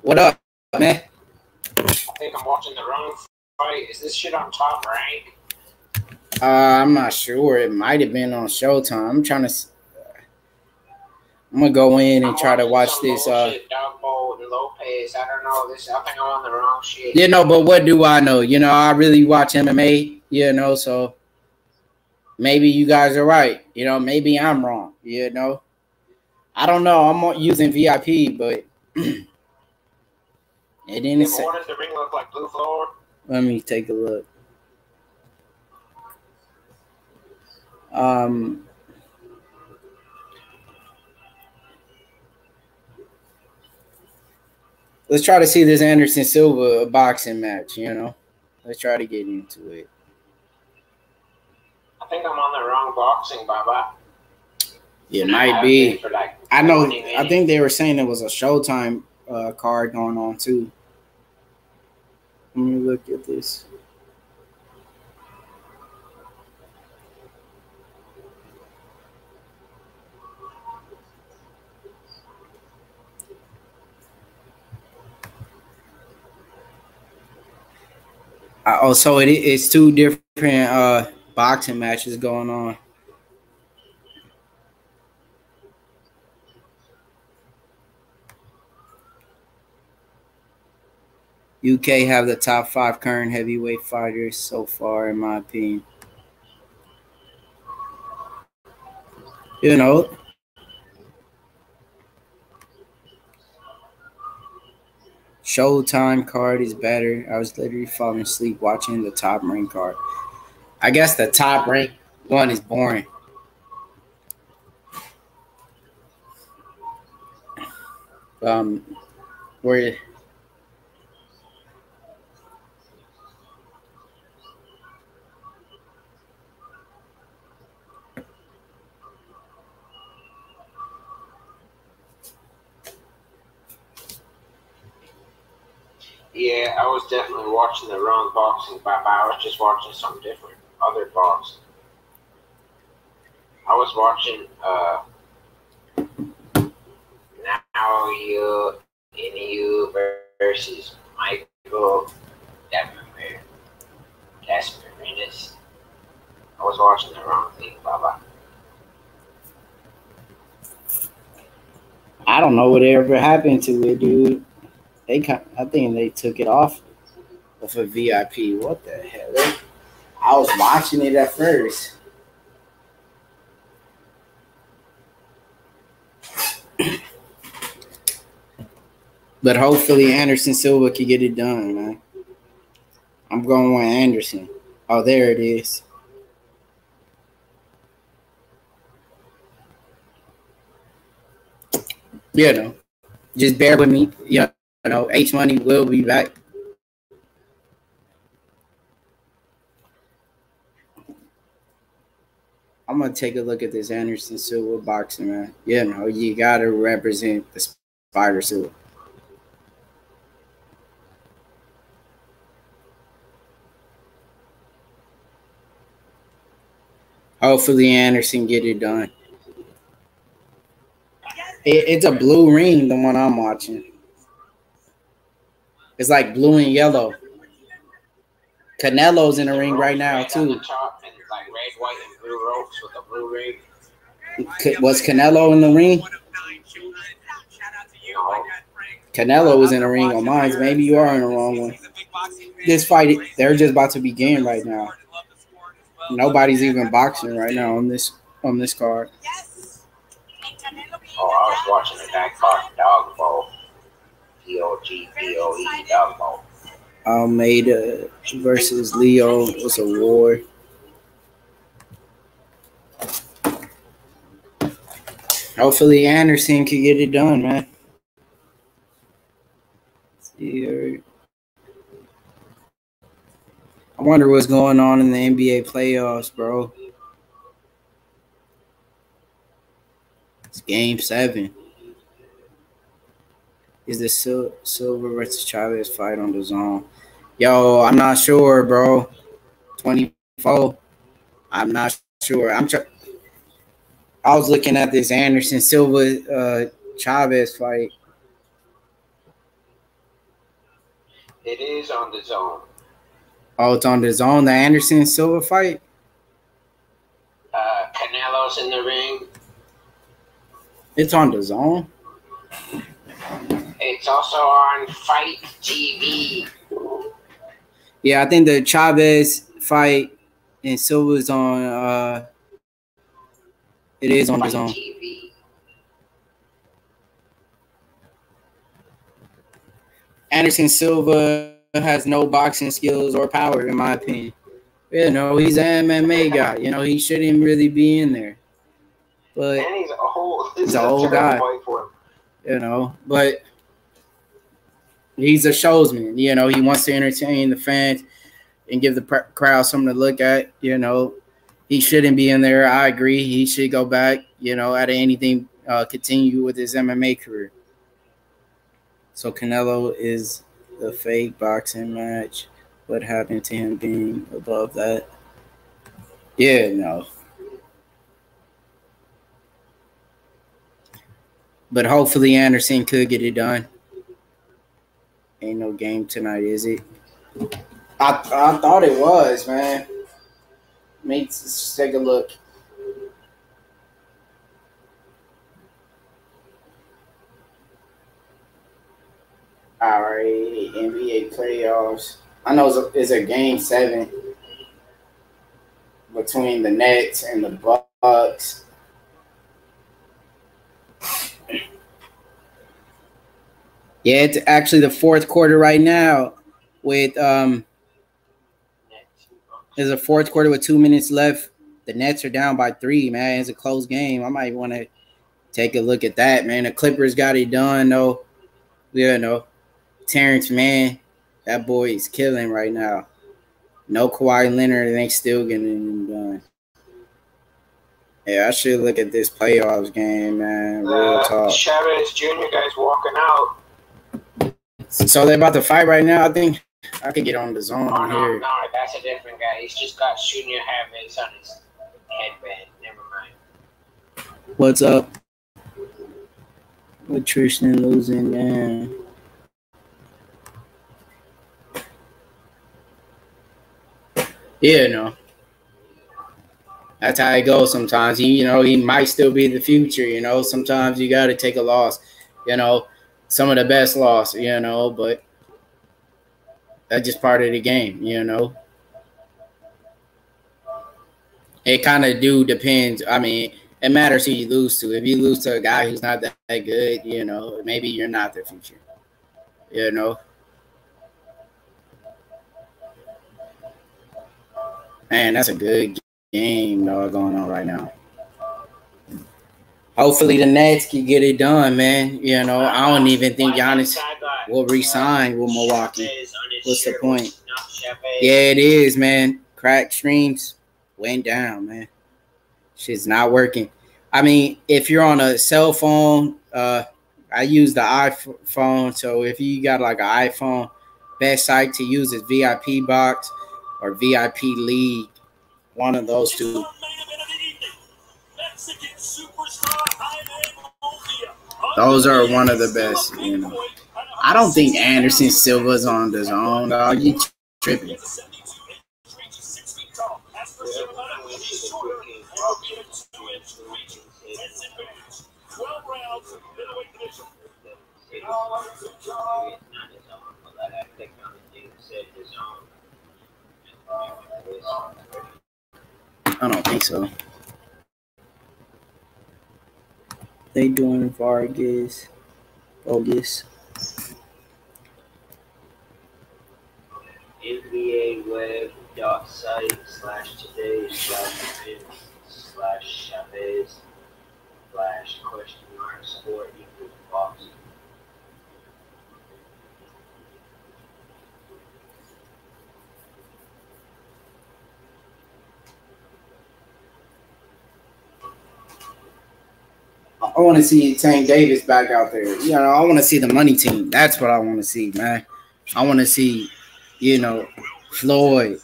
What up, man? I think I'm watching the wrong fight. Is this shit on Top Rank? I'm not sure. It might have been on Showtime. I'm gonna go in and try to watch this. Dog Bowl and Lopez. I don't know this. I think I'm on the wrong shit. But what do I know? I really watch MMA. So maybe you guys are right. Maybe I'm wrong. I don't know. I'm using VIP, but it didn't say. What does the ring look like? Blue floor? Let me take a look. Let's try to see this Anderson Silva boxing match, Let's try to get into it. I think I'm on the wrong boxing, Baba. It might be. I know. I think they were saying it was a Showtime card going on too. Let me look at this. So it's two different boxing matches going on. UK have the top 5 current heavyweight fighters so far, in my opinion. You know, Showtime card is better. I was literally falling asleep watching the Top Rank card. I guess the Top Rank one is boring. Where Yeah, I was definitely watching the wrong boxing, but I was just watching something different. Other boxing. I was watching Naoya Inoue versus Michael Dasmarinas. I was watching the wrong thing, Baba. I don't know whatever happened to it, dude. I think they took it off of a VIP. What the hell? I was watching it at first. But hopefully Anderson Silva can get it done, man. I'm going with Anderson. Oh, there it is. You know, just bear with me. You know, H Money will be back. I'm gonna take a look at this Anderson Silva boxing, man. You know, you gotta represent the Spider Silva. Hopefully Anderson get it done. It's a blue ring, the one I'm watching. It's like blue and yellow. Canelo's in the ring right now, too. Like red, white, and blue ropes with a blue ring. Was Canelo in the ring? Canelo was in the ring on mine. Maybe you are in the wrong one. This fight, they're just about to begin right now. Nobody's even boxing right now on this card. Oh, I was watching the guy called Dog Bowl. DOGBOE Dog Bowl. Almeida versus Leo was a war. Hopefully Anderson can get it done, man. I wonder what's going on in the NBA playoffs, bro. It's game 7. Is the Silva versus Chavez fight on the zone? Yo, I'm not sure, bro. 24. I'm not sure. I was looking at this Anderson Silva Chavez fight. It is on the zone. Oh, it's on the zone, the Anderson Silva fight? Canelo's in the ring. It's on the zone? It's also on Fight TV. Yeah, I think the Chavez fight and Silva's on it is on the zone. TV. Anderson Silva has no boxing skills or power, in my opinion. You know, he's an MMA guy. You know, he shouldn't really be in there. But and he's an old guy. You know, but he's a showsman. You know, he wants to entertain the fans and give the crowd something to look at. You know, He shouldn't be in there. I agree. He should go back, out of anything, continue with his MMA career. So Canelo is the fake boxing match. What happened to him being above that? Yeah, no. But hopefully Anderson could get it done. Ain't no game tonight, is it? I thought it was, man. Let's take a look. All right, NBA playoffs. I know it's a game 7 between the Nets and the Bucks. Yeah, it's actually the fourth quarter right now with there's a fourth quarter with 2 minutes left. The Nets are down by 3, man. It's a close game. I might want to take a look at that, man. The Clippers got it done, though. Yeah, no. Terrence Mann, that boy is killing right now. No Kawhi Leonard, and they still getting it done. Yeah, I should look at this playoffs game, man. Real talk. Chavez Jr. guy's walking out. So they're about to fight right now. I think I could get on the zone here. No, that's a different guy. He's just got Junior Chavez on his headband. Never mind. What's up? With Tristan losing, man. Yeah, no. That's how it goes sometimes. He might still be the future, Sometimes you got to take a loss, Some of the best loss, but that's just part of the game, It kind of depends. I mean, it matters who you lose to. If you lose to a guy who's not that good, maybe you're not the future, Man, that's a good game, going on right now. Hopefully the Nets can get it done, man. I don't even think Giannis will re-sign with Milwaukee. What's the point? Yeah, it is, man. Crack streams went down, man. Shit's not working. I mean, if you're on a cell phone, I use the iPhone. So if you got like an iPhone, best site to use is VIP Box or VIP League. One of those two. Those are one of the best, I don't think Anderson Silva's on the zone, dog. You tripping. I don't think so. They doing Vargas, bogus. NBA.web.site/today/Chavez/sport=box. I want to see Tank Davis back out there. I want to see the money team. That's what I want to see, man. I want to see, Floyd.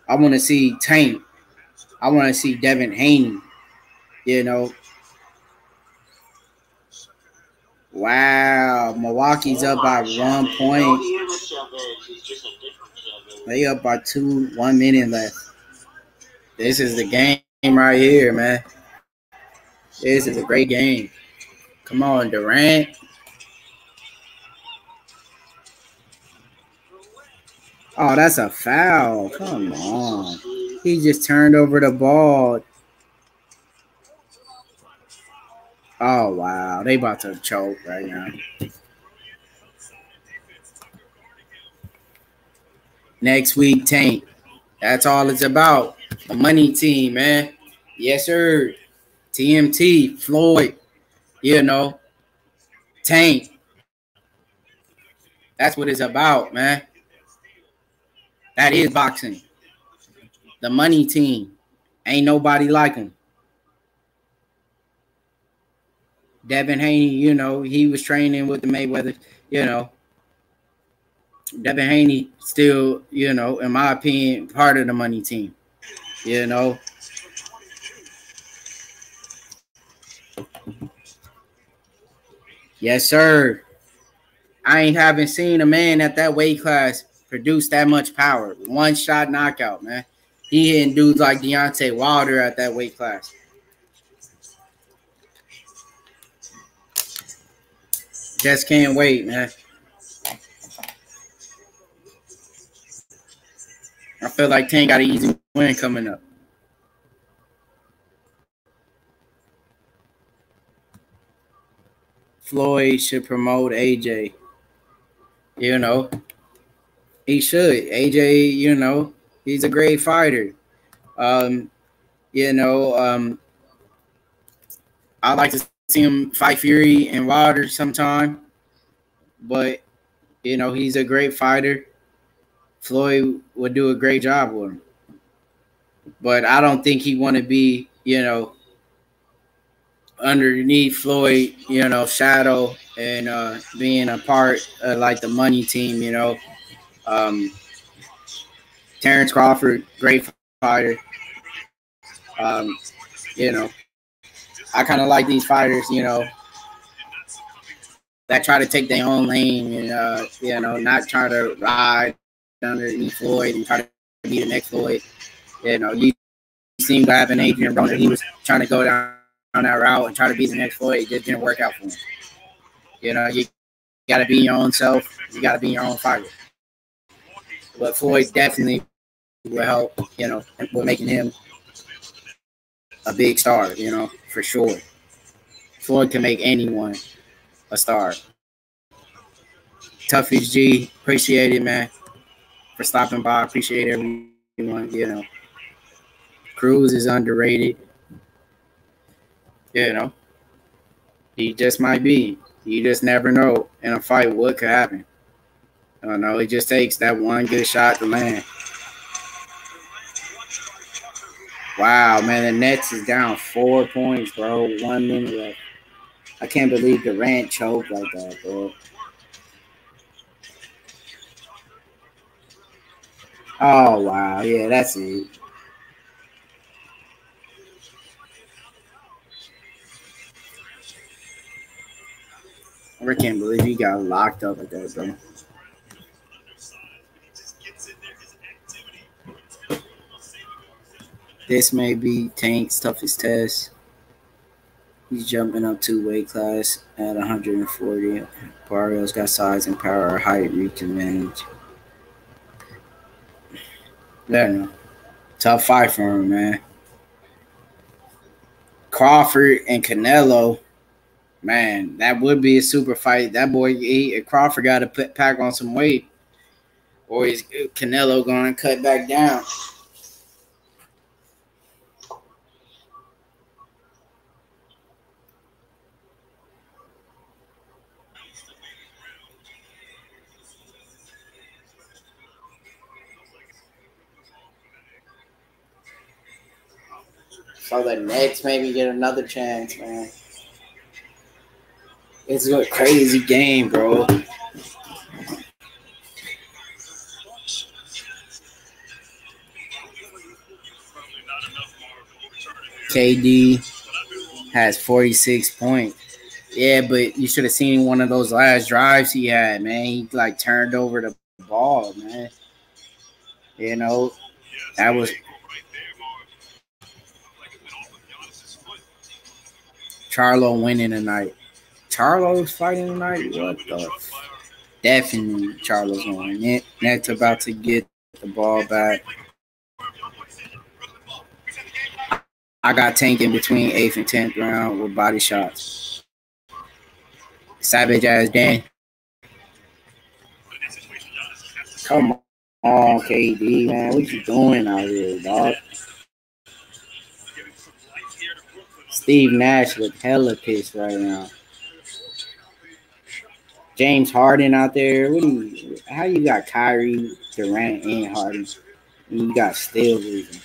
I want to see Tank. I want to see Devin Haney. Wow, Milwaukee's up by 1 point. They up by 2, 1 minute left. This is the game right here, man. This is a great game. Come on, Durant. Oh, that's a foul. Come on. He just turned over the ball. Oh, wow. They about to choke right now. Next week, Tank. That's all it's about. The money team, man. Yes, sir. TMT, Floyd, Tank. That's what it's about, man. That is boxing. The money team. Ain't nobody like him. Devin Haney, you know, he was training with the Mayweather, you know. Devin Haney still, you know, in my opinion, part of the money team, you know. Yes, sir. I haven't seen a man at that weight class produce that much power. One shot knockout, man. He hitting dudes like Deontay Wilder at that weight class. Just can't wait, man. I feel like Tank got an easy win coming up. Floyd should promote AJ. You know, he should. AJ, you know, he's a great fighter. You know, I like to see him fight Fury and Wilder sometime. But, you know, he's a great fighter. Floyd would do a great job with him. But I don't think he want to be, you know, underneath Floyd, you know, shadow and being a part of like the money team, you know. Terrence Crawford, great fighter. You know, I kind of like these fighters, you know, that try to take their own lane and, you know, not try to ride underneath Floyd and try to be the next Floyd. You know, you seen what happened to Adrian Broner. He was trying to go down that route and try to be the next Floyd. It just didn't work out for him. You know, you got to be your own self. You got to be your own fighter. But Floyd definitely will help, you know, with making him a big star, you know, for sure. Floyd can make anyone a star. Toughest G, appreciate it, man, for stopping by. Appreciate everyone, you know. Cruz is underrated. You know, he just might be. You just never know in a fight what could happen. I don't know. It just takes that one good shot to land. Wow, man, the Nets is down 4 points, bro. 1 minute left. I can't believe Durant choked like that, bro. Oh, wow. Yeah, that's it. I can't believe he got locked up like that, bro. This may be Tank's toughest test. He's jumping up 2 weight class at 140. Barrios got size and power, height, reach, advantage. I don't know. Tough fight for him, man. Crawford and Canelo, man, that would be a super fight. That boy, Crawford got to pack on some weight, or is Canelo going to cut back down? So the Nets maybe get another chance, man. It's a crazy game, bro. KD has 46 points. Yeah, but you should have seen one of those last drives he had, man. He like turned over the ball, man. You know, that was Charlo winning tonight. Charlo's fighting tonight? What the? Definitely Charlo's going to win. Net's about to get the ball back. I got Tank in between 8th and 10th round with body shots. Savage ass Dan. Come on, KD, man. What you doing out here, dog? Steve Nash look hella pissed right now. James Harden out there. How you got Kyrie, Durant, and Harden? And you got Steele losing.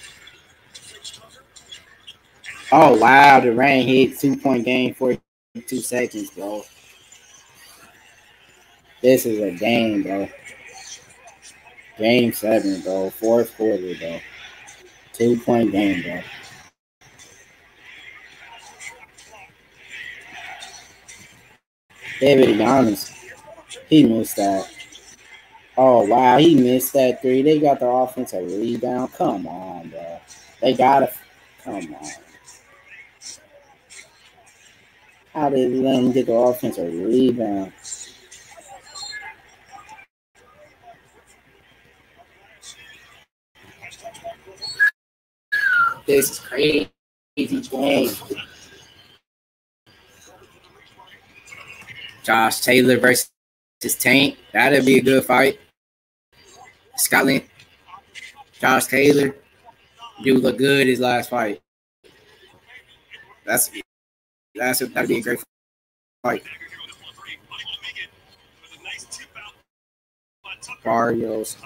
Oh, wow. The rain hit 2-point game, 42 seconds, bro. This is a game, bro. Game 7, bro. Fourth quarter, bro. 2-point game, bro. David, to be honest, he missed that. Oh, wow. He missed that 3. They got the offensive rebound. Come on, bro. They got to. Come on. How did he let him get the offensive rebound? This is crazy game. Josh Taylor versus Tank. That'd be a good fight. Scotland. Josh Taylor. Dude look good his last fight. That'd be a great fight. Barrios.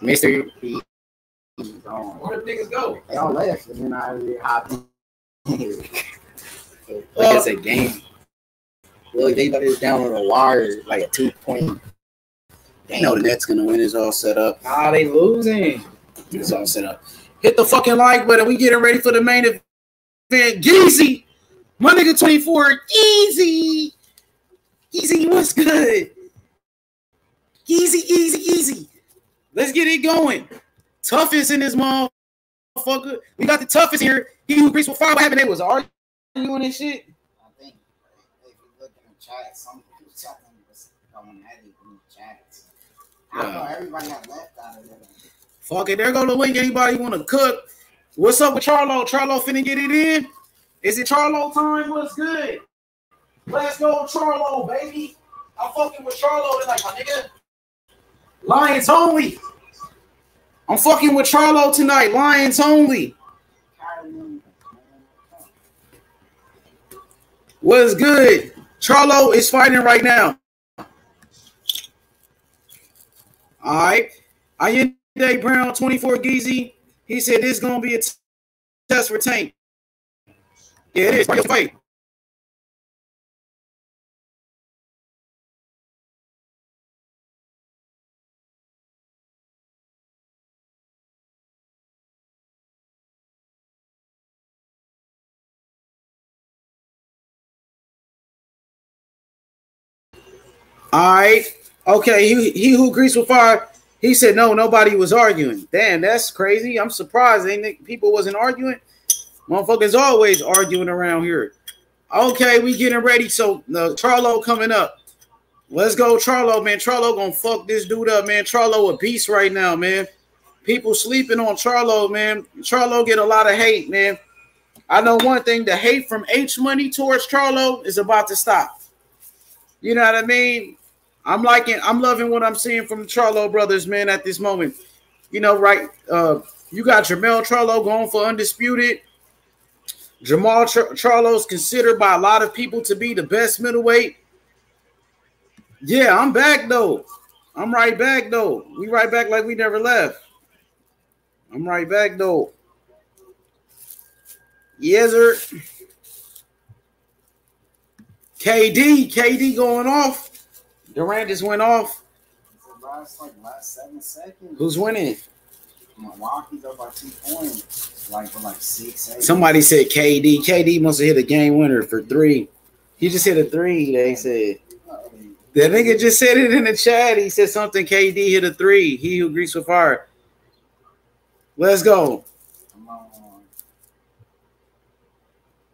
Mr. Where the niggas go? They all left, and then I really hopped in here. Like it's a game. Look, they got it down on the wire, like a 2-point. They know the Nets gonna win. It's all set up. Nah, they losing. It's all set up. Hit the fucking like button. We getting ready for the main event. Geezy, my nigga 24. Easy. What's good? Easy. Let's get it going. Toughest in this motherfucker. We got the toughest here. He who agrees with fire. What happened? They was arguing and shit. I think if you look in the chat, some people was going at it in the chat. I don't know. Everybody got left out of it. Fuck it. There go the link. Anybody want to cook? What's up with Charlo? Charlo finna get it in. Is it Charlo time? What's good? Let's go, Charlo, baby. I'm fucking with Charlo tonight, my nigga. Lions only. I'm fucking with Charlo tonight. Lions only. What's good? Charlo is fighting right now. All right. Ayende Brown, 24 Geezy. He said this is going to be a test for Tank. Yeah, it is. Fight. All right. Okay. He who agrees with fire. He said no. Nobody was arguing. Damn, that's crazy. I'm surprised. People wasn't arguing. Motherfuckers always arguing around here. Okay, we getting ready. So Charlo coming up. Let's go, Charlo, man. Charlo gonna fuck this dude up, man. Charlo a beast right now, man. People sleeping on Charlo, man. Charlo get a lot of hate, man. I know one thing: the hate from H Money towards Charlo is about to stop. You know what I mean? I'm loving what I'm seeing from the Charlo brothers, man, at this moment. You know, right? You got Jermell Charlo going for undisputed. Jamal Charlo is considered by a lot of people to be the best middleweight. Yeah, I'm back, though. I'm right back, though. We right back like we never left. I'm right back, though. Yes, sir. KD going off. Durant just went off. Last 7 seconds. Who's winning? Milwaukee's up by 2 points. Like 6, 8. Somebody said KD. KD must have hit a game winner for 3. He just hit a 3, they said. That nigga just said it in the chat. He said something. KD hit a 3. He who agrees with fire. Let's go. Come on.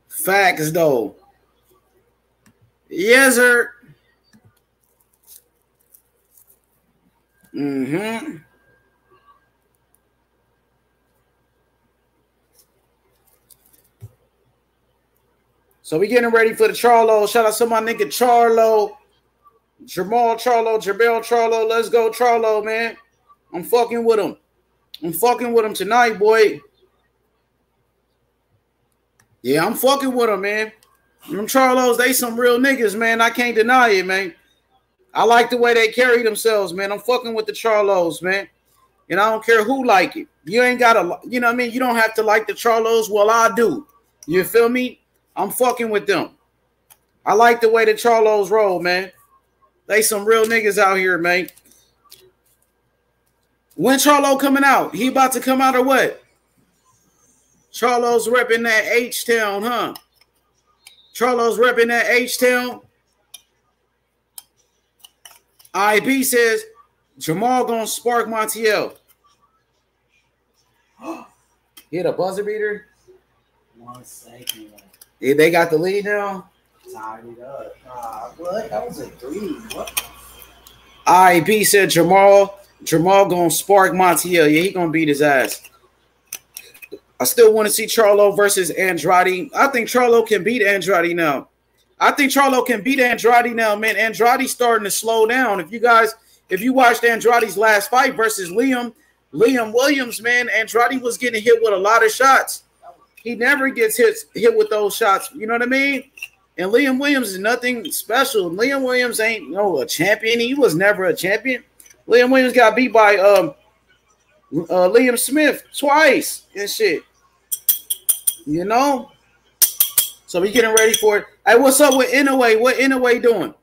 Facts, though. Yes, sir. Mm-hmm. So we getting ready for the Charlo. Shout out to my nigga Charlo. Jamal Charlo, Jabel Charlo. Let's go, Charlo, man. I'm fucking with him. I'm fucking with him tonight, boy. Yeah, I'm fucking with him, man. Them Charlos, they some real niggas, man. I can't deny it, man. I like the way they carry themselves, man. I'm fucking with the Charlos, man. And I don't care who like it. You ain't got to, you know what I mean? You don't have to like the Charlos. Well, I do. You feel me? I'm fucking with them. I like the way the Charlos roll, man. They some real niggas out here, man. When Charlo coming out? He about to come out or what? Charlo's repping that H-Town, huh? Charlo's repping that H-Town. IB says Jamal gonna spark Montiel. Hit a buzzer beater. 1 second. Yeah, they got the lead now. Tied it up. What? That was a 3. What? IB said Jamal gonna spark Montiel. Yeah, he gonna beat his ass. I still want to see Charlo versus Andrade. I think Charlo can beat Andrade now. Man. Andrade's starting to slow down. If you watched Andrade's last fight versus Liam Williams, man, Andrade was getting hit with a lot of shots. He never gets hit with those shots. You know what I mean? And Liam Williams is nothing special. Liam Williams ain't a champion. He was never a champion. Liam Williams got beat by Liam Smith twice and shit. You know? So we getting ready for it. Hey, what's up with Inoue? What Inoue doing?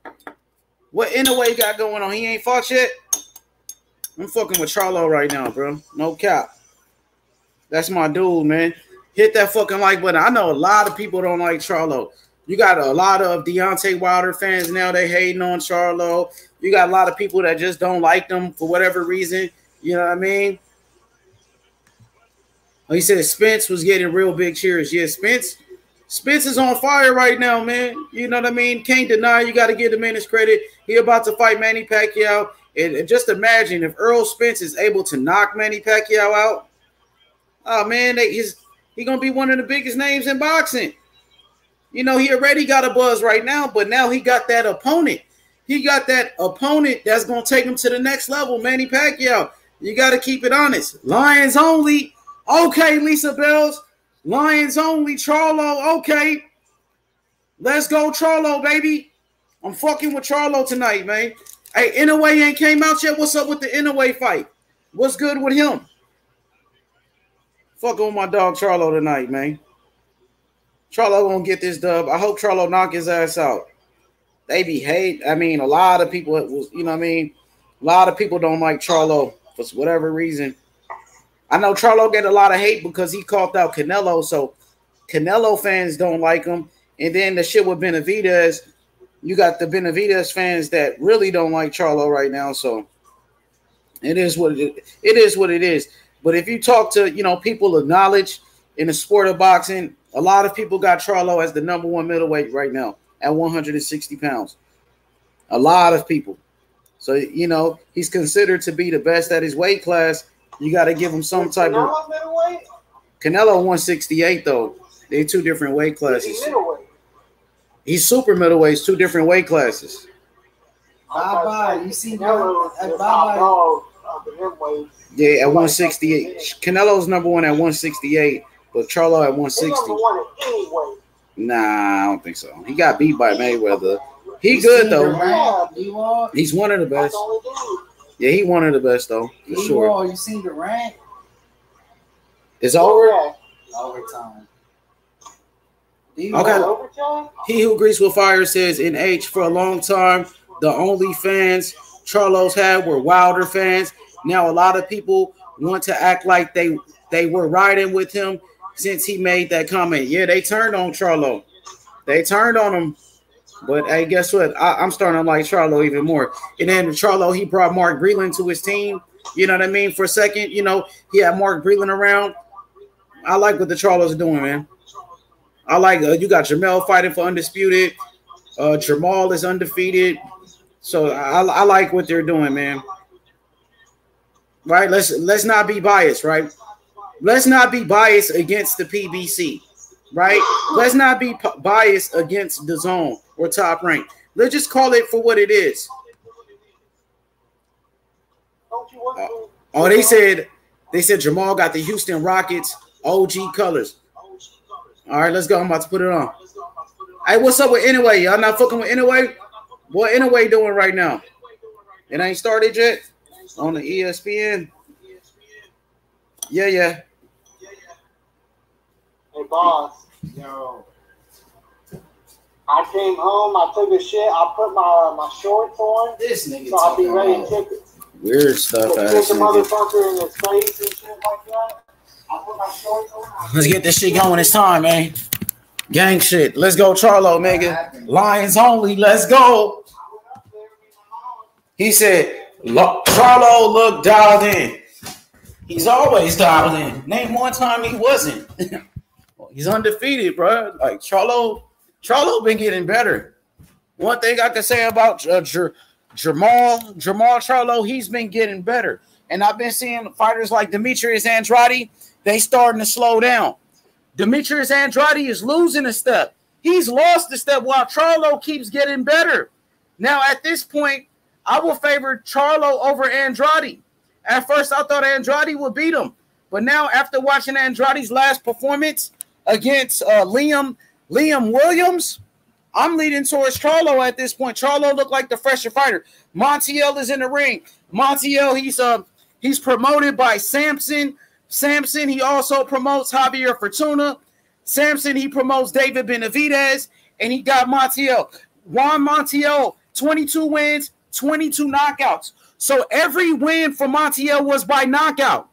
What Inoue got going on? He ain't fought yet? I'm fucking with Charlo right now, bro. No cap. That's my dude, man. Hit that fucking like button. I know a lot of people don't like Charlo. You got a lot of Deontay Wilder fans now. They hating on Charlo. You got a lot of people that just don't like them for whatever reason. You know what I mean? Oh, he said Spence was getting real big cheers. Yeah, Spence is on fire right now, man. You know what I mean? Can't deny. You got to give the man his credit. He about to fight Manny Pacquiao. And just imagine if Earl Spence is able to knock Manny Pacquiao out. Oh, man, he going to be one of the biggest names in boxing. You know, he already got a buzz right now, but now he got that opponent. He got that opponent that's going to take him to the next level, Manny Pacquiao. You got to keep it honest. Lions only. Okay, Lisa Bells. Lions only. Charlo. Okay. Let's go, Charlo, baby. I'm fucking with Charlo tonight, man. Hey, Inoue ain't came out yet. What's up with the Inoue fight? What's good with him? Fucking with my dog Charlo tonight, man. Charlo gonna get this dub. I hope Charlo knock his ass out. They be hate. I mean, a lot of people, you know what I mean? A lot of people don't like Charlo for whatever reason. I know Charlo get a lot of hate because he called out Canelo, so Canelo fans don't like him. And then the shit with Benavidez, you got the Benavidez fans that really don't like Charlo right now. So it is what it is. What it is. But if you talk to people of knowledge in the sport of boxing, a lot of people got Charlo as the #1 middleweight right now at 160 pounds. A lot of people. So he's considered to be the best at his weight class. You got to give him some type of Canelo 168 though. They're 2 different weight classes. He's super middleweight. It's 2 different weight classes. Bye. You see bye. Yeah, at 168. Canelo's #1 at 168, but Charlo at 160. Nah, I don't think so. He got beat by Mayweather. He good though. He's one of the best. Yeah, he one of the best though, for sure. You seen Durant? It's over. Overtime. Okay. He who agrees with fire says in H for a long time, the only fans Charlos had were Wilder fans. Now a lot of people want to act like they were riding with him since he made that comment. Yeah, they turned on Charlo. They turned on him. But hey, guess what? I'm starting to like Charlo even more. And then Charlo, he brought Mark Breland to his team. You know what I mean? For a second, he had Mark Breland around. I like what the Charlos are doing, man. I like you got Jamel fighting for undisputed. Jamal is undefeated. So I like what they're doing, man. Right? Let's not be biased, right? Let's not be biased against the PBC, right? Let's not be biased against the zone or Top Rank. Let's just call it for what it is. They said Jamal got the Houston Rockets OG colors. All right, let's go. I'm about to put it on. Hey, what's up with Inoue? Y'all not fucking with Inoue? What Inoue doing right now? It ain't started yet on the ESPN. Yeah. Hey, boss. Yo. I came home. I took a shit. I put my shorts on. This nigga so I'll be ready to kick it. Weird stuff. Kick the motherfucker in his face and shit like that. I put my shorts on. Let's get this shit going. It's time, man. Gang shit. Let's go, Charlo, nigga. Lions only. Let's go. He said, Charlo looked dialed in. He's always dialed in. Name one time he wasn't. He's undefeated, bro. Like Charlo been getting better. One thing I can say about Jamal Charlo, he's been getting better. And I've been seeing fighters like Demetrius Andrade, they starting to slow down. Demetrius Andrade is losing a step. He's lost a step while Charlo keeps getting better. Now, at this point, I will favor Charlo over Andrade. At first, I thought Andrade would beat him. But now, after watching Andrade's last performance against Liam Williams, I'm leaning towards Charlo at this point. Charlo looked like the fresher fighter. Montiel is in the ring. Montiel, he's promoted by Samson. Samson, he also promotes Javier Fortuna. Samson, he promotes David Benavidez. And he got Montiel. Juan Montiel, 22 wins, 22 knockouts. So every win for Montiel was by knockout.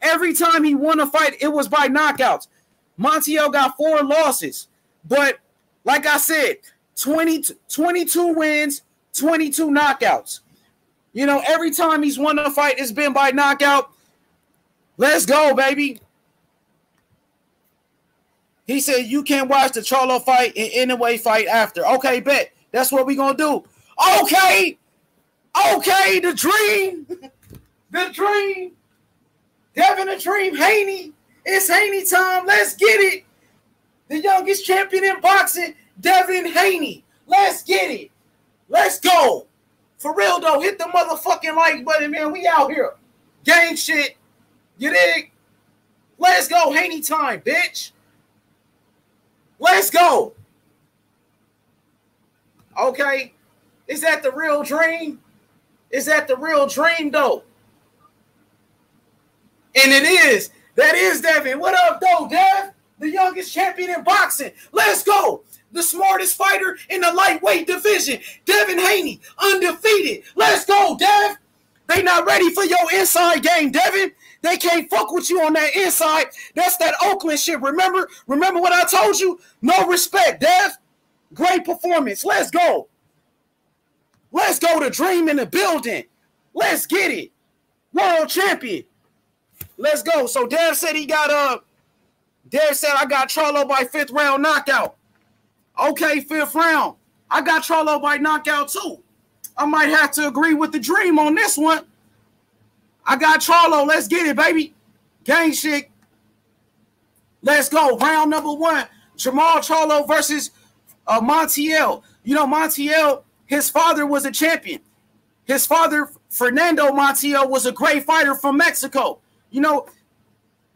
Every time he won a fight, it was by knockouts. Montiel got 4 losses. But like I said, 22 wins, 22 knockouts. You know, every time he's won a fight, it's been by knockout. Let's go, baby. He said you can watch the Charlo fight and Inoue fight after. Okay, bet. That's what we're going to do. Okay, the dream. The dream. Devin the Dream Haney. It's Haney time. Let's get it. The youngest champion in boxing, Devin Haney. Let's get it. Let's go. For real, though, hit the motherfucking like button, man. We out here. Gang shit. You dig? Let's go. Haney time, bitch. Let's go. Okay. Is that the real dream? Is that the real dream, though? And it is. That is Devin. What up, though, Dev? The youngest champion in boxing. Let's go. The smartest fighter in the lightweight division. Devin Haney, undefeated. Let's go, Dev. They not ready for your inside game, Devin. They can't fuck with you on that inside. That's that Oakland shit. Remember what I told you? No respect, Dev. Great performance. Let's go. Let's go to Dream in the building. Let's get it. World champion. Let's go. So Dev said Dev said I got Charlo by 5th round knockout. Okay, 5th round. I got Charlo by knockout too. I might have to agree with the Dream on this one. I got Charlo. Let's get it, baby. Gang shit. Let's go. Round number 1. Jamal Charlo versus Montiel. You know, Montiel, his father was a champion. His father, Fernando Montiel, was a great fighter from Mexico. You know,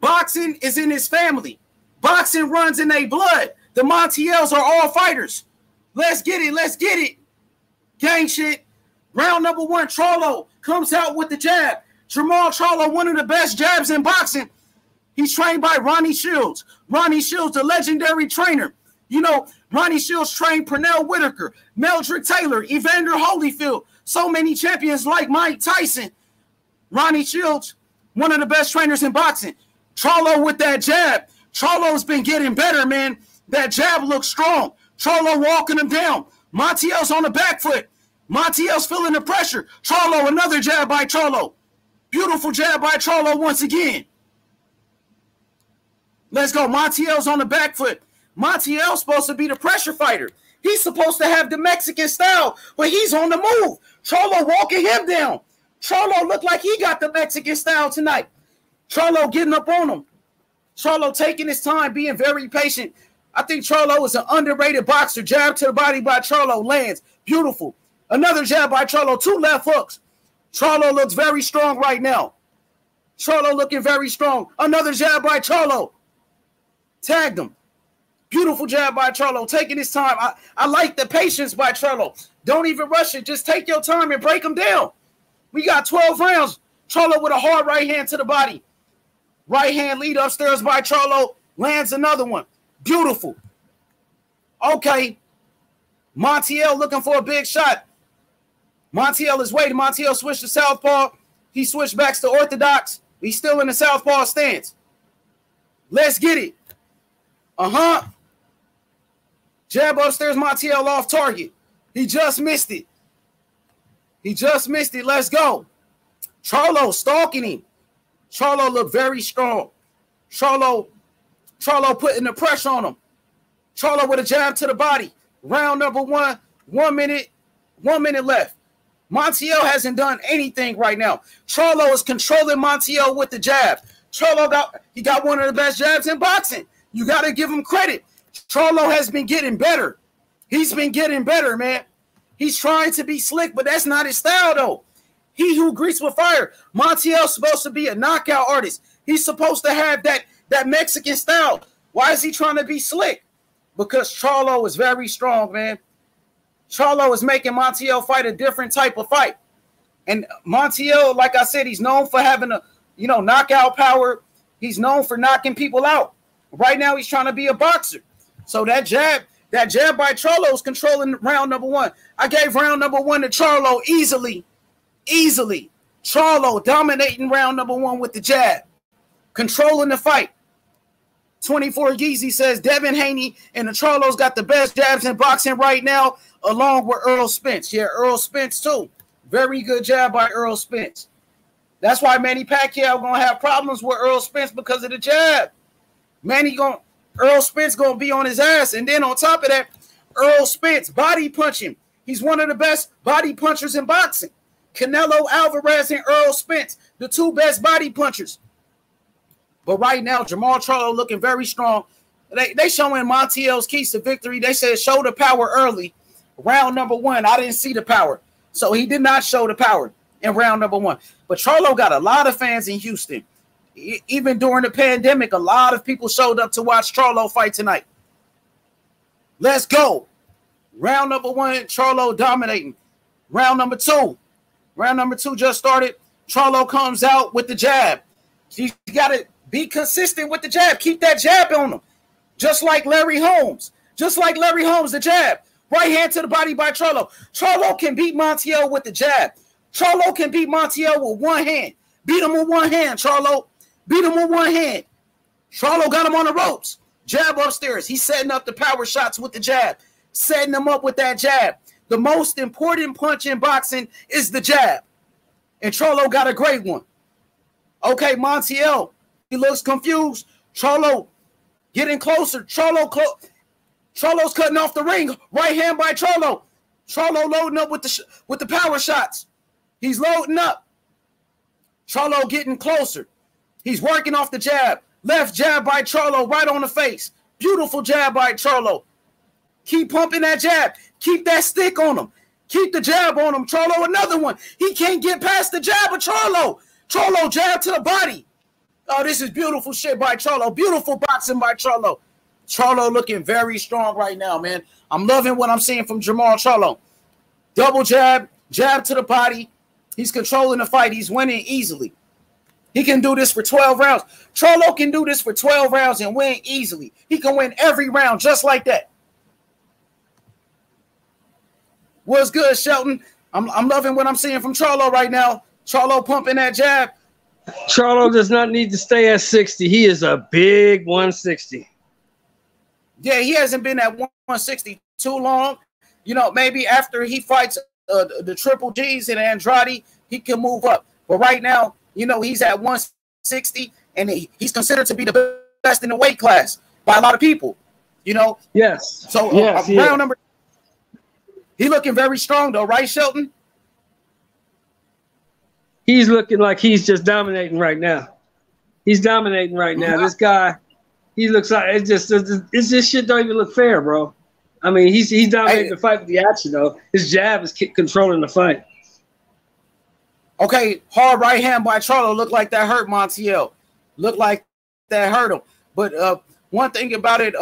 boxing is in his family. Boxing runs in their blood. The Montiels are all fighters. Let's get it. Let's get it. Gang shit. Round number 1, Charlo comes out with the jab. Jamal Charlo, one of the best jabs in boxing. He's trained by Ronnie Shields. Ronnie Shields, the legendary trainer. You know, Ronnie Shields trained Pernell Whitaker, Meldrick Taylor, Evander Holyfield. So many champions like Mike Tyson. Ronnie Shields, one of the best trainers in boxing. Charlo with that jab. Charlo's been getting better, man. That jab looks strong. Charlo walking him down. Montiel's on the back foot. Montiel's feeling the pressure. Charlo, another jab by Charlo. Beautiful jab by Charlo once again. Let's go. Montiel's on the back foot. Montiel's supposed to be the pressure fighter. He's supposed to have the Mexican style, but he's on the move. Charlo walking him down. Charlo looked like he got the Mexican style tonight. Charlo getting up on him. Charlo taking his time, being very patient. I think Charlo is an underrated boxer. Jab to the body by Charlo lands. Beautiful. Another jab by Charlo. 2 left hooks. Charlo looks very strong right now. Charlo looking very strong. Another jab by Charlo. Tagged him. Beautiful jab by Charlo. Taking his time. I like the patience by Charlo. Don't even rush it. Just take your time and break him down. We got 12 rounds. Charlo with a hard right hand to the body. Right hand lead upstairs by Charlo. Lands another one. Beautiful. Okay. Montiel looking for a big shot. Montiel is waiting. Montiel switched to southpaw. He switched back to orthodox. He's still in the southpaw stance. Let's get it. Jab upstairs. Montiel off target. He just missed it. Let's go. Charlo stalking him. Charlo looked very strong. Charlo putting the pressure on him. Charlo with a jab to the body. Round number 1. 1 minute. 1 minute left. Montiel hasn't done anything right now. Charlo is controlling Montiel with the jab. Charlo got one of the best jabs in boxing. You got to give him credit. Charlo has been getting better. He's been getting better, man. He's trying to be slick, but that's not his style, though. He who greets with fire. Montiel's supposed to be a knockout artist. He's supposed to have that Mexican style. Why is he trying to be slick? Because Charlo is very strong, man. Charlo is making Montiel fight a different type of fight. And Montiel, like I said, he's known for having a, knockout power. He's known for knocking people out. Right now, he's trying to be a boxer. So that jab by Charlo is controlling round number 1. I gave round number 1 to Charlo easily. Charlo dominating round number 1 with the jab. Controlling the fight. 24 Yeezy says Devin Haney and the Charlos got the best jabs in boxing right now, along with Earl Spence. Yeah, Earl Spence too. Very good jab by Earl Spence. That's why Manny Pacquiao gonna have problems with Earl Spence because of the jab. Earl Spence gonna be on his ass, and then on top of that, Earl Spence body punching. He's one of the best body punchers in boxing. Canelo Alvarez and Earl Spence, the 2 best body punchers. But right now, Jamal Charlo looking very strong. They showing Montiel's keys to victory. They said show the power early. Round number 1, I didn't see the power. So he did not show the power in round number 1. But Charlo got a lot of fans in Houston. Even during the pandemic, a lot of people showed up to watch Charlo fight tonight. Let's go. Round number 1, Charlo dominating. Round number 2. Round number 2 just started. Charlo comes out with the jab. You got to be consistent with the jab. Keep that jab on him. Just like Larry Holmes. The jab. Right hand to the body by Charlo. Charlo can beat Montiel with the jab. Charlo can beat Montiel with one hand. Beat him with one hand, Charlo. Beat him with one hand. Charlo got him on the ropes. Jab upstairs. He's setting up the power shots with the jab. Setting them up with that jab. The most important punch in boxing is the jab. And Charlo got a great one. Okay, Montiel, he looks confused. Charlo getting closer. Charlo's cutting off the ring. Right hand by Charlo. Charlo loading up with the power shots. He's loading up. Charlo getting closer. He's working off the jab. Left jab by Charlo right on the face. Beautiful jab by Charlo. Keep pumping that jab. Keep that stick on him. Keep the jab on him. Charlo, another one. He can't get past the jab of Charlo. Charlo jab to the body. Oh, this is beautiful shit by Charlo. Beautiful boxing by Charlo. Charlo looking very strong right now, man. I'm loving what I'm seeing from Jamal Charlo. Double jab, jab to the body. He's controlling the fight. He's winning easily. He can do this for 12 rounds. Charlo can do this for 12 rounds and win easily. He can win every round just like that. What's good, Shelton? I'm loving what I'm seeing from Charlo right now. Charlo pumping that jab. Charlo does not need to stay at 60. He is a big 160. Yeah, he hasn't been at 160 too long. You know, maybe after he fights the Triple G's and Andrade, he can move up. But right now, you know, he's at 160, and he's considered to be the best in the weight class by a lot of people. You know? Yes. So yes, round number, he looking very strong though, right, Shelton? He's looking like he's just dominating right now. He's dominating right now. This guy, he looks like it's just shit don't even look fair, bro. I mean, he's dominating the fight with the action though. His jab is controlling the fight. Okay, hard right hand by Charlo. Looked like that hurt Montiel. Looked like that hurt him. But one thing about it,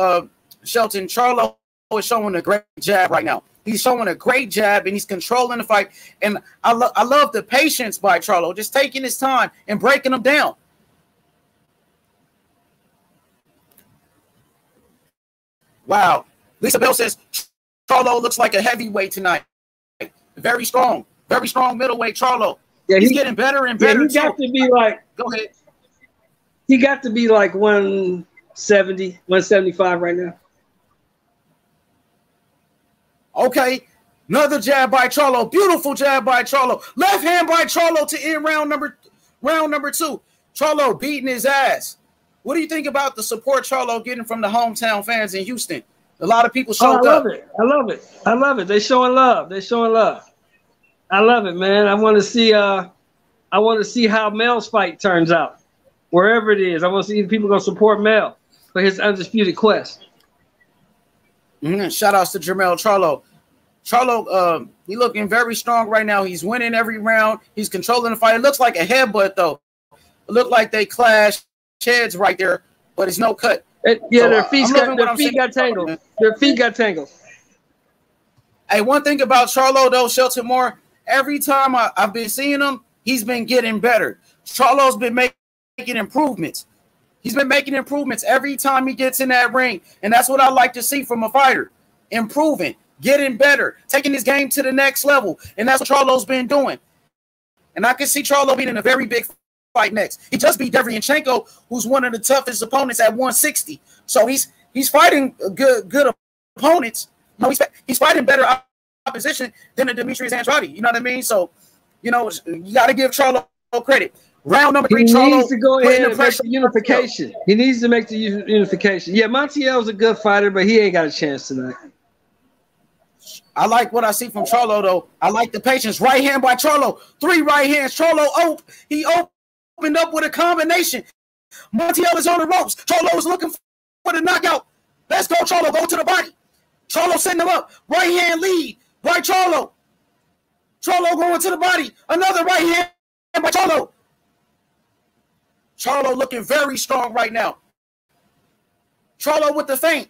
Shelton, Charlo is showing a great jab right now. He's showing a great jab, and he's controlling the fight. And I love the patience by Charlo, just taking his time and breaking him down. Wow. Lisa Bell says Charlo looks like a heavyweight tonight. Very strong middleweight Charlo. Yeah, he's getting better and better. Yeah, he got to be like. Go ahead. He got to be like 170, 175 right now. Okay. Another jab by Charlo. Beautiful jab by Charlo. Left hand by Charlo to end round number 2. Charlo beating his ass. What do you think about the support Charlo getting from the hometown fans in Houston? A lot of people showed up. I love it. They showing love. I love it, man. I want to see how Mel's fight turns out. Wherever it is, I want to see if people gonna support Mel for his undisputed quest. Shout outs to Jermell Charlo. Charlo, he looking very strong right now. He's winning every round. He's controlling the fight. It looks like a headbutt though. It looked like they clashed heads right there, but it's no cut. Their feet got tangled. Their feet got tangled. Hey, one thing about Charlo though, Shelton Moore, every time I've been seeing him, he's been getting better. Charlo's been making improvements. He's been making improvements every time he gets in that ring, and that's what I like to see from a fighter. Improving, getting better, taking his game to the next level, and that's what Charlo's been doing. And I can see Charlo being in a very big fight next. He just beat Derevyanchenko, who's one of the toughest opponents at 160. So he's fighting good opponents. No, he's fighting better opposition than the Demetrius Andrade. You know what I mean? So, you got to give Charlo credit. Round number 3, Charlo needs to go ahead and make the unification. He needs to make the unification. Yeah, Montiel's a good fighter, but he ain't got a chance tonight. I like what I see from Charlo, though. I like the patience. Right hand by Charlo. 3 right hands. Charlo he opened up with a combination. Montiel is on the ropes. Charlo is looking for the knockout. Let's go, Charlo. Go to the body. Charlo setting him up. Right hand lead by Charlo. Charlo going to the body. Another right hand by Charlo. Charlo looking very strong right now. Charlo with the feint.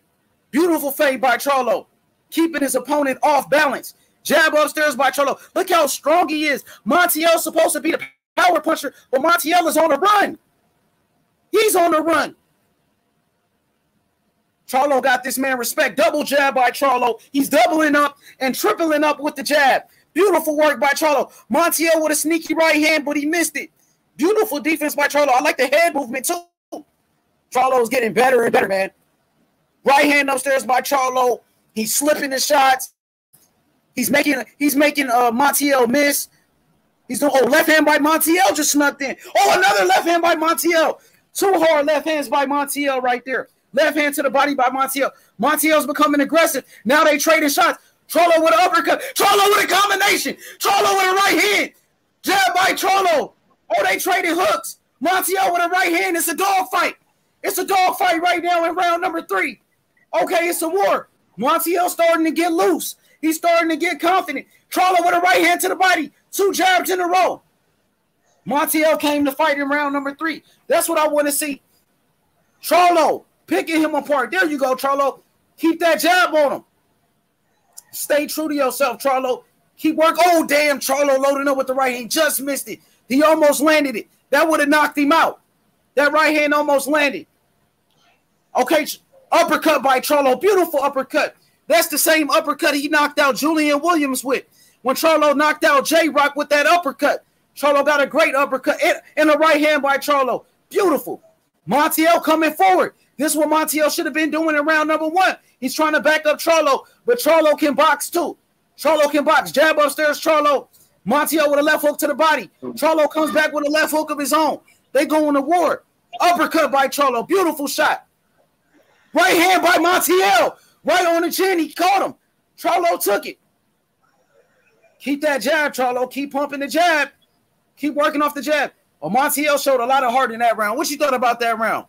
Beautiful feint by Charlo. Keeping his opponent off balance. Jab upstairs by Charlo. Look how strong he is. Montiel's supposed to be the power puncher, but Montiel is on the run. He's on the run. Charlo got this man respect. Double jab by Charlo. He's doubling up and tripling up with the jab. Beautiful work by Charlo. Montiel with a sneaky right hand, but he missed it. Beautiful defense by Charlo. I like the head movement too. Charlo's getting better and better, man. Right hand upstairs by Charlo. He's slipping the shots. He's making Montiel miss. He's doing left hand by Montiel just snuck in. Oh, another left hand by Montiel. 2 hard left hands by Montiel right there. Left hand to the body by Montiel. Montiel's becoming aggressive. Now they trading shots. Charlo with an uppercut. Charlo with a combination. Charlo with a right hand. Jab by Charlo. Oh, they traded hooks. Montiel with a right hand. It's a dog fight. It's a dog fight right now in round number 3. Okay, it's a war. Montiel starting to get loose. He's starting to get confident. Charlo with a right hand to the body. 2 jabs in a row. Montiel came to fight in round number 3. That's what I want to see. Charlo picking him apart. There you go, Charlo. Keep that jab on him. Stay true to yourself, Charlo. Keep work. Oh, damn, Charlo loading up with the right hand. Just missed it. He almost landed it. That would have knocked him out. That right hand almost landed. Okay, uppercut by Charlo. Beautiful uppercut. That's the same uppercut he knocked out Julian Williams with. When Charlo knocked out J-Rock with that uppercut. Charlo got a great uppercut and a right hand by Charlo. Beautiful. Montiel coming forward. This is what Montiel should have been doing in round number 1. He's trying to back up Charlo, but Charlo can box too. Charlo can box. Jab upstairs, Charlo. Montiel with a left hook to the body. Charlo comes back with a left hook of his own. They go on the war. Uppercut by Charlo. Beautiful shot. Right hand by Montiel. Right on the chin. He caught him. Charlo took it. Keep that jab, Charlo. Keep pumping the jab. Keep working off the jab. Well, Montiel showed a lot of heart in that round. What you thought about that round?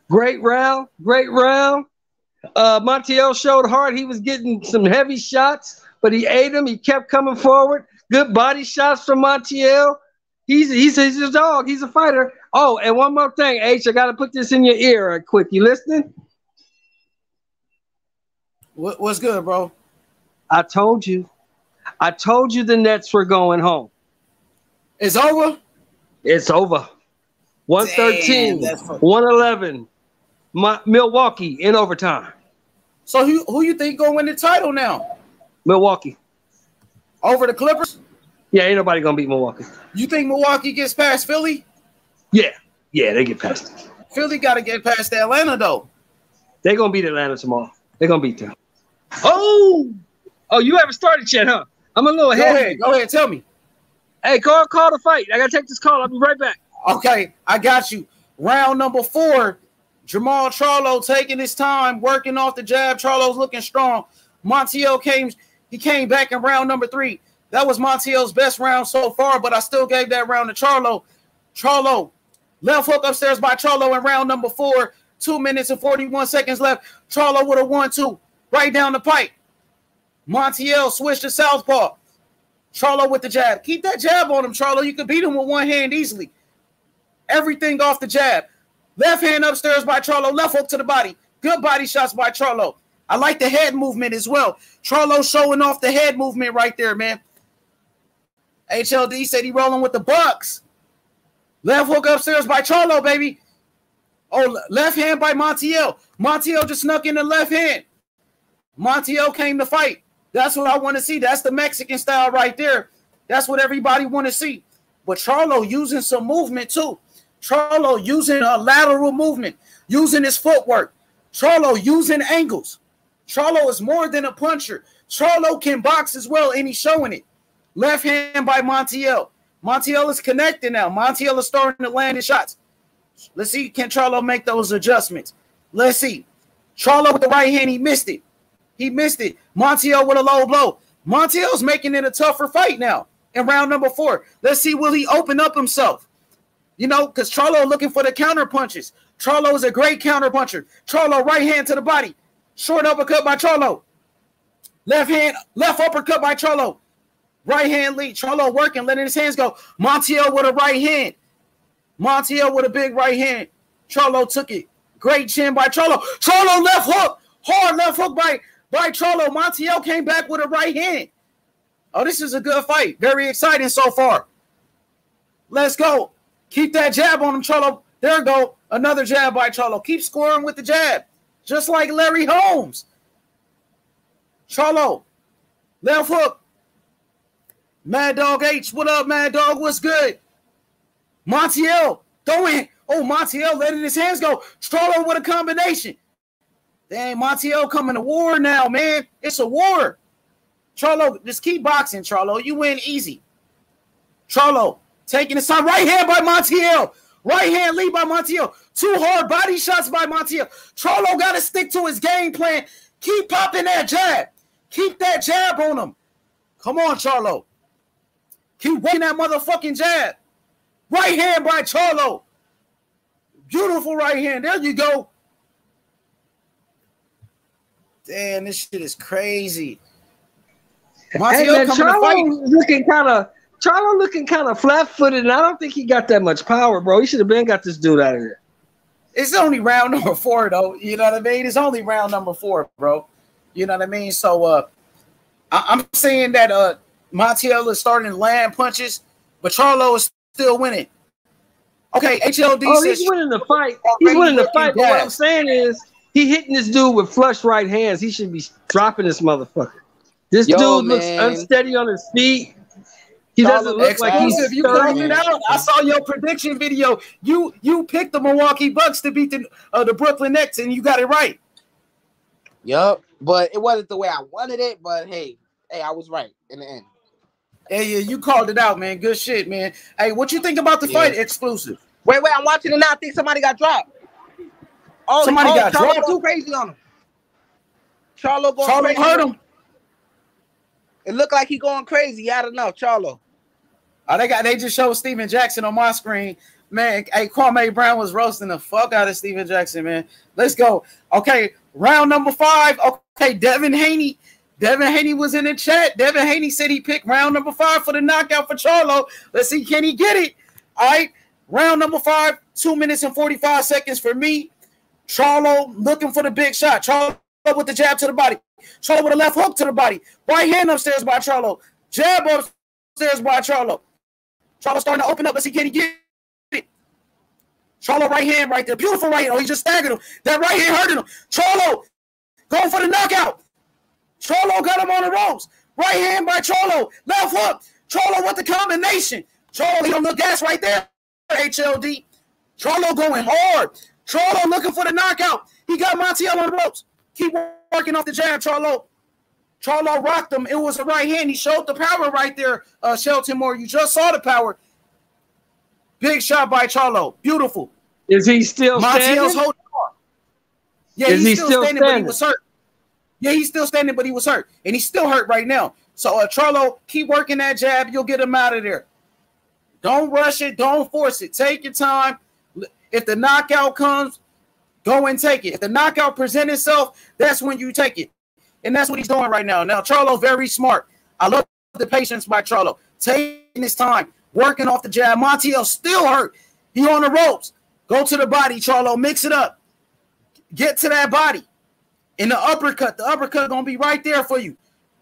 Great round. Great round. Montiel showed heart. He was getting some heavy shots, but he ate them. He kept coming forward. Good body shots from Montiel. He's a dog. He's a fighter. Oh, and one more thing, H. I got to put this in your ear right quick. You listening? What's good, bro? I told you the Nets were going home. It's over? It's over. 113, 111. Milwaukee in overtime. So who you think gonna win the title now? Milwaukee. Over the Clippers? Yeah, ain't nobody gonna beat Milwaukee. You think Milwaukee gets past Philly? Yeah, they get past it. Philly got to get past Atlanta, though. They're going to beat Atlanta tomorrow. They're going to beat them. Oh, you haven't started yet, huh? I'm a little ahead. Go ahead. Tell me. Hey, call the fight. I got to take this call. I'll be right back. Okay, I got you. Round number 4, Jamal Charlo taking his time, working off the jab. Charlo's looking strong. Montiel came back in round number 3. That was Montiel's best round so far, but I still gave that round to Charlo. Charlo, left hook upstairs by Charlo in round number 4. 2 minutes and 41 seconds left. Charlo with a 1-2 right down the pipe. Montiel switched to southpaw. Charlo with the jab. Keep that jab on him, Charlo. You could beat him with one hand easily. Everything off the jab. Left hand upstairs by Charlo. Left hook to the body. Good body shots by Charlo. I like the head movement as well. Charlo showing off the head movement right there, man. HLD said he rolling with the Bucks. Left hook upstairs by Charlo, baby. Oh, left hand by Montiel. Montiel just snuck in the left hand. Montiel came to fight. That's what I want to see. That's the Mexican style right there. That's what everybody want to see. But Charlo using some movement too. Charlo using a lateral movement, using his footwork. Charlo using angles. Charlo is more than a puncher. Charlo can box as well, and he's showing it. Left hand by Montiel. Montiel is connecting now. Montiel is starting to land his shots. Let's see, can Charlo make those adjustments? Let's see. Charlo with the right hand, he missed it. Montiel with a low blow. Montiel's making it a tougher fight now in round number 4. Let's see, will he open up himself? You know, because Charlo looking for the counter punches. Charlo is a great counter puncher. Charlo right hand to the body. Short uppercut by Charlo. Left uppercut by Charlo. Right hand lead. Charlo working, letting his hands go. Montiel with a right hand. Montiel with a big right hand. Charlo took it. Great chin by Charlo. Charlo left hook. Hard left hook by Charlo. Montiel came back with a right hand. Oh, this is a good fight. Very exciting so far. Let's go. Keep that jab on him, Charlo. There we go. Another jab by Charlo. Keep scoring with the jab. Just like Larry Holmes. Charlo. Left hook. Mad Dog H. What up, Mad Dog? What's good? Montiel. Throwing. Oh, Montiel letting his hands go. Charlo with a combination. Dang, Montiel coming to war now, man. It's a war. Charlo, just keep boxing, Charlo. You win easy. Charlo taking his time. Right hand by Montiel. Right hand lead by Montiel. 2 hard body shots by Montiel. Charlo got to stick to his game plan. Keep popping that jab. Keep that jab on him. Come on, Charlo. Keep working that motherfucking jab. Right hand by Charlo. Beautiful right hand. There you go. Damn, this shit is crazy. Hey man, Charlo looking kind of flat-footed, and I don't think he got that much power, bro. He should have been got this dude out of there. It's only round number 4, though. You know what I mean? It's only round number 4, bro. You know what I mean? So I'm saying that Montiel is starting to land punches, but Charlo is still winning. Okay, HLD says he's winning the fight. He's winning the fight, but what I'm saying is he hitting this dude with flush right hands. He should be dropping this motherfucker. This dude looks unsteady on his feet. He doesn't look like he's. You called it out. I saw your prediction video. You picked the Milwaukee Bucks to beat the Brooklyn Nets, and you got it right. Yup, but it wasn't the way I wanted it. But hey, I was right in the end. Hey, you called it out, man. Good shit, man. Hey, what you think about the fight, exclusive? Wait, I'm watching it now. I think somebody got dropped. Somebody got dropped. Charlo too crazy on him. Charlo going crazy. Hurt him. It looked like he going crazy. I don't know, Charlo. Oh, they just showed Steven Jackson on my screen. Man, hey, Kwame Brown was roasting the fuck out of Steven Jackson, man. Let's go. Okay, round number 5. Okay, Devin Haney. Devin Haney was in the chat. Devin Haney said he picked round number 5 for the knockout for Charlo. Let's see, can he get it? All right, round number 5, 2 minutes and 45 seconds for me. Charlo looking for the big shot. Charlo with the jab to the body. Charlo with a left hook to the body. Right hand upstairs by Charlo. Jab upstairs by Charlo. Charlo starting to open up. Let's see, can he get it? Charlo right hand right there. Beautiful right hand. Oh, he just staggered him. That right hand hurting him. Charlo going for the knockout. Charlo got him on the ropes. Right hand by Charlo. Left hook. Charlo with the combination. Charlo, he on the gas right there. HLD. Charlo going hard. Charlo looking for the knockout. He got Montiel on the ropes. Keep working off the jab, Charlo. Charlo rocked him. It was a right hand. He showed the power right there, Shelton Moore. You just saw the power. Big shot by Charlo. Beautiful. Is he still Montiel's standing? holding on. Yeah, Is he's still standing, but he was hurt. Yeah, he's still standing, but he was hurt. And he's still hurt right now. So, Charlo, keep working that jab. You'll get him out of there. Don't rush it. Don't force it. Take your time. If the knockout comes, go and take it. If the knockout presents itself, that's when you take it. And that's what he's doing right now. Now, Charlo, very smart. I love the patience by Charlo. Taking his time, working off the jab. Montiel still hurt. He on the ropes. Go to the body, Charlo. Mix it up. Get to that body. In the uppercut going to be right there for you.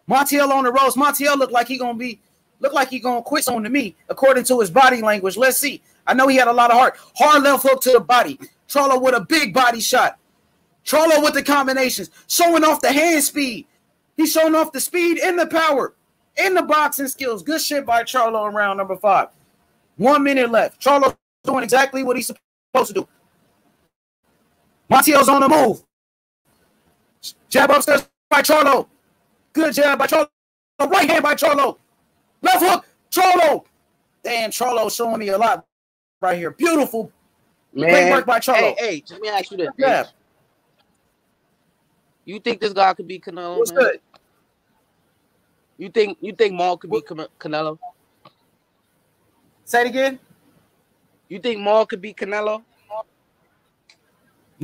Montiel on the ropes. Montiel look like he going to quit on to me, according to his body language. Let's see. I know he had a lot of heart. Hard left hook to the body. Charlo with a big body shot. Charlo with the combinations. Showing off the hand speed. He's showing off the speed and the power. And the boxing skills. Good shit by Charlo in round number 5. 1 minute left. Charlo's doing exactly what he's supposed to do. Montiel's on the move. Jab upstairs by Charlo. Good jab by Charlo. Right hand by Charlo. Left hook. Charlo. Damn, Charlo showing me a lot right here. Beautiful. Man. Great work by Charlo. Hey, let me ask you this. Yeah. You think this guy could be Canelo? What's man? good? You think Maul could be Canelo? Say it again. You think Maul could be Canelo?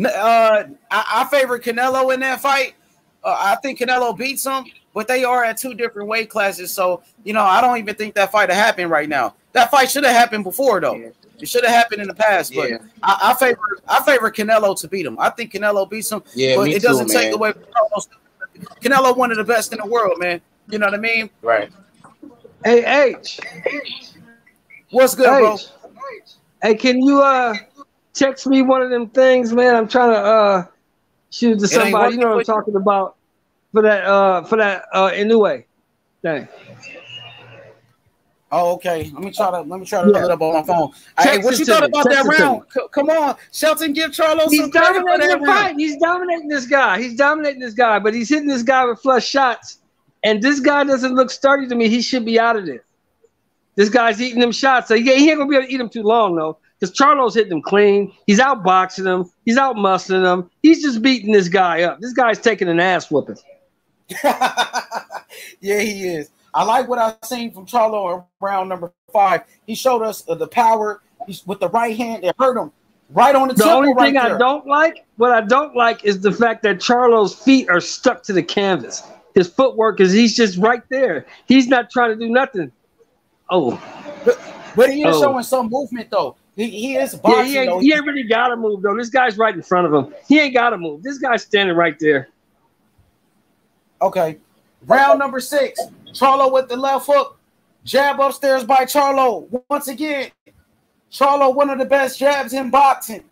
I favor Canelo in that fight. I think Canelo beats him, but they are at 2 different weight classes. So, I don't even think that fight will happen right now. That fight should have happened before, though. Yeah. It should have happened in the past, but I favor Canelo to beat him. I think Canelo beats him, but it doesn't take away from Canelo, one of the best in the world, man. You know what I mean? Right. Hey, H. What's good, bro? Hey, can you text me one of them things, man? I'm trying to shoot to somebody. You know what I'm talking about for that Inoue thing. Oh, okay. Let me try to look it up on my phone. Hey, what you thought about that round? Come on, Shelton, give Charlo some credit for that round. He's dominating this guy. But he's hitting this guy with flush shots. And this guy doesn't look sturdy to me. He should be out of there. This guy's eating them shots. So he ain't gonna be able to eat them too long, though. Because Charlo's hitting him clean. He's outboxing him. He's outmuscling him. He's just beating this guy up. This guy's taking an ass whooping. Yeah, he is. I like what I've seen from Charlo in round number 5. He showed us the power. He's with the right hand. It hurt him right on the temple. The only thing I don't like is the fact that Charlo's feet are stuck to the canvas. His footwork he's just right there. He's not trying to do nothing. Oh. But he is showing some movement, though. He is boxing. Yeah, he ain't really got to move, though. This guy's right in front of him. He ain't got to move. This guy's standing right there. Okay. Round number 6. Charlo with the left hook. Jab upstairs by Charlo. Once again, Charlo, one of the best jabs in boxing.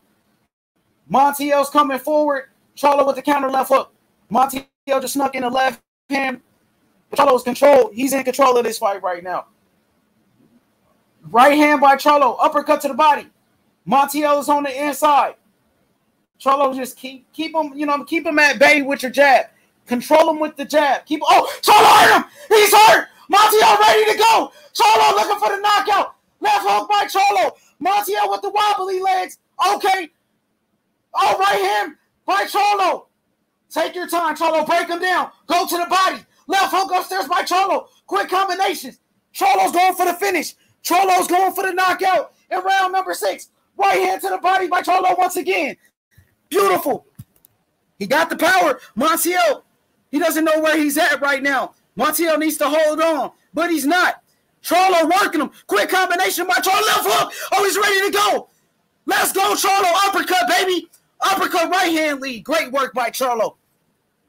Montiel's coming forward. Charlo with the counter left hook. Montiel just snuck in the left hand. Charlo's control. He's in control of this fight right now. Right hand by Charlo. Uppercut to the body. Montiel is on the inside. Charlo just keep him, keep him at bay with your jab. Control him with the jab. Charlo hurt him. He's hurt. Montiel ready to go. Charlo looking for the knockout. Left hook by Charlo. Montiel with the wobbly legs. Okay. All right hand by Charlo. Take your time, Charlo. Break him down. Go to the body. Left hook upstairs by Charlo. Quick combinations. Charlo's going for the finish. Charlo's going for the knockout in round number 6. Right hand to the body by Charlo once again. Beautiful. He got the power. Montiel, he doesn't know where he's at right now. Montiel needs to hold on, but he's not. Charlo working him. Quick combination by Charlo. Left hook. Oh, he's ready to go. Let's go, Charlo. Uppercut, baby. Uppercut right hand lead. Great work by Charlo.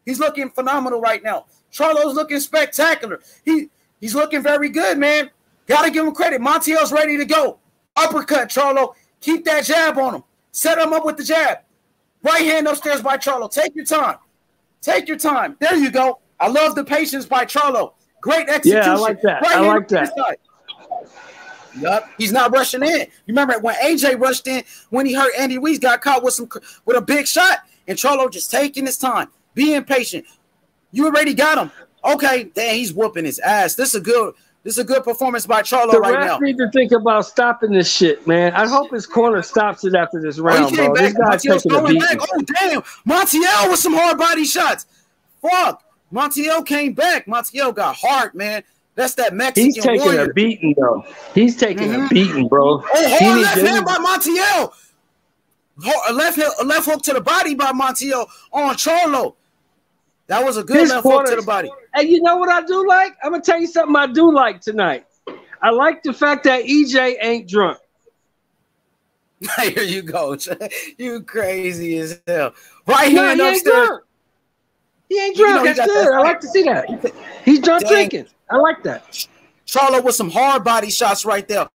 He's looking phenomenal right now. Charlo's looking spectacular. He's looking very good, man. Gotta give him credit. Montiel's ready to go. Uppercut, Charlo. Keep that jab on him. Set him up with the jab. Right hand upstairs by Charlo. Take your time. Take your time. There you go. I love the patience by Charlo. Great execution. Yeah, I like that. Right I like that. Yup. He's not rushing in. You remember when AJ rushed in when he hurt Andy Ruiz, got caught with a big shot, and Charlo just taking his time, being patient. You already got him. Okay, damn, he's whooping his ass. This is a good performance by Charlo right now. The ref need to think about stopping this shit, man. I hope his corner stops it after this round, bro. This guy's taking a beating. Oh, damn. Montiel with some hard body shots. Fuck. Montiel came back. Montiel got hard, man. That's that Mexican He's taking warrior. a beating, though. He's taking a beating, bro. Oh, hard left hand by Montiel. A left hook to the body by Montiel on Charlo. That was a good left hook to the body. And you know what I do like? I'm going to tell you something I do like tonight. I like the fact that EJ ain't drunk. Here you go. You crazy as hell. Right hand upstairs. He ain't drunk. That's good. I like to see that. He's drunk drinking. I like that. Charlo with some hard body shots right there.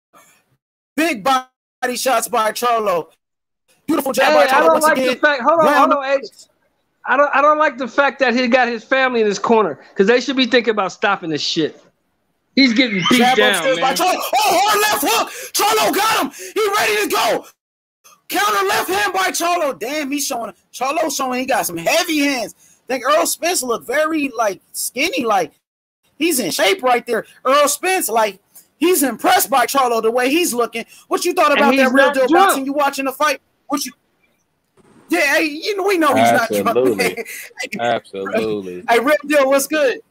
Big body shots by Charlo. Beautiful job by Charlo. I don't like the fact. Hold on, H. I don't like the fact that he got his family in his corner because they should be thinking about stopping this shit. He's getting beat down, man. Oh, hard left hook. Charlo got him. He ready to go. Counter left hand by Charlo. Damn, Charlo showing he got some heavy hands. I think Earl Spence looked very skinny, he's in shape right there. Earl Spence, he's impressed by Charlo the way he's looking. What you thought about that Real Deal boxing? You watching the fight? Yeah, hey, we know he's not drunk. Absolutely. Hey, Real Deal, what's good?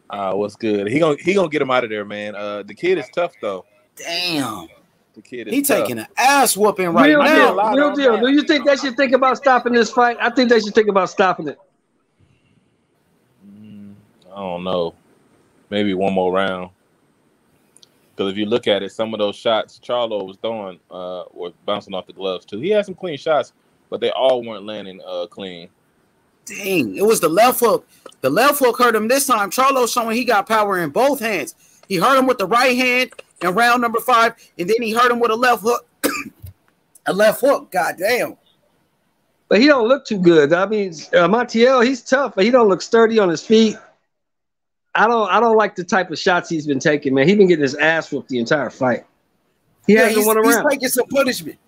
What's good? He gonna get him out of there, man. The kid is tough though. Damn. The kid is He tough. taking an ass whooping right now. Real Deal. Do you think they should think about stopping this fight? I think they should think about stopping it. I don't know. Maybe one more round. Because if you look at it, some of those shots Charlo was throwing were bouncing off the gloves too. He had some clean shots, but they all weren't landing clean. Dang, it was the left hook. The left hook hurt him this time. Charlo showing he got power in both hands. He hurt him with the right hand in round number 5, and then he hurt him with a left hook. A left hook, goddamn. But he don't look too good. I mean, Montiel, he's tough, but he don't look sturdy on his feet. I don't like the type of shots he's been taking, man. He's been getting his ass whooped the entire fight. He's taking some punishment.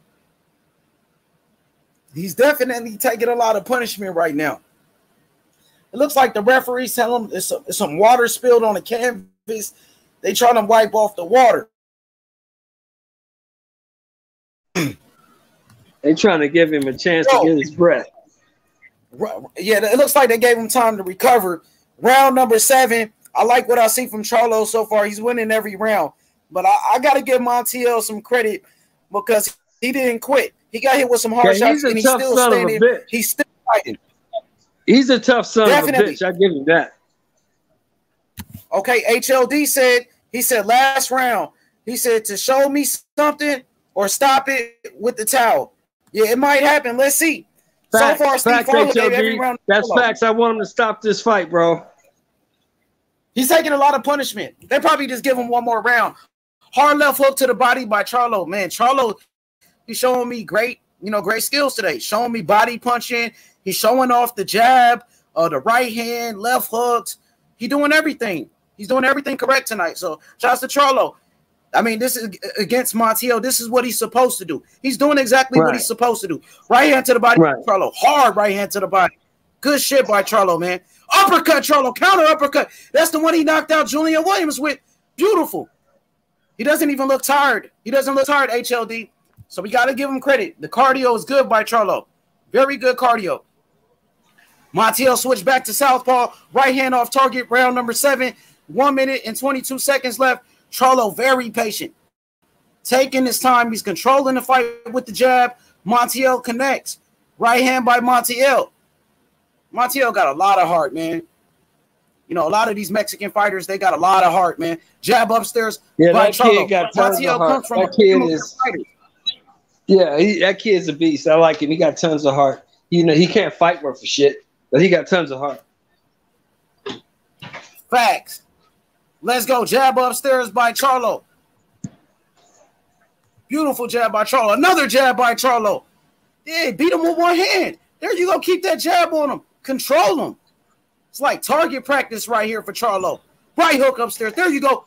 He's definitely taking a lot of punishment right now. It looks like the referees tell him there's some water spilled on the canvas. They trying to wipe off the water. They trying to give him a chance to get his breath. Yeah, it looks like they gave him time to recover. Round number 7. I like what I see from Charlo so far. He's winning every round. But I got to give Montiel some credit because he didn't quit. He got hit with some hard shots, and he's still standing. He's still fighting. He's a tough son of a bitch. I give him that. Okay, HLD said, last round, he said to show me something or stop it with the towel. Yeah, it might happen. Let's see. Facts, so far, Steve Farley gave every round. That's facts. I want him to stop this fight, bro. He's taking a lot of punishment. They probably just give him one more round. Hard left hook to the body by Charlo. Man, Charlo, he's showing me great skills today. Showing me body punching. He's showing off the jab, the right hand, left hooks. He's doing everything. He's doing everything correct tonight. So, shouts to Charlo. I mean, this is against Montiel. This is what he's supposed to do. He's doing exactly what he's supposed to do. Right hand to the body, Charlo. Hard right hand to the body. Good shit by Charlo, man. Uppercut, Charlo. Counter uppercut. That's the one he knocked out Julian Williams with. Beautiful. He doesn't even look tired. He doesn't look tired, HLD. So we got to give him credit. The cardio is good by Charlo. Very good cardio. Montiel switched back to southpaw. Right hand off target. Round number 7. 1 minute and 22 seconds left. Charlo very patient. Taking his time. He's controlling the fight with the jab. Montiel connects. Right hand by Montiel. Montiel got a lot of heart, man. A lot of these Mexican fighters, they got a lot of heart, man. Jab upstairs. Yeah, by that kid got tons of heart. That kid's a beast. I like him. He got tons of heart. He can't fight worth a shit, but he got tons of heart. Facts. Let's go. Jab upstairs by Charlo. Beautiful jab by Charlo. Another jab by Charlo. Yeah, beat him with one hand. There you go. Keep that jab on him. Control him. It's like target practice right here for Charlo. Right hook upstairs. There you go.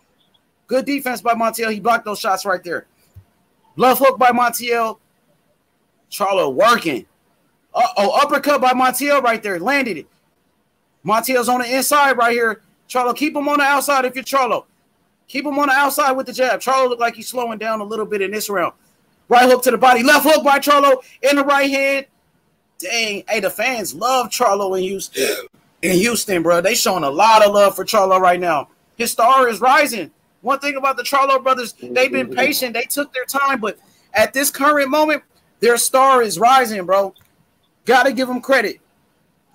Good defense by Montiel. He blocked those shots right there. Left hook by Montiel. Charlo working. Uppercut by Montiel right there. Landed it. Montiel's on the inside right here. Charlo, keep him on the outside if you're Charlo. Keep him on the outside with the jab. Charlo looked like he's slowing down a little bit in this round. Right hook to the body. Left hook by Charlo in the right hand. Dang. Hey, the fans love Charlo in Houston. In Houston, bro. They showing a lot of love for Charlo right now. His star is rising. One thing about the Charlo brothers, they've been patient. They took their time, but at this current moment, their star is rising, bro. Got to give them credit.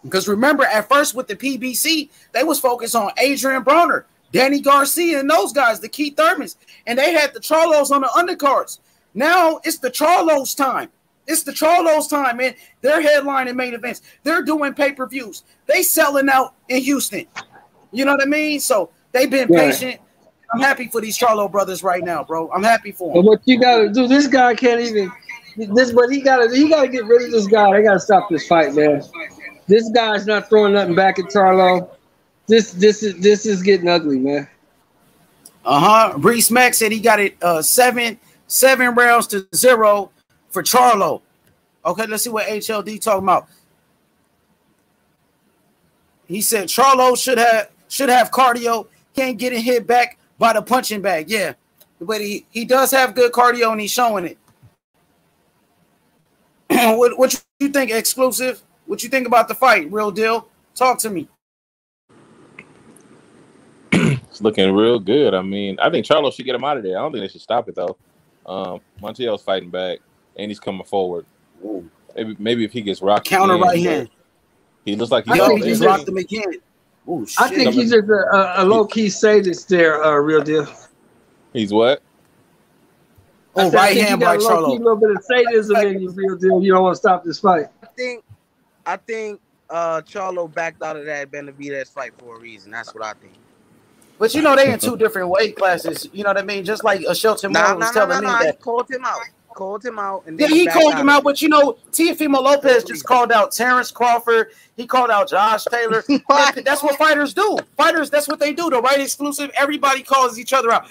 Because remember, at first with the PBC, they was focused on Adrian Broner, Danny Garcia, and those guys, the Keith Thurmans. And they had the Charlos on the undercards. Now it's the Charlos time. It's the Charlos time, man. They're headlining main events. They're doing pay-per-views. They selling out in Houston. You know what I mean? So they've been patient. I'm happy for these Charlo brothers right now, bro. I'm happy for them. But what you gotta do, this guy can't even but he gotta get rid of this guy. They gotta stop this fight, man. This guy's not throwing nothing back at Charlo. This is getting ugly, man. Brees Mack said he got it 7 rounds to 0 for Charlo. Okay, let's see what HLD talking about. He said Charlo should have cardio. Can't get it hit back by the punching bag. Yeah, but he does have good cardio and he's showing it. What you think, Exclusive? What you think about the fight, Real Deal? Talk to me. It's looking real good. I mean, I think Charlo should get him out of there. I don't think they should stop it though. Montiel's fighting back and he's coming forward. Ooh. Maybe if he gets rocked, counter right hand. He looks like he just rocked him again. Ooh, shit. I think he's just a low-key sadist there, Real Deal. He's what? Oh, right hand by Charlo. A little bit of sadism in you, Real Deal. You don't want to stop this fight. I think Charlo backed out of that Benavidez fight for a reason. That's what I think. But you know they in 2 different weight classes. You know what I mean? Just like Shelton Moore was telling me that. He called him out. And yeah, he called him out. But you know, Teofimo Lopez just called out Terrence Crawford. He called out Josh Taylor. That's what fighters do. Fighters, that's what they do. The right Exclusive. Everybody calls each other out.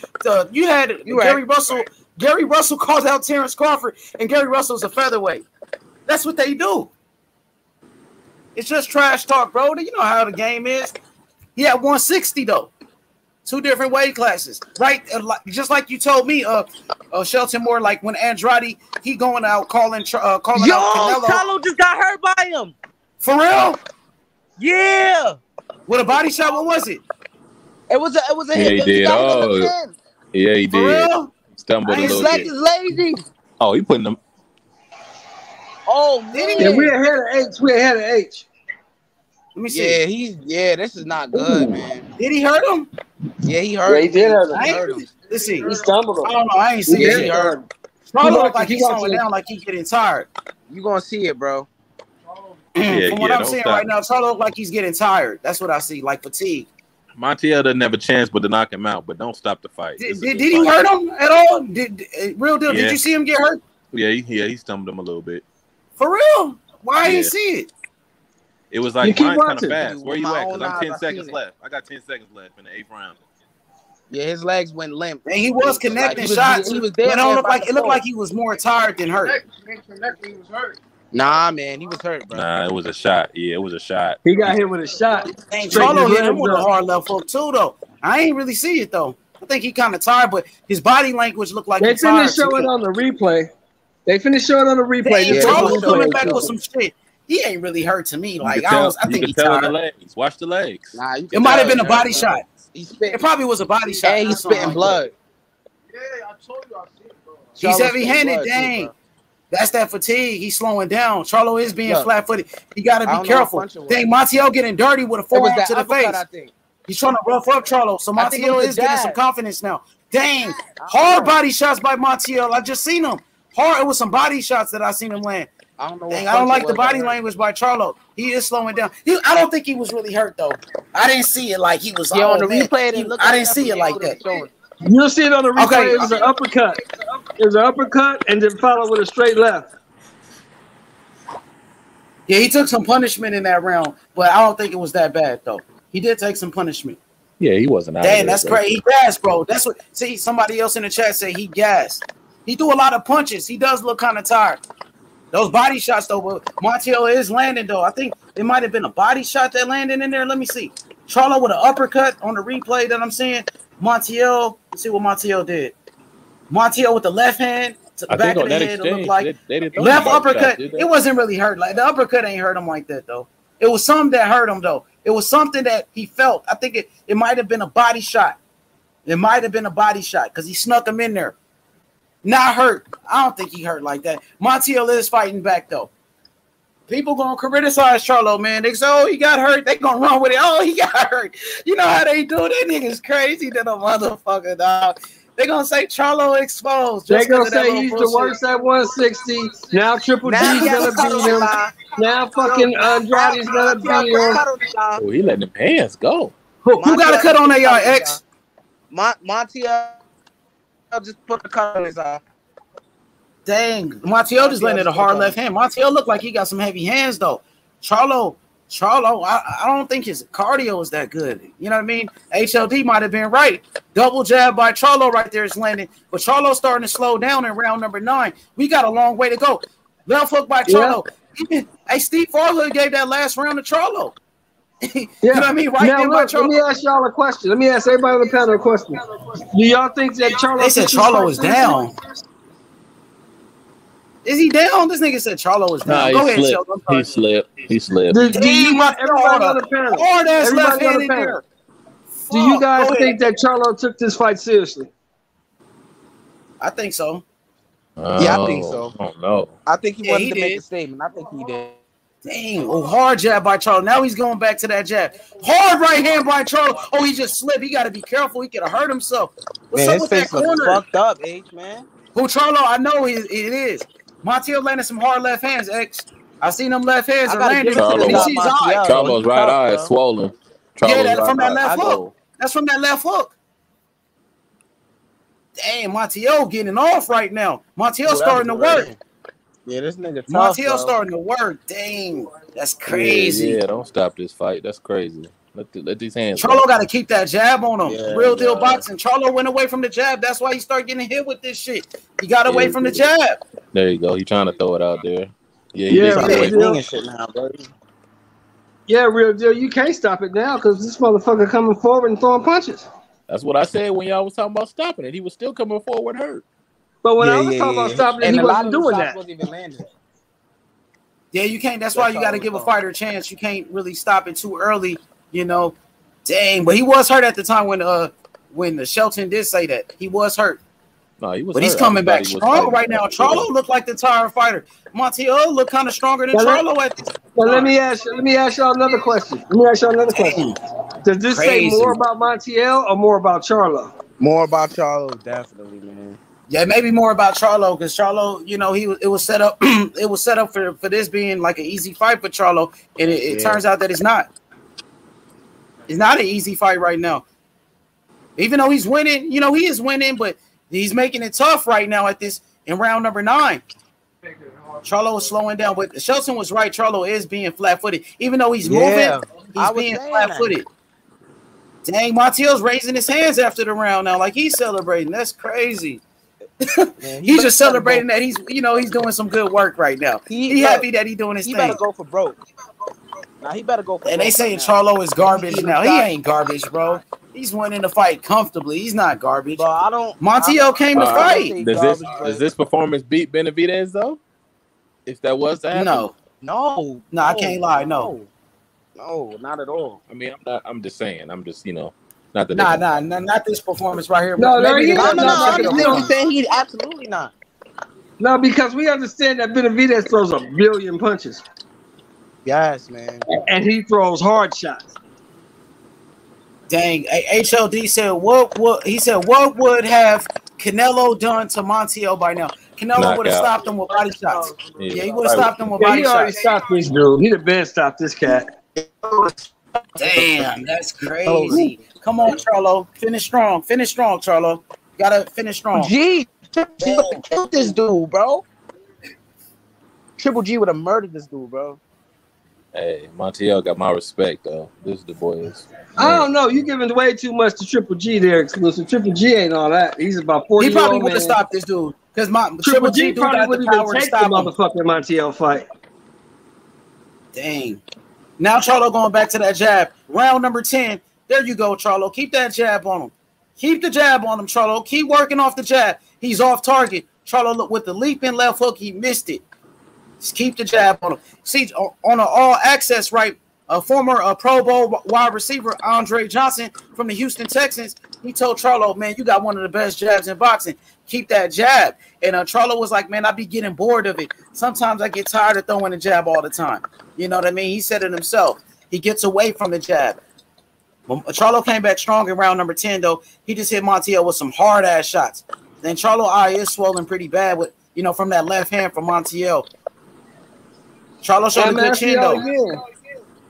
You had Gary Russell. Gary Russell called out Terrence Crawford, and Gary Russell's a featherweight. That's what they do. It's just trash talk, bro. You know how the game is. He at 160 though. 2 different weight classes, right? Just like you told me, Shelton Moore. Like when Andrade, he going out calling out Canelo. Charlo just got hurt by him. For real? Yeah. With a body shot. What was it? It was a hit. He did. Yeah, he did. For real? Stumbled a little bit. Is lazy. Oh, he putting them. Oh, man. Yeah, we're ahead of H. Let me see. Yeah, this is not good, man. Did he hurt him? Yeah, he hurt him. He did hurt him. Let's see. He stumbled him. I don't know. I ain't see it. He hurt him. Charlo look like he's slowing down, like he's getting tired. You gonna see it, bro. From what I'm seeing right now, Charlo look like he's getting tired. That's what I see, like fatigue. Montiel doesn't have a chance but to knock him out, but don't stop the fight. Did he hurt him at all? Real deal? Yeah. Did you see him get hurt? Yeah, he stumbled him a little bit. For real? Why didn't see it? It was like mine's kind of fast. Where you at? Because I'm 10 I seconds left. I got 10 seconds left in the 8th round. Yeah, his legs went limp. And he was connecting shots. He was there. It looked like he was more tired than hurt. Nah, man, he was hurt, bro. Nah, it was a shot. Yeah, it was a shot. He got hit with a shot. Dang, Charlo hit him with a hard left hook too, though. I ain't really see it though. I think he kind of tired, but his body language looked like they he's tired. They finished showing on the replay. Charlo coming back with some shit. He ain't really hurt to me. Like I think he's tired. The legs. Watch the legs. Nah, it might have been a body shot. It probably was a body shot. Yeah, he's spitting blood. Yeah, I told you I see it, bro. He's heavy-handed. Dang. That's that fatigue. He's slowing down. Charlo is being flat-footed. You got to be careful. Dang, Montiel getting dirty with a forearm to the face. He's trying to rough up Charlo. So Montiel is getting some confidence now. Dang. Hard body shots by Montiel. I just seen him. Hard. It was some body shots that I seen him land. I don't know. Dang, I don't like the body language by Charlo. He is slowing down. I don't think he was really hurt though. I didn't see it like he was. Yeah, on the man. replay, I didn't see it like that. You'll see it on the replay. Okay. It was an uppercut. It was an uppercut and then followed with a straight left. Yeah, he took some punishment in that round, but I don't think it was that bad though. He did take some punishment. Yeah, he wasn't out. Damn, that's crazy. He gassed, bro. That's what. See, somebody else in the chat said he gassed. He threw a lot of punches. He does look kind of tired. Those body shots though, but Montiel is landing though. I think it might have been a body shot that landed in there. Let me see. Charlo with an uppercut on the replay that I'm seeing. Montiel, let's see what Montiel did. Montiel with the left hand to the back of the head. It looked like left uppercut. It wasn't really hurt. Like the uppercut ain't hurt him like that though. It was something that hurt him though. It was something that he felt. I think it might have been a body shot. It might have been a body shot because he snuck him in there. Not hurt. I don't think he hurt like that. Montiel is fighting back though. People gonna criticize Charlo, man. They say, "Oh, he got hurt." They gonna run with it. Oh, he got hurt. You know how they do? That nigga's crazy than a motherfucker, dog. They gonna say Charlo exposed. They gonna say he's the worst at 160. Now Triple G's gonna beat him. Now fucking Andrade's gonna beat him. Oh, he letting them hands go. Who got a cut on that, y'all? X. Montiel just put a cut on his eye. Dang, Montiel just landed a hard left hand. Montiel looked like he got some heavy hands though. Charlo, I don't think his cardio is that good. You know what I mean? HLD might have been right. Double jab by Charlo right there is landing, but Charlo's starting to slow down in round number 9. We got a long way to go. Left hook by Charlo. Yeah. Hey, Steve Farhood gave that last round to Charlo. You know what I mean? Right now, there by look, Charlo. let me ask y'all a question. Let me ask everybody on the panel a question. Do y'all think that Charlo? They said Charlo is down. Is he down? This nigga said Charlo is down. Nah, Go ahead, Sheldon. He slipped. He slipped. Do you want everybody on the panel? Everybody on the panel. Do you guys think that Charlo took this fight seriously? I think so. Yeah, I think so. I don't know. I think he wanted to make a statement. I think he did. Dang, hard jab by Charlo. Now he's going back to that jab. Hard right hand by Charlo. Oh, he just slipped. He got to be careful. He could have hurt himself. What's up with that corner? Fucked up, H, man. Who Charlo? I know it is. Montiel landed some hard left hands, X. I seen them left hands are landing. Charlo's right eye is swollen. From that left hook. That's from that left hook. Damn, Montiel getting off right now. Montiel starting to work. Yeah, this nigga tough, Montiel starting to work. Dang, that's crazy. Yeah, don't stop this fight. That's crazy. Let these hands. Charlo got to keep that jab on him. Yeah, real deal boxing. Charlo went away from the jab. That's why he started getting hit with this shit. He got away from the jab. There you go. He trying to throw it out there. Yeah, real deal. You can't stop it now because this motherfucker coming forward and throwing punches. That's what I said when y'all was talking about stopping it. He was still coming forward hurt. But when I was talking about stopping it, he wasn't doing that. Yeah, you can't. That's why you got to give a fighter a chance. You can't really stop it too early, you know. Dang, but he was hurt at the time when the Shelton did say that. He was hurt. No, he was. But he's coming back strong right now. Charlo looked like the tired fighter. Montiel looked kind of stronger than Charlo at this time. Well, let me ask y'all another question. Does this say more about Montiel or more about Charlo? More about Charlo, definitely, man. Yeah, maybe more about Charlo because Charlo, you know, it was set up. It was set up for this being like an easy fight for Charlo, and it turns out that it's not. It's not an easy fight right now. Even though he's winning, you know, he is winning, but he's making it tough right now in round number 9. Charlo is slowing down, but Shelton was right. Charlo is being flat-footed, even though he's moving. He's being flat-footed. Dang, Montiel's raising his hands after the round now, like he's celebrating. That's crazy. Man, he's just celebrating that he's doing some good work right now. He happy that he's doing his thing. He better go for broke. Now he better go for and they saying Charlo is garbage now. He ain't garbage, bro. He's winning the fight comfortably. He's not garbage. Montiel came to fight. Does this performance beat Benavidez though? If that was to happen? No, I can't lie. No, not at all. I mean, I'm just saying. I'm just, not the not this performance right here. No, I'm saying he absolutely not. No, because we understand that Benavidez throws a billion punches. Yes, man. And he throws hard shots. Dang, HLD said what would have Canelo done to Montiel by now? Canelo would have Knockout. stopped him with body shots. Yeah. Yeah, he would have stopped him with Yeah, body he already shots. stopped this dude. He'd have been stopped this cat. Damn, that's crazy. Come on, Charlo. Finish strong. Finish strong, Charlo. Gotta finish strong. G, Triple G would have killed this dude, bro. Triple G would have murdered this dude, bro. Hey, Montiel got my respect though. This is the boys. I don't know. You giving way too much to Triple G there, exclusive. Triple G ain't all that. He's about 40. He probably would have stopped this dude because Triple G dude probably got wouldn't the even power to take the stop him. motherfucking Montiel fight. Dang. Now Charlo going back to that jab. Round number 10. There you go, Charlo. Keep that jab on him. Keep the jab on him, Charlo. Keep working off the jab. He's off target. Charlo, look, with the leaping left hook, he missed it. Just keep the jab on him. See, on an all-access, right, a former Pro Bowl wide receiver, Andre Johnson from the Houston Texans, he told Charlo, man, you got one of the best jabs in boxing. Keep that jab. And Charlo was like, man, I be getting bored of it. Sometimes I get tired of throwing the jab all the time. You know what I mean? He said it himself. He gets away from the jab. Charlo came back strong in round number 10, though. He just hit Montiel with some hard-ass shots. Then Charlo eye is swollen pretty bad with, from that left hand from Montiel. Charlo showed a good chin, though. Again.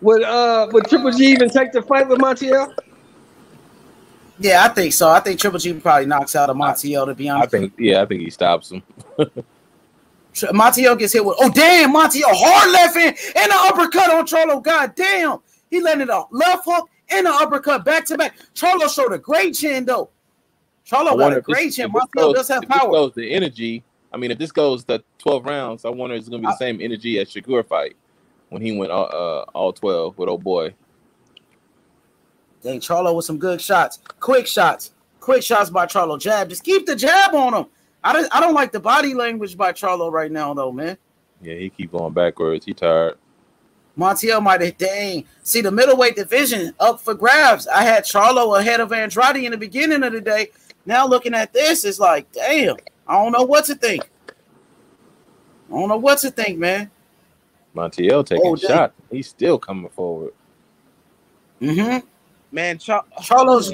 Would Triple G even take the fight with Montiel? Yeah, I think so. I think Triple G probably knocks out a Montiel, to be honest. I think he stops him. Montiel gets hit with, oh, damn, Montiel, hard left hand and an uppercut on Charlo. God damn. He landed a left hook and an uppercut back-to-back. Charlo showed a great chin, though. Charlo got a great chin. Montiel does have power. This goes the energy. I mean, if this goes the 12 rounds, I wonder if it's going to be the same energy as Shakur fight when he went all 12 with old boy. Dang, Charlo with some good shots. Quick shots by Charlo. Jab. Just keep the jab on him. I don't like the body language by Charlo right now, though, man. Yeah, he keep going backwards. He tired. Montiel might have, dang. See, the middleweight division up for grabs. I had Charlo ahead of Andrade in the beginning of the day. Now looking at this, it's like, damn, I don't know what to think. Man. Montiel taking shot. He's still coming forward. Mm-hmm. Man, Charlo's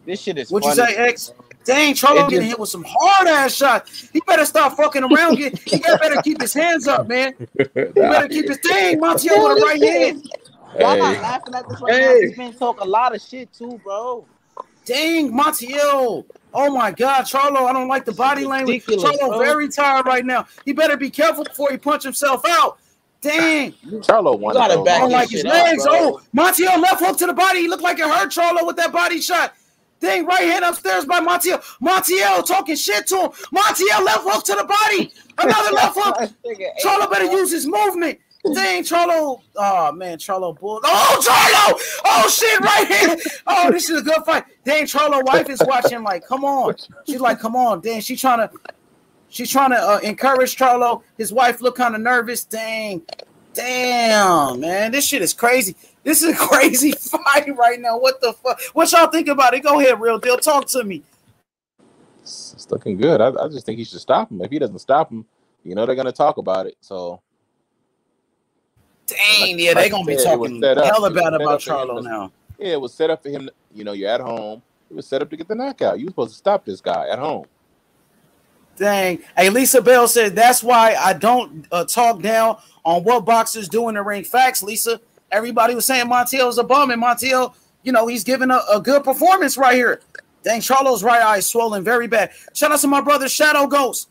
this shit is what funny. you say, X? Dang, Charlo getting hit with some hard-ass shots. He better stop fucking around. He better keep his hands up, man. He better keep his thing. Montiel with a right hand. Y'all not laughing at this right now. This man talk a lot of shit, too, bro. Dang, Montiel. Oh, my God, Charlo, I don't like the body language. Charlo very tired right now. He better be careful before he punch himself out. Dang. Charlo won. I don't like his legs. Montiel left hook to the body. He looked like it hurt Charlo with that body shot. Dang, right hand upstairs by Montiel. Montiel talking shit to him. Montiel left hook to the body. Another left hook. Charlo better use his movement. Dang, Charlo. Oh, man, Charlo bull. Oh, Charlo. Oh, shit, right here. Oh, this is a good fight. Dang, Charlo wife is watching like, come on. She's like, come on. Dang, she's trying to encourage Charlo. His wife look kind of nervous. Damn, man, this shit is crazy. This is a crazy fight right now. What the fuck? What y'all think about it? Go ahead, Real Deal. Talk to me. It's looking good. I just think he should stop him. If he doesn't stop him, they're gonna talk about it. So, dang, yeah, they're gonna be talking hella bad about Charlo now. Yeah, it was set up for him. You're at home. It was set up to get the knockout. You were supposed to stop this guy at home. Dang. Hey, Lisa Bell said that's why I don't talk down on what boxers do in the ring. Facts, Lisa. Everybody was saying Montiel's a bum, and Montiel, he's giving a good performance right here. Dang, Charlo's right eye is swollen very bad. Shout out to my brother Shadow Ghost.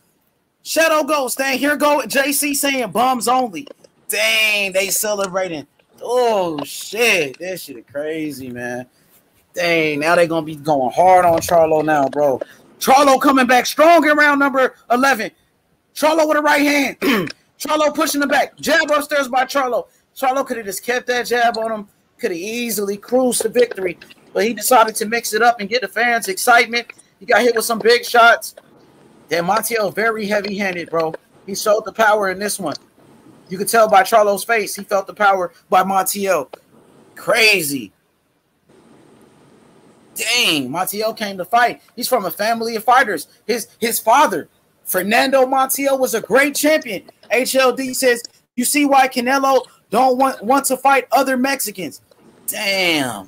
Dang, here go JC saying bums only. Dang, they celebrating. Oh, shit. That shit is crazy, man. Dang, now they're going to be going hard on Charlo now, bro. Charlo coming back strong in round number 11. Charlo with a right hand. Charlo pushing him back. Jab upstairs by Charlo. Charlo could have just kept that jab on him. Could have easily cruised to victory. But he decided to mix it up and get the fans excitement. He got hit with some big shots. Then Montiel very heavy-handed, bro. He showed the power in this one. You could tell by Charlo's face. He felt the power by Montiel. Crazy. Dang, Montiel came to fight. He's from a family of fighters. His father, Fernando Montiel, was a great champion. HLD says, you see why Canelo don't want to fight other Mexicans. Damn.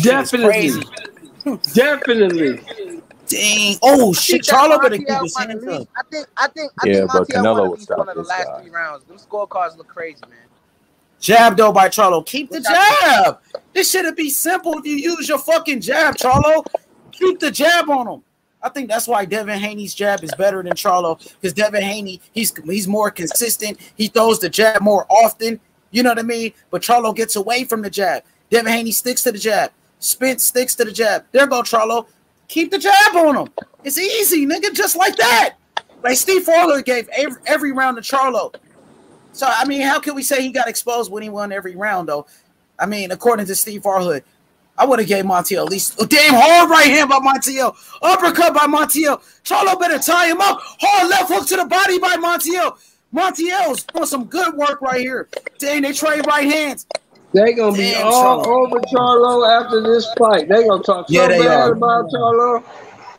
Definitely. Definitely. Dang. Oh shit, Charlo better keep his hands up. I think but Montiel Canelo won at would least stop one of the this last guy. 3 rounds. Them scorecards look crazy, man. Jab though by Charlo. Keep the jab. This should be simple if you use your fucking jab, Charlo. Keep the jab on him. I think that's why Devin Haney's jab is better than Charlo, because Devin Haney, he's more consistent. He throws the jab more often. You know what I mean? But Charlo gets away from the jab. Devin Haney sticks to the jab. Spence sticks to the jab. There go Charlo. Keep the jab on him. It's easy, nigga, just like that. Like Steve Farler gave every round to Charlo. So, I mean, how can we say he got exposed when he won every round, though? I mean, according to Steve Farhood, I would have gave Montiel at least a damn hard right hand by Montiel. Uppercut by Montiel. Charlo better tie him up. Hard left hook to the body by Montiel. Montiel's doing some good work right here. Dang, they trade right hands. They gonna be all over Charlo after this fight. They gonna talk so bad about Charlo.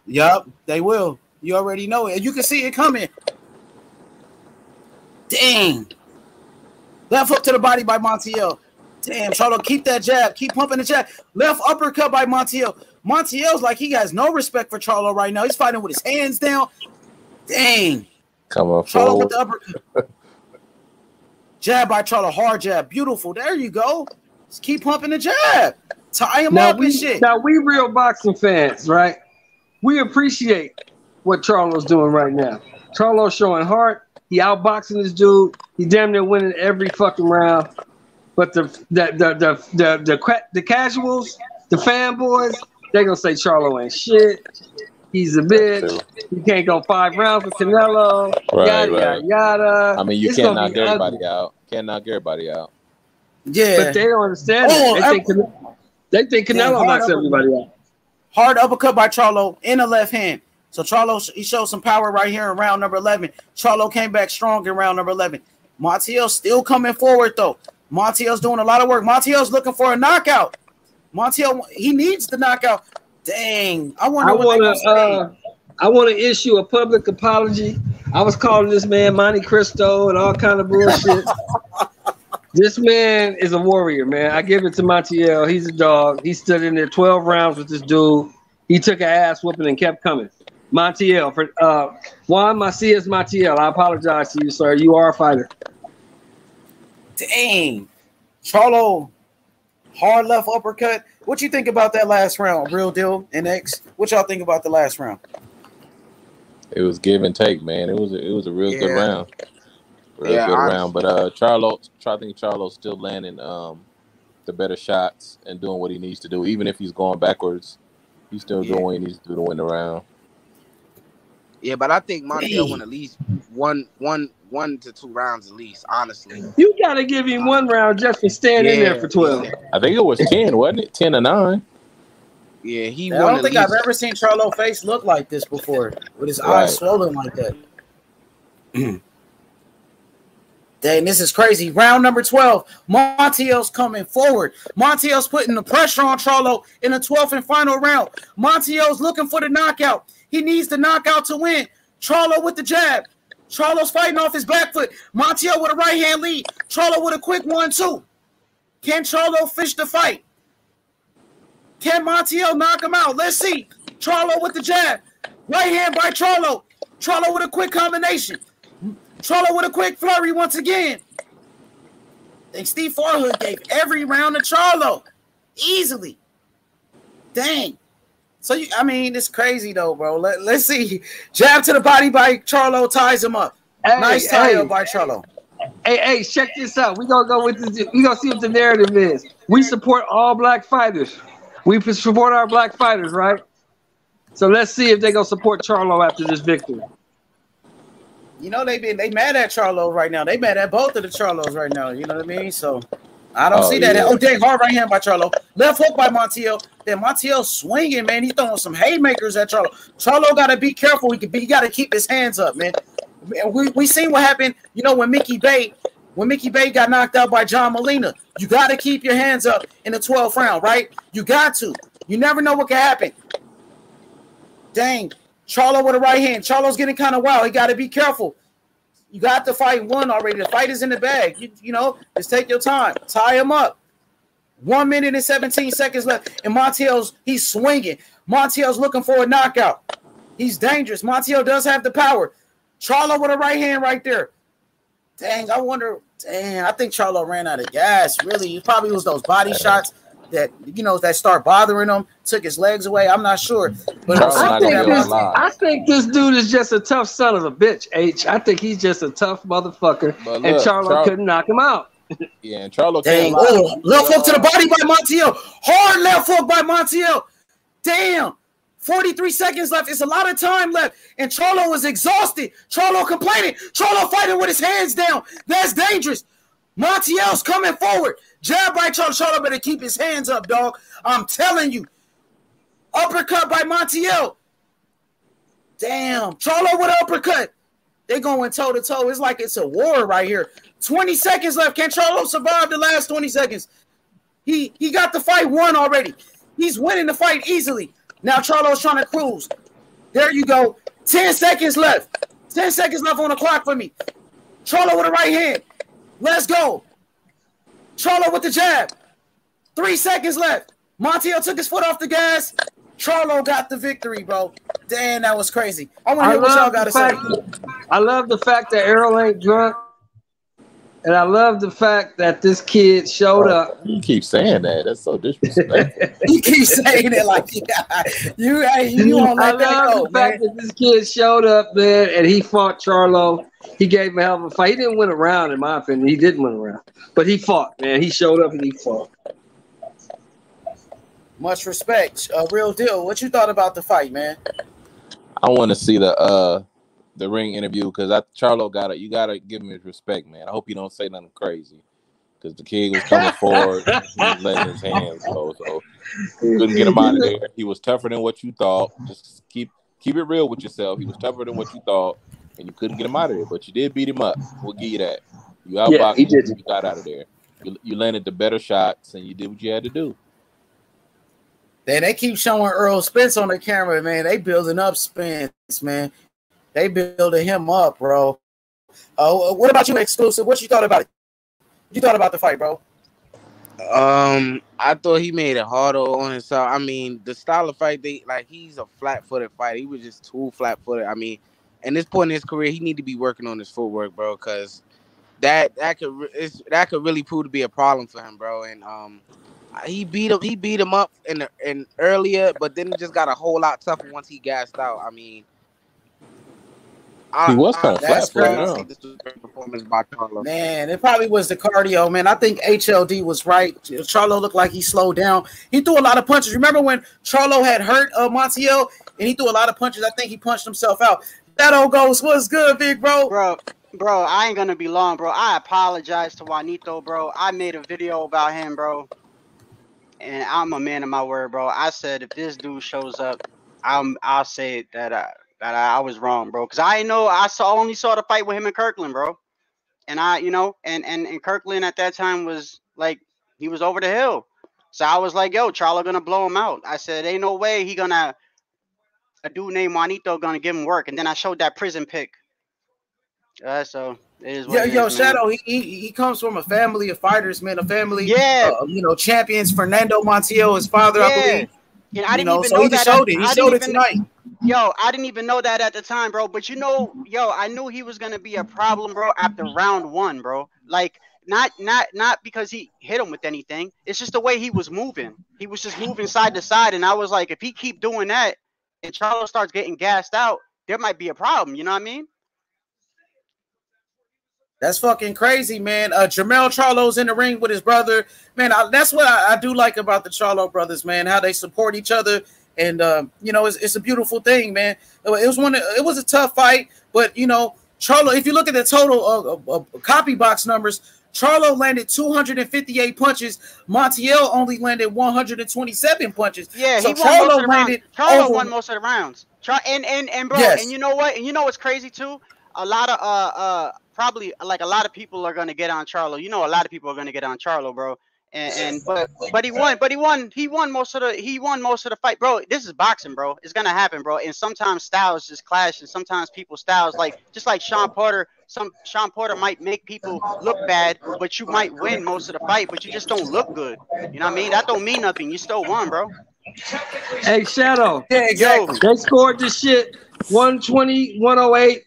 Yup, they will. You already know it. You can see it coming. Dang. Left hook to the body by Montiel. Damn, Charlo, keep that jab. Keep pumping the jab. Left uppercut by Montiel. Montiel's like he has no respect for Charlo right now. He's fighting with his hands down. Dang. Come on, Charlo with the uppercut. Jab by Charlo. Hard jab. Beautiful. There you go. Just keep pumping the jab. Tie him up and shit. Now, we real boxing fans, right? We appreciate what Charlo's doing right now. Charlo's showing heart. He outboxing this dude. He damn near winning every fucking round. But the casuals, the fanboys, they gonna say Charlo ain't shit. He's a bitch. You can't go 5 rounds with Canelo. Yada yada. I mean, you can't knock everybody out. Can't knock everybody out. Yeah, but they don't understand it. They think Canelo knocks everybody out. Hard uppercut by Charlo in the left hand. So Charlo, he showed some power right here in round number 11. Charlo came back strong in round number 11. Montiel's still coming forward though. Montiel's doing a lot of work. Montiel's looking for a knockout. Montiel, he needs the knockout. Dang, I want to issue a public apology. I was calling this man Monte Cristo and all kind of bullshit. This man is a warrior, man. I give it to Montiel. He's a dog. He stood in there 12 rounds with this dude. He took an ass whooping and kept coming. Montiel, for Juan Macias Montiel, I apologize to you, sir. You are a fighter. Dang. Charlo, hard left uppercut. What you think about that last round? Real deal, NX. What y'all think about the last round? It was give and take, man. It was a real good round. Real good round. But I think Charlo's still landing the better shots and doing what he needs to do. Even if he's going backwards, he's still doing what he needs to do to win the round. Yeah, but I think Montiel won at least one to 2 rounds at least, honestly. You gotta give him 1 round just for standing there for 12. I think it was 10, wasn't it? 10-9. Yeah, he I don't think I've ever seen Charlo face look like this before, with his eyes swollen like that. Dang, this is crazy. Round number 12. Montiel's coming forward. Montiel's putting the pressure on Charlo in the 12th and final round. Montiel's looking for the knockout. He needs the knockout to win. Charlo with the jab. Charlo's fighting off his back foot. Montiel with a right hand lead. Charlo with a quick 1-2. Can Charlo finish the fight? Can Montiel knock him out? Let's see. Charlo with the jab. Right hand by Charlo. Charlo with a quick combination. Charlo with a quick flurry once again. And Steve Farhood gave every round to Charlo. Easily. Dang. So, I mean, it's crazy, though, bro. Let's see. Jab to the body by Charlo, ties him up. Nice tie-up by Charlo. Hey, check this out. We're going to go with this. We're going to see what the narrative is. We support all black fighters. We support our black fighters, right? So let's see if they're going to support Charlo after this victory. You know, they mad at Charlo right now. They mad at both of the Charlos right now. You know what I mean? So I don't see that. Oh, dang, hard right hand by Charlo. Left hook by Montiel. Then Montiel swinging, man. He's throwing some haymakers at Charlo. Charlo got to be careful. He got to keep his hands up, man. We seen what happened, you know, when Mickey Bay got knocked out by John Molina. You got to keep your hands up in the 12th round, right? You got to. You never know what can happen. Dang. Charlo with a right hand. Charlo's getting kind of wild. He got to be careful. You got the fight won already. The fight is in the bag. You know, just take your time. Tie him up. 1 minute and 17 seconds left. And he's swinging. Montiel's looking for a knockout. He's dangerous. Montiel does have the power. Charlo with a right hand right there. Dang, I wonder. Dang, I think Charlo ran out of gas. Really, it probably was those body shots that that start bothering him, took his legs away. I'm not sure, but I think this dude is just a tough son of a bitch. I think he's just a tough motherfucker, and Charlo couldn't knock him out. Yeah, and Charlo. Dang, left hook to the body by Montiel. Hard left hook by Montiel. Damn. 43 seconds left. It's a lot of time left. And Charlo was exhausted. Charlo complaining. Charlo fighting with his hands down. That's dangerous. Montiel's coming forward. Jab by Charlo. Charlo better keep his hands up, dog. I'm telling you. Uppercut by Montiel. Damn. Charlo with an uppercut. They going toe-to-toe. It's like it's a war right here. 20 seconds left. Can Charlo survive the last 20 seconds? He got the fight won already. He's winning the fight easily. Now Charlo's trying to cruise. There you go. 10 seconds left. 10 seconds left on the clock for me. Charlo with the right hand. Let's go. Charlo with the jab. 3 seconds left. Montiel took his foot off the gas. Charlo got the victory, bro. Damn, that was crazy. I want to hear what y'all got to say. I love the fact that Errol ain't drunk. And I love the fact that this kid showed up. You keep saying that. That's so disrespectful. You keep saying it like you won't let that go, I love the fact that this kid showed up, man, and he fought Charlo. He gave him a hell of a fight. He didn't win a round, in my opinion. He didn't win a round. But he fought, man. He showed up and he fought. Much respect. Real deal. What you thought about the fight, man? I want to see the ring interview because Charlo you gotta give him his respect, man. I hope you don't say nothing crazy because the kid was coming forward, he was letting his hands go, so you couldn't get him out of there. He was tougher than what you thought. Just keep it real with yourself. He was tougher than what you thought, and you couldn't get him out of there. But you did beat him up. We'll give you that. You outboxed him. You got out of there. You landed the better shots, and you did what you had to do. Then they keep showing Earl Spence on the camera, man. They building up Spence, man. They building him up, bro. What about you, Exclusive? What you thought about it? What you thought about the fight, bro? I thought he made it harder on himself. I mean, the style of fight, he's a flat-footed fighter. He was just too flat-footed. I mean, at this point in his career, he need to be working on his footwork, bro, because that could really prove to be a problem for him, bro. And he beat him up in earlier, but then he just got a whole lot tougher once he gassed out. I mean, he was kind of flat-footed. This was a great performance by Charlo. Man, it probably was the cardio, man. I think HLD was right. Charlo looked like he slowed down. He threw a lot of punches. Remember when Charlo had hurt Montiel and he threw a lot of punches? I think he punched himself out. That old ghost was good, big bro. Bro, I ain't gonna be long, bro. I apologize to Juanito, bro. I made a video about him, bro. And I'm a man of my word, bro. I said if this dude shows up, I'll say that I was wrong, bro. Because I only saw the fight with him and Kirkland, bro. And and Kirkland at that time was like, he was over the hill. So I was like, yo, Charlo gonna blow him out. I said, ain't no way a dude named Juanito gonna give him work. And then I showed that prison pic. So it is what it is, Shadow, he comes from a family of fighters, man. A family, champions. Fernando Montiel, his father, I believe. And I didn't even know that. He showed it tonight. Yo, I didn't even know that at the time, bro. But I knew he was gonna be a problem, bro, after round 1, bro. Like, not because he hit him with anything. It's just the way he was moving. He was just moving side to side, and I was like, if he keep doing that, and Charlo starts getting gassed out, there might be a problem. You know what I mean? That's fucking crazy, man. Jermell Charlo's in the ring with his brother. Man, that's what I do like about the Charlo brothers, man, how they support each other. And, it's a beautiful thing, man. It was a tough fight, but, Charlo, if you look at the total copy box numbers, Charlo landed 258 punches. Montiel only landed 127 punches. Yeah, so Charlo won most of the rounds. And bro, yes. And you know what? And you know what's crazy too? A lot of probably like a lot of people are gonna get on Charlo. A lot of people are gonna get on Charlo, bro. But he won most of the fight, bro. This is boxing, bro. It's gonna happen, bro. And sometimes styles just clash, and sometimes people's styles, just like Sean Porter. Sean Porter might make people look bad, but you might win most of the fight, but you just don't look good. You know what I mean? That don't mean nothing. You still won, bro. Hey, Shadow. Yeah, exactly. They scored this shit 120, 108,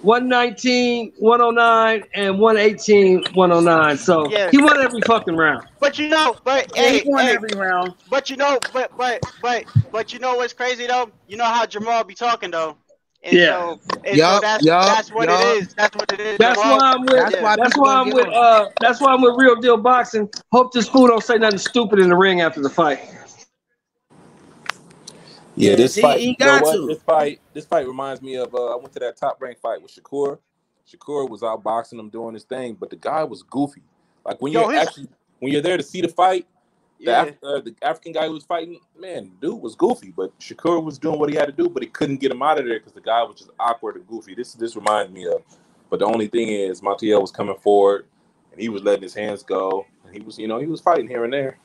119, 109, and 118, 109. So Yeah. he won every fucking round. But you know, but Yeah, he hey, won hey, every round. but you know, but you know what's crazy though? You know how Jamal be talking though, and Yeah. so that's what it is. That's what it is. That's Jamal. why I'm with. That's why That's people why gonna I'm get with. on. That's why I'm with Real Deal Boxing. Hope this fool don't say nothing stupid in the ring after the fight. Yeah, Yes, this fight. he You know got what? to. This fight reminds me of. I went to that Top Rank fight with Shakur. Shakur was out boxing him, doing his thing, but the guy was goofy. Like when Yo, you're there to see the fight, yeah. the African guy who was fighting, man, dude was goofy, but Shakur was doing what he had to do, but he couldn't get him out of there because the guy was just awkward and goofy. This reminds me of. But the only thing is, Montiel was coming forward, and he was letting his hands go, and he was fighting here and there.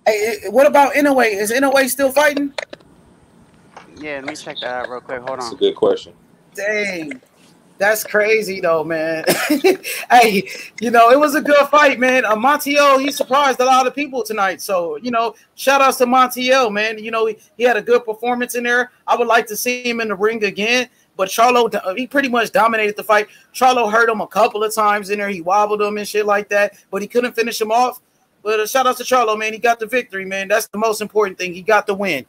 Hey, what about Inoue? Is Inoue still fighting? Yeah, let me check that out real quick. Hold That's a on. good question. Dang. That's crazy though, man. Hey, it was a good fight, man. Montiel, he surprised a lot of people tonight. So, shout outs to Montiel, man. He had a good performance in there. I would like to see him in the ring again. But Charlo, he pretty much dominated the fight. Charlo hurt him a couple of times in there. He wobbled him and shit like that, but he couldn't finish him off. But shout out to Charlo, man. He got the victory, man. That's the most important thing. He got the win.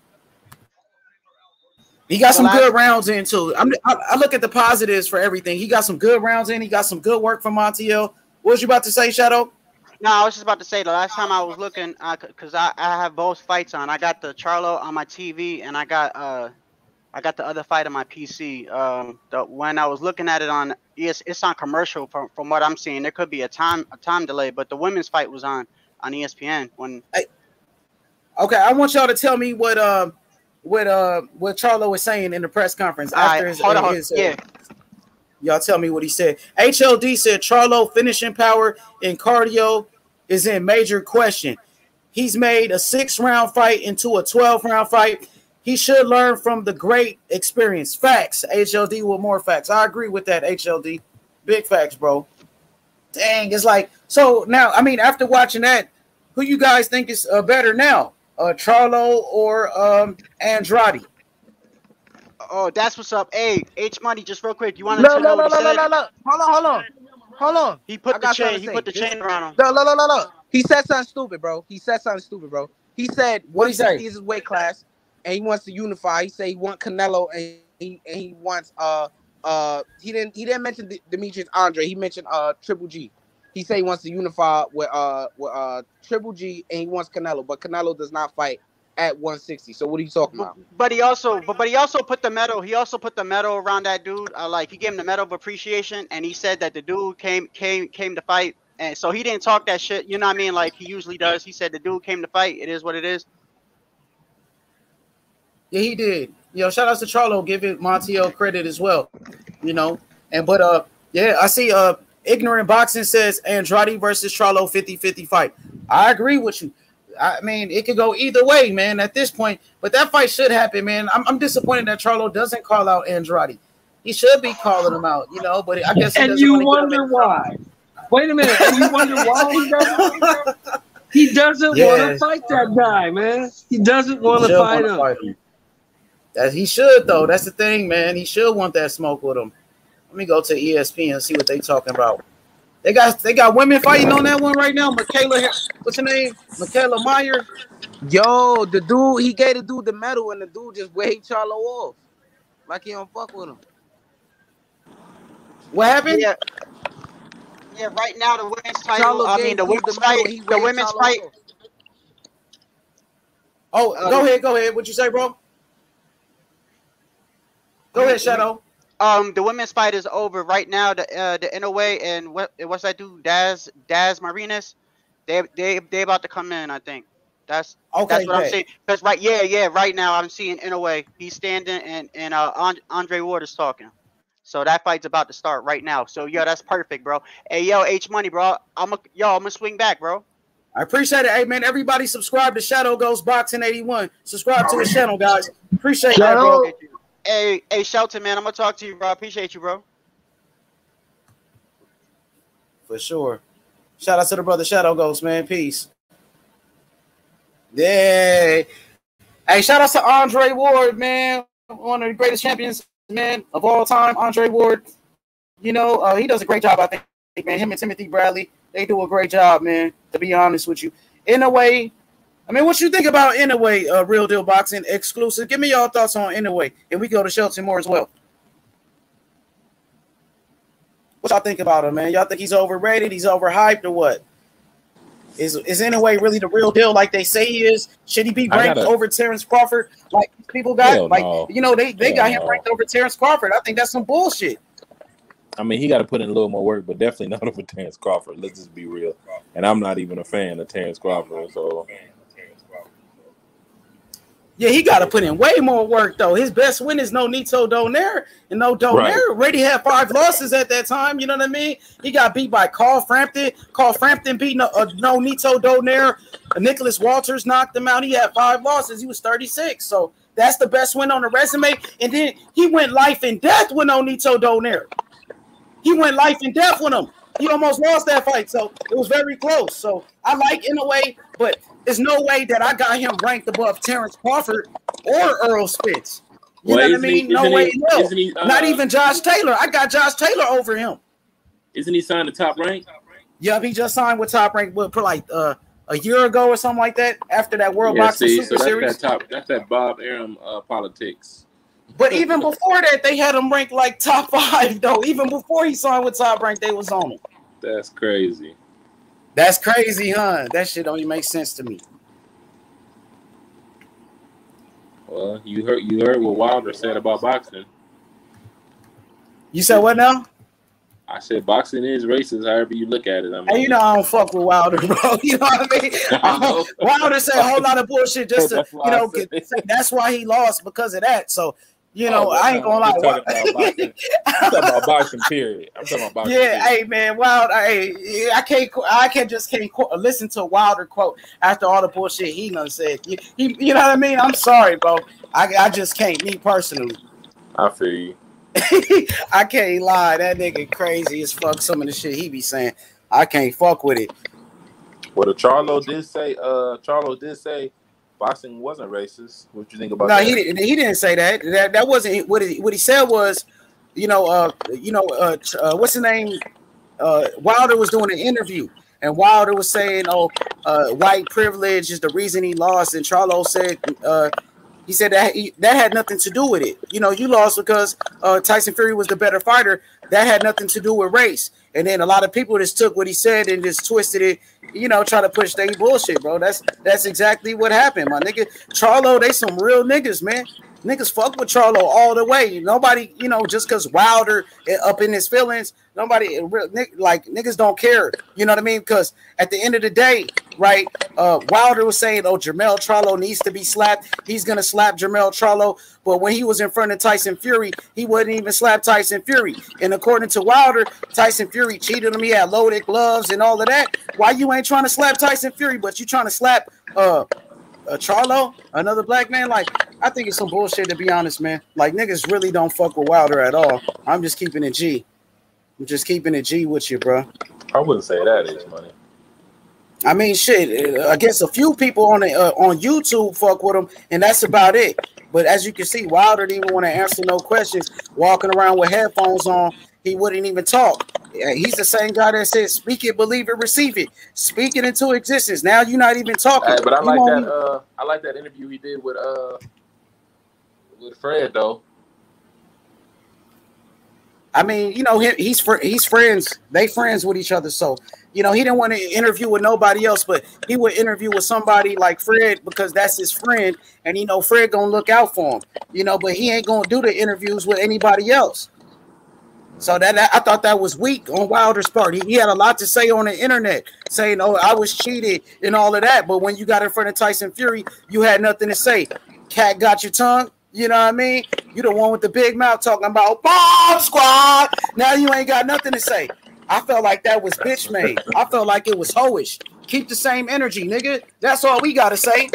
He got some good rounds in too. I look at the positives for everything. He got some good rounds in. He got some good work from Montiel. What was you about to say, Shadow? No, I was just about to say the last time I was looking, because I have both fights on. I got the Charlo on my TV, and I got the other fight on my PC. When I was looking at it on, it's on commercial from what I'm seeing. There could be a time delay, but the women's fight was on ESPN when. Okay, I want y'all to tell me what Charlo was saying in the press conference after his. Yeah. Y'all tell me what he said. HLD said Charlo finishing power and cardio is in major question. He's made a 6-round fight into a 12-round fight. He should learn from the great experience. Facts. HLD with more facts. I agree with that, HLD. Big facts, bro. Dang, it's like, so now, after watching that, who you guys think is better now? Charlo or Andrade? Oh, that's what's up. Hey, H Money, just real quick. You want to know what he said? Hold on. He put the chain around him. Look. He said something stupid, bro. He said 160 is his weight class, and he wants to unify. He said he wants Canelo, and he wants he didn't mention Demetrius Andre. He mentioned Triple G. He said he wants to unify with Triple G, and he wants Canelo, but Canelo does not fight at 160. So what are you talking about? But he also put the medal. He also put the medal around that dude. He gave him the medal of appreciation, and he said that the dude came to fight, and so he didn't talk that shit. You know what I mean? Like he usually does. He said the dude came to fight. It is what it is. Yeah, he did. Shout out to Charlo. Give it Montiel credit as well. I see. Ignorant Boxing says Andrade versus Charlo 50-50 fight. I agree with you. It could go either way, man, at this point. But that fight should happen, man. I'm disappointed that Charlo doesn't call out Andrade. He should be calling him out, but I guess he doesn't. And you wonder why. Wait a minute. And you wonder why he doesn't want to fight that guy, man. He doesn't want to fight him. He should, though. That's the thing, man. He should want that smoke with him. Let me go to ESPN and see what they talking about. They got women fighting on that one right now. What's her name? Michaela Meyer. Yo, the dude, he gave the dude the medal, and the dude just waved Charlo off like he don't fuck with him. What happened? Yeah. Right now the women's title. The women's fight. Oh, go ahead. What you say, bro? Go ahead, Shadow. The women's fight is over right now. The Inoue and what's that dude? Dasmarinas. They about to come in. I think that's what I'm saying. Because right now I'm seeing Inoue. He's standing and Andre Ward is talking. So that fight's about to start right now. So that's perfect, bro. Hey H Money, bro. I'm gonna swing back, bro. I appreciate it. Hey man, everybody subscribe to Shadow Ghost Boxing 81. Subscribe to his channel, guys. Appreciate that, bro. Hey, Shelton, man, I'm gonna talk to you, bro. I appreciate you, bro. For sure. Shout out to the brother Shadow Ghost, man. Peace. Yeah. Hey, shout out to Andre Ward, man. One of the greatest champions, man, of all time. Andre Ward, you know, he does a great job, I think, man. Him and Timothy Bradley, they do a great job, man, to be honest with you. Inoue, I mean, what you think about Inoue, Real Deal Boxing exclusive? Give me your thoughts on Inoue, and we go to Shelton Moore as well. What y'all think about him, man? Y'all think he's overrated, he's overhyped, or what? Is Inoue really the real deal like they say he is? Should he be ranked over Terrence Crawford like people got? Like, you know, they got him ranked over Terrence Crawford. I think that's some bullshit. I mean, he got to put in a little more work, but definitely not over Terrence Crawford. Let's just be real. And I'm not even a fan of Terrence Crawford, so. Yeah, he got to put in way more work, though. His best win is Nonito Donaire. And Donaire already had 5 losses at that time. You know what I mean? He got beat by Carl Frampton. Carl Frampton beat Nonito Donaire. Nicholas Walters knocked him out. He had 5 losses. He was 36. So that's the best win on the resume. And then he went life and death with Nonito Donaire. He went life and death with him. He almost lost that fight. So it was very close. So I like Inoue, but there's no way that I got him ranked above Terrence Crawford or Earl Spitz. You know what I mean? No way. Not even Josh Taylor. I got Josh Taylor over him. Isn't he signed to Top Rank? Yep, he just signed with Top Rank for like a year ago or something like that. After that World Boxing Super Series. That's that Bob Arum politics. But even before that, they had him ranked like top 5, though. Even before he signed with Top Rank, they was on him. That's crazy. That's crazy, huh? That shit don't even make sense to me. Well, you heard what Wilder said about boxing. You said what now? I said boxing is racist, however you look at it. I mean, hey, you know I don't fuck with Wilder, bro. You know what I mean? Wilder said a whole lot of bullshit just to, you know, that's why he lost because of that. So, you know, I ain't gonna lie. I'm talking about boxing, period. I'm talking about boxing. Yeah, hey man, Wilder. Hey, I can't listen to a Wilder quote after all the bullshit he done said. You know what I mean? I'm sorry, bro. I just can't. Me personally. I feel you. I can't lie. That nigga crazy as fuck. Some of the shit he be saying, I can't fuck with it. Well, Charlo did say boxing wasn't racist. What you think about that? No, he didn't say that. That wasn't what he said was, what's his name? Wilder was doing an interview, and Wilder was saying, white privilege is the reason he lost, and Charlo said, he said that had nothing to do with it. You know, you lost because Tyson Fury was the better fighter. That had nothing to do with race. And then a lot of people just took what he said and just twisted it, you know, try to push their bullshit, bro. That's exactly what happened, my nigga. Charlo, they some real niggas, man. Niggas fuck with Charlo all the way. Nobody, you know, just because Wilder up in his feelings, nobody, like, niggas don't care. You know what I mean? Because at the end of the day, right, Wilder was saying, Jermell Charlo needs to be slapped. He's going to slap Jermell Charlo. But when he was in front of Tyson Fury, he wouldn't even slap Tyson Fury. And according to Wilder, Tyson Fury cheated him. He had loaded gloves and all of that. Why you ain't trying to slap Tyson Fury, but you trying to slap Charlo, another black man? Like, I think it's some bullshit, to be honest, man. Like, niggas really don't fuck with Wilder at all. I'm just keeping it G. I'm just keeping it G with you, bro. I wouldn't say that is money. I mean, shit, I guess a few people on YouTube fuck with him, and that's about it. But as you can see, Wilder didn't even want to answer no questions. Walking around with headphones on, he wouldn't even talk. He's the same guy that said, speak it, believe it, receive it. Speak it into existence. Now you're not even talking. But I like that interview he did with Fred, though. I mean, you know, he's friends. They friends with each other. So, you know, he didn't want to interview with nobody else, but he would interview with somebody like Fred because that's his friend. And, you know, Fred going to look out for him, you know, but he ain't going to do the interviews with anybody else. So I thought that was weak on Wilder's part. He had a lot to say on the internet saying, I was cheated and all of that. But when you got in front of Tyson Fury, you had nothing to say. Cat got your tongue. You know what I mean? You the one with the big mouth talking about Bomb Squad. Now you ain't got nothing to say. I felt like that was bitch made. I felt like it was hoish. Keep the same energy, nigga. That's all we gotta say.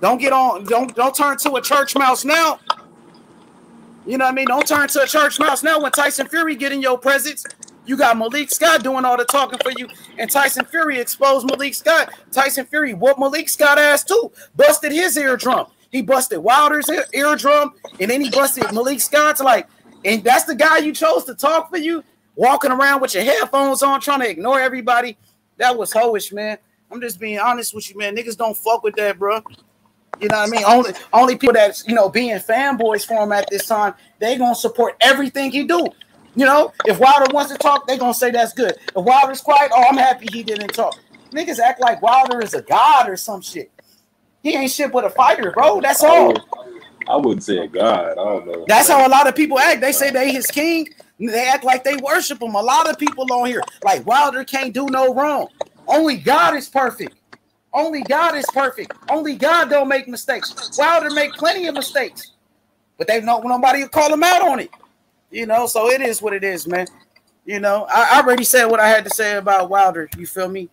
Don't get on. Don't turn to a church mouse now. You know what I mean? Don't turn to a church mouse now when Tyson Fury get in your presence. You got Malik Scott doing all the talking for you, and Tyson Fury exposed Malik Scott. Tyson Fury whooped Malik Scott ass too. Busted his eardrum. He busted Wilder's eardrum, and then he busted Malik Scott's. Like, and that's the guy you chose to talk for you, walking around with your headphones on, trying to ignore everybody. That was hoish, man. I'm just being honest with you, man. Niggas don't fuck with that, bro. You know what I mean? Only people that's, you know, being fanboys for him at this time, they gonna support everything he do. You know, if Wilder wants to talk, they gonna say that's good. If Wilder's quiet, oh, I'm happy he didn't talk. Niggas act like Wilder is a god or some shit. He ain't shit but a fighter, bro. That's all. I wouldn't say a god. I don't know. That's how a lot of people act. They say they his king. They act like they worship him. A lot of people on here, like Wilder can't do no wrong. Only God is perfect. Only God is perfect. Only God don't make mistakes. Wilder make plenty of mistakes, but they don't. Nobody will call him out on it. You know, so it is what it is, man. You know, I already said what I had to say about Wilder. You feel me?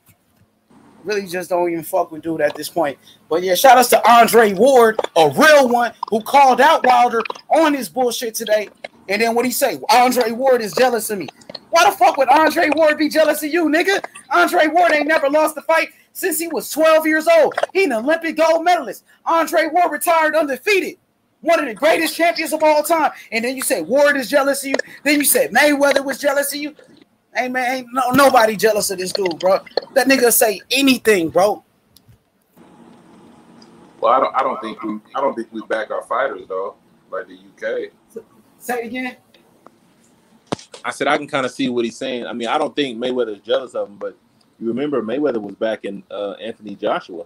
Really just don't even fuck with dude at this point. But yeah, shout outs to Andre Ward, a real one, who called out Wilder on his bullshit today. And then what he say? Andre Ward is jealous of me. Why the fuck would Andre Ward be jealous of you, nigga? Andre Ward ain't never lost a fight since he was 12 years old. He an Olympic gold medalist. Andre Ward retired undefeated. One of the greatest champions of all time. And then you say Ward is jealous of you. Then you said Mayweather was jealous of you. Hey, man, ain't nobody jealous of this dude, bro. That nigga say anything, bro. Well, I don't think we back our fighters though, like the UK. Say it again. I said I can kind of see what he's saying. I mean, I don't think Mayweather is jealous of him, but you remember Mayweather was backing Anthony Joshua.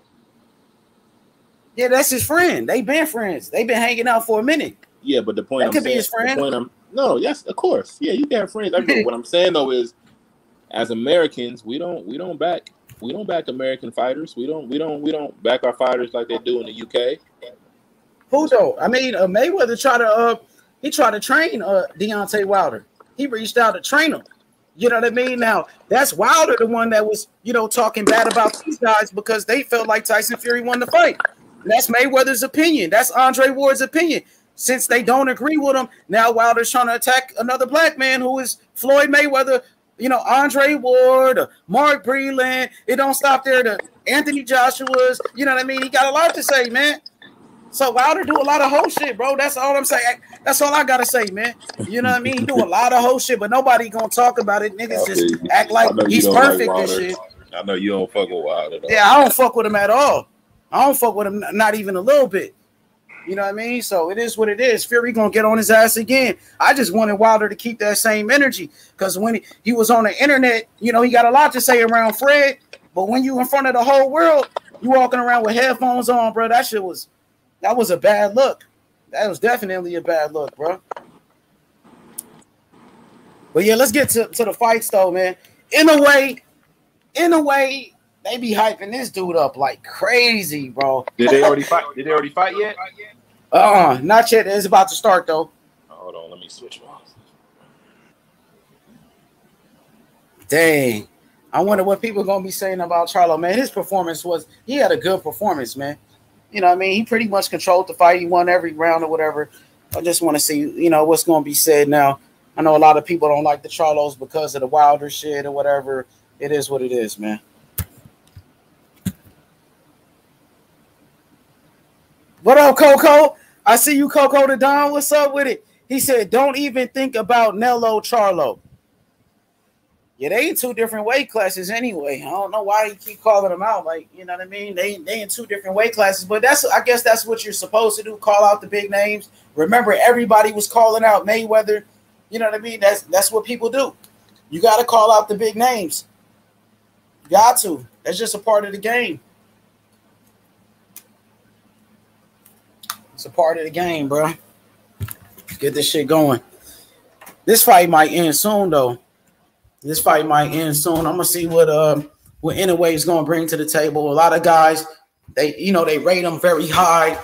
Yeah, that's his friend. They've been friends. They've been hanging out for a minute. Yeah, but the point that could be his friend. No, yes, of course. Yeah, you can have friends. What I'm saying though is, as Americans, we don't back American fighters. We don't back our fighters like they do in the UK. Who though? I mean, Mayweather tried to train Deontay Wilder. He reached out to train him. You know what I mean? Now that's Wilder, the one that was, you know, talking bad about these guys because they felt like Tyson Fury won the fight. And that's Mayweather's opinion. That's Andre Ward's opinion. Since they don't agree with him, now Wilder's trying to attack another black man who is Floyd Mayweather. You know, Andre Ward, Mark Breland. It don't stop there. To Anthony Joshua's. You know what I mean? He got a lot to say, man. So Wilder do a lot of whole shit, bro. That's all I'm saying. That's all I gotta say, man. You know what I mean? He do a lot of whole shit, but nobody gonna talk about it. Niggas just act like he's perfect and shit. I know you don't fuck with Wilder. Yeah, I don't fuck with him at all. I don't fuck with him, not even a little bit. You know what I mean? So it is what it is. Fury gonna get on his ass again. I just wanted Wilder to keep that same energy because when he was on the internet, you know, he got a lot to say around Fred. But when you in front of the whole world, you walking around with headphones on, bro. That was a bad look. That was definitely a bad look, bro. But yeah, let's get to the fights though, man. In a way, they be hyping this dude up like crazy, bro. Did they already fight? Did they already fight yet? Not yet. It's about to start though. Hold on, let me switch one. Dang. I wonder what people are gonna be saying about Charlo, man. His performance he had a good performance, man. You know what I mean? He pretty much controlled the fight. He won every round or whatever. I just want to see, you know, what's going to be said now. I know a lot of people don't like the Charlos because of the Wilder shit or whatever. It is what it is, man. What up, Coco? I see you, Coco the Don. What's up with it? He said, don't even think about Nello Charlo. Yeah, they in two different weight classes anyway. I don't know why you keep calling them out. Like, you know what I mean? They in two different weight classes. But I guess that's what you're supposed to do, call out the big names. Remember, everybody was calling out Mayweather. You know what I mean? That's what people do. You got to call out the big names. You got to. That's just a part of the game. It's a part of the game, bro. Let's get this shit going. This fight might end soon, though. This fight might end soon. I'm gonna see what Inoue is gonna bring to the table. A lot of guys, they rate him very high.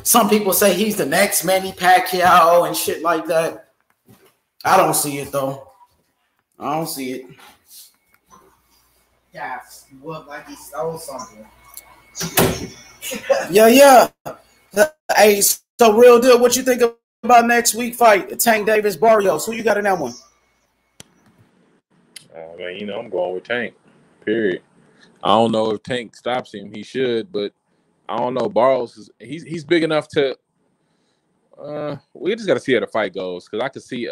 Some people say he's the next Manny Pacquiao and shit like that. I don't see it though. I don't see it. Yeah, look like he stole something. Yeah. Hey, so real deal. What you think about next week fight? Tank Davis Barrios. Who you got in that one? I mean, you know, I'm going with Tank. Period. I don't know if Tank stops him. He should, but I don't know. Barrios he's big enough to. We just got to see how the fight goes because I could see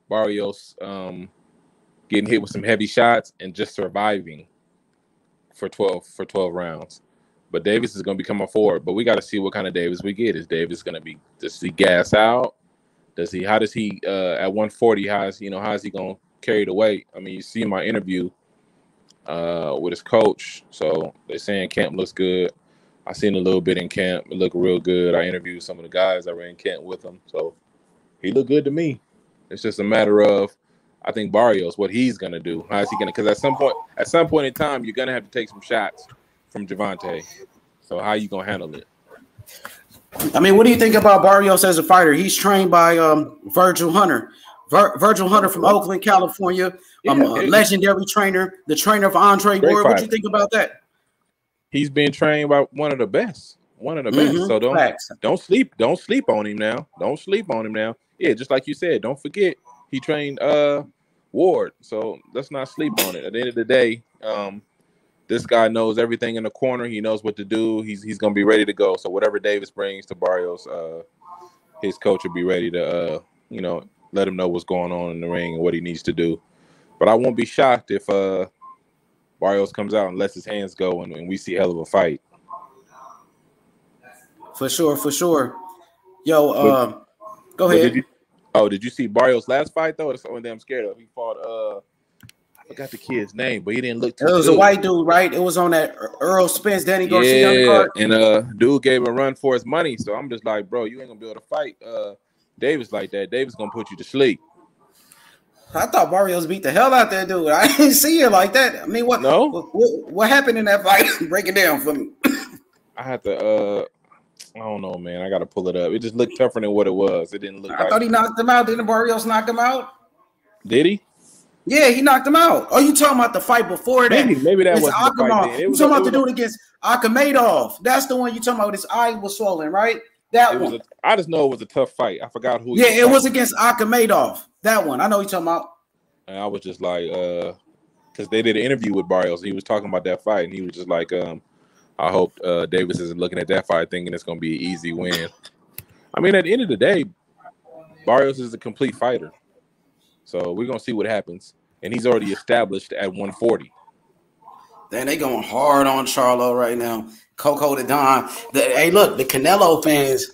Barrios getting hit with some heavy shots and just surviving for 12 rounds. But Davis is going to be coming forward. But we got to see what kind of Davis we get. Is Davis going to be? Does he gas out? Does he? How does he at 140? How is he going to carry the weight? I mean, you see my interview with his coach. So they're saying camp looks good. I seen a little bit in camp. It looked real good. I interviewed some of the guys that were in camp with him. So he looked good to me. It's just a matter of, I think, Barrios, what he's going to do. How is he going to? Because at some point in time, you're going to have to take some shots from Gervonta. So how are you going to handle it? I mean, what do you think about Barrios as a fighter? He's trained by Virgil Hunter. Virgil Hunter from Oakland, California, legendary trainer, the trainer of Andre Ward. What do you think about that? He's been trained by one of the best. So don't sleep on him now. Don't sleep on him now. Yeah, just like you said, don't forget he trained Ward. So let's not sleep on it. At the end of the day, this guy knows everything in the corner. He knows what to do. He's gonna be ready to go. So whatever Davis brings to Barrios, his coach will be ready to let him know what's going on in the ring and what he needs to do. But I won't be shocked if Barrios comes out and lets his hands go and we see hell of a fight. For sure. Yo, go ahead. Did you see Barrios' last fight though? That's the only thing I'm scared of. He fought I forgot the kid's name, but he didn't look too good. It was a white dude, right? It was on that Earl Spence, Danny Garcia card. And dude gave a run for his money. So I'm just like, bro, you ain't gonna be able to fight Davis like that. Davis gonna put you to sleep. I thought Barrios beat the hell out that dude. I didn't see it like that. I mean, what happened in that fight? Break it down for me. I had to I don't know, man. I got to pull it up. It just looked tougher than what it was. It didn't look. I thought he knocked him out. Didn't Barrios knock him out? Did he? Yeah, he knocked him out. Oh, you talking about the fight before that? Maybe that was the fight. You talking about the dude against Akhmedov? That's the one you talking about. His eye was swollen, right? That one. I just know it was a tough fight. I forgot who. Yeah, it was against Akhmedov. That one. I know you talking about. And I was just like, because they did an interview with Barrios. He was talking about that fight, and he was just like, I hope Davis isn't looking at that fight thinking it's going to be an easy win. I mean, at the end of the day, Barrios is a complete fighter. So we're going to see what happens. And he's already established at 140. Then they going hard on Charlo right now. Coco the Don. Hey, look, the Canelo fans,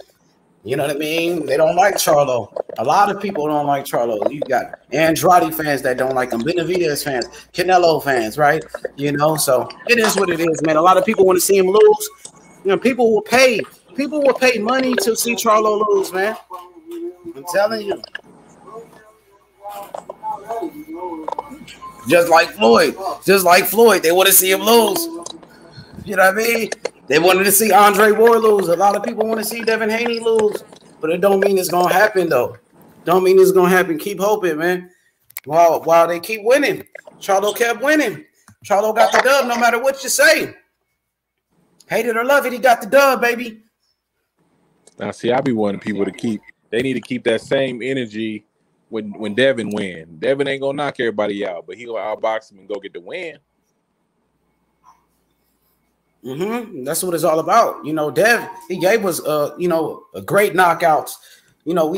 you know what I mean? They don't like Charlo. A lot of people don't like Charlo. You got Andrade fans that don't like him, Benavidez fans, Canelo fans, right? You know, so it is what it is, man. A lot of people want to see him lose. You know, people will pay money to see Charlo lose, man. I'm telling you. Just like Floyd, they want to see him lose. You know what I mean? They wanted to see Andre Ward lose. A lot of people want to see Devin Haney lose, but it don't mean it's gonna happen though. Don't mean it's gonna happen. Keep hoping, man. While they keep winning, Charlo kept winning. Charlo got the dub, no matter what you say. Hate it or love it, he got the dub, baby. Now, see, I be wanting people to keep. They need to keep that same energy when Devin win. Devin ain't gonna knock everybody out, but he'll outbox him and go get the win. That's what it's all about. You know, Dev, he gave us, a great knockouts. You know,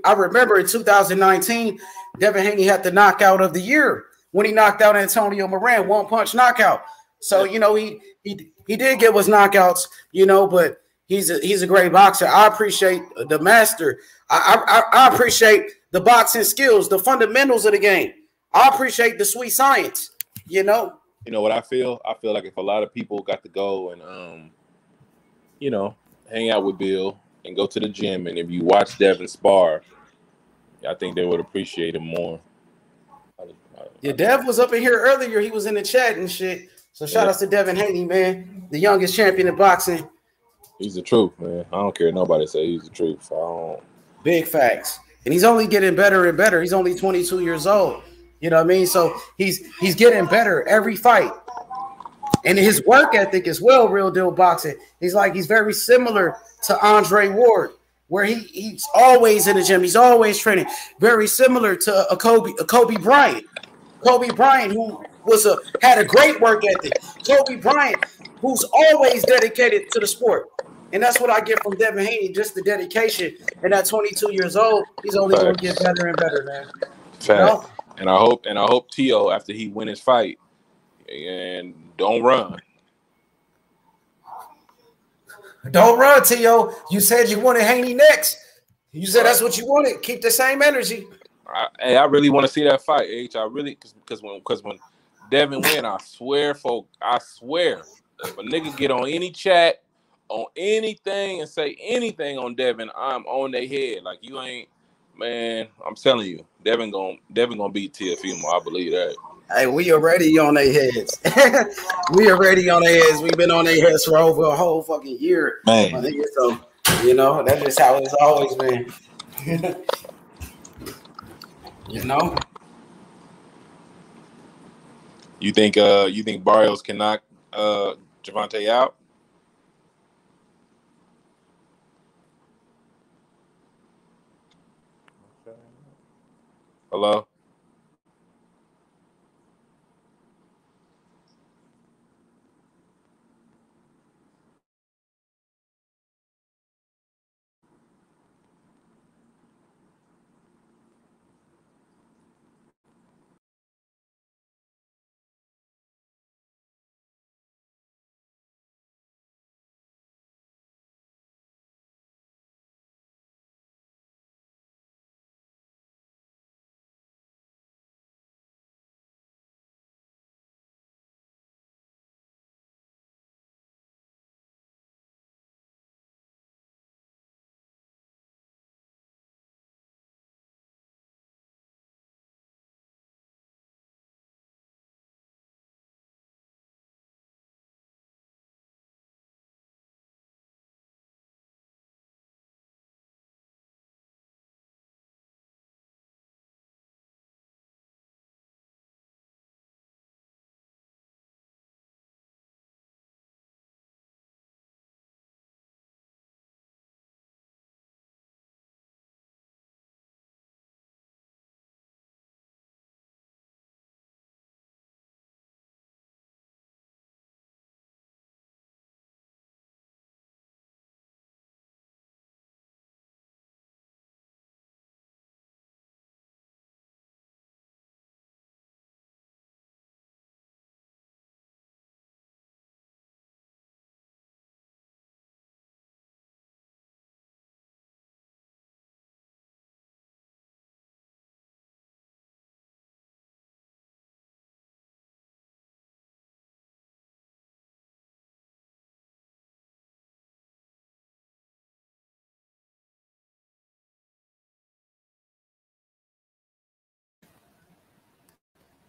I remember in 2019, Devin Haney had the knockout of the year when he knocked out Antonio Moran, one punch knockout. So, you know, he did give us knockouts, you know, but he's a great boxer. I appreciate the master. I appreciate the boxing skills, the fundamentals of the game. I appreciate the sweet science, you know. You know what I feel? I feel like if a lot of people got to go and, hang out with Bill and go to the gym, and if you watch Devin spar, I think they would appreciate him more. Yeah, Dev was up in here earlier. He was in the chat and shit. So shout out to Devin Haney, man, the youngest champion in boxing. He's the truth, man. I don't care. Nobody say he's the truth. So I don't. Big facts. And he's only getting better and better. He's only 22 years old. You know what I mean? So he's getting better every fight. And his work ethic as well, real deal boxing. He's very similar to Andre Ward, where he's always in the gym. He's always training. Very similar to a Kobe Bryant. Kobe Bryant, who had a great work ethic. Kobe Bryant, who's always dedicated to the sport. And that's what I get from Devin Haney, just the dedication. And at 22 years old, he's only going to get better and better, man. Fact. You know? And I hope T.O. after he win his fight and don't run. Don't run, T.O. You said you wanted Haney next. You said that's what you wanted. Keep the same energy. I really want to see that fight, H. I really because when Devin win, I swear, if a nigga get on any chat, on anything and say anything on Devin, I'm on their head. Like you ain't, man. I'm telling you, Devin gonna beat Teofimo. I believe that. Hey, we already on their heads. We already on their heads. We've been on their heads for over a whole fucking year, man. So you know that's just how it's always been. You know. You think Barrios can knock Gervonta out? Hello?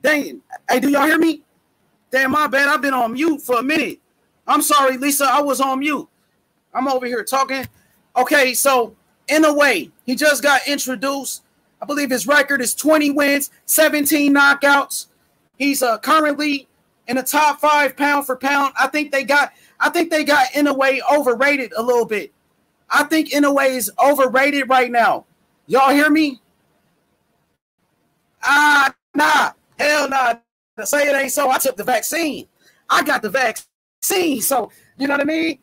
Dang, hey, do y'all hear me? Damn, my bad. I've been on mute for a minute. I'm sorry, Lisa. I was on mute. I'm over here talking. Okay, so Inoue, he just got introduced. I believe his record is 20 wins, 17 knockouts. He's currently in the top 5 pound for pound. I think they got Inoue overrated a little bit. I think Inoue is overrated right now. Y'all hear me? Nah. Hell nah. Say it ain't so. I took the vaccine. I got the vaccine. So, you know what I mean?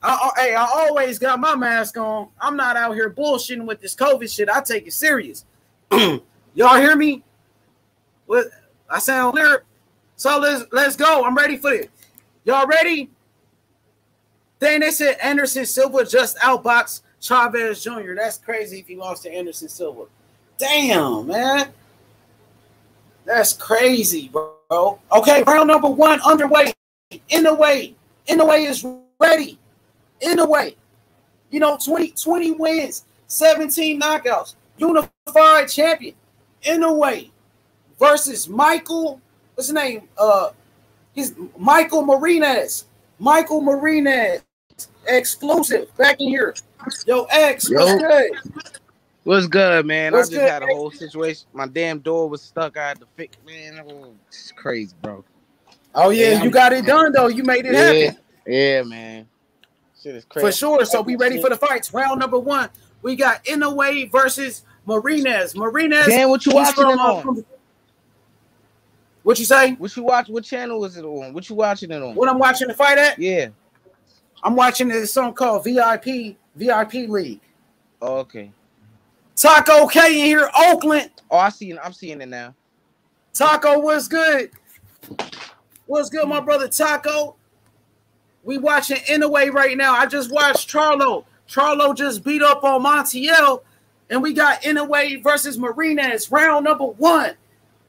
I always got my mask on. I'm not out here bullshitting with this COVID shit. I take it serious. Y'all hear me? What? I sound clear. So let's go. I'm ready for it. Y'all ready? Then they said Anderson Silva just outboxed Chavez Jr. That's crazy if he lost to Anderson Silva. Damn, man. That's crazy, bro. Okay, round number 1 underway. Inoue is ready. Inoue. You know, 20 wins, 17 knockouts. Unified champion. Inoue versus Michael. What's his name? He's Michael Marinez. Michael Marinez. Exclusive. Back in here. Yo, X, what's good? What's good, man? What's I just good, had a whole situation. My damn door was stuck. I had to fix. Man, it's crazy, bro. Oh yeah, you got it done though. You made it happen. Yeah, man. Shit is crazy. For sure. So we ready for the fights. Round number 1. We got Inoue versus Marinez. Damn, what you watching it on? What you say? What you watch? What channel is it on? What you watching it on? What I'm watching the fight at? Yeah. I'm watching this song called VIP League. Oh, okay. Taco K in here, Oakland. Oh, I'm seeing it now. Taco, what's good? What's good, my brother Taco? We watching Inoue right now. I just watched Charlo. Charlo just beat up on Montiel, and we got Inoue versus Marinez, round number 1.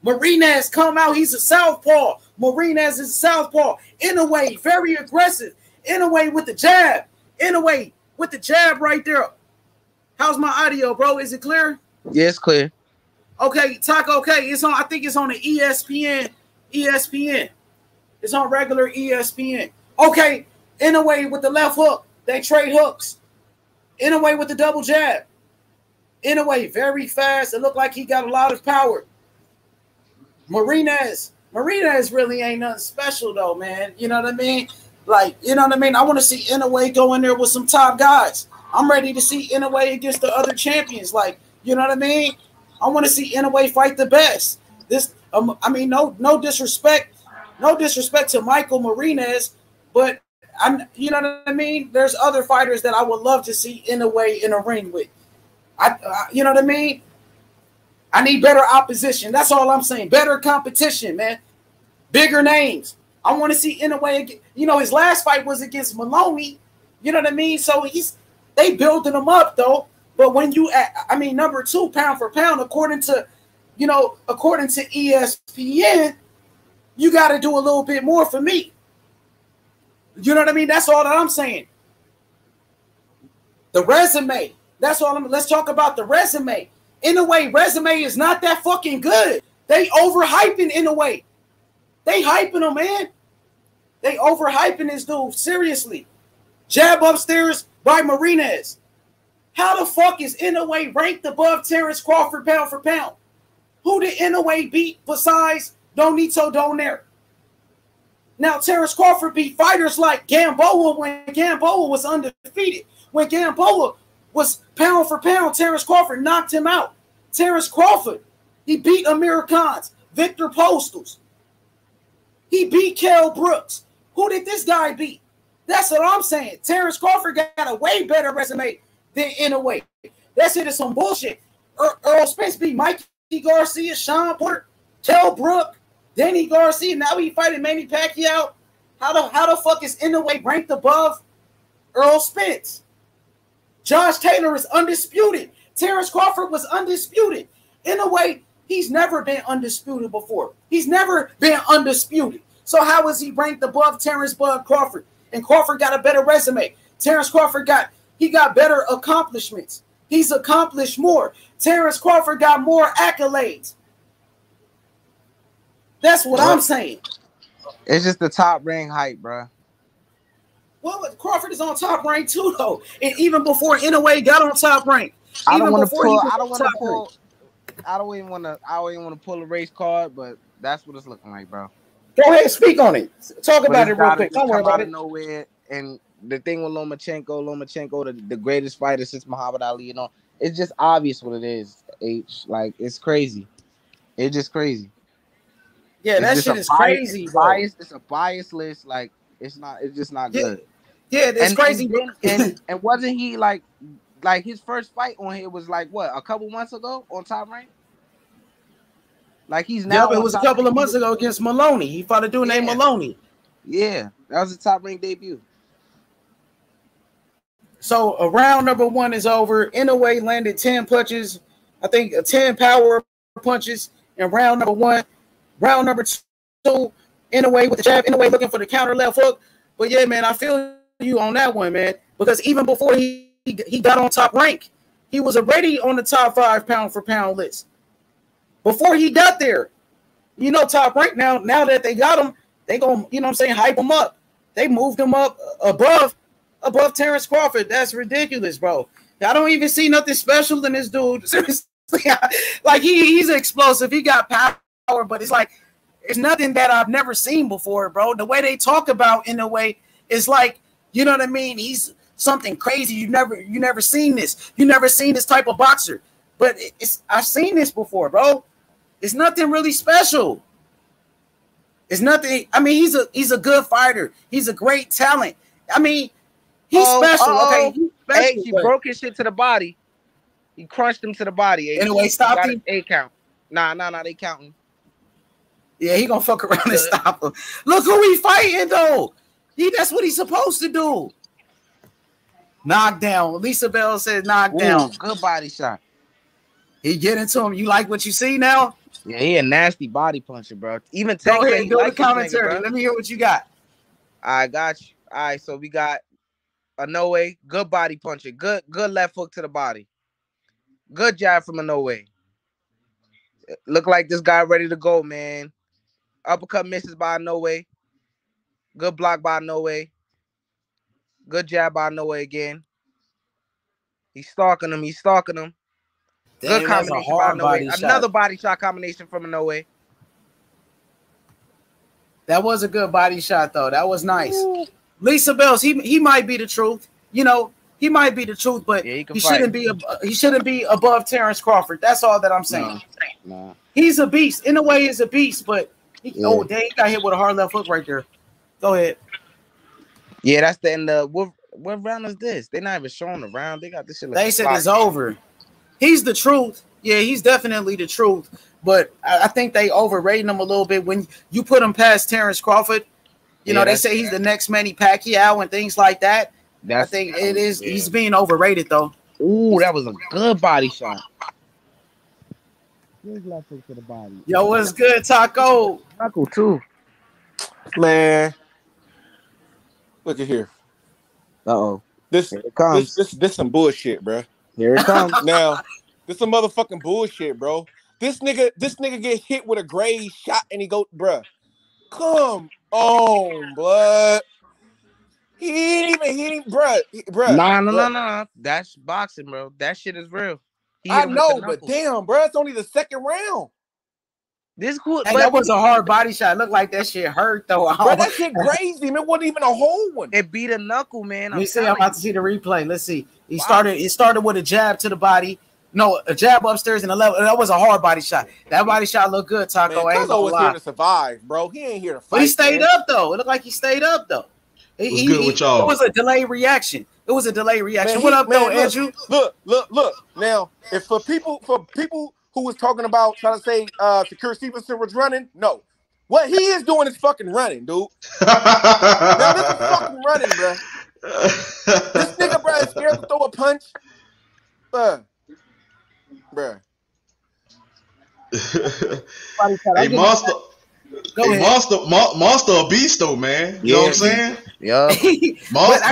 Marinez come out. He's a southpaw. Marinez is a southpaw. Inoue, very aggressive. Inoue with the jab. Inoue with the jab right there. How's my audio, bro? Is it clear? Yeah, it's clear. Okay, Taco. Okay, it's on. I think it's on the ESPN. ESPN. It's on regular ESPN. Okay, Inoue with the left hook. They trade hooks. Inoue with the double jab. Inoue very fast. It looked like he got a lot of power. Marinez really ain't nothing special though, man. You know what I mean? Like, you know what I mean? I want to see Inoue go in there with some top guys. I'm ready to see Inoue against the other champions. Like, you know what I mean? I want to see Inoue fight the best. I mean, no disrespect to Michael Marinez, but you know what I mean? There's other fighters that I would love to see Inoue in a ring with. You know what I mean? I need better opposition. That's all I'm saying. Better competition, man. Bigger names. I want to see Inoue. You know, his last fight was against Maloney. You know what I mean? So they building him up though. But when you number 2 pound for pound, according to ESPN, you got to do a little bit more for me. You know what I mean? That's all that I'm saying. The resume. That's all. Let's talk about the resume. Inoue resume is not that fucking good. They overhyping Inoue. They hyping him, man. They overhyping this dude. Seriously. Jab upstairs by Marinez. How the fuck is Inoue ranked above Terrence Crawford pound for pound? Who did Inoue beat besides Donito Donaire? Now, Terrence Crawford beat fighters like Gamboa when Gamboa was undefeated. When Gamboa was pound for pound, Terrence Crawford knocked him out. Terrence Crawford, he beat Amir Khan's, Victor Postles. He beat Kell Brooks. Who did this guy beat? That's what I'm saying. Terrence Crawford got a way better resume than Inoue. That shit is some bullshit. Earl Spence beat Mikey Garcia, Sean Porter, Kell Brook, Danny Garcia. Now he fighting Manny Pacquiao. How the fuck is Inoue ranked above Earl Spence? Josh Taylor is undisputed. Terrence Crawford was undisputed. Inoue, he's never been undisputed before. He's never been undisputed. So how is he ranked above Terrence Bud Crawford? And Crawford got a better resume. Terrence Crawford got better accomplishments. He's accomplished more. Terrence Crawford got more accolades. That's what I'm saying. It's just the top ring hype, bro. Well, Crawford is on top rank too, though. And even before Inoue got on top rank. I don't want to pull a race card, but that's what it's looking like, bro. Go ahead, speak on it. Talk about it real quick. Don't worry about it. Nowhere. And the thing with Lomachenko, the greatest fighter since Muhammad Ali, you know, it's just obvious what it is. Like, it's crazy. It's just crazy. Yeah, that shit is crazy. It's a bias list. Like, it's just not good. Yeah, it's crazy. And wasn't he like his first fight on here was like what, a couple months ago on Top Rank? Like he's now. Yeah, it was a couple of months ago against Maloney. He fought a dude named Maloney. Yeah, that was the Top Rank debut. So round number 1 is over. Inoue landed 10 punches. I think 10 power punches in round number 1. Round number 2, Inoue with the jab. Inoue looking for the counter left hook. But yeah, man, I feel you on that one, man. Because even before he got on Top Rank, he was already on the top 5 pound for pound list. Before he got there, you know, Top Rank now that they got him, they gonna, you know what I'm saying, hype him up. They moved him up above Terrence Crawford. That's ridiculous, bro. I don't even see nothing special in this dude. Seriously, like he's explosive. He got power, but it's like it's nothing that I've never seen before, bro. The way they talk about Inoue is like, you know what I mean? He's something crazy. You never seen this. You never seen this type of boxer. But I've seen this before, bro. It's nothing really special. It's nothing. I mean, he's a good fighter. He's a great talent. I mean, he's special. Okay, he's special, hey, he broke his shit to the body. He crunched him to the body. Anyway, stopped him. A count. Nah, they counting. Yeah, he gonna fuck around and stop him. Look who he fighting though. That's what he's supposed to do. Knockdown. Lisa Bell says knockdown. Good body shot. He get into him. You like what you see now? Yeah, he a nasty body puncher, bro. Even go ahead, do the commentary. Let me hear what you got. I got you. All right, so we got Inoue, good body puncher, good left hook to the body, good jab from Inoue. Look like this guy ready to go, man. Uppercut misses by Inoue. Good block by Inoue. Good jab by Inoue again. He's stalking him. Damn, good combination by Inoue. Another body shot combination from Inoue. That was a good body shot, though. That was nice. Ooh. Lisa Bells, he might be the truth. You know, he might be the truth, but he shouldn't be above Terrence Crawford. That's all that I'm saying. No. He's a beast. In a way, he's a beast, but oh, dang, he got hit with a hard left hook right there. Go ahead. Yeah, that's the end. What round is this? They're not even showing the round. They got this shit. They said it's over. He's the truth. Yeah, he's definitely the truth. But I think they overrated him a little bit when you put him past Terrence Crawford. You know, they say he's the next Manny Pacquiao and things like that. I think it is. Yeah. He's being overrated, though. Ooh, that was a good body shot. Here's left hook to the body. Yo, what's good, Taco? Taco, too. Man. Look at here. Uh-oh. This some bullshit, bro. Here it comes. Now, this some motherfucking bullshit, bro. This nigga get hit with a gray shot and he go, bruh. Come on, blood. He ain't even hitting, bruh. Nah. That's boxing, bro. That shit is real. I know, but damn, bruh, it's only the second round. This cool. Hey, that was a hard body shot. It looked like that shit hurt though. Bro, that shit grazed him. It wasn't even a whole one. It beat a knuckle, man. Let me see. I'm about to see the replay. Let's see. It started with a jab to the body. No, a jab upstairs and a level. That was a hard body shot. That body shot looked good, Taco. Man, Cuzzo was here to survive, bro. He ain't here to fight. But he stayed up though. It looked like he stayed up though. What's good with y'all? It was a delayed reaction. Man, what up, though, Andrew? Look. Now, if for people who was talking about trying to say Shakur Stevenson was running, no. What he is doing is fucking running, dude. Now this is fucking running, bro. This nigga, bro, is scared to throw a punch. Bruh. Hey, Monster a beast though, man. You know what I'm saying? Yeah. Monster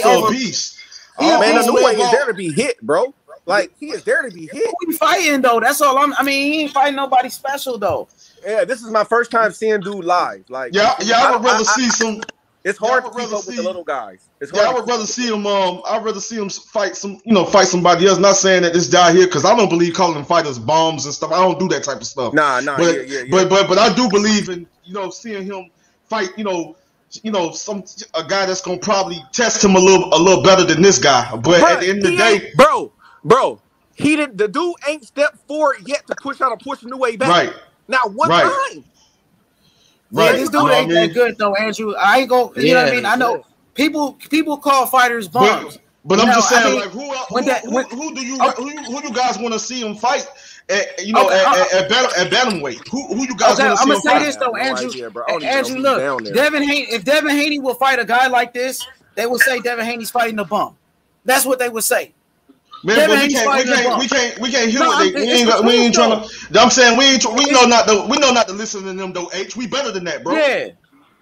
a beast. Man, Inoue is there to be hit, bro. Like, he is there to be hit. Who he fighting though? That's all he ain't fighting nobody special though. Yeah, this is my first time seeing dude live. Like, I would rather see some. It's hard to keep up with the little guys. I would rather see him. I'd rather see him fight somebody else. Not saying that this guy here, because I don't believe calling fighters bombs and stuff. I don't do that type of stuff. Nah. But I do believe in seeing him fight. A guy that's gonna probably test him a little better than this guy. But at the end of the day, bro, the dude ain't stepped forward yet to push out or push Inoue back. Right. Not one time. Right. Yeah, this dude ain't that good though, Andrew. I ain't go. You know what I mean? I know people call fighters bums. But I'm just saying, who do you guys want to see him fight? At bantamweight, who you guys want to see him fight? I'm gonna say this though, Andrew. Andrew, look, if Devin Haney will fight a guy like this, they will say Devin Haney's fighting a bum. That's what they would say. Man, but we can't hear what they. We ain't trying to. I'm saying we know not to listen to them though. H, we better than that, bro. Yeah.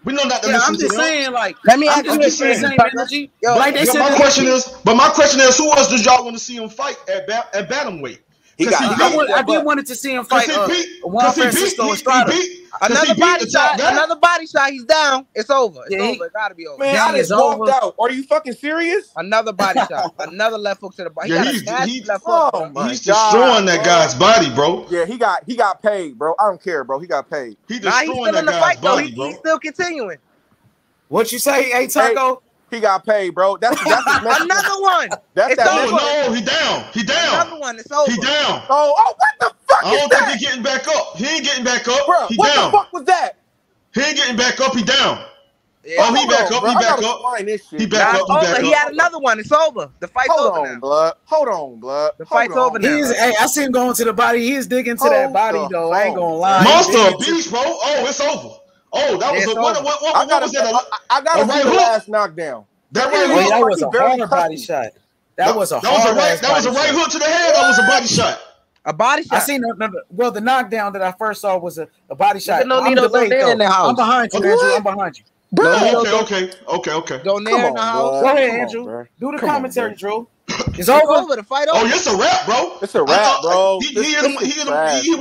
We know not to listen to them. I'm just saying, like, let me ask you the same energy. My question is, who else does y'all want to see him fight at bantamweight? I did wanted to see him fight Juan Francisco Estrada. Another body shot. He's down. It's over. It's over. It gotta be over. Man, I just walked out. Are you fucking serious? Another body shot. Another left hook to the body. He's destroying that guy's body, bro. Yeah, he got paid, bro. I don't care, bro. He got paid. He's still in the fight, body, bro. He's still continuing. What you say, hey Taco? He got paid, bro. That's another one. That's no, he down. Another one. It's over. He down. Oh, what the fuck? I don't think he's getting back up. He ain't getting back up. Bro, he what down. the fuck was that? He ain't getting back up. He down. Yeah. Oh, he back up. Bro, he back up. He back up. He over. back up. He had another one. It's over. The fight's over now. Blood. Hold on, blood. The fight's over now. Hey, I see him going to the body. He is digging to that body, though. I ain't gonna lie. Monster beast, bro. Oh, it's over. Oh, that was what was that? I got right the hook? last knockdown. That right hook. That was a hard body shot. That was a right hook to the head. That was a body shot. A body shot. I seen well, the knockdown that I first saw was a body shot. No, I'm delayed, though. I'm behind you, Andrew. I'm behind you. Bro, okay. Don't near in the house. Go ahead, Andrew. Do the commentary, Drew. It's over. The fight over. Oh, it's a wrap, bro. It's a wrap, bro. He hit him with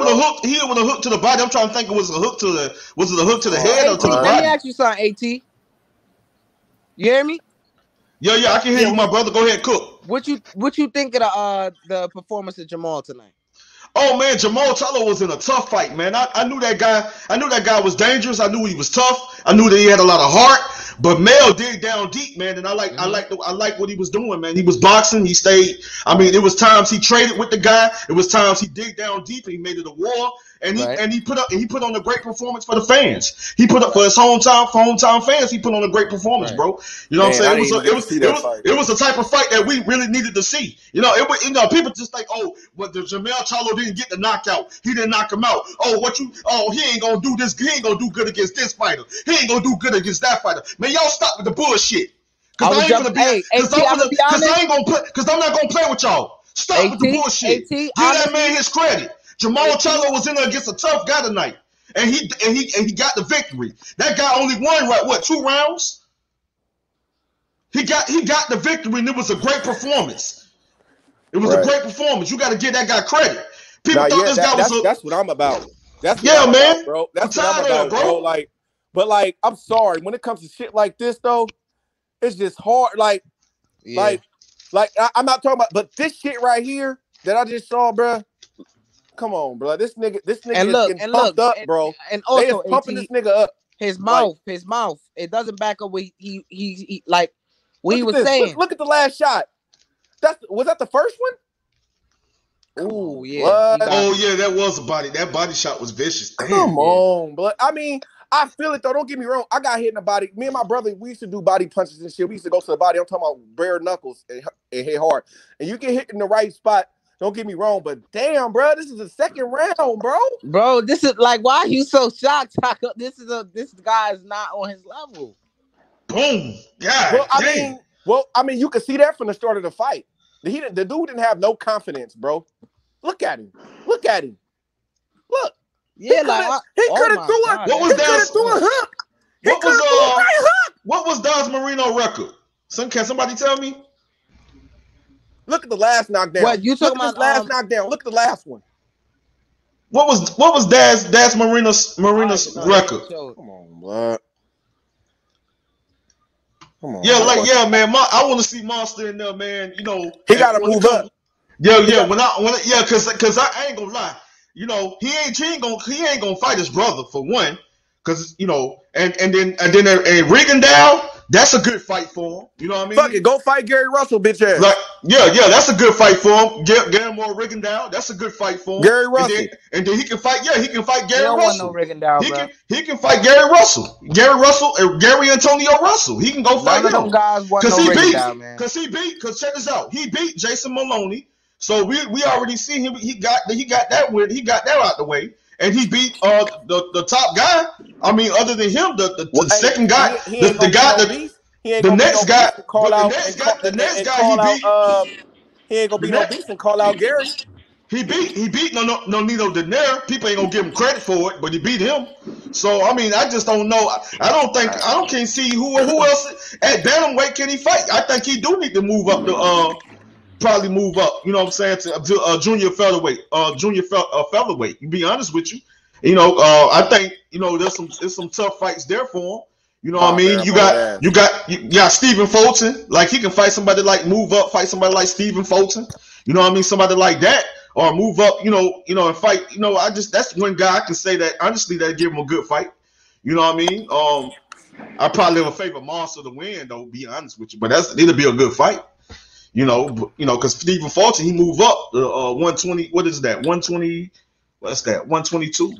a hook. He hit him with a hook to the body. I'm trying to think. Was it a hook to the head or to the body? Let me ask you something, AT. You hear me? Yeah, I can hear you, my brother. Go ahead, cook. What you think of the performance of Jamal tonight? Oh man, Jamal Charlo was in a tough fight, man. I knew that guy. I knew that guy was dangerous. I knew he was tough. I knew that he had a lot of heart. But Mel dig down deep, man, and I like what he was doing, man. He was boxing. He stayed. I mean, it was times he traded with the guy. It was times he dig down deep and he made it a war. And he put on a great performance for the fans. He put up for his hometown fans. He put on a great performance, bro. You know what I'm saying? It was the type of fight that we really needed to see. You know, people just think, oh, but the Jamal Charlo didn't get the knockout. He didn't knock him out. He ain't gonna do this. He ain't gonna do good against this fighter. He ain't gonna do good against that fighter. Man, y'all stop with the bullshit. Because I'm not gonna play with y'all. Stop with the bullshit. Give that man his credit. Jamal Charlo was in there against a tough guy tonight, and he got the victory. That guy only won 2 rounds. He got the victory, and it was a great performance. It was a great performance. You got to give that guy credit. People thought this guy was. That's what I'm about. That's what I'm man, about, bro. That's what I'm about, bro. But I'm sorry. When it comes to shit like this, though, it's just hard. I'm not talking about, but this shit right here that I just saw, bro. Come on, bro. This nigga is getting pumped up, bro. And also, they is pumping this nigga up. His mouth. It doesn't back up what he like what he was saying. Look at the last shot. Was that the first one? Oh yeah. That was a body. That body shot was vicious. Come on, blood. I mean, I feel it though. Don't get me wrong. I got hit in the body. Me and my brother, we used to do body punches and shit. We used to go to the body. I'm talking about bare knuckles and hit hard. And you get hit in the right spot. Don't get me wrong, but damn, bro, this is the second round, bro. Bro, this is like, why are you so shocked, Taco? This guy is not on his level. Boom. Yeah. I mean, you can see that from the start of the fight. The dude didn't have no confidence, bro. Look at him. Look. Yeah, he could have threw a hook. What was Dasmarinas' record? Can somebody tell me? Look at the last knockdown. What you talking about? Last knockdown. Look at the last one. What was Dasmarinas' record? Come on, blood. Come on. Yeah, man. I want to see Monster in there, man. You know, he got to move up. Yeah. Because I ain't gonna lie. You know, he ain't gonna fight his brother for one. Because and then Rigondeaux. That's a good fight for him. You know what I mean? Fuck it, go fight Gary Russell, bitch ass. That's a good fight for him. Get more Rigondeaux. That's a good fight for him. Gary Russell. And then he can fight. Yeah, he can fight Gary Russell. Russell. No Rigondeaux, he can fight Gary Russell. Gary Antonio Russell. He can go fight him. Because check this out. He beat Jason Maloney. So we already see him. He got that out the way. And he beat the top guy. I mean, other than him, the second guy, the next guy he ain't gonna be no beast and call out Gary. He beat Nonito Donaire. People ain't gonna give him credit for it, but he beat him. So I mean, I just don't know. I can't see who else at bantamweight can he fight. I think he do need to move up to probably move up, you know what I'm saying, to junior featherweight, featherweight. To be honest with you, I think there's some tough fights there for him. You know what I mean? You got Stephen Fulton, like he can fight somebody like move up, fight somebody like Stephen Fulton. You know what I mean? Somebody like that, or move up, and fight. That's one guy I can say that honestly that give him a good fight. You know what I mean? I probably would favor Monster to win though. Be honest with you, but it'll be a good fight. Because Stephen Fulton, he moved up 120. What is that? 120. what's that? 122.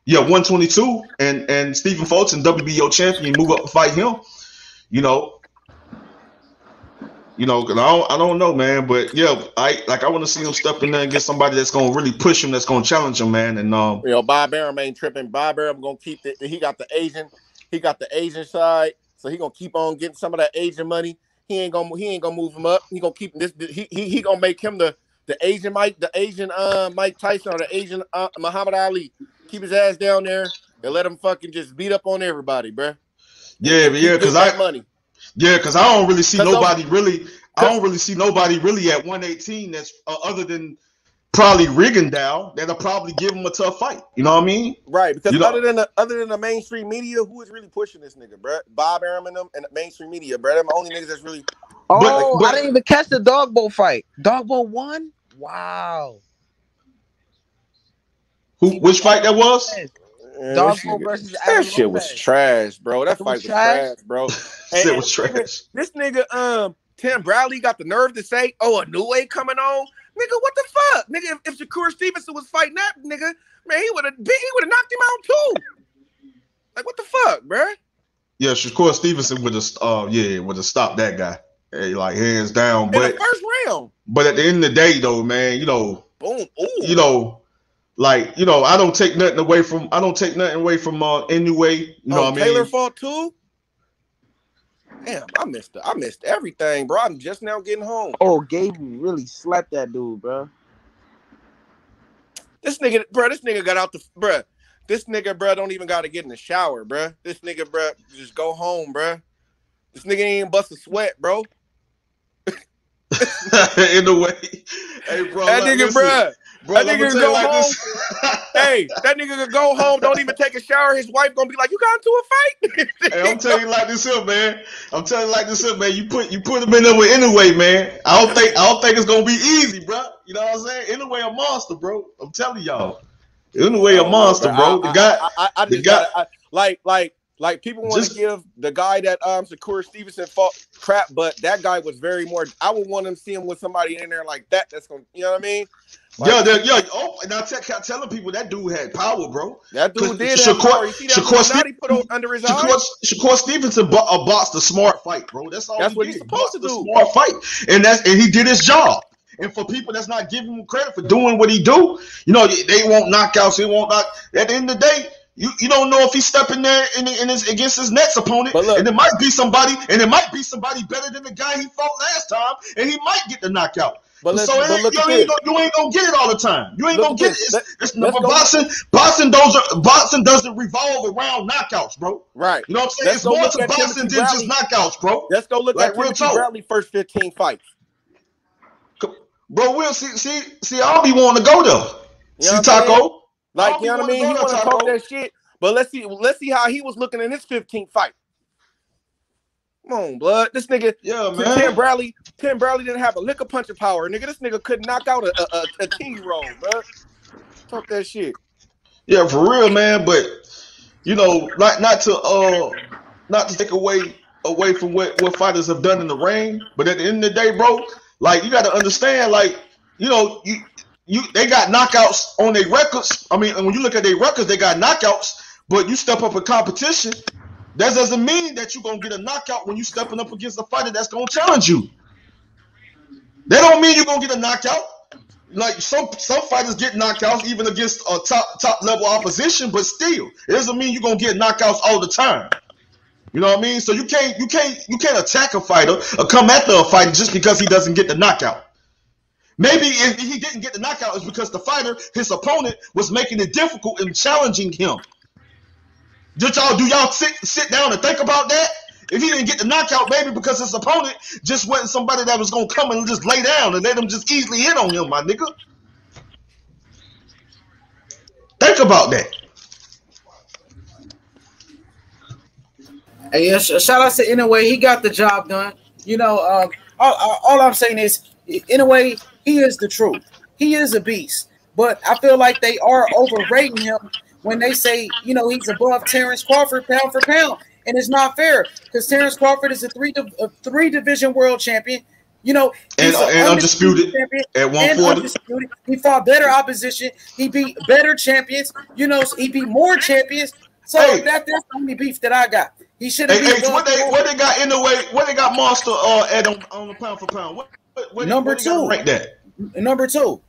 Yeah, 122, and Stephen Fulton, WBO champion, move up to fight him. You know, because I don't know, man. But yeah, I want to see him step in there and get somebody that's gonna really push him, that's gonna challenge him, man. And Bob Arum ain't tripping. Bob Arum gonna keep it. He got the Asian side, so he gonna keep on getting some of that Asian money. He ain't gonna move him up. He gonna keep this. He gonna make him the Asian Mike Tyson, or the Asian Muhammad Ali. Keep his ass down there and let him fucking just beat up on everybody, bruh. Yeah, because I don't really see nobody really. I don't really see nobody really at 118 that's other than probably Rigondeaux that'll probably give him a tough fight. You know what I mean? Right. Because other than the mainstream media, who is really pushing this nigga, bruh? Bob Arum and them and the mainstream media, bruh. Them only niggas that's really. Oh, I didn't even catch the Dogboe fight. Dogboe won? Wow. Which fight that was? Dogboe versus that shit was trash, bro. That fight was trash, bro. Shit was trash. This nigga, Tim Bradley got the nerve to say, "Oh, Inoue coming on, nigga. What the fuck, nigga? If Shakur Stevenson was fighting that nigga, man, he would have knocked him out too. Like, what the fuck, bruh? Yeah, Shakur Stevenson would have stopped that guy, like hands down. But in the first round. But at the end of the day, though, man, boom, I don't take nothing away from Inoue. You know what I mean? Taylor fought too. Damn, I missed everything, bro. I'm just now getting home. Oh, Gabe really slept that dude, bro. This nigga got out the This nigga, bro, don't even gotta get in the shower, bro. This nigga, bro, just go home, bro. This nigga ain't even bust a sweat, bro. In a way, hey, bro, that nigga, bro. That nigga can go home. Hey, that nigga can go home. Don't even take a shower. His wife gonna be like, "You got into a fight." Hey, I'm telling you like this here, man. You put him in there with Inoue, man. I don't think it's gonna be easy, bro. You know what I'm saying? Inoue a monster, bro. I'm telling y'all, Inoue a monster, bro. Like people want to give the guy that Shakur Stevenson fought crap, but that guy was very more. I would want to see him with somebody in there like that. That's gonna, you know what I mean? Like, Oh, and I kept telling people that dude had power, bro. That dude did have power. You see that he put under his eyes? Shakur Stevenson boxed a smart fight, bro. That's all. That's what he's supposed to do. Smart fight, and he did his job. And for people that's not giving him credit for doing what he do, they won't knockouts. They won't knock. At the end of the day, you don't know if he's stepping there against his next opponent, and it might be somebody better than the guy he fought last time, and he might get the knockout. You ain't gonna get it all the time. You ain't gonna get it. Boxing doesn't revolve around knockouts, bro. Right. You know what I'm saying? It's more to boxing than just knockouts, bro. Let's go look at Timothy Bradley's first 15 fights. Bro, we'll see. I'll be wanting to go there. See Taco. Like, you know what I mean? He want to talk that shit, but let's see how he was looking in his 15th fight. Come on, blood. This nigga, man. Tim Bradley didn't have a lick of punching power, nigga. This nigga couldn't knock out a 10-year-old, bro. Talk that shit. Yeah, for real, man. But not to take away from what fighters have done in the ring, but at the end of the day, bro, like, you got to understand, like, they got knockouts on their records. I mean, when you look at their records, they got knockouts. But you step up in competition, that doesn't mean that you're gonna get a knockout when you stepping up against a fighter that's gonna challenge you. That don't mean you're gonna get a knockout. Like, some fighters get knockouts even against a top level opposition, but still, it doesn't mean you're gonna get knockouts all the time. You know what I mean? So you can't attack a fighter or come after a fighter just because he doesn't get the knockout. Maybe if he didn't get the knockout, it's because the fighter, his opponent, was making it difficult and challenging him. Do y'all sit down and think about that? If he didn't get the knockout, maybe because his opponent just wasn't somebody that was gonna come and just lay down and let him just easily hit on him, my nigga. Think about that. Hey, shout out to Inoue. He got the job done. All I'm saying is, Inoue, he is the truth. He is a beast. But I feel like they are overrating him when they say, he's above Terrence Crawford pound for pound. And it's not fair because Terrence Crawford is a three division world champion. You know, and he's an undisputed champion at 140. undisputed. He fought better opposition. He beat better champions. You know, he beat more champions. So that's the only beef that I got. He should have beat. What they got in the way? What they got Monster at on the pound for pound? What number they 2? Rank that number 2.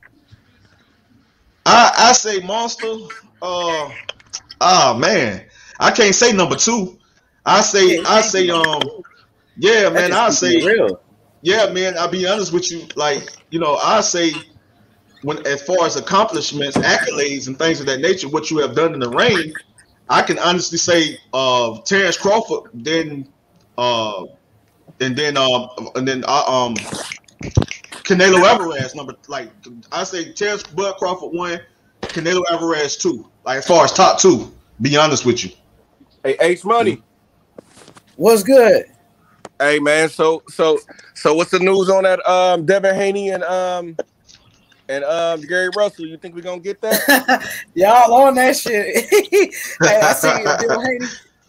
I say Monster. Man, I can't say number 2. I say yeah, man. I say real. Yeah, man. I'll be honest with you. Like, you know, I say when as far as accomplishments, accolades, and things of that nature, what you have done in the ring, I can honestly say Terrence Crawford, then Canelo Alvarez I say Terrence Bud Crawford 1, Canelo Alvarez 2. Like as far as top 2, be honest with you. Hey, H Money. What's good? Hey man, so what's the news on that Devin Haney and Gary Russell? You think we're gonna get that? Y'all on that shit. Hey, I see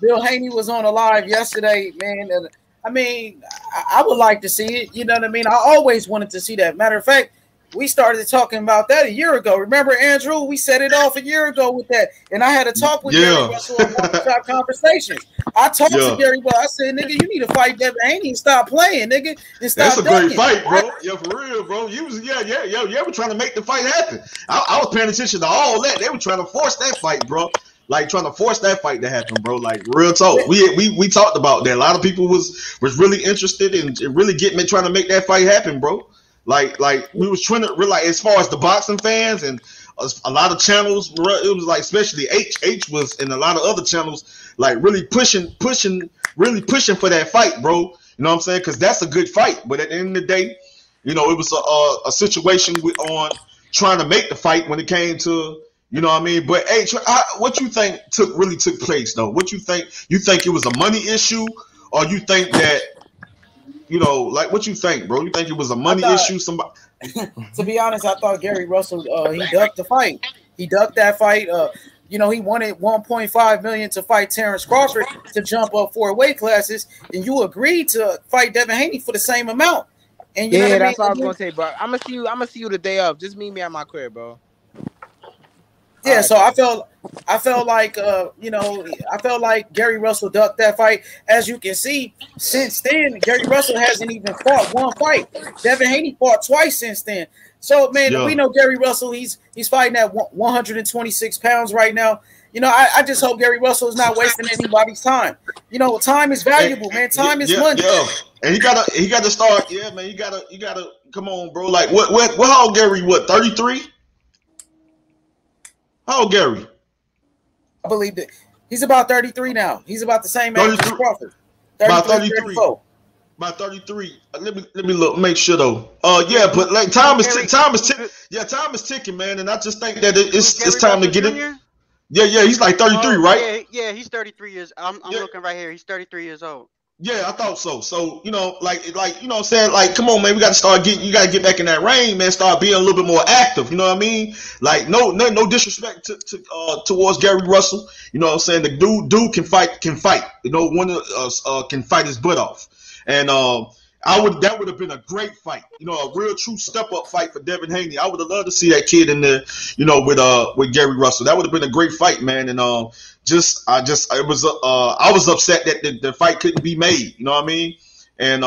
Bill Haney was on a live yesterday, man. And I mean, I would like to see it. You know what I mean? I always wanted to see that. Matter of fact, we started talking about that a year ago. Remember, Andrew? We set it off a year ago with that. And I had a talk with Gary Russell on One-Shot Conversations. I talked to Gary Russell. I said, nigga, you need to fight Devin Haney and stop playing, nigga. And stop That's a great fight, bro. Yeah, for real, bro. You was we're trying to make the fight happen. I was paying attention to all that. They were trying to force that fight, bro. Like trying to force that fight to happen, bro. Like real talk. We talked about that. A lot of people was really interested in really trying to make that fight happen, bro. Like we was trying to realize as far as the boxing fans and a lot of channels, it was like especially H was and a lot of other channels like really pushing for that fight, bro. You know what I'm saying? Because that's a good fight. But at the end of the day, you know, it was a situation on trying to make the fight when it came to, you know what I mean? But H, what you think really took place though? What you think? You think it was a money issue, or you think that? You know, like what you think, bro? You think it was a money issue? Somebody. To be honest, I thought Gary Russell he ducked the fight. He ducked that fight. You know, he wanted $1.5 million to fight Terrence Crawford to jump up 4 weight classes, and you agreed to fight Devin Haney for the same amount. And you know what that's what I was gonna say, bro. I'm gonna see you the day of. Just meet me at my crib, bro. Yeah, right, so I felt like you know, I felt like Gary Russell ducked that fight. As you can see, since then, Gary Russell hasn't even fought one fight. Devin Haney fought twice since then. So man, we know Gary Russell, he's fighting at 126 pounds right now. You know, I just hope Gary Russell is not wasting anybody's time. You know, time is valuable, man. Time is money. Yeah. And he gotta start, man. You gotta come on, bro. Like what how old Gary, 33? How old Gary? I believe that he's about 33 now. He's about the same age as Crawford. About 33. About 33. Let me look. Make sure though. But like time is ticking, man. And I just think that it's time to get it. Yeah. He's like 33, right? Yeah. He's 33 years. I'm looking right here. He's 33 years old. Yeah, I thought so. So, you know, like you know what I'm saying? Like, come on, man, you gotta get back in that ring, man, start being a little bit more active, you know what I mean? Like no disrespect towards Gary Russell. You know what I'm saying? The dude can fight. You know, one of us can fight his butt off. And that would have been a great fight. You know, a real true step up fight for Devin Haney. I would have loved to see that kid in there, you know, with Gary Russell. That would have been a great fight, man. And I was upset that the fight couldn't be made. You know what I mean? And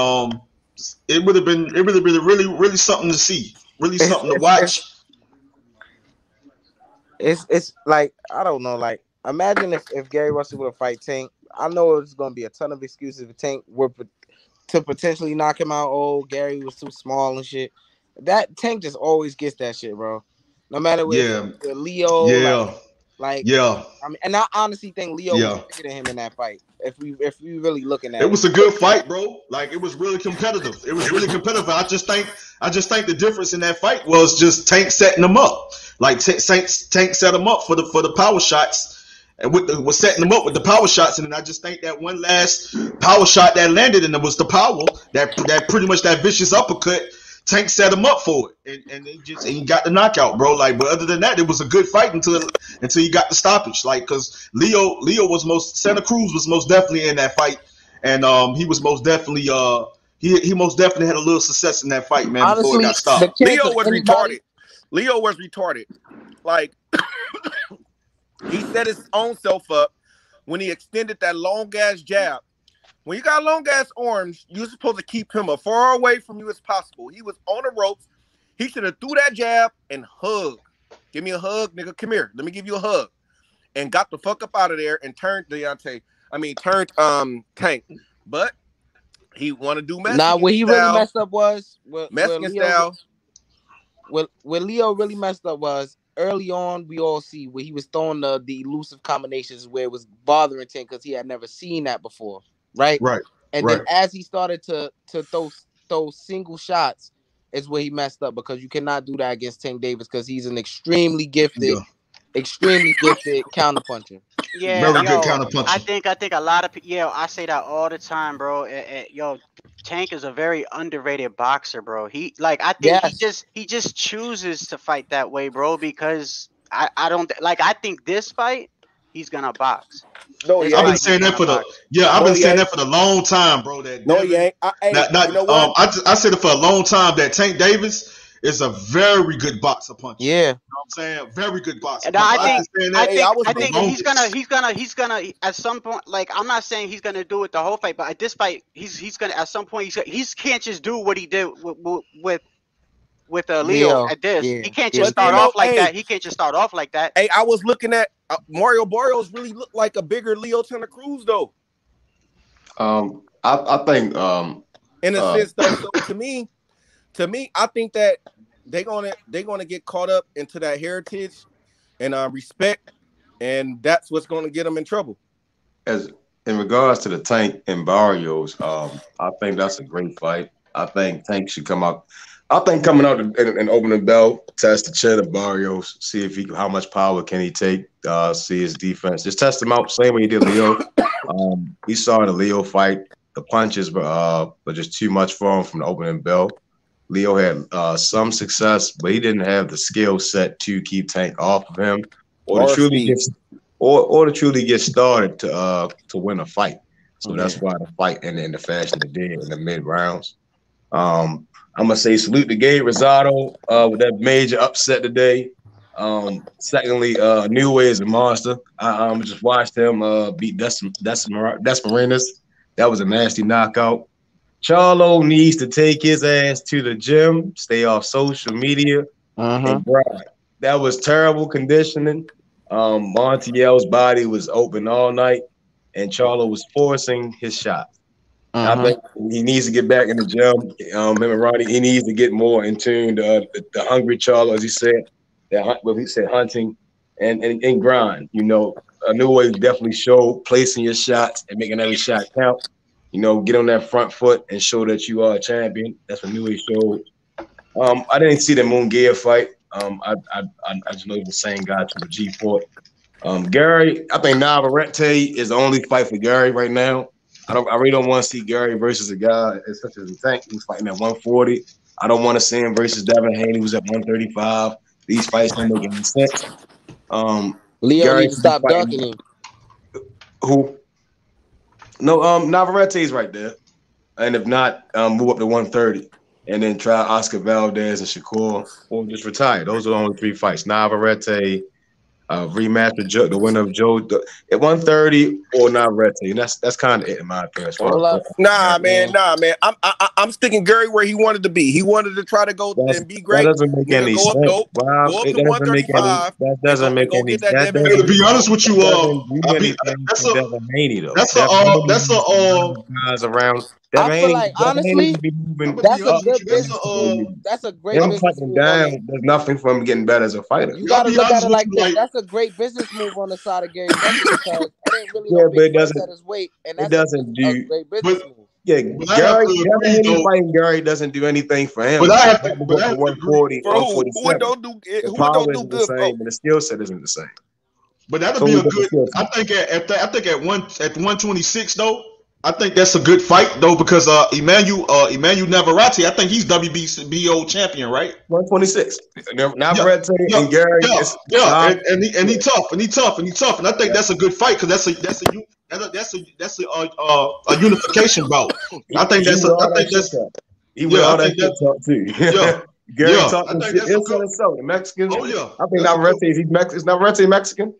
it would have been really something to see, really something to watch. It's like, I don't know, like imagine if Gary Russell would have fight Tank. I know it's gonna be a ton of excuses if Tank were to potentially knock him out. Oh, Gary was too small and shit. That Tank just always gets that shit, bro. No matter with Leo, I mean, and I honestly think Leo was bigger than him in that fight. If we really looking at it, was a good fight, bro. Like it was really competitive. I just think the difference in that fight was just Tank setting him up. Like Tank set him up for the power shots. And was setting them up with the power shots, and then I just think that one last power shot that landed, and it was the power that pretty much that vicious uppercut. Tank set him up for it, and he got the knockout, bro. Like, but other than that, it was a good fight until he got the stoppage. Like, cause Santa Cruz was most definitely in that fight, and he was most definitely he most definitely had a little success in that fight, man. Before it Honestly, got stopped. Leo was retarded. Leo was retarded. Like he set his own self up when he extended that long ass jab. When you got long ass arms, you're supposed to keep him as far away from you as possible. He was on the ropes. He should have threw that jab and hug. Give me a hug, nigga. Come here. Let me give you a hug. And got the fuck up out of there and turned Tank. But he want to do Mexican Nah, what he style. really messed up was Mexican style. What Leo really messed up was early on. We all see where he was throwing the elusive combinations where it was bothering Tank because he had never seen that before, right? Right. And then as he started to throw single shots, is where he messed up because you cannot do that against Tank Davis because he's an extremely gifted counterpuncher. Yeah, Very good yo, counterpuncher. I think a lot of people. I say that all the time, bro. Yo, Tank is a very underrated boxer, bro. He I think he just chooses to fight that way, bro. Because I don't like. I think this fight he's gonna box. No, I've been saying that for the long time, bro. That no, he ain't. You know what? I said it for a long time that Tank Davis is a very good boxer puncher. Yeah, you know what I'm saying? Very good boxer. And I think he's gonna at some point. Like I'm not saying he's gonna do it the whole fight, but at this fight, he's gonna at some point he can't just do what he did with Leo at this. Yeah, he can't just start off like that. He can't just start off like that. Hey, I was looking at Mario Barrios really looked like a bigger Leo Santa Cruz though. I think in a sense though, so to me, I think that they're gonna get caught up into that heritage and respect, and that's what's gonna get them in trouble. As in regards to the Tank and Barrios, I think that's a great fight. I think Tank should come out. I think coming out and opening the bell, test the chin of Barrios, see if how much power can he take, see his defense. Just test him out, same way he did Leo. We saw in the Leo fight, the punches were just too much for him from the opening bell. Leo had some success, but he didn't have the skill set to keep Tank off of him or to truly get started to win a fight. So that's why the fight ended in the fashion it did in the mid rounds. I'm gonna say salute to Gabe Rosado with that major upset today. Secondly, Inoue is a monster. I just watched him beat Dasmarinas. That was a nasty knockout. Charlo needs to take his ass to the gym, stay off social media, and grind. That was terrible conditioning. Montiel's body was open all night, and Charlo was forcing his shots. I think he needs to get back in the gym. Him and Ronnie, he needs to get more in tune to the hungry Charlo, as he said. He said hunting and grind. You know, a new way definitely showed placing your shots and making every shot count. You know, get on that front foot and show that you are a champion. That's what Inoue showed. I didn't see the Munguia fight. I just know he's the same guy to the G4. Gary, I think Navarrete is the only fight for Gary right now. I really don't want to see Gary versus a guy such as Tank who's fighting at 140. I don't want to see him versus Devin Haney who's at 135. These fights don't make any sense. Leo needs to stop ducking him. Who? No, Navarrete's right there. And if not, move up to 130. And then try Oscar Valdez and Shakur or just retire. Those are the only three fights. Navarrete, rematch with the winner of Joe at 130 or Navarrete. And that's kind of it in my opinion. Nah, man. I'm sticking Gary where he wanted to be. He wanted to try to go and be great. That doesn't make any sense. Go up to 135. That doesn't make any sense. To be honest with you, guys around. I feel like honestly, that's a good business. That's a great business move. There's nothing for him getting better as a fighter. You gotta look at it like this. That's a great business move on the side of Gary because it ain't really no big fight at his weight, and that's a great business move. Yeah, Gary doesn't do anything for him. But I have to, 140, who don't do good the same, and the skill set isn't the same. But that'll be a good. I think at 126 though. I think that's a good fight though because Emmanuel Navarrete, I think he's WBO champion, right? 126. Navarrete and Gary, and he tough, and I think that's a good fight because that's That's a unification bout. I think that's he with all that shit talk too. Gary yeah. talking shit. It's so the Mexicans. Oh yeah. I think Navarrete is Navarrete Mexican.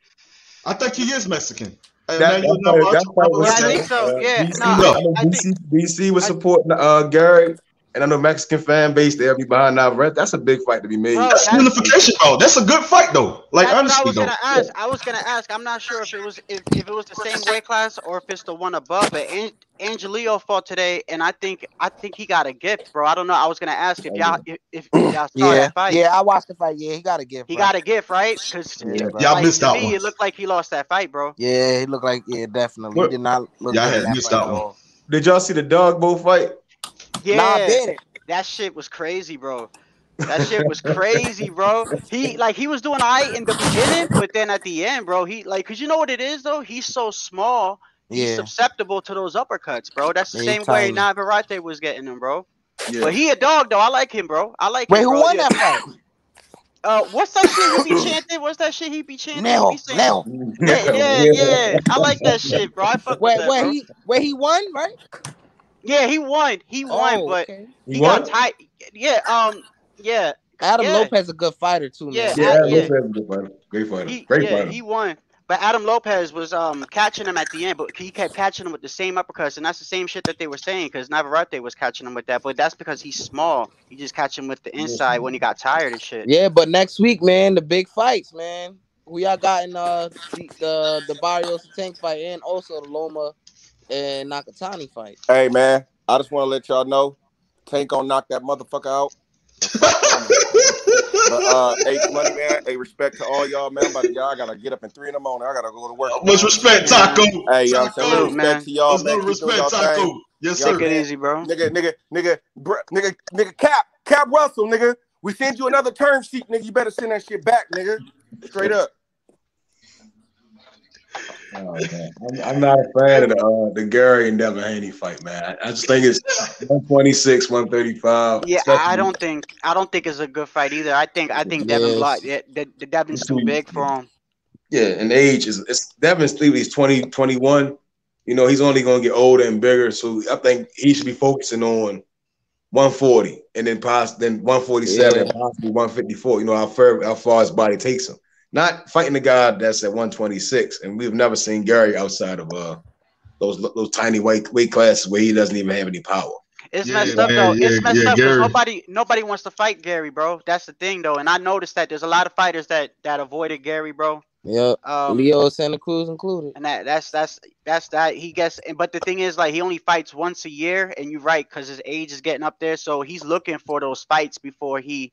I think he is Mexican. That fight was I think so. Yeah. DC, No, I know DC was supporting Gary, and I know Mexican fan base they'll be behind Navarrete. That's a big fight to be made. Bro, that's unification, bro. That's a good fight though. Like that's honestly, what I was gonna ask. I'm not sure if it was if it was the same weight class or if it's the one above. But Angelio fought today, and I think he got a gift, bro. I don't know. I was gonna ask if y'all if y'all saw that fight. Yeah, I watched the fight. Yeah, he got a gift. He got a gift, right? Because y'all missed that one. It looked like he lost that fight, bro. Yeah, he looked like definitely. He did not look. Y'all good had missed that one. Did y'all see the dog bull fight? Yeah, nah, I did it. That shit was crazy, bro. That shit was crazy, bro. He was doing all right in the beginning, but then at the end, bro, he cause you know what it is though? He's so small, he's susceptible to those uppercuts, bro. That's the same way Navarrete was getting him, bro. Yeah. But he a dog though. I like him, bro. I like him. Wait, who won that fight? What's that shit he be chanting? What's that shit he be chanting? Nell. Yeah. I like that shit, bro. I fuck with that, bro. He won, right? Yeah, he won. He won, but he got tight. Yeah, yeah. Adam Lopez a good fighter too, man. Adam Lopez is a good fighter. Great fighter. Great fighter. He won. But Adam Lopez was catching him at the end, but he kept catching him with the same uppercuts, and that's the same shit that they were saying because Navarrete was catching him with that, but that's because he's small. He just catch him with the inside when he got tired and shit. Yeah, but next week, man, the big fights, man. Who y'all got in the Barrios Tank fight and also the Loma and Nakatani fight? Hey, man, I just want to let y'all know, Tank gonna knock that motherfucker out. But H Money, man, hey, respect to all y'all, man. But y'all, I gotta get up at 3 in the morning. I gotta go to work. Much respect, Taco. Hey, y'all, respect to y'all, man. Respect, Taco. Yes, sir. Take it easy, bro. Nigga, Cap Russell, nigga. We send you another term sheet, nigga. You better send that shit back, nigga. Straight up. Oh, man. I'm not a fan of the Gary and Devin Haney fight, man. I just think it's 126, 135. Yeah, I don't think it's a good fight either. I think Devin Block, Devin's too big for him. Yeah, and age Devin's 20, 21. You know, he's only gonna get older and bigger. So I think he should be focusing on 140 and then 147 and possibly 154. You know, how far his body takes him. Not fighting the guy that's at 126, and we've never seen Gary outside of those tiny weight classes where he doesn't even have any power. It's messed up though. It's messed up because nobody wants to fight Gary, bro. That's the thing though, and I noticed that there's a lot of fighters that avoided Gary, bro. Yeah, Leo Santa Cruz included. And that's that he gets. But the thing is, like, he only fights once a year, and you're right because his age is getting up there, so he's looking for those fights before he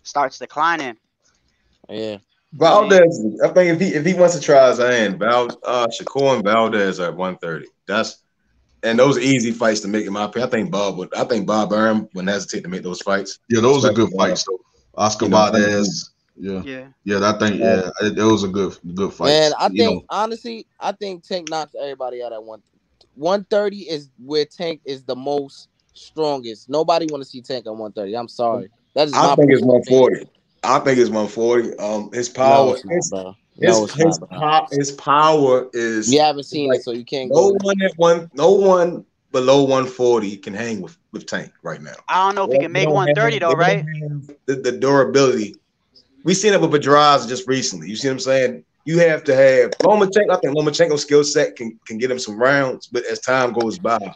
starts declining. Yeah. Valdez, I think if he wants to try his hand, Shakur and Valdez are at 130. And those are easy fights to make in my opinion. I think Bob Burnham wouldn't hesitate to make those fights. Yeah, those are good fights though. Oscar Valdez. Yeah. I think those are good fights. Man, I think honestly, Tank knocks everybody out at 130 is where Tank is the most strongest. Nobody want to see Tank at 130. I'm sorry. I think it's 140. I think it's 140. His power, his power is. You haven't seen it, so you can't. No one below 140 can hang with Tank right now. I don't know if he can make 130 though, right? The durability. We seen it with Pedraza just recently. You see what I'm saying? You have to have Lomachenko. I think Lomachenko's skill set can get him some rounds, but as time goes by,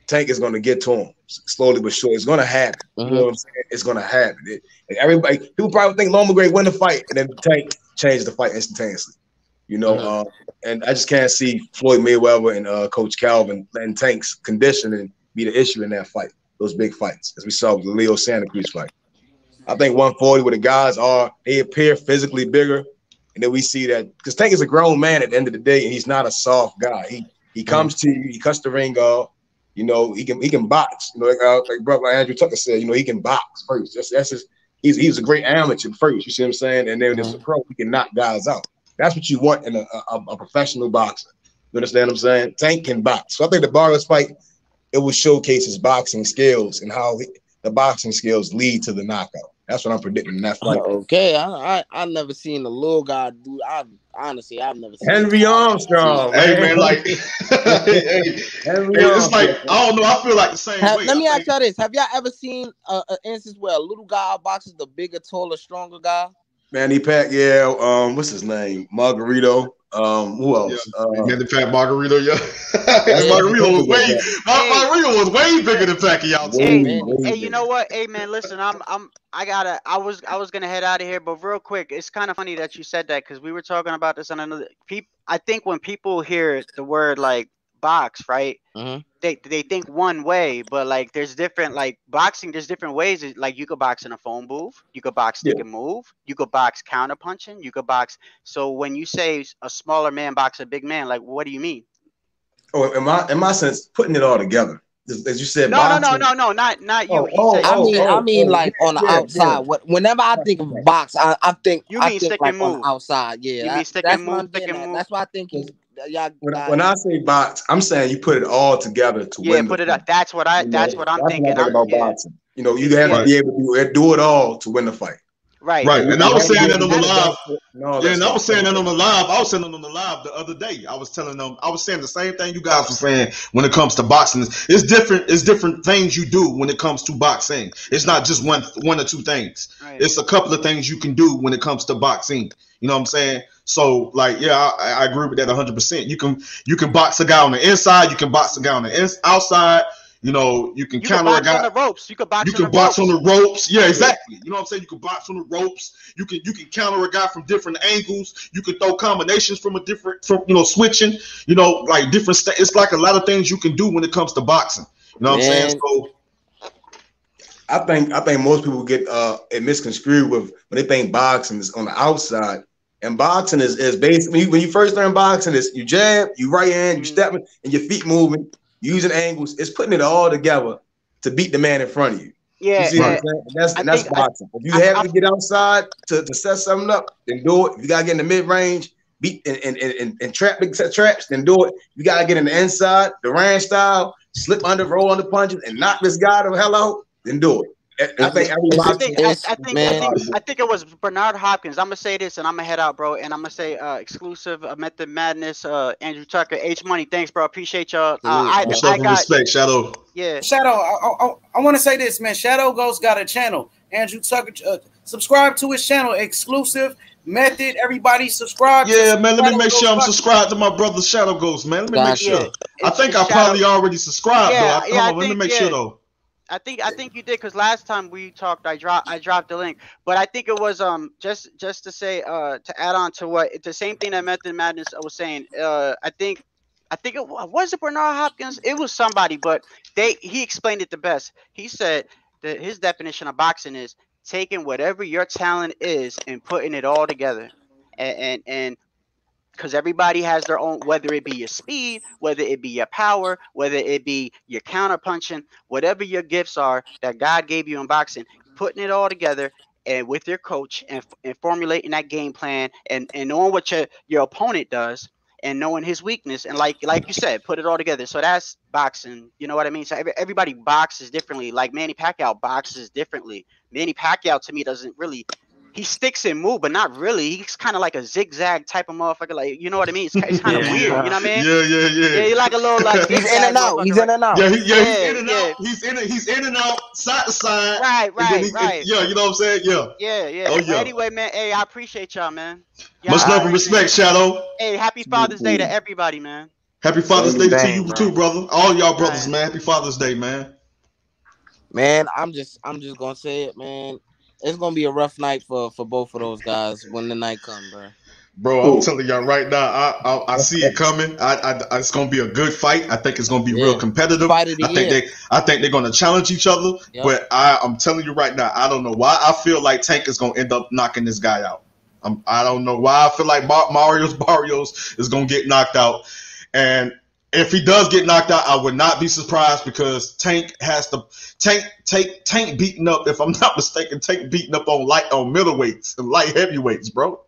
Tank is going to get to him slowly but surely. It's going to happen. You know what I'm saying? It's going to happen. People probably think Lomachenko win the fight, and then Tank changed the fight instantaneously. You know, and I just can't see Floyd Mayweather and Coach Calvin letting Tank's conditioning be the issue in that fight. Those big fights, as we saw with the Leo Santa Cruz fight. I think 140, where the guys they appear physically bigger, and then we see that because Tank is a grown man at the end of the day, and he's not a soft guy. He comes to you, he cuts the ring off. You know, he can box. You know, like Andrew Tucker said, you know, he can box first. That's his. He's a great amateur first. You see what I'm saying? And then as a pro, he can knock guys out. That's what you want in a professional boxer. You understand what I'm saying? Tank can box. So I think the Barrios fight, it will showcase his boxing skills and how the boxing skills lead to the knockout. That's what I'm predicting in that fight. Okay, I never seen a little guy do. Honestly, I've never seen Henry Armstrong, Hey man. man, like, Henry it's like Armstrong. I don't know. I feel like the same way. Let me ask y'all this: have y'all ever seen an instance where a little guy boxes the bigger, taller, stronger guy? Manny Pacquiao. What's his name? Margarito. Who else? Manny Pat Margarito, yeah. Margarito was way bigger than Pacquiao. Hey, you know what? Hey man, listen, I was gonna head out of here, but real quick, it's kind of funny that you said that because we were talking about this on another. I think when people hear the word like box, right? They think one way, but like there's different like boxing. There's different ways. Like you could box in a phone booth, you could box stick and move, you could box counter punching, you could box. So when you say a smaller man box a big man, like what do you mean? Oh, in my sense, putting it all together. As you said, No, boxing. no, not you. I mean, like on the outside. Whenever I think of box, I think stick like and on move. the outside. Yeah, You mean stick that's and what move, I'm getting at. That's why I think he's. When I say box, I'm saying you put it all together to win. Put it up. That's what I'm thinking. What I think about boxing. You know, you have to be able to do it all to win the fight. Right. And I was saying that on the live. Yeah, and I was saying that on the live. I was saying that on the live the other day. I was telling them. I was saying the same thing you guys were saying when it comes to boxing. It's different. It's different things you do when it comes to boxing. It's not just one or two things. Right. It's a couple of things you can do when it comes to boxing. You know what I'm saying? So, like, yeah, I agree with that 100%. You can box a guy on the inside. You can box a guy on the outside. You know, you can counter a guy on the ropes. You can box on the ropes. Yeah, exactly. You know what I'm saying? You can box on the ropes. You can counter a guy from different angles. You can throw combinations from switching. You know, like different. It's like a lot of things you can do when it comes to boxing. You know what I'm saying? So, I think most people get it misconstrued with when they think boxing is on the outside. And boxing is basically when you first learn boxing, is you jab, you right hand, you stepping, and your feet moving, using angles. It's putting it all together to beat the man in front of you. Yeah, you see what I'm saying? That's boxing. If you have to get outside to set something up, then do it. If you gotta get in the mid range, beat and trap big set traps, then do it. You gotta get in the inside, the range style, slip under, roll under punches, and knock this guy the hell out, then do it. I think it was Bernard Hopkins. I'm gonna say this, and I'm gonna head out, bro. And I'm gonna say exclusive Method Madness, Andrew Tucker, H Money. Thanks, bro. Appreciate y'all. I got respect, Shadow. Yeah, Shadow. I want to say this, man. Shadow Ghost got a channel. Andrew Tucker, subscribe to his channel. Exclusive Method. Everybody subscribe. Yeah, man. Let me make sure I'm subscribed to my brother Shadow Ghost, man. Let me make sure. I think I probably already subscribed though. Let me make sure though. I think you did because last time we talked, I dropped the link. But I think it was just to say to add on to what the same thing that Method Madness was saying. I think it was Bernard Hopkins. It was somebody, but he explained it the best. He said that his definition of boxing is taking whatever your talent is and putting it all together, and because everybody has their own, whether it be your speed, whether it be your power, whether it be your counter punching, whatever your gifts are that God gave you in boxing, putting it all together and with your coach and formulating that game plan and knowing what your opponent does and knowing his weakness and like you said, put it all together. So that's boxing. You know what I mean? So everybody boxes differently. Like Manny Pacquiao boxes differently. Manny Pacquiao to me doesn't really. He sticks and move, but not really. He's kind of like a zigzag type of motherfucker. Like, you know what I mean? It's kind of weird. You know what I mean? Yeah. He's like a little like he's in and out. He's in and out. Yeah, he's in and out. He's in and out, side to side. Right. Yeah, you know what I'm saying? Yeah. Yeah. Oh, yeah. Anyway, man, hey, I appreciate y'all, man. Much love and respect, Shadow. Hey, happy Father's Day to everybody, man. Happy Father's Day to you too, brother. All y'all brothers, man. Happy Father's Day, man. Man, I'm just gonna say it, man. It's gonna be a rough night for both of those guys when the night comes, bro. Bro, I'm telling y'all right now, I see it coming. It's gonna be a good fight. I think it's gonna be real competitive. I think they're gonna challenge each other. Yep. But I'm telling you right now, I don't know why I feel like Tank is gonna end up knocking this guy out. I don't know why I feel like Barrios is gonna get knocked out. And if he does get knocked out, I would not be surprised because Tank beating up, if I'm not mistaken, Tank beating up on middleweights and light heavyweights, bro.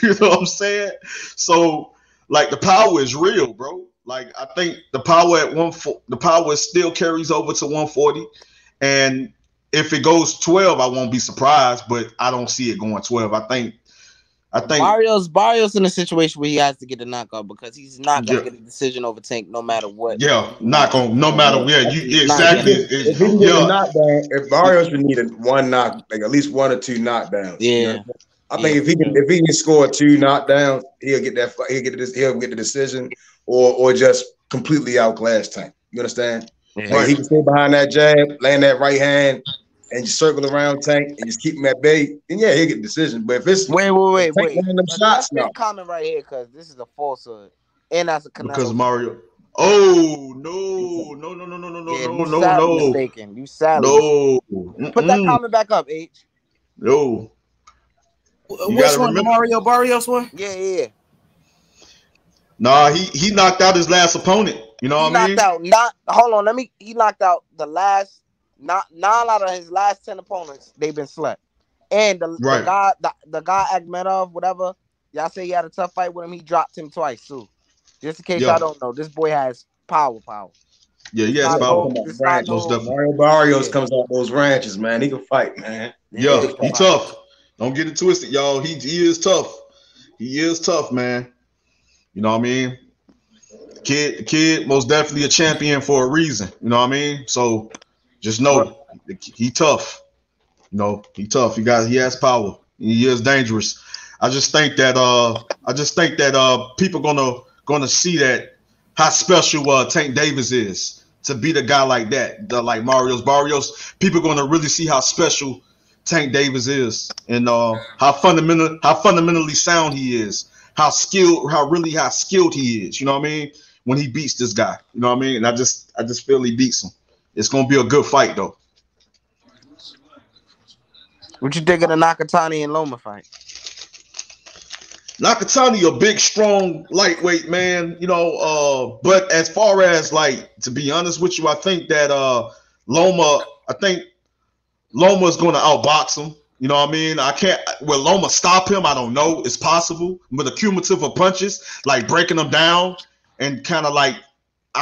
You know what I'm saying? So, like, the power is real, bro. Like, I think the power still carries over to 140, and if it goes 12, I won't be surprised, but I don't see it going 12. I think Barrios in a situation where he has to get a knockout because he's not gonna get a decision over Tank no matter what. Yeah, not gonna no matter where you exactly. If he can get a knockdown, if Barrios would need one knock, like at least 1 or 2 knockdowns. Yeah. You know? I think if he can score 2 knockdowns, he'll get the decision or just completely outclass Tank. You understand? Yeah. Like he can stay behind that jab, land that right hand, and just circle around Tank and just keep him at bay, then yeah, he'll get the decision. But if it's wait, them shots, no. Comment right here because this is a falsehood, and that's a Canelo. Because Mario. Oh no! Mistaken. You sadly mistaken. Put that comment back up, H. No. Which one? The Mario Barrios one? Yeah. Nah, he knocked out his last opponent. You know what I mean? He knocked out the last 9 out of his last 10 opponents. They've been slept. And the guy Akhmedov, whatever, y'all say he had a tough fight with him. He dropped him twice too. Just in case y'all don't know, this boy has power. Yeah, he has power. Mario Barrios comes out those ranches, man. He can fight, man. Yeah, he tough. Don't get it twisted, y'all. He is tough. He is tough, man. You know what I mean? Kid, most definitely a champion for a reason. You know what I mean? So just know he tough. You know, he tough. He has power. He is dangerous. I just think that people gonna see that how special Tank Davis is to beat a guy like that, like Barrios. People gonna really see how special Tank Davis is, and how fundamentally sound he is, how skilled he is. You know what I mean? When he beats this guy, you know what I mean? And I just feel he beats him. It's gonna be a good fight though. What you think of the Nakatani and Loma fight? Nakatani, a big, strong, lightweight man, you know. But as far as to be honest with you, I think that Loma is going to outbox him. You know what I mean? Will Loma stop him? I don't know. It's possible with a cumulative of punches, like breaking him down, and kind of I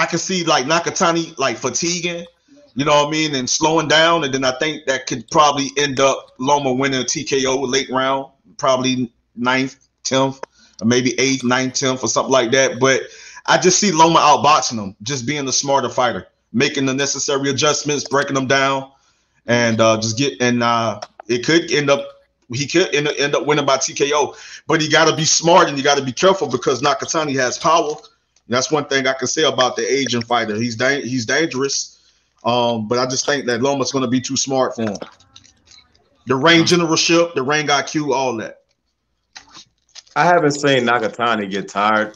can see Nakatani fatiguing. You know what I mean? And slowing down, and then I think that could probably end up Loma winning a TKO late round, probably 9th, 10th, or maybe 8th, 9th, 10th, or something like that. But I just see Loma outboxing him, just being the smarter fighter, making the necessary adjustments, breaking them down, and it could end up winning by TKO. But you got to be smart and you got to be careful because Nakatani has power. And that's one thing I can say about the Asian fighter. He's dangerous. But I just think that Loma's going to be too smart for him. The ring generalship, the ring IQ, all that. I haven't seen Nakatani get tired.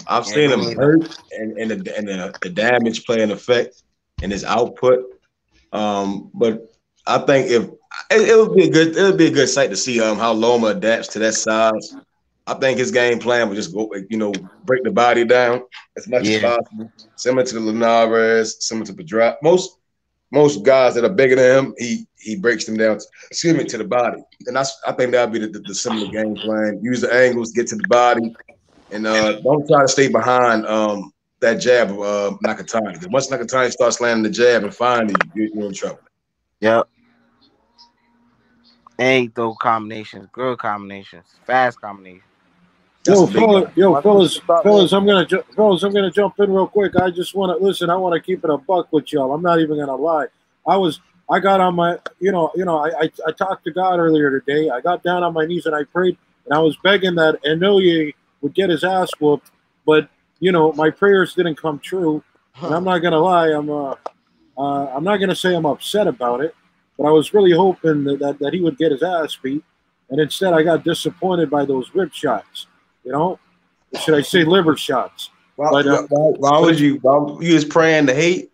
I've seen him hurt and the damage play an effect in his output. But I think it would be a good sight to see how Loma adapts to that size. I think his game plan would just go, break the body down as much as possible. Similar to the Linares, similar to Pedrad. Most guys that are bigger than him, he breaks them down. To the body, and I think that'd be the similar game plan. Use the angles, get to the body, and don't try to stay behind that jab of Nakatani. Once Nakatani starts landing the jab and finding you, you're in trouble. Yep. And throw combinations, good combinations, fast combinations. Fellas, I'm gonna jump in real quick. I just want to listen. I want to keep it a buck with y'all. I'm not even gonna lie. I got on my, I talked to God earlier today. I got down on my knees and I prayed, and I was begging that Inoue would get his ass whooped, but my prayers didn't come true. And I'm not gonna lie. I'm not gonna say I'm upset about it, but I was really hoping that he would get his ass beat, and instead I got disappointed by those rib shots. Should I say liver shots? Why was you was praying to hate?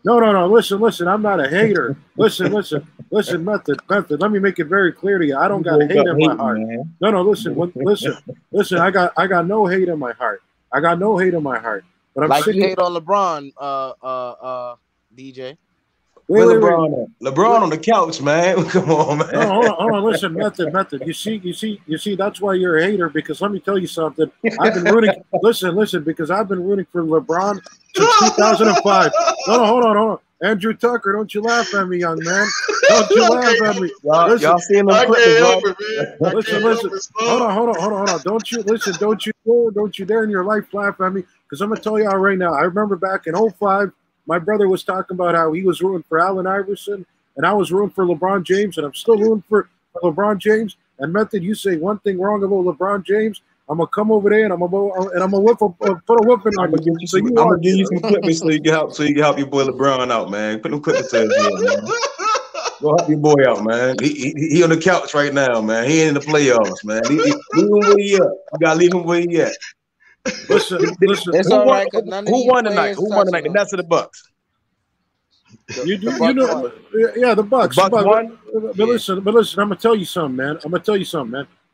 No. Listen. I'm not a hater. Listen. Method. Let me make it very clear to you. I don't got hate in my heart. Man. No. Listen. I got no hate in my heart. But I'm you hate on LeBron, DJ. Wait. LeBron on the couch, man. Come on, man. No, hold on. Listen, method. You see. That's why you're a hater. Because let me tell you something. I've been rooting. Listen. Because I've been rooting for LeBron since 2005. No, hold on. Andrew Tucker, don't you laugh at me, young man. Don't you laugh at me. Y'all seen them clippers, right? Listen. Hold on. Don't you dare in your life laugh at me, because I'm gonna tell y'all right now. I remember back in 05, my brother was talking about how he was rooting for Allen Iverson, and I was rooting for LeBron James, and I'm still rooting for LeBron James. And Method, you say one thing wrong about LeBron James, I'm gonna come over there and I'm gonna put a whipping on you. I'm gonna give you some clippers so you can help your boy LeBron out, man. Put them clippers to his head, man. Go help your boy out, man. He on the couch right now, man. He ain't in the playoffs, man. Leave him where he at. You gotta leave him where he at. Listen. It's all right, because none of Who these won tonight? players Who won tonight? The touching Nets or the Bucks? You know, yeah, the Bucks. The Bucks won. But listen, I'm gonna tell you something, man.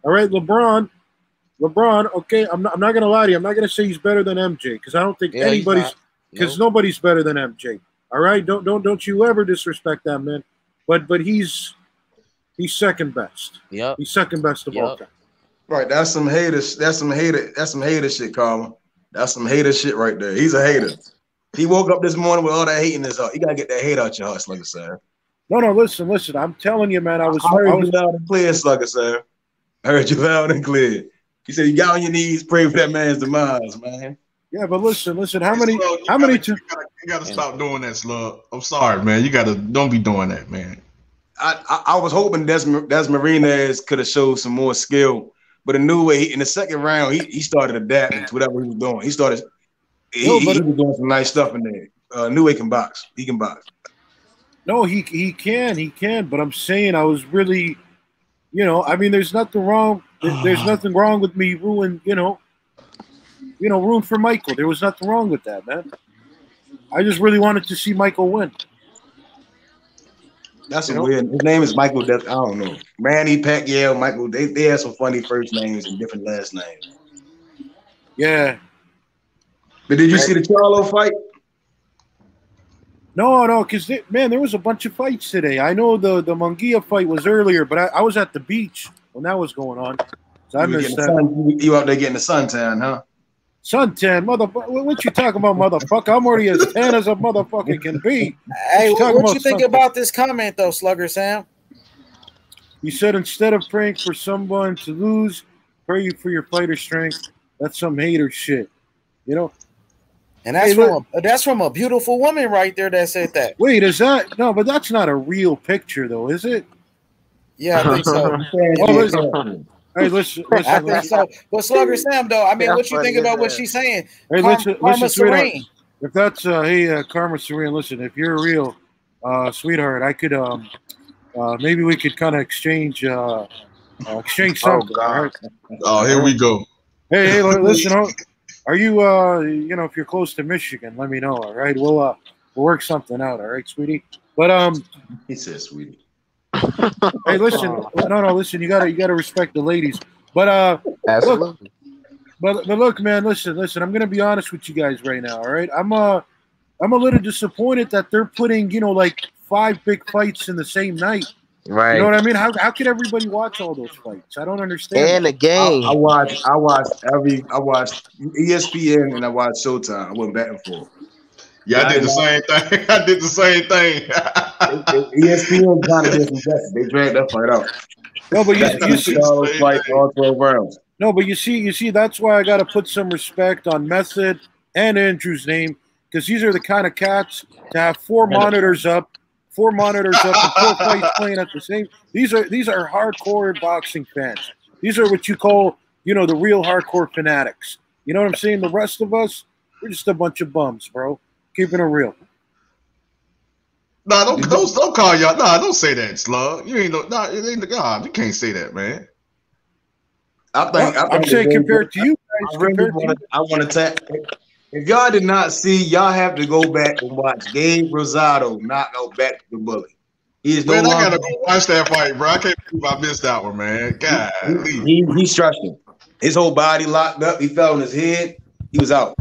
All right, LeBron. Okay, I'm not gonna lie to you. I'm not gonna say he's better than MJ, because I don't think anybody's, because nobody's better than MJ. All right, don't you ever disrespect that man. But he's second best. Yep. He's second best of all time. Right, that's some haters. That's some hater shit, Karma. That's some hater shit right there. He's a hater. He woke up this morning with all that hate in his heart. You gotta get that hate out your heart, Slugger Sam. No, listen. I'm telling you, man. I was you loud and clear, Slugger Sam. I heard you loud and clear. You said you got on your knees, pray for that man's demise, man. Yeah, but listen. How many? You gotta stop doing that, Slug. I'm sorry, man. Don't be doing that, man. I was hoping Dasmarinas could have showed some more skill, but Inoue in the second round he started adapting to whatever he was doing. He was doing some nice stuff in there. Inoue can box. He can box. No, he can. But I'm saying I was really, I mean, there's nothing wrong. There's nothing wrong with me rooting for Michael. There was nothing wrong with that, man. I just really wanted to see Michael win. That's weird. His name is Michael. I don't know. Manny, Pacquiao, Michael. They have some funny first names and different last names. Yeah. But did you see the Charlo fight? No, because there was a bunch of fights today. I know the Munguia fight was earlier, but I was at the beach when that was going on. So I missed that. You out there getting the suntan, huh? Suntan, motherfucker. What you talking about, motherfucker? I'm already as tan as a motherfucker can be. Hey, what you think about this comment, though, Slugger Sam? You said instead of praying for someone to lose, pray for your fighter strength. That's some hater shit, And that's from a beautiful woman right there that said that. Wait, is that no? But that's not a real picture, though, is it? Yeah, I think so. Listen. Hey, listen. I think so. But Slugger Sam, though, I mean, what you think about what she's saying? Hey, listen, Serene. If that's Karma Serene, listen. If you're a real sweetheart, I could maybe we could kind of exchange something. All right? Oh, here we go. Hey, listen. Are you if you're close to Michigan, let me know. All right, we'll work something out. All right, sweetie. But he says, sweetie. Hey, listen. No. Listen, you gotta respect the ladies. But look, man. Listen. I'm gonna be honest with you guys right now. All right, I'm a little disappointed that they're putting like 5 big fights in the same night. Right. You know what I mean? How could everybody watch all those fights? I don't understand. And the game. I watched ESPN and I watched Showtime. I went back and forth. Yeah, I did the same thing. ESPN kind of disinvested. They dragged that fight out. No, but you see fight all 12 rounds. No, but you see, that's why I got to put some respect on Method and Andrew's name, because these are the kind of cats to have 4 monitors up, and 4 fights playing at the same. These are hardcore boxing fans. These are what you call, the real hardcore fanatics. You know what I'm saying? The rest of us, we're just a bunch of bums, bro. Keeping it real. Nah, don't call y'all. Nah, don't say that, Slug. You ain't it ain't the God. You can't say that, man. I'm saying compared to you guys. I want to tap. If y'all did not see, y'all have to go back and watch Gabe Rosado knock out back the bully. I gotta go watch that fight, bro. I can't believe I missed that one, man. God, he stretched him. His whole body locked up. He fell on his head. He was out.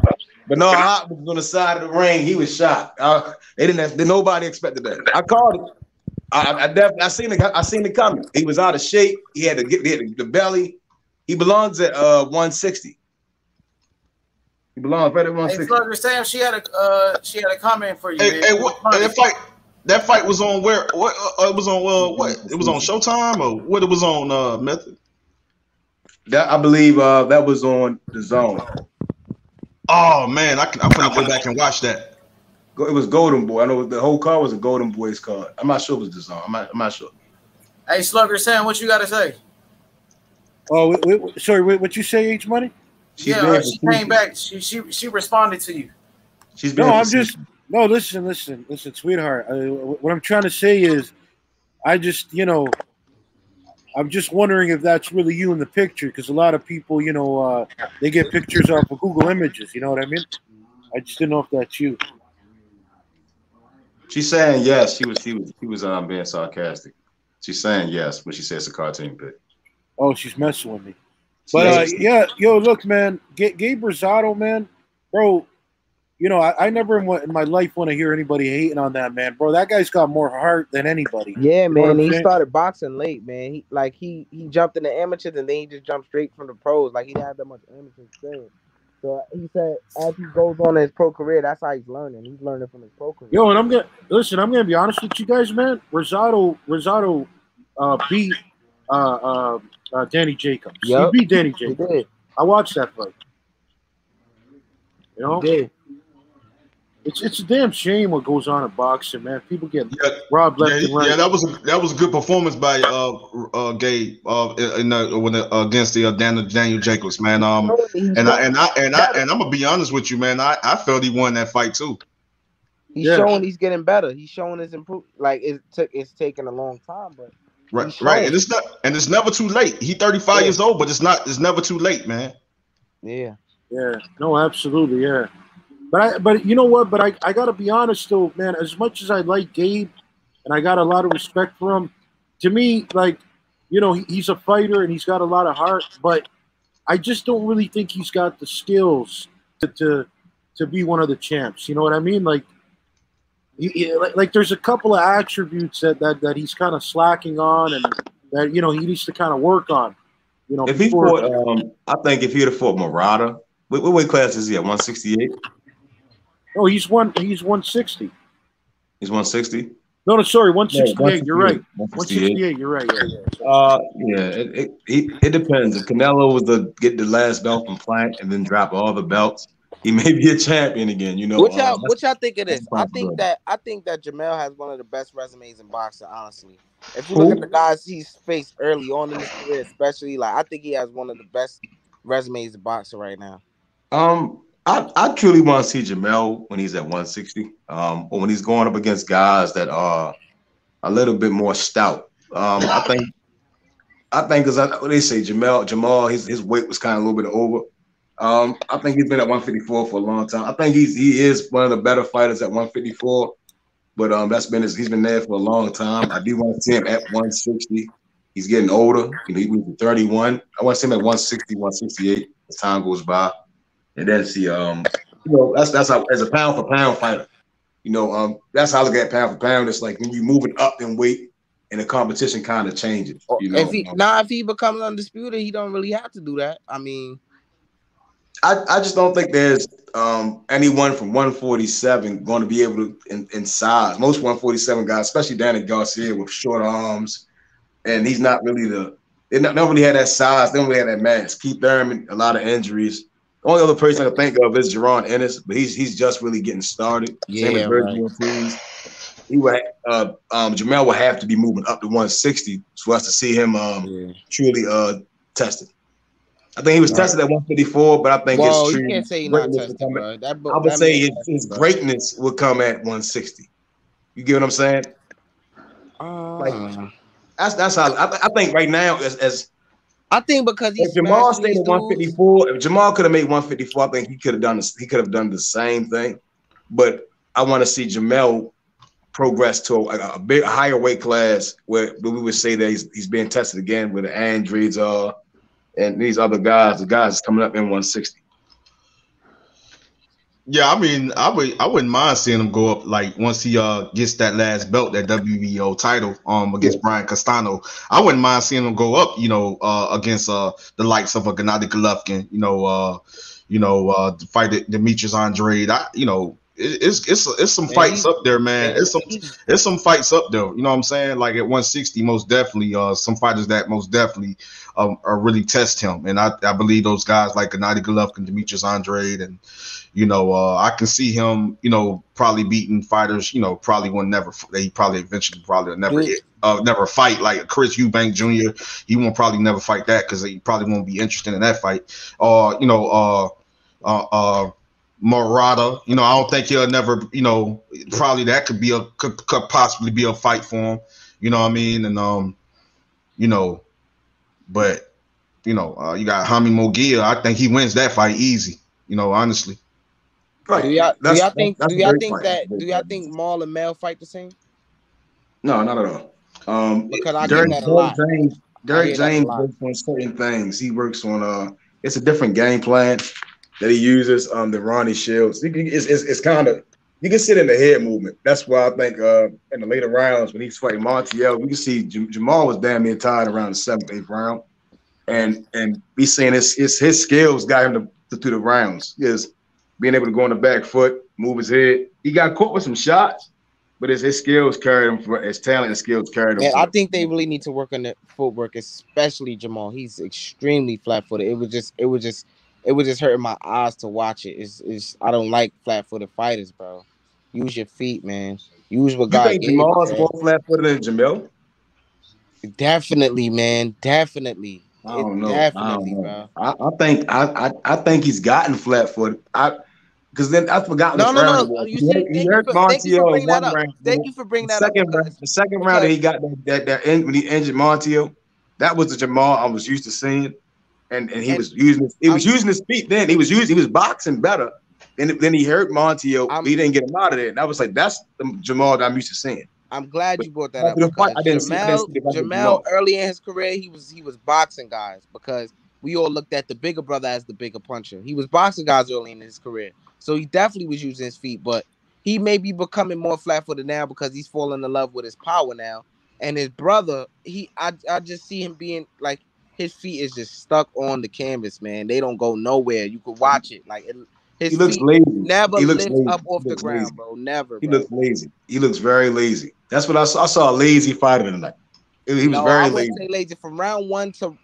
But no, Hot was on the side of the ring. He was shocked. Nobody expected that. I called it. I seen it coming. He was out of shape. He had the belly. He belongs at 160. He belongs right at Hey, 160. Slugger Sam, she had a comment for you, man. Hey, what? That fight was on where? What? It was on what? It was on Showtime or what? It was on Method. That I believe that was on the Zone. Oh man, I'm gonna go back and watch that. It was Golden Boy. I know the whole card was a Golden Boy's card. I'm not sure it was the Zone. I'm not sure. Hey, Slugger Sam, what you got to say? Oh, sorry, what you say, H Money? She came back. She responded to you. She's no. I'm just no. Listen, sweetheart. What I'm trying to say is, I just I'm just wondering if that's really you in the picture, because a lot of people, they get pictures off of Google Images. You know what I mean? I just didn't know if that's you. She's saying yes. She was being sarcastic. She's saying yes, but she says it's a cartoon pic. Oh, she's messing with me. But yeah, yo, look, man, Gabe Rosado, man, bro. I never in my life want to hear anybody hating on that man, bro. That guy's got more heart than anybody. Yeah, man. He saying? started boxing late, man. He jumped in the amateurs and then he just jumped straight from the pros. Like he didn't have that much amateur experience. So he said as he goes on in his pro career, that's how he's learning. He's learning from his pro career. Yo, and I'm gonna be honest with you guys, man. Rosado beat Danny Jacobs. Yep. He beat Danny Jacobs. I watched that fight. He did. It's a damn shame what goes on in boxing, man. People get robbed left and right. Yeah, that was a good performance by Gabe against the Daniel Jacobs, man. And I'm gonna be honest with you, man. I felt he won that fight too. He's showing he's getting better. He's showing his improvement. Like it's taking a long time, but right. And it's never too late. He's 35 years old, but it's never too late, man. Yeah. Yeah. No, absolutely. Yeah. But you know what? But I gotta be honest though, man. As much as I like Gabe, and I got a lot of respect for him, to me, like, he's a fighter and he's got a lot of heart. But I just don't really think he's got the skills to be one of the champs. You know what I mean? Like, like there's a couple of attributes that he's kind of slacking on, and that he needs to kind of work on. If he fought, I think if he'd have fought Murata, what weight class is he at? 168. Oh, he's 160. He's 160. No, sorry, 168. You're right. 168. 168. You're right. Yeah. It depends. If Canelo was to get the last belt from Plank and then drop all the belts, he may be a champion again. What y'all think of this? I think that Jamel has one of the best resumes in boxing. Honestly, if you look at the guys he's faced early on in his career, especially, like, I think he has one of the best resumes in boxing right now. I truly want to see Jamel when he's at 160, or when he's going up against guys that are a little bit more stout. I think because they say Jamal, his weight was kind of a little bit over. I think he's been at 154 for a long time. I think he is one of the better fighters at 154, but he's been there for a long time. I do want to see him at 160. He's getting older. He moved to 31. I want to see him at 160, 168 as time goes by. And then see, that's how, as a pound for pound fighter, that's how I look at pound for pound. It's like when you're moving up in weight and the competition kind of changes. If he becomes undisputed, he don't really have to do that. I mean, I just don't think there's anyone from 147 going to be able to in size. Most 147 guys, especially Danny Garcia with short arms, and he's not really they don't really have that size. They don't really have that mass. Keith Thurman, a lot of injuries. The only other person I can think of is Jerron Ennis, but he's just really getting started. Same as Virgil Ortiz. Jamel will have to be moving up to 160 for us to see him truly tested. I think he was tested at 154, but I think his true greatness I would say his greatness will come at 160. You get what I'm saying? That's how I think right now I think because if Jamal stayed at 154, if Jamal could have made 154, I think he could have done the same thing. But I want to see Jamel progress to a big higher weight class where we would say that he's being tested again with the Andres and these other guys. The guys coming up in 160. Yeah, I mean, I wouldn't mind seeing him go up, like, once he gets that last belt, that WBO title against Brian Castano. I wouldn't mind seeing him go up, against the likes of a Gennady Golovkin, to fight Demetrius Andrade. It's some fights up there, man. It's some fights up there. You know what I'm saying? Like at 160, most definitely. Some fighters that most definitely are really test him, and I believe those guys like Gennady Golovkin, Demetrius Andrade, and I can see him, probably beating fighters. Probably will never. He probably eventually probably never fight like Chris Eubank Jr. He won't probably never fight that because he probably won't be interested in that fight. Or Murata, I don't think he'll never, probably that could possibly be a fight for him. You know what I mean? And but you got Hami Mogia. I think he wins that fight easy. Honestly. Right. Do y'all think Maul and Mel fight the same? No, not at all. Because I get that a lot. Derek James works on certain things. He works on it's a different game plan that he uses than Ronnie Shields. It's kind of, you can see it in the head movement. That's why I think in the later rounds when he's fighting Montiel, we can see Jamal was damn near tired around the 7th, 8th round, and we seeing his skills got him to through the rounds. Is being able to go on the back foot, move his head. He got caught with some shots, but his skills carried him for his talent and skills carried him. Man, I think they really need to work on the footwork, especially Jamal. He's extremely flat-footed. It was just hurting my eyes to watch it. I don't like flat-footed fighters, bro. Use your feet, man. Use what God gave you. Jamal is more flat-footed than Jamil? Definitely, man. Definitely. I don't know. Definitely, bro. I think he's gotten flat-footed. Because then I forgot what round it was. He hurt Montiel in one round. Thank you for bringing that up. The second round that he got that when he injured Montiel, that was the Jamal I was used to seeing. And he was using his feet then. He was boxing better. Then he hurt Montiel. He didn't get him out of there. And I was like, that's the Jamal that I'm used to seeing. I'm glad you brought that up. Jamal early in his career, he was boxing guys because we all looked at the bigger brother as the bigger puncher. He was boxing guys early in his career. So he definitely was using his feet, but he may be becoming more flat-footed now because he's falling in love with his power now. And his brother, I just see him being like, his feet is just stuck on the canvas, man. They don't go nowhere. You could watch it. Like his feet never lift up off the ground, bro. Never. He looks lazy. He looks very lazy. That's what I saw. I saw a lazy fighter tonight. He was very lazy. Say lazy. From round 1 to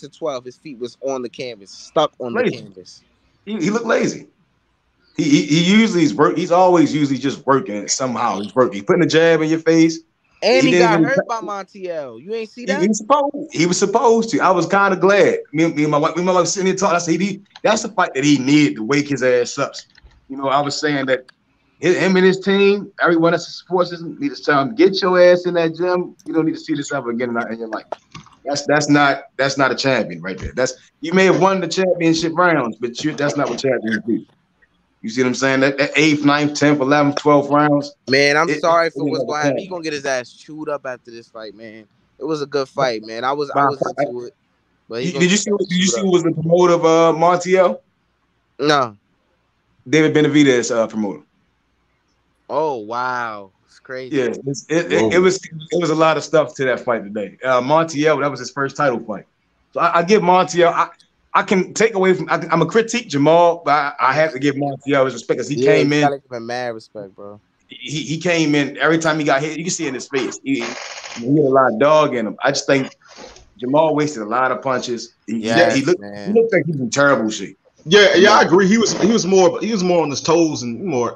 12, his feet was on the canvas, stuck on the canvas. He looked lazy. He usually he's always usually just working it somehow. He's working. He's putting a jab in your face. And he got hurt by Montiel. You ain't see that? He was supposed to. I was kind of glad. Me and my wife sitting here talking. I said, that's the fight that he needed to wake his ass up. I was saying that him and his team, everyone that supports him, need to tell him, get your ass in that gym. You don't need to see this ever again in your life. That's not a champion right there. You may have won the championship rounds, but that's not what champions do. You see what I'm saying? That 8th, 9th, 10th, 11th, 12th rounds. Man, I'm sorry for what's going to happen. He's going to get his ass chewed up after this fight, man. It was a good fight, man. I was into it. But did you see who was the promoter of Montiel? No. David Benavidez promoter. Oh, wow. It's crazy. Yeah, it was a lot of stuff to that fight today. Montiel, that was his first title fight. So I give Montiel, I can take away from. I'm a critique Jamal, but I have to give Montiel his respect because he came in. Gotta give him mad respect, bro. He came in every time he got hit. You can see it in his face. He had a lot of dog in him. I just think Jamal wasted a lot of punches. He looked like he was in terrible shape. Yeah, I agree. He was more on his toes and more,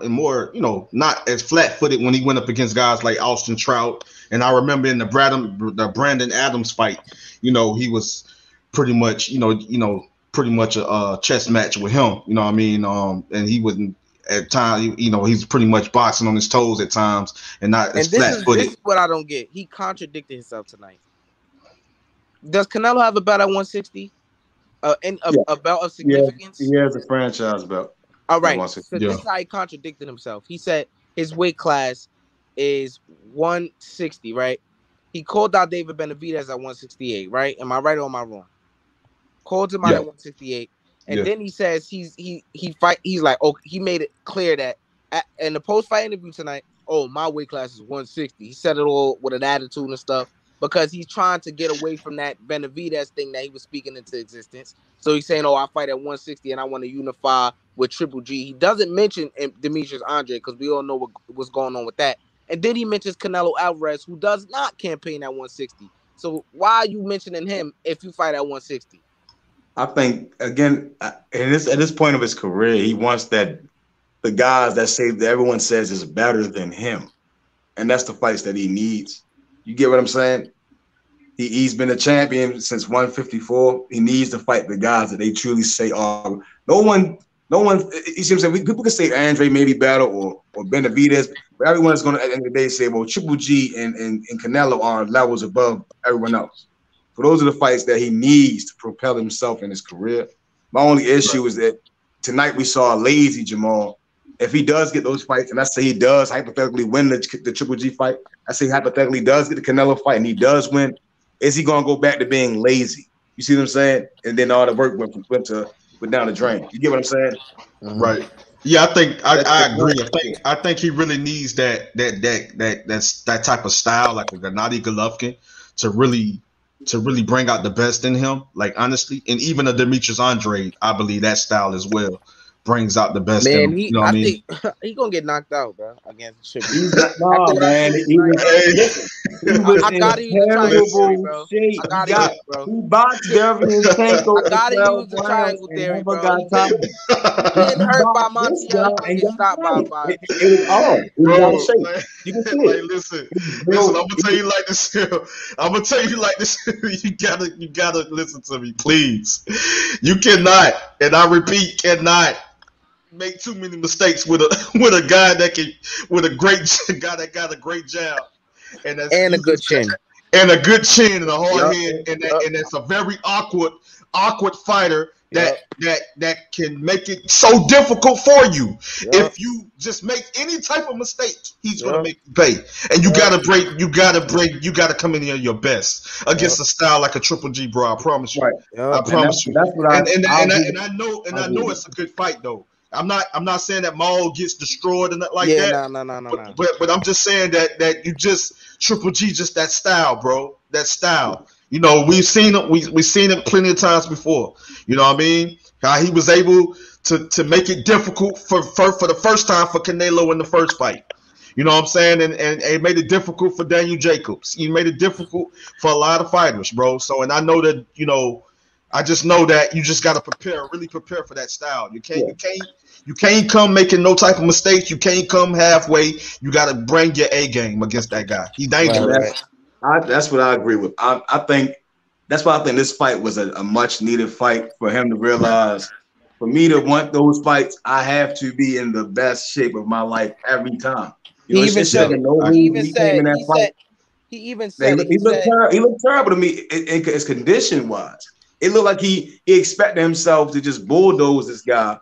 not as flat-footed when he went up against guys like Austin Trout. And I remember in the Brandon Adams fight, he was pretty much, pretty much a chess match with him. You know what I mean? And he wasn't at times, he's pretty much boxing on his toes at times and not as flat-footed. This is what I don't get. He contradicted himself tonight. Does Canelo have a belt at 160? A belt of significance? He has a franchise belt. All right. So this is how he contradicted himself. He said his weight class is 160, right? He called out David Benavidez at 168, right? Am I right or am I wrong? Called him out at 168. And then he says he's like, oh, he made it clear that in the post-fight interview tonight, oh, my weight class is 160. He said it all with an attitude and stuff. because he's trying to get away from that Benavidez thing that he was speaking into existence. So he's saying, "Oh, I fight at 160 and I want to unify with Triple G." He doesn't mention Demetrius Andre because we all know what's going on with that. And then he mentions Canelo Alvarez, who does not campaign at 160. So why are you mentioning him if you fight at 160? I think again, at this point of his career, he wants the guys that everyone says is better than him, and that's the fights that he needs. You get what I'm saying? He's been a champion since 154. He needs to fight the guys that they truly say are no one. You see what I'm saying? People can say Andre maybe better or Benavidez, but everyone's going to at the end of the day say, well, Triple G and Canelo are levels above everyone else. So those are the fights that he needs to propel himself in his career. My only issue is that tonight we saw a lazy Jamal. If he does get those fights, and I say he does hypothetically win the Triple G fight, I say hypothetically does get the Canelo fight and he does win, is he going to go back to being lazy? You see what I'm saying? And then all the work went down the drain. You get what I'm saying? Right. Yeah, I think I agree. I think he really needs that type of style, like a Gennady Golovkin, to really bring out the best in him. Like honestly, and even a Demetrius Andre, I believe that style as well brings out the best in him. You know what I mean? Think he's gonna get knocked out, bro, against Triple G. No, man. He was I gotta use the triangle, bro. Shape. I gotta use it, bro. He boxed Devin Tanko. I gotta use the triangle theory, bro. Getting hurt by Montiel and get stopped by it was hard. Bro, you can see it. Listen, I'm gonna tell you like this. I'm gonna tell you like this. You gotta listen to me, please. You cannot, and I repeat, cannot make too many mistakes with a guy with a great guy that got a great jab and a good chin and a hard head and that's a very awkward fighter that can make it so difficult for you. If you just make any type of mistake, he's gonna make you pay. And you gotta come in here your best against a style like a Triple G, bro. I promise you. I promise you. That's what I know it's a good fight though. I'm not saying that Maul gets destroyed and like that. No. But I'm just saying that you just Triple G, just that style, bro. That style. You know, we've seen it. We've seen it plenty of times before. You know what I mean? How he was able to make it difficult for the first time for Canelo in the first fight. You know what I'm saying? And it made it difficult for Daniel Jacobs. He made it difficult for a lot of fighters, bro. So, and I know that, you know, I just know that you just got to really prepare for that style. You can't come making no type of mistakes. You can't come halfway. You got to bring your A game against that guy. He's dangerous. That's what I agree with. I think that's why I think this fight was a much needed fight for him to realize. For me to want those fights, I have to be in the best shape of my life every time. You know, he even said he looked terrible to me in his condition wise. It looked like he expected himself to just bulldoze this guy.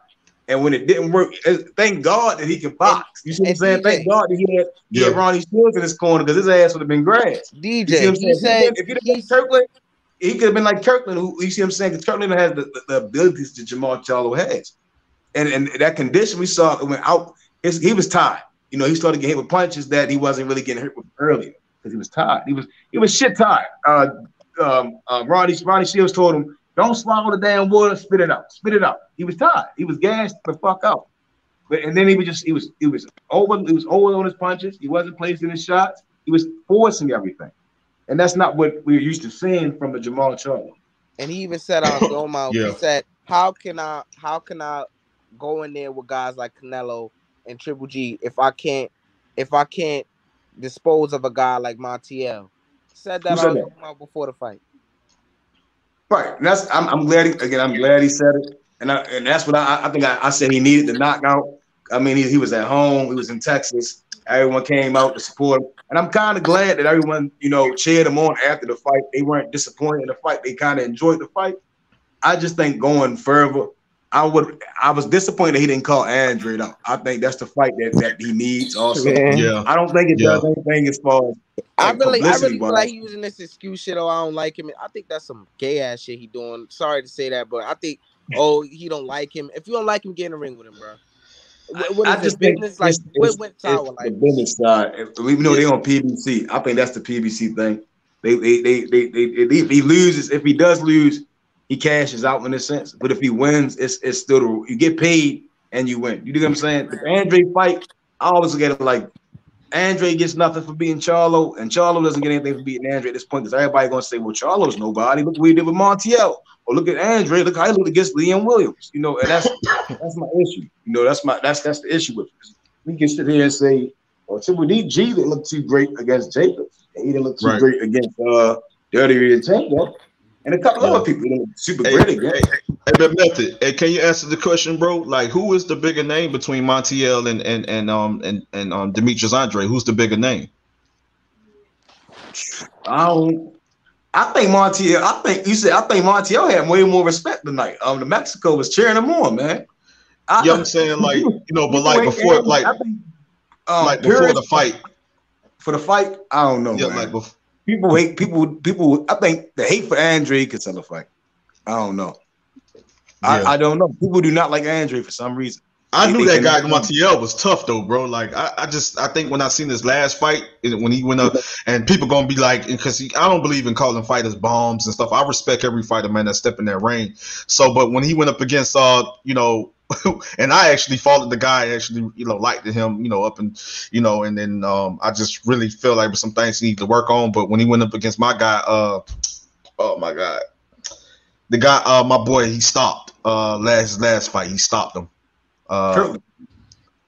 And when it didn't work, thank God that he can box. You see what I'm saying? Thank God that he had Ronnie Shields in his corner because his ass would have been grass. DJ, you see what I'm saying? If he'd have been Kirkland, he could have been like Kirkland, who you see what I'm saying? Because Kirkland has the abilities that Jamal Charlo has. And that condition we saw it went out, he was tired. You know, he started getting hit with punches that he wasn't really getting hit with earlier because he was tired. He was shit tired. Ronnie Shields told him, don't swallow the damn water, spit it out. Spit it out. He was tired. He was gassed the fuck out. And then he was over on his punches. He wasn't placing his shots. He was forcing everything. And that's not what we're used to seeing from the Jamal Charlo. And he even said on Doma, he said, how can I go in there with guys like Canelo and Triple G if I can't dispose of a guy like Montiel? Said that on Doma before the fight. Right, and I'm glad he said it, and that's what I think I said he needed the knockout. I mean, he was at home, he was in Texas, everyone came out to support him, and I'm kind of glad that everyone cheered him on after the fight. They weren't disappointed in the fight; they kind of enjoyed the fight. I just think going further, I was disappointed that he didn't call Andre out. I think that's the fight that he needs also. Yeah. I don't think it does anything as far as I really feel like he using this excuse shit. Oh, I don't like him. I think that's some gay ass shit he doing. Sorry to say that, but I think he don't like him. If you don't like him, get in the ring with him, bro. What is this business? Like what went sour? Like the business side. We know they on PBC. I think that's the PBC thing. If he loses, if he does lose, he cashes out in a sense. But if he wins, it's still you get paid and you win. You know what I'm saying? The Andre fight, I always look at it like Andre gets nothing for beating Charlo, and Charlo doesn't get anything for beating Andre at this point because everybody gonna say, well, Charlo's nobody. Look what he did with Montiel. Or look at Andre. Look how he looked against Liam Williams. You know, and that's my issue. You know, that's the issue with it. We can sit here and say, oh, Triple G didn't look too great against Jacobs. He didn't look too great against Dirty and Tango. And a couple other people didn't look super great against. Hey, but Method, hey, can you answer the question, bro? Like, who is the bigger name between Montiel and Demetrius Andre? Who's the bigger name? I think Montiel. I think Montiel had way more respect tonight. The Mexico was cheering him on, man. Yeah, I'm saying like but like before, like before the fight. For the fight, I don't know. Yeah, man. Like before. People hate people. I think the hate for Andre could sell a fight. I don't know. Yeah. I don't know. People do not like Andre for some reason. I knew that guy Montiel was tough though, bro. Like I think when I seen this last fight, when he went up, and people gonna be like, because I don't believe in calling fighters bombs and stuff. I respect every fighter, man, that step in that ring. So, but when he went up against, and I actually followed the guy, actually, liked him, up and, and then I just really feel like some things he needs to work on. But when he went up against my guy, oh my God, the guy, my boy, he stopped last fight. He stopped him.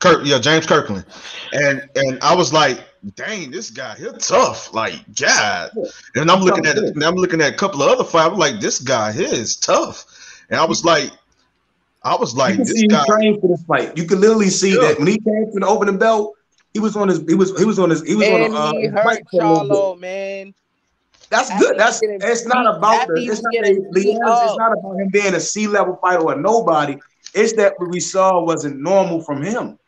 James Kirkland, and I was like, dang, this guy, he's tough, like God. And I'm looking at a couple of other fights. I'm like, this guy here is tough, and I was like, you can see guy trained for this fight. You can literally see that when he came to the opening bell, he was on his. He hurt Charlo, man. That's good. It's not about him being a C-level fighter or nobody. It's that what we saw wasn't normal from him.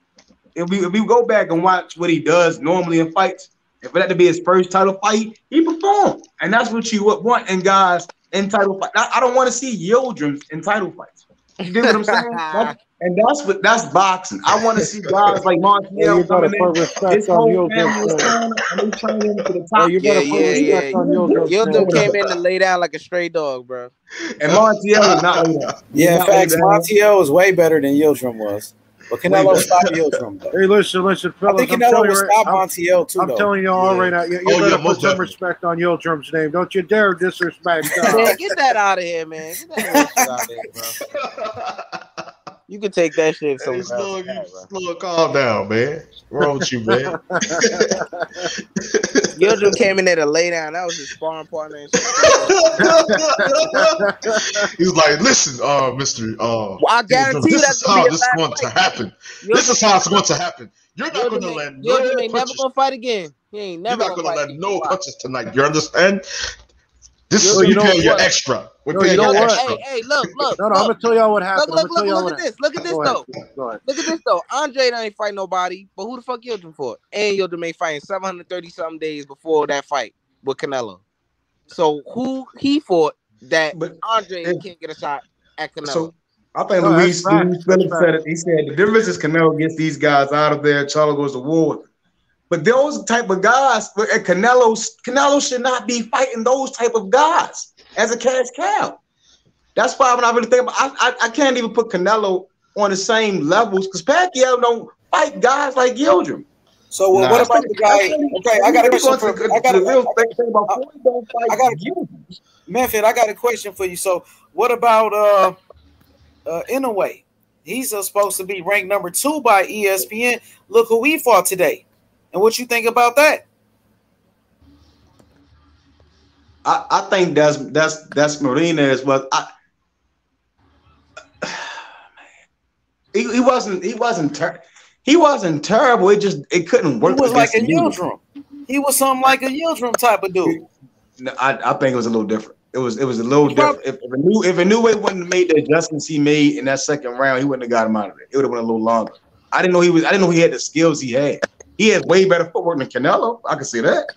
If we go back and watch what he does normally in fights, if it had to be his first title fight, he performed. And that's what you would want in guys in title fights. I don't want to see Yildirim in title fights. You get what I'm saying? That's boxing. I want to see guys like Montiel coming in. His whole family is training to the top. Yildirim came in and lay down like a stray dog, bro. And Montiel is not like that. Yeah, in fact, Montiel is way better than Yildirim was. But Canelo stopped Yildirim, though. Hey, listen, fellas. I think Canelo will stop Montiel, too, I'm telling you all right now, you better put some respect on Yildirim's name. Don't you dare disrespect man, get that out of here, man. Get that out of here, bro. You can take that shit somewhere else. Slow, calm down, man. What's wrong with you, man? Yildirim came in there to lay down. That was his sparring partner. And he was like, listen, Mr. Well, I guarantee this is how this is going to happen. This is how it's going to happen. You're not going to let no Yildirim ain't never going to fight again. He ain't never going to let no punches tonight. You understand? This is you pay your extra. We're paying your extra. Hey, look. No, I'm gonna tell y'all what happened. Look at this. Look at this though. Andre ain't fight nobody, but who the fuck Yildirim for? And Yildirim ain't fighting 730 something days before that fight with Canelo. So who he fought that Andre can't get a shot at Canelo? So I think Luis Phillips said it. He said the difference is Canelo gets these guys out of there. Charlo goes to war. But those type of guys, Canelo should not be fighting those type of guys as a cash cow. That's why when I really think about I can't even put Canelo on the same levels because Pacquiao don't fight guys like Yildirim. So what about the guy? Okay, I got a question for Memphis. I got a question for you. So what about Inoue? He's supposed to be ranked number 2 by ESPN. Look who he fought today. And what you think about that? I think that's Dasmarinas, but he wasn't terrible. It couldn't work. He was like a Yildirim. He was something like a Yildirim type of dude. No, I think it was a little different. It was a little different. If Inoue wouldn't have made the adjustments he made in that second round, he wouldn't have got him out of it. It would have been a little longer. I didn't know he had the skills he had. He has way better footwork than Canelo. I can see that.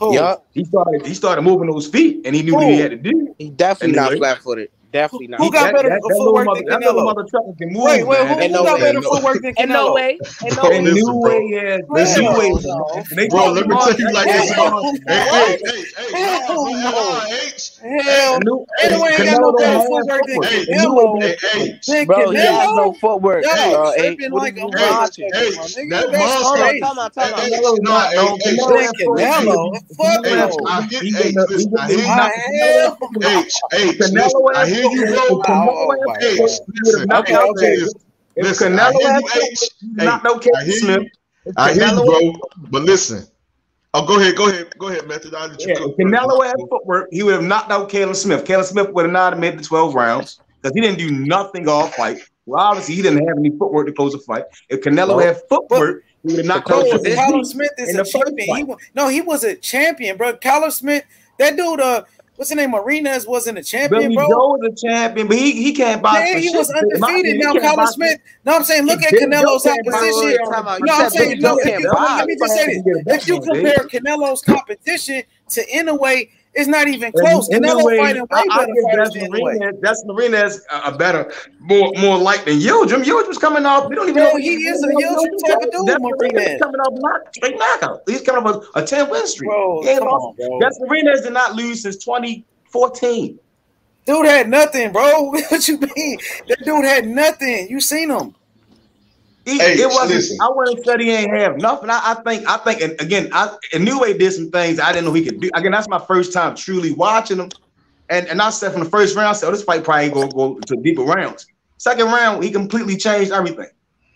Yeah, he started moving those feet, and he knew what he had to do. He definitely not flat-footed. Definitely not. Who got better footwork than That little Canelo? mother trucker can move, Wait, man. who got better footwork than And no Canelo? way. And no Bro, way. And listen, bro. New Hell Way. no. And they Bro, talk let me about tell you like this, bro. What? Hell no. Hell no. Anyway, ain't got no better footwork than Canelo. Than Bro, he has no Canelo? footwork. Y'all Hey, tripping what like are a you watching? motherfucker, my nigga. that That's monster. Hold on, crazy. time out. Canelo not no. Than Canelo? Fuck no. Listen, I hear you. Hell no. Listen, I hear you, bro. Oh my God. Listen, Okay, okay. Listen, I hear you, H. Not no I hear you. I hear you, bro. But listen. Oh, go ahead, Method. I'll let you cook. If Canelo had footwork, he would have knocked out Caleb Smith. Caleb Smith would have not made the 12 rounds because he didn't do nothing all fight. Well, obviously, he didn't have any footwork to close a fight. If Canelo had footwork, he would have knocked out Callum Smith is a champion. He was a champion, bro. Callum Smith, that dude, what's his name? Marinas wasn't a champion, Billy bro. Joe was a champion, but he can't box. Yeah, for he shit. was undefeated. Now Callum Smith. No, I'm saying look at Billy Joe Canelo's can't box. opposition. No, I'm saying no. Let me just say this: if you compare Canelo's competition to Inoue, it's not even close. Canelo fighting way better fighters than Inoue. Dasmarinas a better, more light than Yildirim. Yildirim was coming off. We don't even Bro, know he is a Yildirim type of dude. Dasmarinas coming off straight knockout. He's coming off a 10-win streak. Bro, He ain't come lost. on, bro. Dasmarinas did not lose since 2014. Dude had nothing, bro. What you mean? That dude had nothing. You seen him? It wasn't. I wouldn't say he ain't have nothing. I think, and again, Inoue did some things I didn't know he could do. Again, that's my first time truly watching him, and I said from the first round, I said, "Oh, this fight probably gonna go to deeper rounds." Second round, he completely changed everything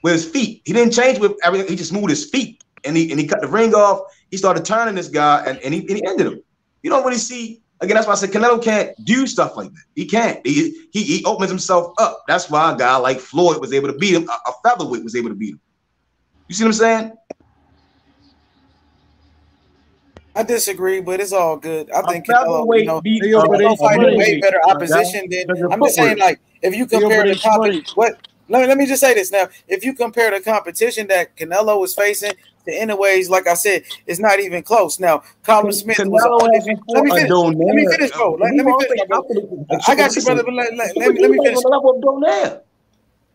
with his feet. He didn't change with everything. He just moved his feet, and he cut the ring off. He started turning this guy, and he ended him. You don't really see. Again, that's why I said Canelo can't do stuff like that. He can't. He opens himself up. That's why a guy like Floyd was able to beat him. A featherweight was able to beat him. You see what I'm saying? I disagree, but it's all good. I think Canelo, Canelo fighting way better opposition than. I'm just saying, like, if you compare the competition, let me just say this now. If you compare the competition that Canelo was facing to Inoue's, like I said, it's not even close. Now, Callum Smith was undefeated. Let me finish, bro. Let me finish, bro. I got you, brother. But let me finish.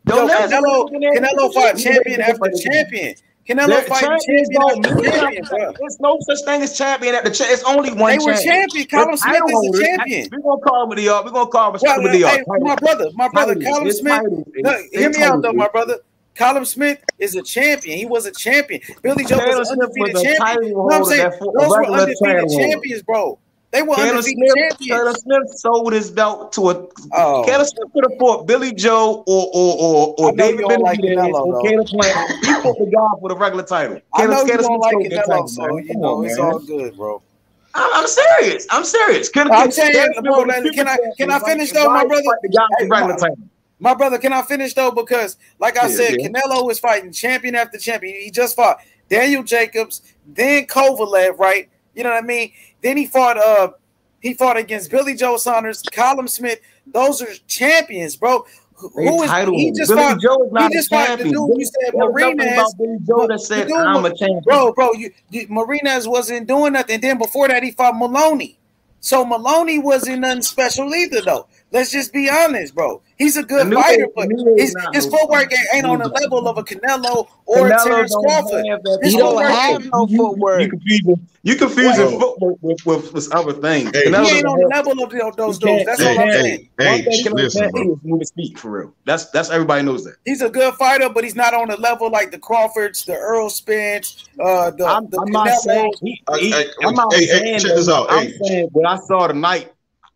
Canelo fought champion after champion. Canelo fighting champion after champion, bro. There's no such thing as champion at the champion. It's only one. They were champion. Callum Smith is a champion. We're gonna call him We're gonna call him my brother, Callum Smith. Hear me out, though, my brother. Callum Smith is a champion. He was a champion. Billy Joe was an undefeated champion. You know what I'm saying? Those were undefeated champions, bro. They were undefeated champions. Caleb Smith sold his belt to a. Caleb Smith could have fought Billy Joe or David Benavidez or Caleb Plant. He fought the guy for the regular title. I know you don't like Canelo, so you know it's all good, bro. I'm serious. I'm serious. I'm saying, bro, can I finish though, my brother? My brother, can I finish though? Because, like I said, Canelo is fighting champion after champion. He just fought Daniel Jacobs, then Kovalev, right? You know what I mean? Then he fought against Billy Joe Saunders, Callum Smith. Those are champions, bro. He just fought the dude you said Marinas. Billy Joe that said I'm a champion. Bro, Marinas wasn't doing nothing. Then before that, he fought Maloney. So Maloney wasn't nothing special either, though. Let's just be honest, bro. He's a good fighter, but his footwork ain't on the level of a Canelo or a Terrence Crawford. He don't have no footwork. You confusing footwork with other things. He ain't on the level of those dudes. That's all I'm saying. Is moving speed for real. That's everybody knows that. He's a good fighter, but he's not on the level like the Crawfords, the Earl Spence, the I'm not saying check this out. I'm saying what I saw tonight.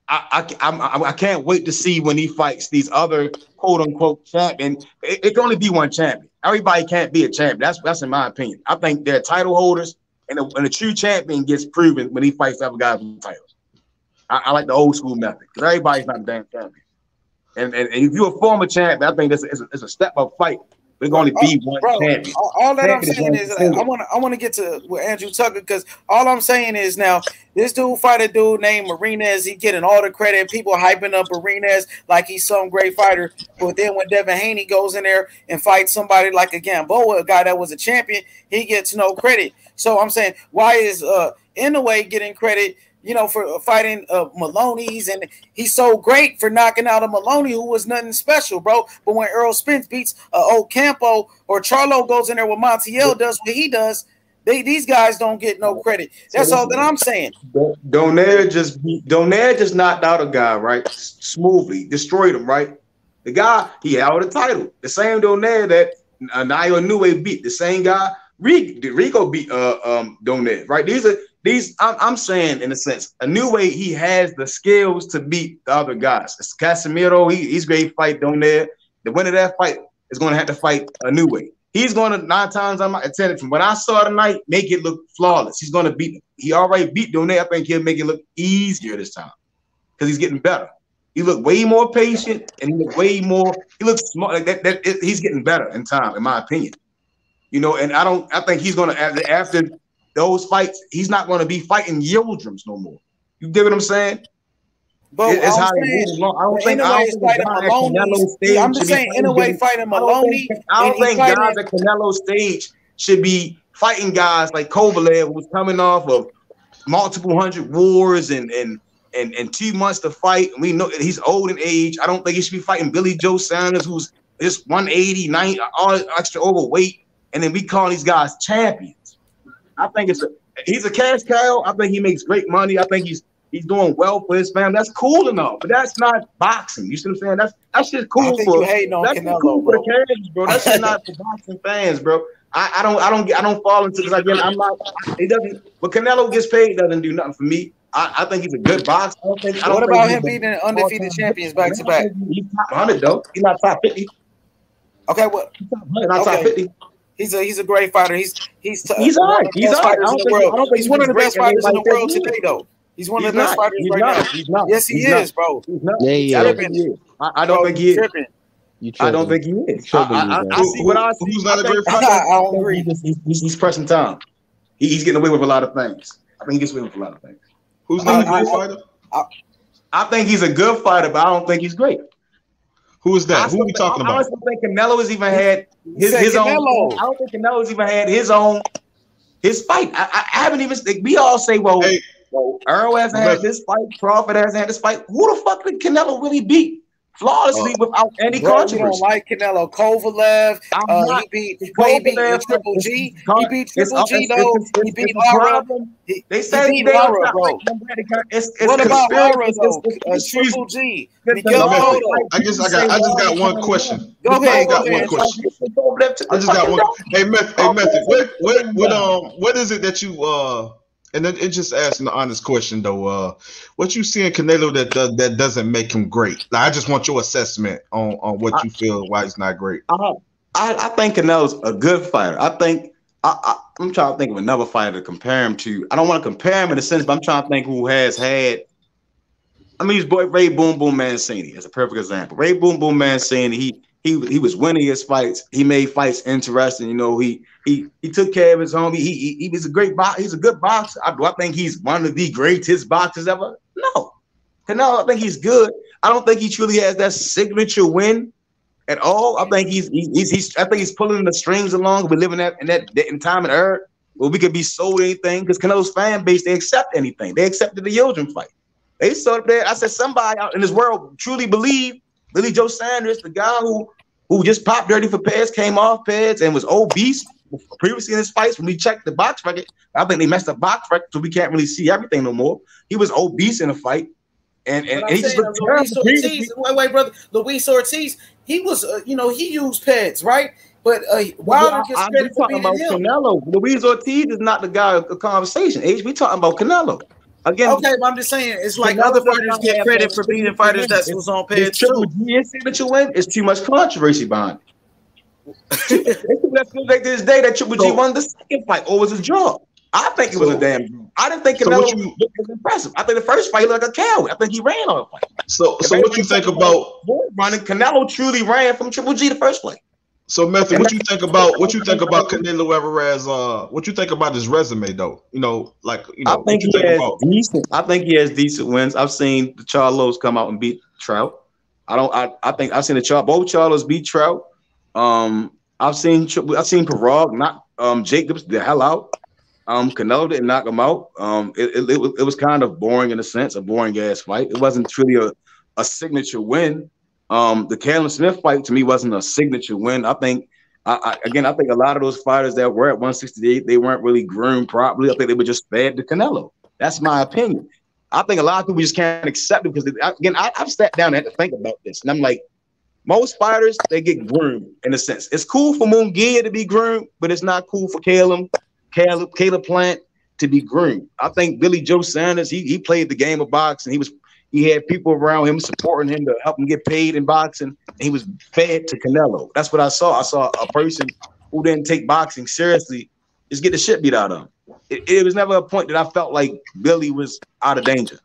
I can't wait to see when he fights these other quote unquote champion. It can only be one champion. Everybody can't be a champion. That's in my opinion. I think they're title holders, and a true champion gets proven when he fights other guys with titles. I like the old school method because everybody's not a damn champion. And if you're a former champion, I think it's a step up fight. But it can only be one champion. All that I'm saying is I want to get to with Andrew Tucker because all I'm saying is now this dude fight a dude named Marinas. He getting all the credit. People hyping up Marinas like he's some great fighter. But then when Devin Haney goes in there and fights somebody like a Gamboa, a guy that was a champion, he gets no credit. So I'm saying, why is Inoue getting credit? for fighting Maloney's, and he's so great for knocking out a Maloney who was nothing special, bro. But when Earl Spence beats Ocampo or Charlo goes in there with Montiel does what he does, these guys don't get no credit. That's all that I'm saying. Donaire just knocked out a guy, right? Smoothly, destroyed him, right? The guy, he held the title. The same Donaire that Naoya Inoue beat, the same guy Rico beat Donaire, right? I'm saying in a sense, Inoue, he has the skills to beat the other guys. It's Casemiro, he's great fight Donaire. The winner of that fight is going to have to fight Inoue. He's going to 9 times out of 10 from what I saw tonight, make it look flawless. He's going to beat him. He already beat Donaire. I think he'll make it look easier this time because he's getting better. He looked way more patient, and he looks smart. He's getting better in time, in my opinion. And I think he's going to, after those fights, he's not going to be fighting Yildirim's no more. You get what I'm saying? But I'm just saying Inoue fighting Maloney. I don't think guys at Canelo stage should be fighting guys like Kovalev, who's coming off of multiple hundred wars and 2 months to fight. And we know he's old in age. I don't think he should be fighting Billy Joe Sanders, who's just 180, 90, all extra overweight. And then we call these guys champions. I think he's a cash cow. I think he makes great money. I think he's doing well for his family. That's cool enough, but that's not boxing. You see what I'm saying? That's just cool for Canelo, cool for the cash, bro. That's just not for boxing fans, bro. I don't fall into this again. I'm not. It doesn't. But Canelo gets paid doesn't do nothing for me. I think he's a good boxer. What about him beating undefeated champions back to back? He's top 100 though. He's not top 50. Okay, what? Not top 50. He's a great fighter. He's all right. He's all right. He's one of the best fighters in the world today, though. He's one of the best fighters right now. He's not. Yes, he is, bro. Yeah, he is. I don't think he is. I don't think he is. I see what I see. Who's not a great fighter? I don't agree. He's pressing time. He's getting away with a lot of things. I think he gets away with a lot of things. Who's not a great fighter? I think he's a good fighter, but I don't think he's great. Who is that? Who are we talking about? I don't think Canelo has even had his own. I don't think Canelo's even had his fight. I haven't even. We all say, well, Earl hasn't had this fight. Crawford hasn't had this fight. Who the fuck did Canelo really beat flawlessly without any controversy? You don't like Canelo. Kovalev. He beat Triple G. He beat Triple G though. He beat Lara. They say he beat Lara, bro. What about Lara though? Triple G. I just got one question. Go ahead. I just got one. Hey, Method. What is it that you And then it just asking an honest question though. What you see in Canelo that doesn't make him great? Like, I just want your assessment on what you feel why he's not great. I think Canelo's a good fighter. I think I'm trying to think of another fighter to compare him to. I don't want to compare him in a sense, but I'm trying to think who has had. I mean, his boy Ray Boom Boom Mancini is a perfect example. Ray Boom Boom Mancini, he was winning his fights. He made fights interesting. You know, he took care of his home. He was a great boxer. He's a good boxer. Do I think he's one of the greatest boxers ever? No. Canelo, I think he's good. I don't think he truly has that signature win at all. I think he's pulling the strings along. We're living in time and era where we could be sold anything because Canelo's fan base, they accept anything. They accepted the Yildirim fight. They saw it there. I said somebody out in this world truly believed Billy Joe Sanders, the guy who just popped dirty for pads, came off pads, and was obese previously in his fights. When we checked the box record, I think they messed up box record, so we can't really see everything no more. He was obese in a fight, and he just looked terrible. Wait, brother. Luis Ortiz, he was, he used pads, right? But Wilder gets credit for beating him. Canelo. Luis Ortiz is not the guy of the conversation. We talking about Canelo. Again, okay, but I'm just saying it's like other fighters get credit for beating fighters that was on pads too. Signature win is too much controversy behind it. Let's go back to this day that Triple G won the second fight, or was a draw. I think it was a damn draw. I didn't think Canelo was impressive. I think the first fight he looked like a coward. I think he ran on the fight. So what you think about running? Canelo truly ran from Triple G the first fight. So, Method, what you think about Canelo Alvarez? What you think about his resume, though? I think he has decent. I think he has decent wins. I've seen the Charlos come out and beat Trout. I think I've seen both Charlos beat Trout. I've seen Parag knock Jacobs the hell out. Canelo didn't knock him out. It was kind of boring in a sense, a boring ass fight. It wasn't truly a signature win. The Callum Smith fight to me wasn't a signature win. I think I think a lot of those fighters that were at 168, they weren't really groomed properly. I think they were just fed to Canelo. That's my opinion. I think a lot of people just can't accept it because I've sat down and had to think about this, and I'm like, most fighters, they get groomed in a sense. It's cool for Munguia to be groomed, but it's not cool for Caleb Plant to be groomed. I think Billy Joe Sanders, he played the game of boxing. He had people around him supporting him to help him get paid in boxing, and he was fed to Canelo. That's what I saw. I saw a person who didn't take boxing seriously just get the shit beat out of him. It was never a point that I felt like Billy was out of danger.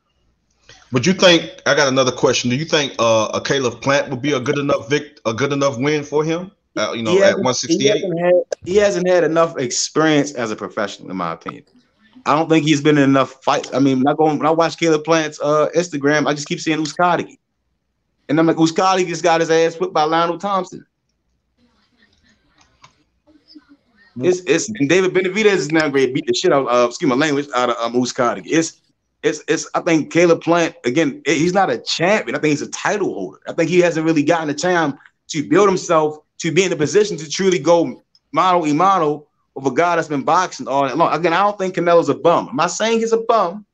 But you think, I got another question. Do you think a Caleb Plant would be a good enough win for him? At 168? He hasn't had enough experience as a professional, in my opinion. I don't think he's been in enough fights. I mean, when I watch Caleb Plant's Instagram, I just keep seeing Uskadigi. And I'm like, Uskadigi just got his ass whipped by Lionel Thompson. It's David Benavidez is now great, beat the shit out of Uskadigi. I think Caleb Plant, again, he's not a champion. I think he's a title holder. I think he hasn't really gotten the time to build himself to be in a position to truly go mano a mano with a guy that's been boxing all night long. Again, I don't think Canelo's a bum. I'm not saying he's a bum.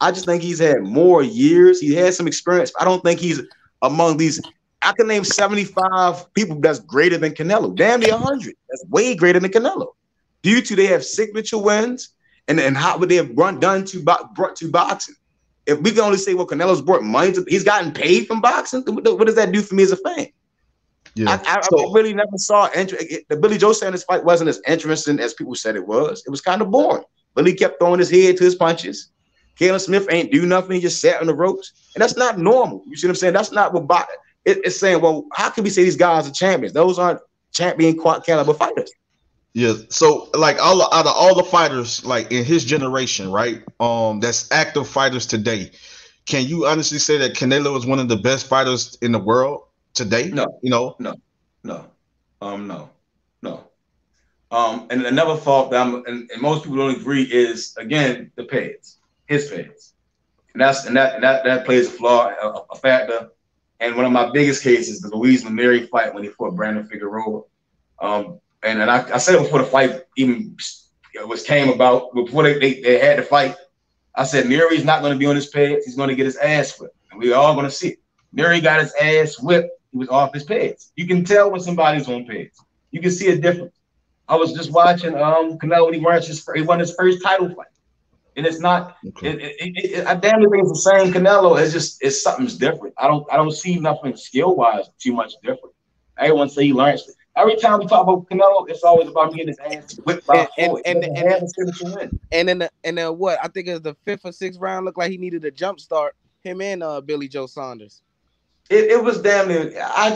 I just think he's had more years. He had some experience. I don't think he's among these. I can name 75 people that's greater than Canelo. Damn near 100. That's way greater than Canelo. Due to they have signature wins and how would they have brought to boxing. If we can only say, well, Canelo's brought money to, he's gotten paid from boxing. What does that do for me as a fan? Yeah. I really never saw the Billy Joe Sanders fight wasn't as interesting as people said it was. It was kind of boring. Billy kept throwing his head to his punches. Caleb Smith ain't do nothing. He just sat on the ropes. And that's not normal. You see what I'm saying? That's not what it's saying, well, how can we say these guys are champions? Those aren't champion caliber fighters. Yeah. So like out of all the fighters like in his generation, right? That's active fighters today. Can you honestly say that Canelo is one of the best fighters in the world today? No. No. And another fault that and most people don't agree is again the pads, his pads, and that plays a factor. And one of my biggest cases, the Luis Maneri fight when he fought Brandon Figueroa. And I said it before the fight even came about, before they had the fight, I said Maneri's not going to be on his pads. He's going to get his ass whipped, and we're all going to see it. Maneri got his ass whipped. He was off his pads. You can tell when somebody's on pads. You can see a difference. I was just watching Canelo when he won his first title fight. And it's not. Okay. I damn near think it's the same Canelo. It's something's different. I don't see nothing skill wise too much different. Everyone say he learns. Every time we talk about Canelo, it's always about getting his ass whipped by Floyd. And then what? I think it was the 5th or 6th round. Looked like he needed a jump start. Him and Billy Joe Saunders. It was damn near. I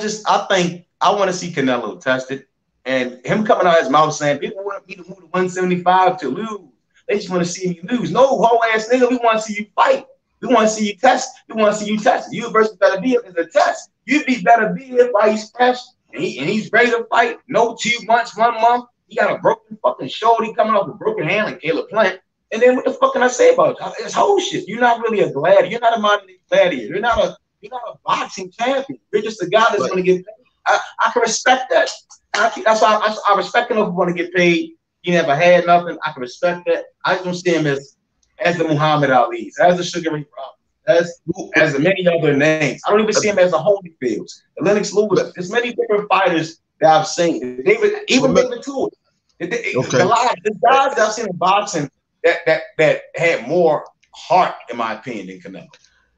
think I want to see Canelo tested, and him coming out his mouth saying people want me to move to 175 to lose. They just want to see me lose. No, whole ass nigga, we want to see you fight. We want to see you test. We want to see you test. You versus Benavidez is a test. You beat Benavidez while he's fresh and he's ready to fight. No 2 months, 1 month. He got a broken fucking shoulder. He coming off a broken hand like Caleb Plant. And then what the fuck can I say about it? It's whole shit. You're not really a gladiator. You're not a modern day gladiator. You're not a boxing champion. You're just a guy that's going to get paid. I can respect that. That's why I respect him if you want to get paid. He never had nothing. I can respect that. I just don't see him as the Muhammad Ali's, as the Sugar Ray Roberts, as many other names. I don't even see him as a Holyfields, Lennox Lewis. There's many different fighters that I've seen. David Tools. A lot of the guys that I've seen in boxing that had more heart, in my opinion, than Canelo.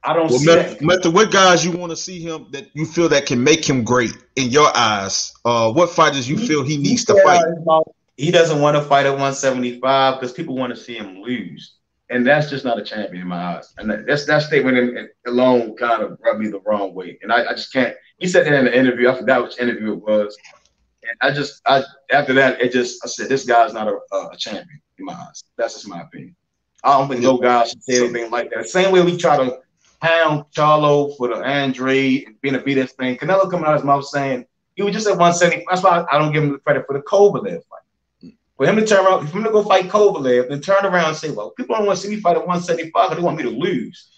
I don't see that. Method, what guys you want to see him that you feel that can make him great in your eyes? What fighters you feel he needs to fight? He doesn't want to fight at 175 because people want to see him lose. And that's just not a champion in my eyes. And that statement alone kind of rubbed me the wrong way. And I just can't. He said that in the interview. I forgot which interview it was. And after that, I said, this guy's not a champion in my eyes. That's just my opinion. I don't think no guy should say anything like that. The same way we try to pound Charlo for the Andre and Benavidez thing. Canelo coming out of his mouth saying he was just at 170. That's why I don't give him the credit for the Kovalev fight. For him to turn around, for him to go fight Kovalev, then turn around and say, well, people don't want to see me fight at 175 because they want me to lose.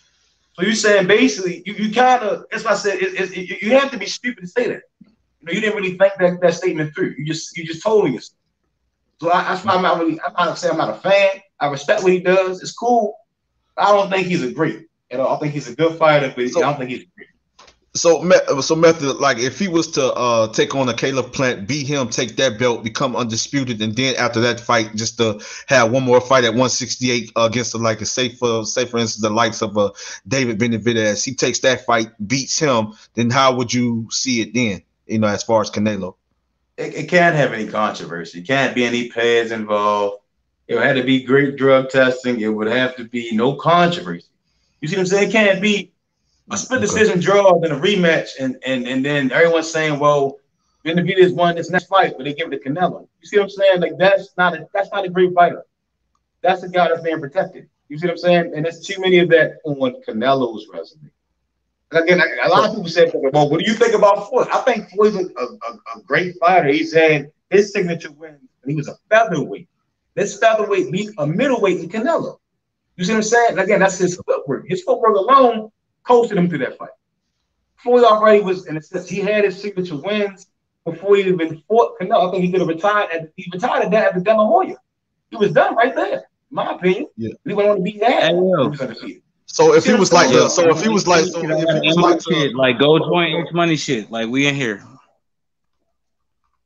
So you're saying basically, you kind of, that's why I said, you have to be stupid to say that. You know, you didn't really think that statement through. You just told me yourself. So that's why I'm not saying I'm not a fan. I respect what he does. It's cool. I don't think he's a great. You know, I think he's a good fighter, but I don't think he's a great. So Method, like if he was to take on a Caleb Plant, beat him, take that belt, become undisputed, and then after that fight, just to have one more fight at 168 against like say for instance the likes of David Benavidez, he takes that fight, beats him, then how would you see it then? You know, as far as Canelo, it can't have any controversy. It can't be any pads involved. It would have to be great drug testing. It would have to be no controversy. You see what I'm saying? It can't be a split decision draw, then a rematch, and then everyone's saying, well, Benavidez won this next fight, but they give it to Canelo. You see what I'm saying? Like that's not a great fighter. That's the guy that's being protected. You see what I'm saying? And there's too many of that on Canelo's resume. Again, a lot of people say, well, what do you think about Floyd? I think Floyd's a great fighter. He's had his signature wins, and he was a featherweight. This featherweight beat a middleweight in Canelo. You see what I'm saying? Again, that's his footwork. His footwork alone coasted him through that fight. Floyd already was, in a sense, he had his signature wins before he even fought Canelo. I think he could have retired. He retired at that at the De La Hoya. He was done right there, in my opinion. Yeah. He went on to beat that. He was undefeated. So if he was like, if he was like like go join H Money shit, like we in here.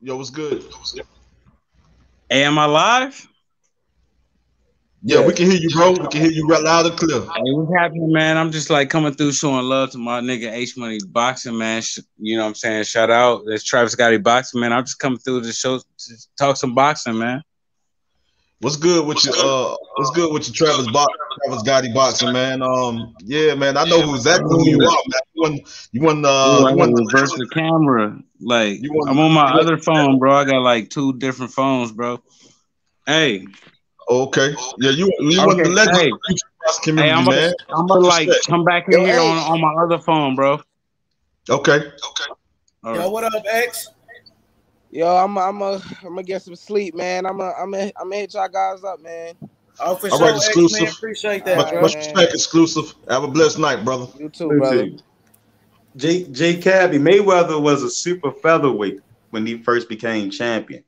Yo, what's good? Hey, am I live? Yeah, we can hear you, bro. We can hear you right loud and clear. Hey, what's happening, man? I'm just like coming through showing love to my nigga H Money Boxing, man. You know what I'm saying? Shout out. That's Travis Scotty Boxing, man. I'm just coming through the show to talk some boxing, man. What's good with you? What's good with you, Travis Gotti Boxing, man? Yeah, man. I know exactly who you are, man. You won. Reverse the camera. Like I'm on my other phone, bro. I got like 2 different phones, bro. Hey. Okay. Yeah, you want the legend community, man. I'm gonna like come back in here on my other phone, bro. Okay. All Yo, what up, X? Yo, I'm gonna get some sleep, man. I'm gonna hit y'all guys up, man. Oh, for All sure, right, X, exclusive. man. Appreciate that, much respect, exclusive. Have a blessed night, brother. You too, brother. J. Cabby, Mayweather was a super featherweight when he first became champion.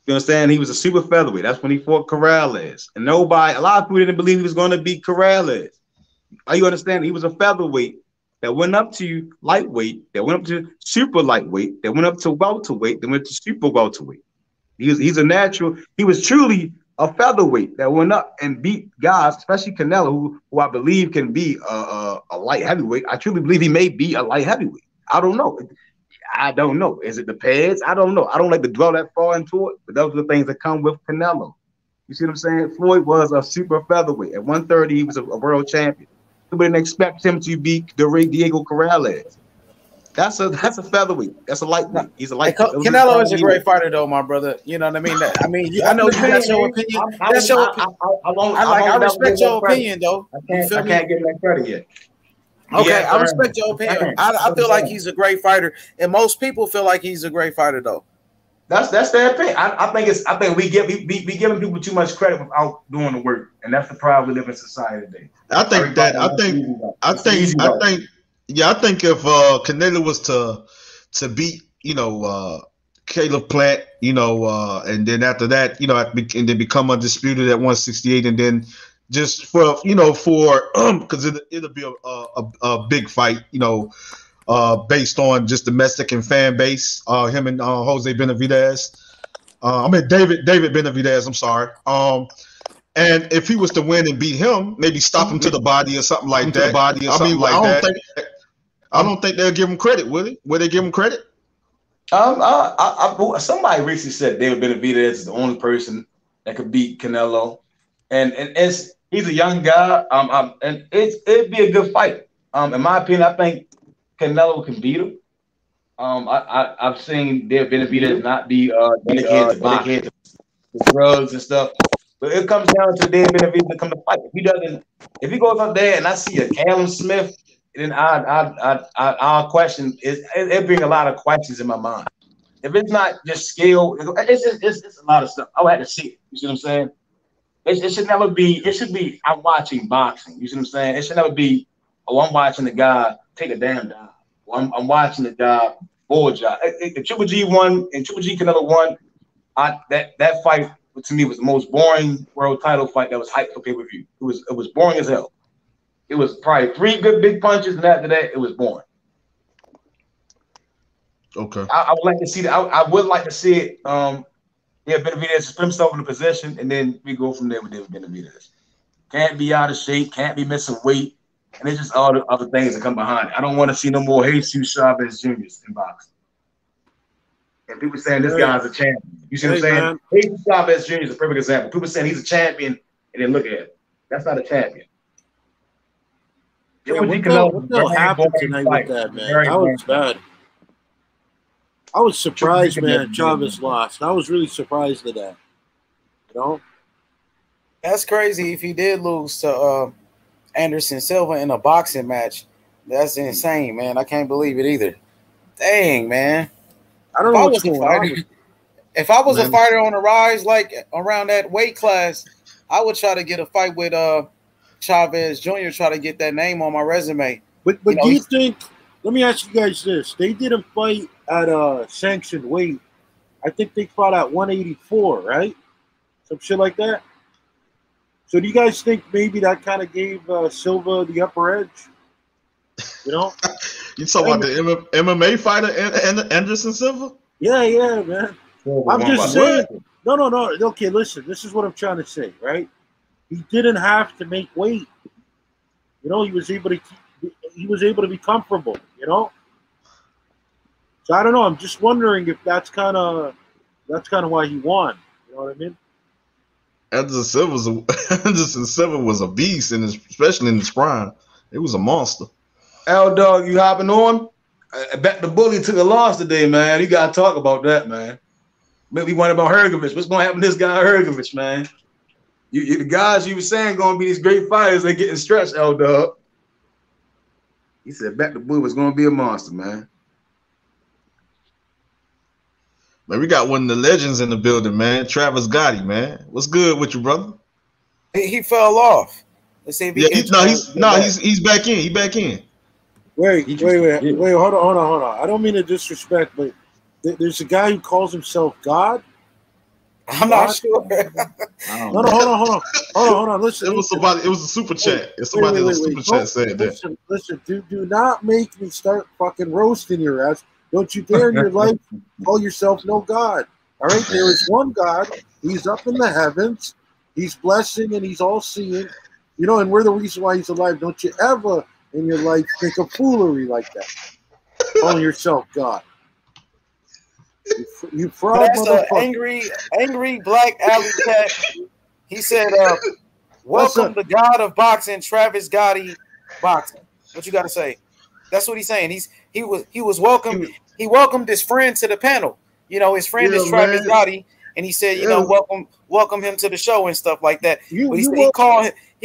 You understand? He was a super featherweight. That's when he fought Corrales. And a lot of people didn't believe he was going to beat Corrales. Are you understand? He was a featherweight that went up to lightweight, that went up to super lightweight, that went up to welterweight, that went to super welterweight. He's a natural. He was truly a featherweight that went up and beat guys, especially Canelo, who I believe can be a light heavyweight. I truly believe he may be a light heavyweight. I don't know. Is it the pads? I don't know. I don't like to dwell that far into it, but those are the things that come with Canelo. You see what I'm saying? Floyd was a super featherweight. At 130, he was a world champion. People didn't expect him to beat Diego Corrales. That's a featherweight. That's a lightweight. He's a lightweight. Canelo is a great fighter, though, my brother. You know what I mean? I know you got your opinion. That's your opinion. I respect your opinion, though. I can't give him that credit yet. Okay, I respect your opinion. I feel like he's a great fighter, and most people feel like he's a great fighter, though. That's their opinion. I think we giving people too much credit without doing the work, and that's the problem we live in society today. I think if Canelo was to beat Caleb Plant, and then after that, and then become undisputed at 168, and then just for because it'll be a big fight, based on just domestic and fan base. Him and Jose Benavidez. David Benavidez. I'm sorry. And if he was to win and beat him, maybe stop him to the body or something like that. I don't think they'll give him credit, will they? Will they give him credit? Somebody recently said David Benavidez is the only person that could beat Canelo, and he's a young guy. And it'd be a good fight. In my opinion, I think Canelo can beat him. I've seen David Benavidez not be dedicated to drugs and stuff. But it comes down to David Benavidez to come to fight. If he goes up there and I see a Callum Smith, then I'll question. It bring a lot of questions in my mind. if it's not just skill, it's a lot of stuff. I would have to see it. You see what I'm saying? It should never be. It should be. I'm watching boxing. You see what I'm saying? It should never be. Oh, I'm watching the guy take a damn dive. Or I'm watching the guy bull job. The Triple G won and Triple G Canelo won. That fight to me was the most boring world title fight that was hyped for pay-per-view. It was boring as hell. It was probably 3 good big punches, and after that, it was boring. Okay. I would like to see that. I would like to see it. Benavidez put himself in a position, and then we go from there with David Benavidez. Can't be out of shape, can't be missing weight, and it's just all the other things that come behind it. I don't want to see no more Jesus Chavez Jr.'s in boxing. And people saying this guy's a champion. You see what I'm saying? Jesus Chavez Jr. is a perfect example. People saying he's a champion, and then look at it. That's not a champion. Yeah, what the hell happened tonight with that, man? That was bad. I was surprised, man. Chavez lost. I was really surprised at that. You know, that's crazy. If he did lose to Anderson Silva in a boxing match, that's insane, man. I can't believe it either. Dang, man. I don't know what's going on. If I was a fighter on the rise, like around that weight class, I would try to get a fight with Chavez Jr. Try to get that name on my resume. But do you think? Let me ask you guys this: they didn't fight at sanctioned weight. I think they fought at 184, right? Some shit like that. So do you guys think maybe that kind of gave Silva the upper edge? You know? You talking about the MMA fighter Anderson Silva? Yeah, man. I'm just saying. No. Okay, listen. This is what I'm trying to say, right? He didn't have to make weight. You know, he was able to be comfortable. You know. So I don't know. I'm just wondering if that's kind of why he won. You know what I mean? Anderson Silva was a beast, and especially in his prime, it was a monster. L Dog, you hopping on? I bet the bully took a loss today, man. You gotta talk about that, man. Maybe one about Hergovich. What's gonna happen to this guy Hergovich, man? The guys you were saying gonna be these great fighters, they getting stretched, L Dog. He said bet the bully was gonna be a monster, man. Man, we got one of the legends in the building, man. Travis Gotti, man. What's good with you, brother? He fell off. Let's see if he he's back in. He back in. Wait, hold on. I don't mean to disrespect, but there's a guy who calls himself God. I'm not sure. No, hold on. Listen. It was a super chat. Somebody in the super chat said that. Listen, do not make me start fucking roasting your ass. Don't you dare in your life call yourself no God. All right? There is one God. He's up in the heavens. He's blessing and he's all seeing. You know, and we're the reason why he's alive. Don't you ever in your life think of foolery like that. Calling yourself God. You fraud motherfucker. Angry black alley cat. He said, welcome the God of boxing, Travis Gotti boxing. What you gotta say? That's what he's saying. He was welcome. He welcomed his friend to the panel. You know, his friend is Travis Gotti, and he said, you know, welcome him to the show and stuff like that. He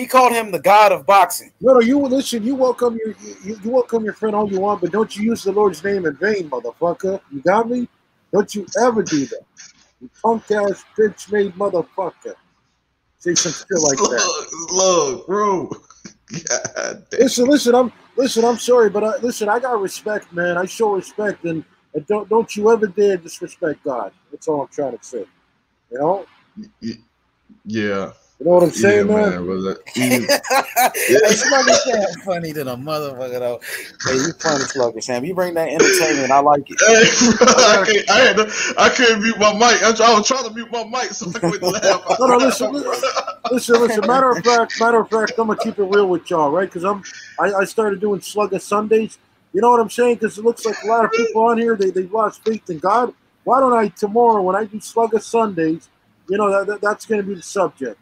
called him the God of boxing. No, you listen. You welcome your friend all you want, but don't you use the Lord's name in vain, motherfucker. You got me? Don't you ever do that. You punk ass bitch made motherfucker. Say some shit like that. Look, bro. God damn. Listen, I'm sorry, but I got respect, man. I show respect, and don't you ever dare disrespect God. That's all I'm trying to say. You know? Yeah. You know what I'm saying, man? Somebody saying funny than a motherfucker, though. Hey, you funny, Slugger Sam. You bring that entertainment, I like it. I couldn't mute my mic. I was trying to mute my mic so I couldn't laugh. No, listen. Matter of fact, I'm gonna keep it real with y'all, right? Because I started doing Slugger Sundays. You know what I'm saying? Because it looks like a lot of people on here they've lost faith in God. Why don't I tomorrow when I do Slugger Sundays? You know that's gonna be the subject.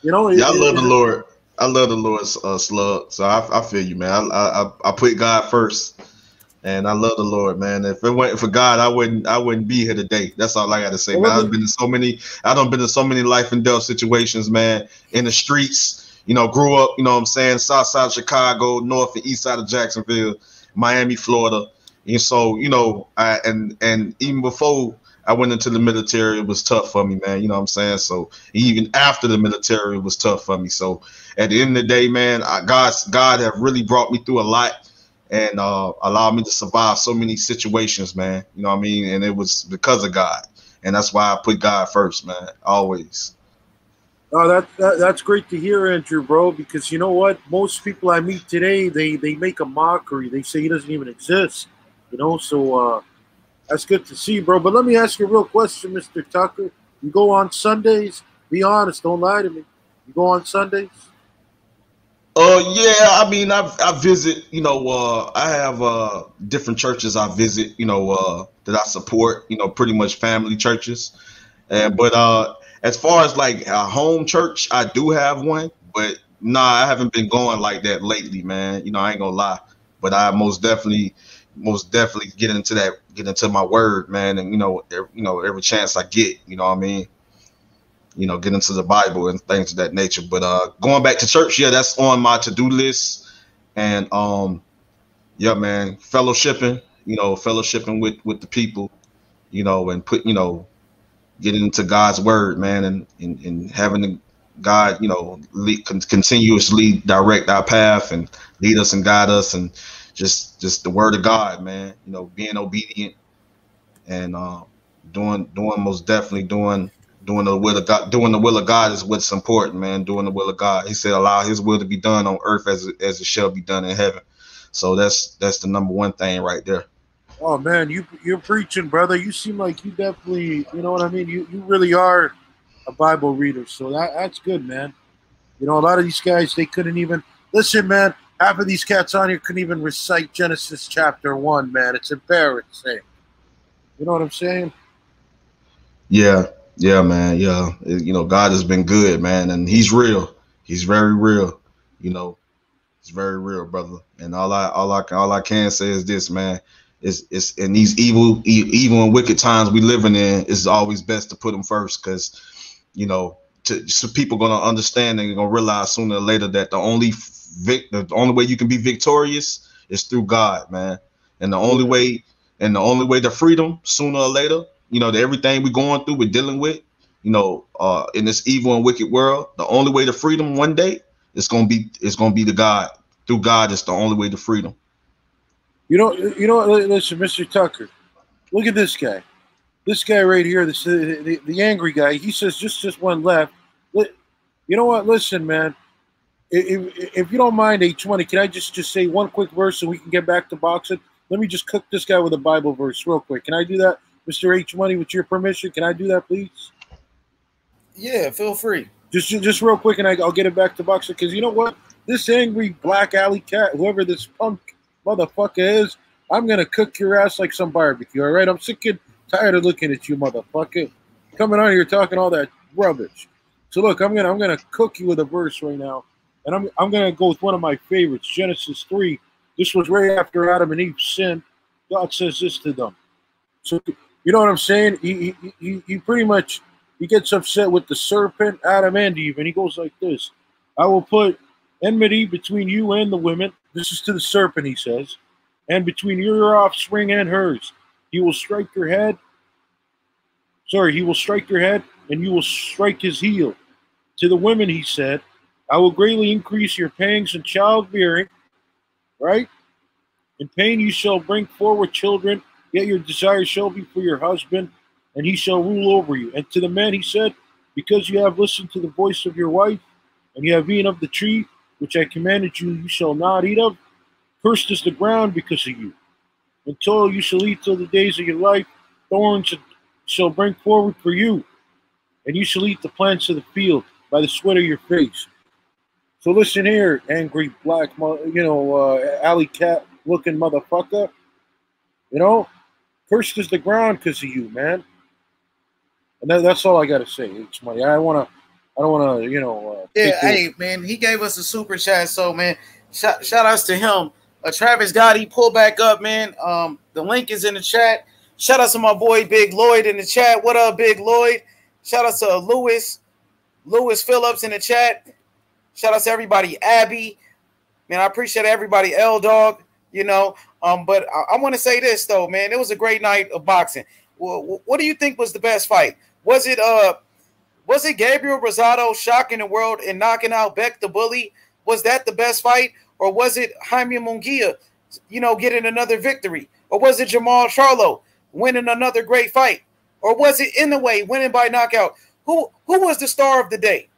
You know, I love the Lord. I love the Lord, Slug. So I feel you, man. I put God first, and I love the Lord, man. If it weren't for God, I wouldn't be here today. That's all I got to say, man. I've been in so many life and death situations, man. In the streets, you know, grew up, you know what I'm saying, south side of Chicago, north and east side of Jacksonville, Miami, Florida. And so, and even before I went into the military, it was tough for me, man. You know what I'm saying? So even after the military, it was tough for me. So at the end of the day, man, God have really brought me through a lot and allowed me to survive so many situations, man. You know what I mean? And it was because of God. And that's why I put God first, man, always. Oh, that's great to hear, Andrew, bro. Because you know what? Most people I meet today, they make a mockery. They say he doesn't even exist. So that's good to see, bro. But let me ask you a real question, Mr. Tucker. You go on Sundays? Be honest. Don't lie to me. You go on Sundays? Yeah, I mean, I visit, I have different churches I visit, that I support, pretty much family churches. But as far as like a home church, I do have one, but nah, I haven't been going like that lately, man. I ain't gonna lie, but I most definitely get into my word, man, and every chance I get, you know what I mean. Get into the Bible and things of that nature. But going back to church, yeah, that's on my to-do list. And yeah, man, fellowshipping with the people, and getting into God's word, man, and having God, continuously direct our path and lead us and guide us, and just the word of God, man. Being obedient and doing the will of God. Doing the will of God is what's important, man. Doing the will of God. He said, "Allow His will to be done on earth as it shall be done in heaven." So that's the number one thing right there. Oh man, you're preaching, brother. You seem like you definitely, you know what I mean. You really are a Bible reader, so that's good, man. A lot of these guys they couldn't even listen, man. Half of these cats on here couldn't even recite Genesis chapter 1, man. It's embarrassing. You know what I'm saying? Yeah, man. Yeah, God has been good, man, and He's real. He's very real. It's very real, brother. And all I can say is this, man. It's in these evil and wicked times we living in. It's always best to put Him first, because so people gonna understand and gonna realize sooner or later that the only way you can be victorious is through God, man. And the only way to freedom sooner or later, to everything we're going through, we're dealing with, in this evil and wicked world, the only way to freedom one day it's gonna be the God. Through God is the only way to freedom. Listen, Mr. Tucker, look at this guy. This guy right here, the angry guy. He says just one left. You know what? Listen, man. If you don't mind, H20, can I just say one quick verse so we can get back to boxing? Let me just cook this guy with a Bible verse real quick. Can I do that, Mr. H20, with your permission? Can I do that, please? Yeah, feel free. Just real quick, and I'll get it back to boxing, because you know what? This angry black alley cat, whoever this punk motherfucker is, I'm going to cook your ass like some barbecue, all right? I'm sick and tired of looking at you, motherfucker. Coming on here talking all that rubbish. So look, I'm gonna cook you with a verse right now. And I'm going to go with one of my favorites, Genesis 3. This was right after Adam and Eve sinned. God says this to them. So, you know what I'm saying? He pretty much, he gets upset with the serpent, Adam and Eve, and he goes like this. I will put enmity between you and the women. This is to the serpent, he says. And between your offspring and hers. He will strike your head. He will strike your head, and you will strike his heel. To the women, he said, I will greatly increase your pangs in childbearing, right? In pain you shall bring forward children, yet your desire shall be for your husband, and he shall rule over you. And to the man he said, because you have listened to the voice of your wife, and you have eaten of the tree which I commanded you, you shall not eat of. Cursed is the ground because of you. Until you shall eat till the days of your life, thorns shall bring forward for you, and you shall eat the plants of the field by the sweat of your face. So listen here, angry black, alley cat looking motherfucker. Cursed is the ground because of you, man. And that's all I got to say. It's money. I don't want to, hey, man, he gave us a super chat. So, man, shout outs to him. Travis Gotti, pull back up, man. The link is in the chat. Shout out to my boy Big Lloyd in the chat. What up, Big Lloyd? Shout out to Lewis Phillips in the chat. Shout out to everybody, Abby. Man, I appreciate everybody, L Dog. But I want to say this though, man. It was a great night of boxing. What do you think was the best fight? Was it Gabriel Rosado shocking the world and knocking out Beck the Bully? Was that the best fight, or was it Jaime Munguia, getting another victory, or was it Jamal Charlo winning another great fight, or was it Inoue winning by knockout? Who was the star of the day?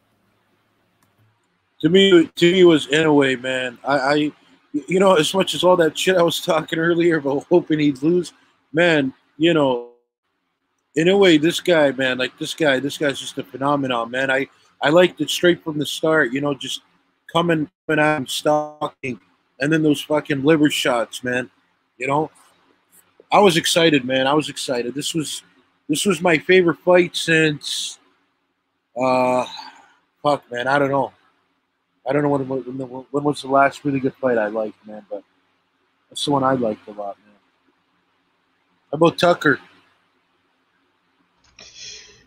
To me, it was Inoue, man. I as much as all that shit I was talking earlier about hoping he'd lose, man, Inoue, this guy, man, this guy's just a phenomenon, man. I liked it straight from the start, just coming out and stalking, and then those fucking liver shots, man. I was excited, man. I was excited. This was my favorite fight since fuck, man. I don't know when was the last really good fight I liked, man, but that's the one I liked a lot, man. How about Tucker?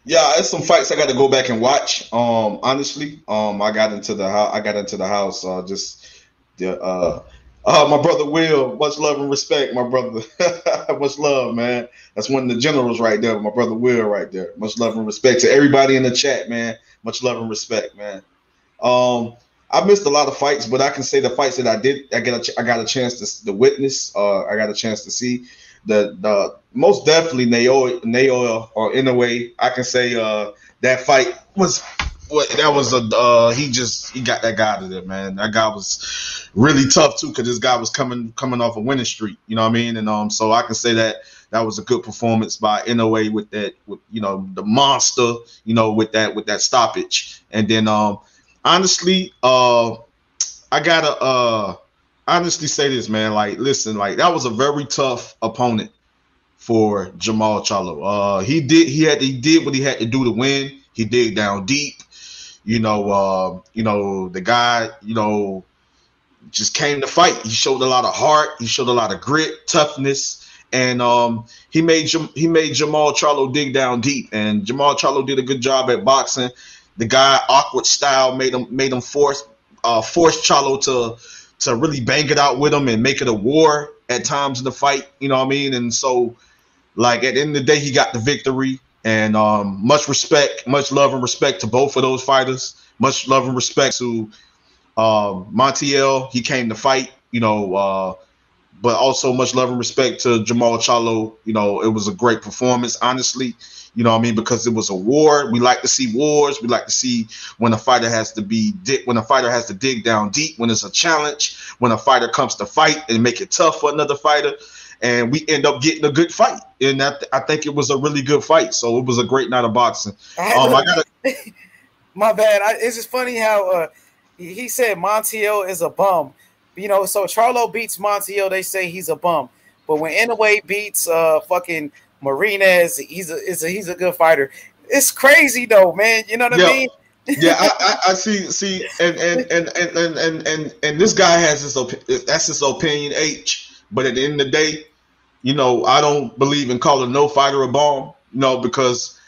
Yeah, it's some fights I got to go back and watch. Honestly, I got into the house. My brother Will, much love and respect, my brother. Much love, man. That's one of the generals right there. My brother Will, right there. Much love and respect to everybody in the chat, man. Much love and respect, man. I missed a lot of fights, but I can say the fights that I did, I got a chance to witness. I got a chance to see. The most definitely Naoya or Inoue. I can say that fight was he got that guy out of there, man. That guy was really tough too, because this guy was coming off a winning streak. You know what I mean? And so I can say that was a good performance by Inoue with the monster, with that stoppage. And then honestly, I gotta honestly say this, man. Listen, that was a very tough opponent for Jamal Charlo. He did what he had to do to win. He dig down deep. The guy, just came to fight. He showed a lot of heart. He showed a lot of grit, toughness, and he made Jamal Charlo dig down deep. And Jamal Charlo did a good job at boxing. The guy, awkward style, made him force Charlo to really bang it out with him and make it a war at times in the fight. You know what I mean? And so, at the end of the day, he got the victory. And much respect, much love and respect to both of those fighters. Much love and respect to Montiel. He came to fight, but also much love and respect to Jamal Charlo. It was a great performance, honestly. You know what I mean? Because it was a war. We like to see wars. We like to see when a fighter has to dig down deep, when it's a challenge, when a fighter comes to fight and make it tough for another fighter. And we end up getting a good fight. And I think it was a really good fight. So it was a great night of boxing. My bad. It's just funny how he said Montiel is a bum. So Charlo beats Montiel, they say he's a bum. But when Inoue beats fucking Marinez, he's a good fighter. It's crazy though, man. You know what I mean? Yeah, I see, and this guy has his opinion, H. But at the end of the day, I don't believe in calling no fighter a bomb. Because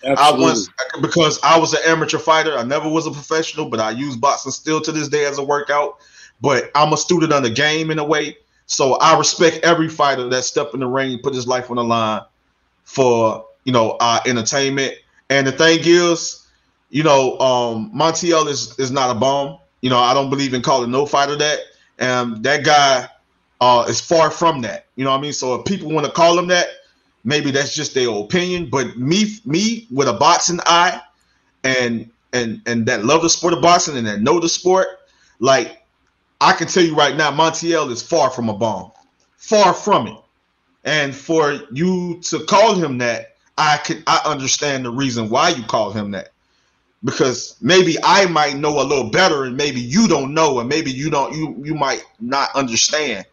because I was an amateur fighter. I never was a professional, but I use boxing still to this day as a workout. But I'm a student of the game in a way. So I respect every fighter that step in the ring and put his life on the line for our entertainment. And the thing is, Montiel is not a bomb. I don't believe in calling no fighter that. And that guy is far from that. You know what I mean? So if people want to call him that, maybe that's just their opinion. But me with a boxing eye and that love the sport of boxing and that know the sport, I can tell you right now, Montiel is far from a bomb. Far from it. And for you to call him that, I understand the reason why you call him that. Because maybe I might know a little better and maybe you don't know, and maybe you might not understand.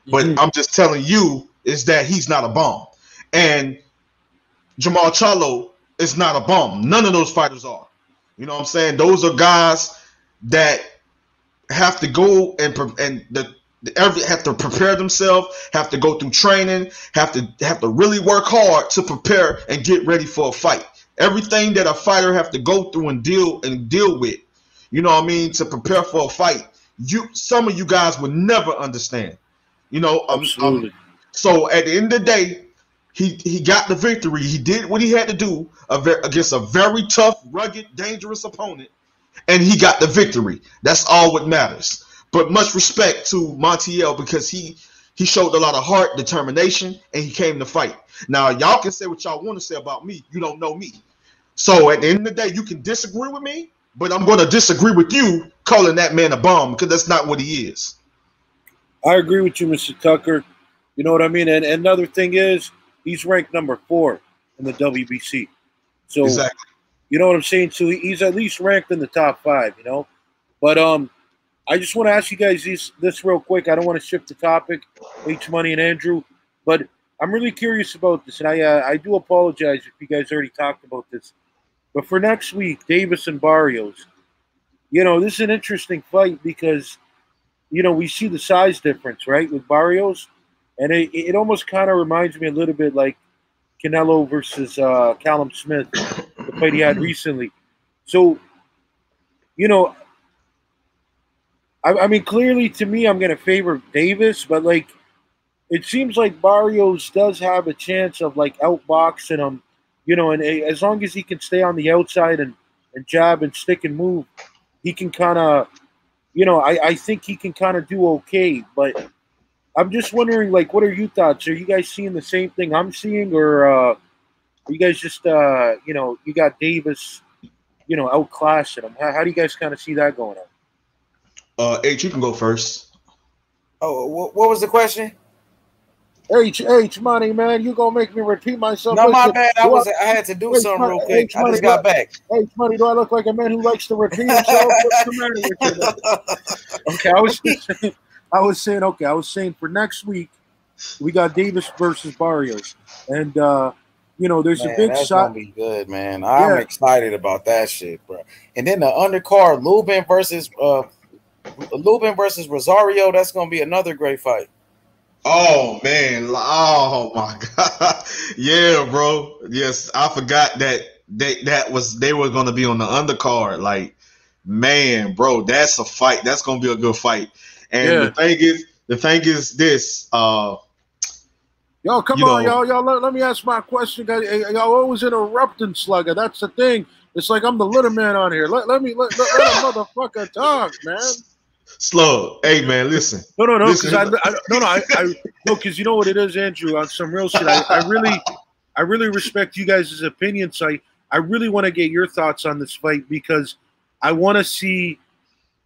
But I'm just telling you is that he's not a bomb. And Jamal Charlo is not a bomb. None of those fighters are. You know what I'm saying? Those are guys that have to go have to prepare themselves, have to go through training, have to really work hard to prepare and get ready for a fight. Everything that a fighter have to go through and deal with, you know what I mean, to prepare for a fight. Some of you guys would never understand. Absolutely. So at the end of the day, he got the victory. He did what he had to do against a very tough, rugged, dangerous opponent, and he got the victory. That's all what matters. But much respect to Montiel because he showed a lot of heart, determination, and he came to fight. Now, y'all can say what y'all want to say about me. You don't know me. So at the end of the day, you can disagree with me, but I'm going to disagree with you calling that man a bum because that's not what he is. I agree with you, Mr. Tucker. You know what I mean? And another thing is, he's ranked number 4 in the WBC. So, exactly. You know what I'm saying? So he's at least ranked in the top 5, you know? But I just want to ask you guys this real quick. I don't want to shift the topic, H Money and Andrew, but I'm really curious about this. And I do apologize if you guys already talked about this. But for next week, Davis and Barrios, you know, this is an interesting fight because, you know, we see the size difference, right, with Barrios. And it almost kind of reminds me a little bit like Canelo versus Callum Smith, the fight he had recently. So, you know, I mean, clearly to me, I'm going to favor Davis, but like, it seems like Barrios does have a chance of like outboxing him, you know, and as long as he can stay on the outside and jab and stick and move, he can kind of, you know, I think he can kind of do okay. But I'm just wondering, like, what are your thoughts? Are you guys seeing the same thing I'm seeing, or are you guys just, you know, you got Davis, you know, outclassing him? How do you guys kind of see that going on? H, you can go first. Oh, what was the question? H Money, man, you gonna make me repeat myself? No, my bad. I had to do something real quick. I just got back. H Money, do I look like a man who likes to repeat himself? What's the matter with you? Okay, I was saying for next week we got Davis versus Barrios, and you know, there's a big that's shot. Gonna be good, man. I'm excited about that shit, bro. And then the undercard, Lubin versus Rosario. That's gonna be another great fight. Oh man! Oh my god! Yeah, bro. Yes, I forgot that they were going to be on the undercard. Like, man, bro, that's a fight. That's going to be a good fight. And the thing is this. Y'all, come on, y'all. Let me ask my question. Y'all always interrupting, Slugger. That's the thing. It's like I'm the little man on here. Let a motherfucker talk, man. Slug, hey man, listen. No, because you know what it is, Andrew. On some real shit, I really respect you guys' opinion. So I really want to get your thoughts on this fight because I want to see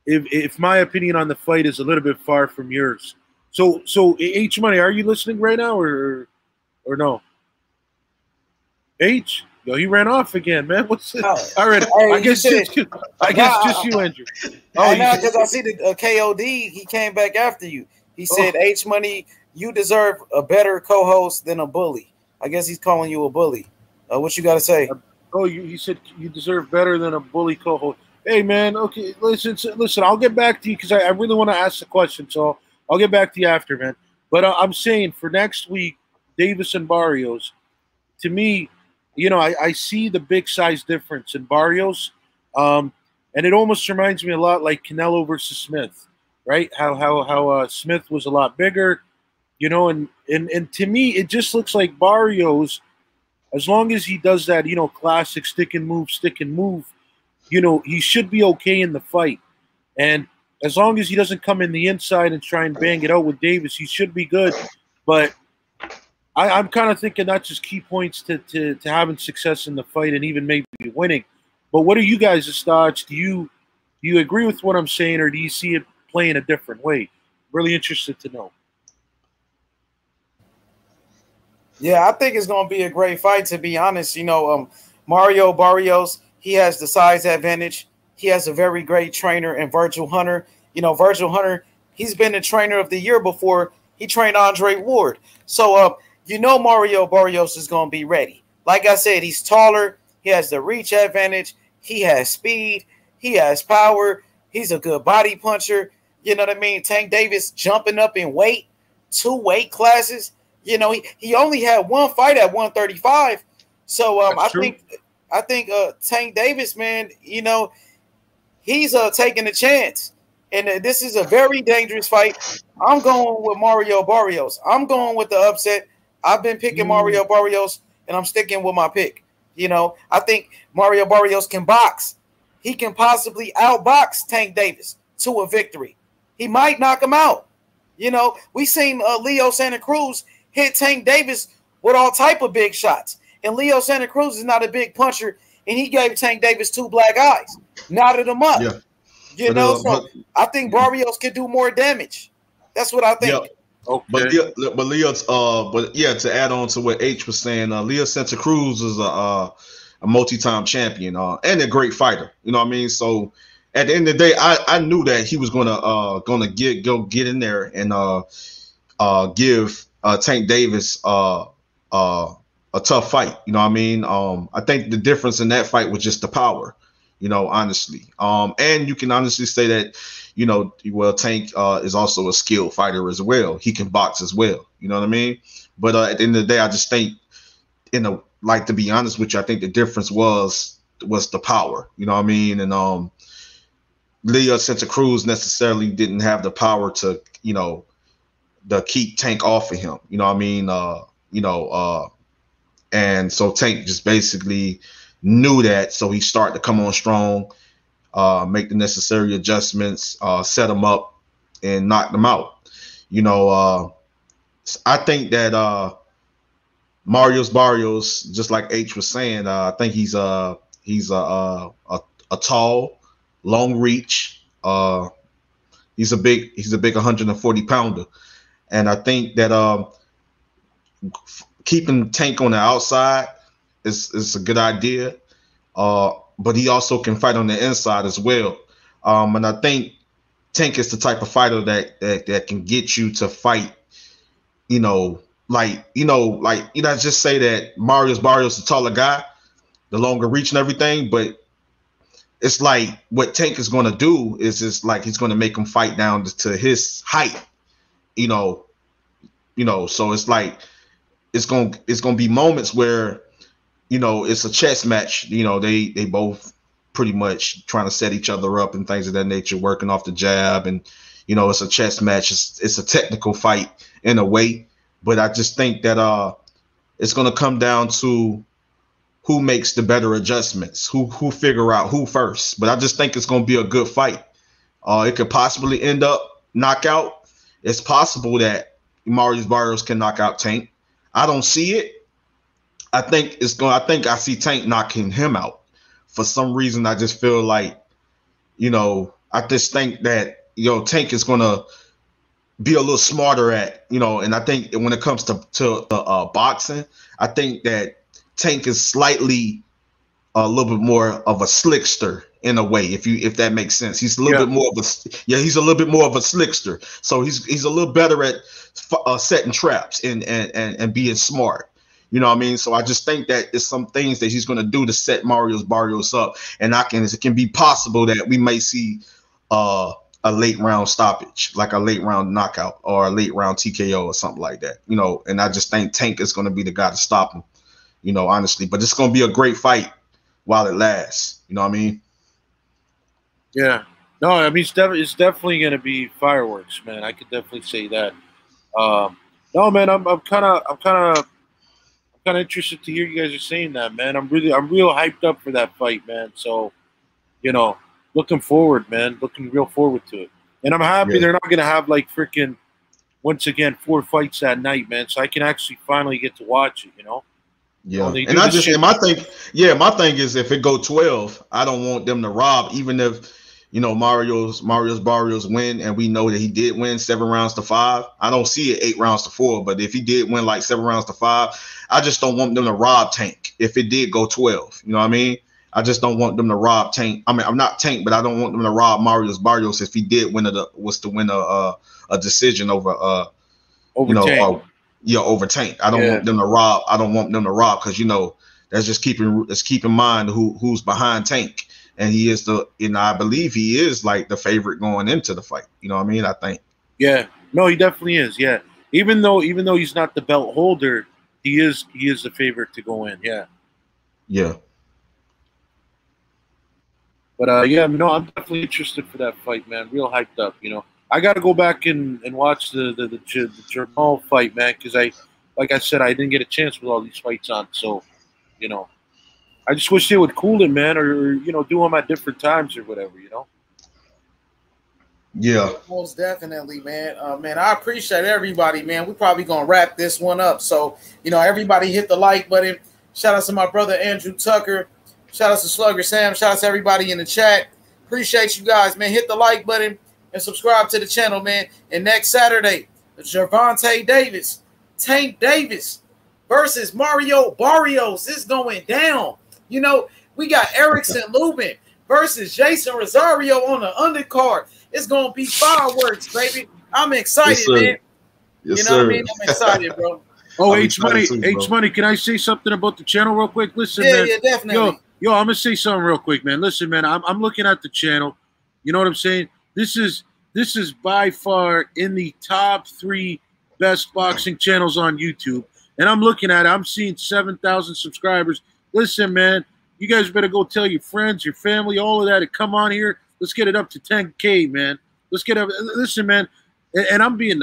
if my opinion on the fight is a little bit far from yours. So H Money, are you listening right now or no? H, yo, he ran off again, man. What's this? All right, hey, I guess just you, Andrew. Oh, now because I see the KOD, he came back after you. He said, H Money, you deserve a better co-host than a bully. I guess he's calling you a bully. What you got to say? He said you deserve better than a bully co-host. Hey, man, okay, listen, I'll get back to you because I really want to ask the question, so I'll get back to you after, man. But I'm saying for next week, Davis and Barrios, to me, you know, I see the big size difference in Barrios, and it almost reminds me a lot like Canelo versus Smith, right? How Smith was a lot bigger, you know, and to me, it just looks like Barrios, as long as he does that, you know, classic stick and move, you know, he should be okay in the fight. And as long as he doesn't come in the inside and try and bang it out with Davis, he should be good. But I'm kind of thinking that's just key points to having success in the fight and even maybe winning. But what are you guys' thoughts? Do you agree with what I'm saying, or do you see it playing a different way? Really interested to know. Yeah, I think it's going to be a great fight, to be honest. You know, Mario Barrios, he has the size advantage. He has a very great trainer in Virgil Hunter. You know, Virgil Hunter, he's been the trainer of the year before. He trained Andre Ward. So, you know, Mario Barrios is going to be ready. Like I said, he's taller. He has the reach advantage. He has speed. He has power. He's a good body puncher. You know what I mean? Tank Davis jumping up in weight, 2 weight classes. You know, he only had one fight at 135. So I think Tank Davis, man, you know, he's taking a chance. and this is a very dangerous fight. I'm going with Mario Barrios. I'm going with the upset. I've been picking Mario Barrios, and I'm sticking with my pick. You know, I think Mario Barrios can box. He can possibly outbox Tank Davis to a victory. He might knock him out. You know, we seen Leo Santa Cruz hit Tank Davis with all type of big shots. And Leo Santa Cruz is not a big puncher, and he gave Tank Davis 2 black eyes, knotted him up. Yeah. You know, so I think Barrios can do more damage. That's what I think. Yeah. Okay. But Leo's to add on to what H was saying, Leo Santa Cruz is a multi-time champion and a great fighter. You know what I mean? So at the end of the day, I knew that he was gonna get in there and give Tank Davis a tough fight. You know what I mean? I think the difference in that fight was just the power. You know, honestly. And you can honestly say that, you know, well, Tank is also a skilled fighter as well. He can box as well. You know what I mean? But at the end of the day, I just think, to be honest with you, I think the difference was the power. You know what I mean? And Leo Santa Cruz necessarily didn't have the power to, you know, to keep Tank off of him. You know what I mean? And so Tank just basically knew that, so he started to come on strong, make the necessary adjustments, set him up, and knock them out. You know, I think that Mario Barrios, just like H was saying, I think he's a tall, long reach. He's a big 140 pounder, and I think that keeping Tank on the outside is a good idea. But he also can fight on the inside as well. And I think Tank is the type of fighter that can get you to fight, just say that Mario Barrios is a taller guy, the longer reach and everything, but it's like what Tank is going to do is just like he's going to make him fight down to his height, so it's like it's going to be moments where it's a chess match. They both pretty much trying to set each other up and things of that nature, working off the jab, and it's a chess match. It's a technical fight in a way, but I just think that it's going to come down to who makes the better adjustments, who figure out who first. But I just think it's going to be a good fight. It could possibly end up knockout. It's possible that Mario Barrios can knock out Tank. I don't see it. I think I see Tank knocking him out. For some reason, I just feel like, I just think that, Tank is going to be a little smarter at, and I think when it comes to boxing, I think that Tank is slightly a little bit more of a slickster in a way, if that makes sense. He's a little bit more of he's a little bit more of a slickster. So he's a little better at setting traps and being smart. You know what I mean? So I just think that it's some things that he's going to do to set Mario Barrios up, and it can be possible that we may see a late round stoppage, like a late round knockout or a late round TKO or something like that. And I just think Tank is going to be the guy to stop him. Honestly, but it's going to be a great fight while it lasts. You know what I mean? Yeah. No, I mean, it's definitely going to be fireworks, man. I could definitely say that. No, man, I'm kind of interested to hear you guys are saying that, man. I'm real hyped up for that fight, man. So, looking forward, man. Looking real forward to it. And I'm happy they're not going to have like freaking, once again, 4 fights that night, man. So I can actually finally get to watch it, Yeah, and my thing is if it go 12, I don't want them to rob, even if Mario Barrios win, and we know that he did win 7 rounds to 5. I don't see it 8 rounds to 4, but if he did win like 7 rounds to 5, I just don't want them to rob Tank if it did go 12. You know what I mean? I just don't want them to rob Tank. I mean, I'm not Tank, but I don't want them to rob Mario Barrios if he did win a decision over Tank. Over Tank. I don't want them to rob. I don't want them to rob because that's just keep in mind who's behind Tank, and he is I believe he is like the favorite going into the fight. You know what I mean? I think. Yeah. No, he definitely is. Yeah. Even though he's not the belt holder, he is the favorite to go in. Yeah. Yeah. But yeah, no, I'm definitely interested for that fight, man. Real hyped up, you know. I got to go back and watch the Jamal fight, man, because like I said, I didn't get a chance with all these fights on. So, you know, I just wish they would cool it, man, or you know, do them at different times or whatever, you know. Yeah. Most definitely, man. Man, I appreciate everybody, man. We're probably gonna wrap this one up. So, you know, everybody hit the like button. Shout out to my brother Andrew Tucker. Shout out to Slugger Sam. Shout out to everybody in the chat. Appreciate you guys, man. Hit the like button and subscribe to the channel, man. And next Saturday, Gervonta Davis, Tank Davis versus Mario Barrios is going down. You know, we got Erickson Lubin versus Jason Rosario on the undercard. It's gonna be fireworks, baby. I'm excited, Yes, man. Yes, you know sir. what I mean? I'm excited, bro. Oh, I'm H Money, excited too, bro. H Money, can I say something about the channel real quick? Listen, Yeah, man. yeah, definitely. Yo, I'm gonna say something real quick, man. Listen, man, I'm looking at the channel. You know what I'm saying? This is by far in the top 3 best boxing channels on YouTube. And I'm looking at it. I'm seeing 7,000 subscribers. Listen, man, you guys better go tell your friends, your family, all of that to come on here. Let's get it up to 10K, man. Let's get up. Listen, man, and I'm being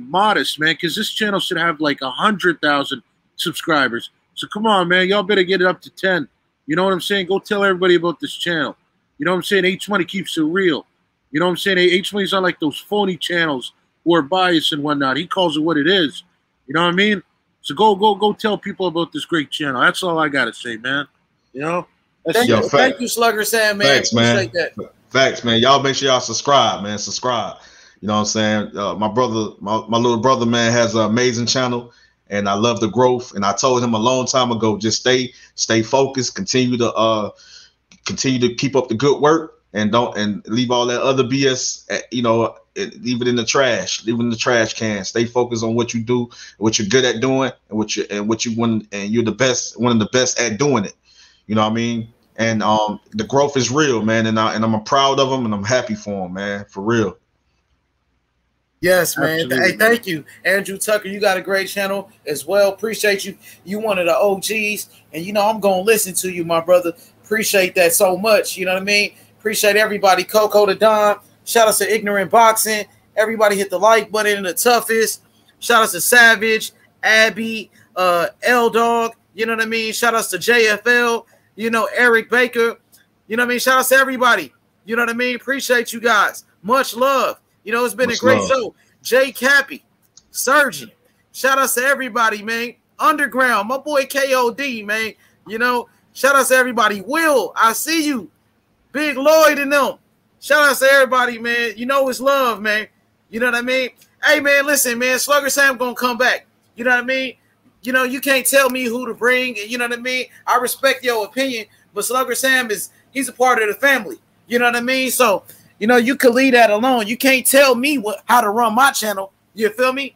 modest, man, because this channel should have like 100,000 subscribers. So come on, man, y'all better get it up to 10. You know what I'm saying? Go tell everybody about this channel. You know what I'm saying? H Money keeps it real. You know what I'm saying? H Money's not like those phony channels who are biased and whatnot. He calls it what it is. You know what I mean? So go tell people about this great channel. That's all I gotta say, man. You know? Thank you, Slugger Sam, man. Thanks, man. Appreciate that. Facts, man. Y'all make sure y'all subscribe, man. Subscribe. You know what I'm saying? My brother, my little brother, man, has an amazing channel, and I love the growth. And I told him a long time ago, just stay focused, continue to keep up the good work, and leave all that other BS, leave it in the trash, leave it in the trash can. Stay focused on what you do, what you're good at doing, and what you want, and you're the best, one of the best at doing it. You know what I mean? And the growth is real, man, and I'm proud of him, and I'm happy for him, man, for real. Yes, man. Absolutely. Hey, thank you, Andrew Tucker. You got a great channel as well. Appreciate you. You one of the OGs, and you know I'm gonna listen to you, my brother. Appreciate that so much. You know what I mean? Appreciate everybody. Coco the Don. Shout out to Ignorant Boxing. Everybody hit the like button. The toughest. Shout out to Savage, Abby, L Dog. You know what I mean? Shout out to JFL. You know, Eric Baker. You know what I mean? Shout out to everybody. You know what I mean? Appreciate you guys. Much love. You know, it's been a great show. Jay Cappy, Surgeon. Shout out to everybody, man. Underground, my boy KOD, man. You know, shout out to everybody. Will, I see you. Big Lloyd and them. Shout out to everybody, man. You know it's love, man. You know what I mean? Hey, man, listen, man. Slugger Sam gonna come back. You know what I mean? You know, you can't tell me who to bring. You know what I mean? I respect your opinion, but Slugger Sam he's a part of the family. You know what I mean? So, you know, you could leave that alone. You can't tell me how to run my channel. You feel me?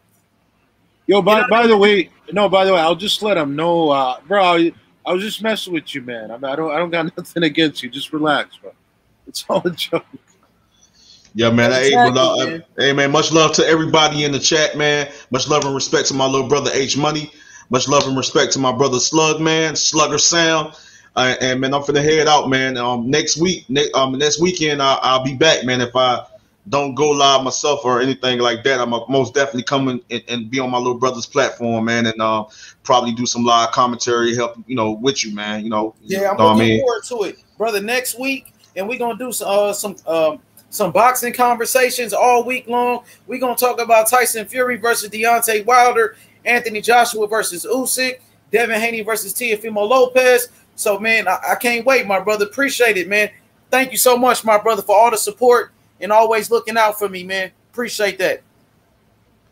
Yo, by the way, I'll just let him know, bro. I was just messing with you, man. I don't got nothing against you. Just relax, bro. It's all a joke. Yeah, man. Hey, man. Much love to everybody in the chat, man. Much love and respect to my little brother H Money. Much love and respect to my brother Slug, man. Slugger Sound. And man, I'm finna head out, man. Next weekend, I'll be back, man. If I don't go live myself or anything like that, I'm most definitely coming and be on my little brother's platform, man, and probably do some live commentary, help with you, man. Yeah, I'm looking forward to it, brother. Next week, and we're gonna do some boxing conversations all week long. We're gonna talk about Tyson Fury versus Deontay Wilder, Anthony Joshua versus Usyk, Devin Haney versus Teofimo Lopez. So, man, I can't wait, my brother. Appreciate it, man. Thank you so much, my brother, for all the support and always looking out for me, man. Appreciate that.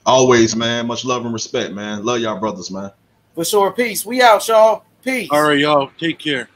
Always, man. Much love and respect, man. Love y'all brothers, man. For sure. Peace. We out, y'all. Peace. All right, y'all. Take care.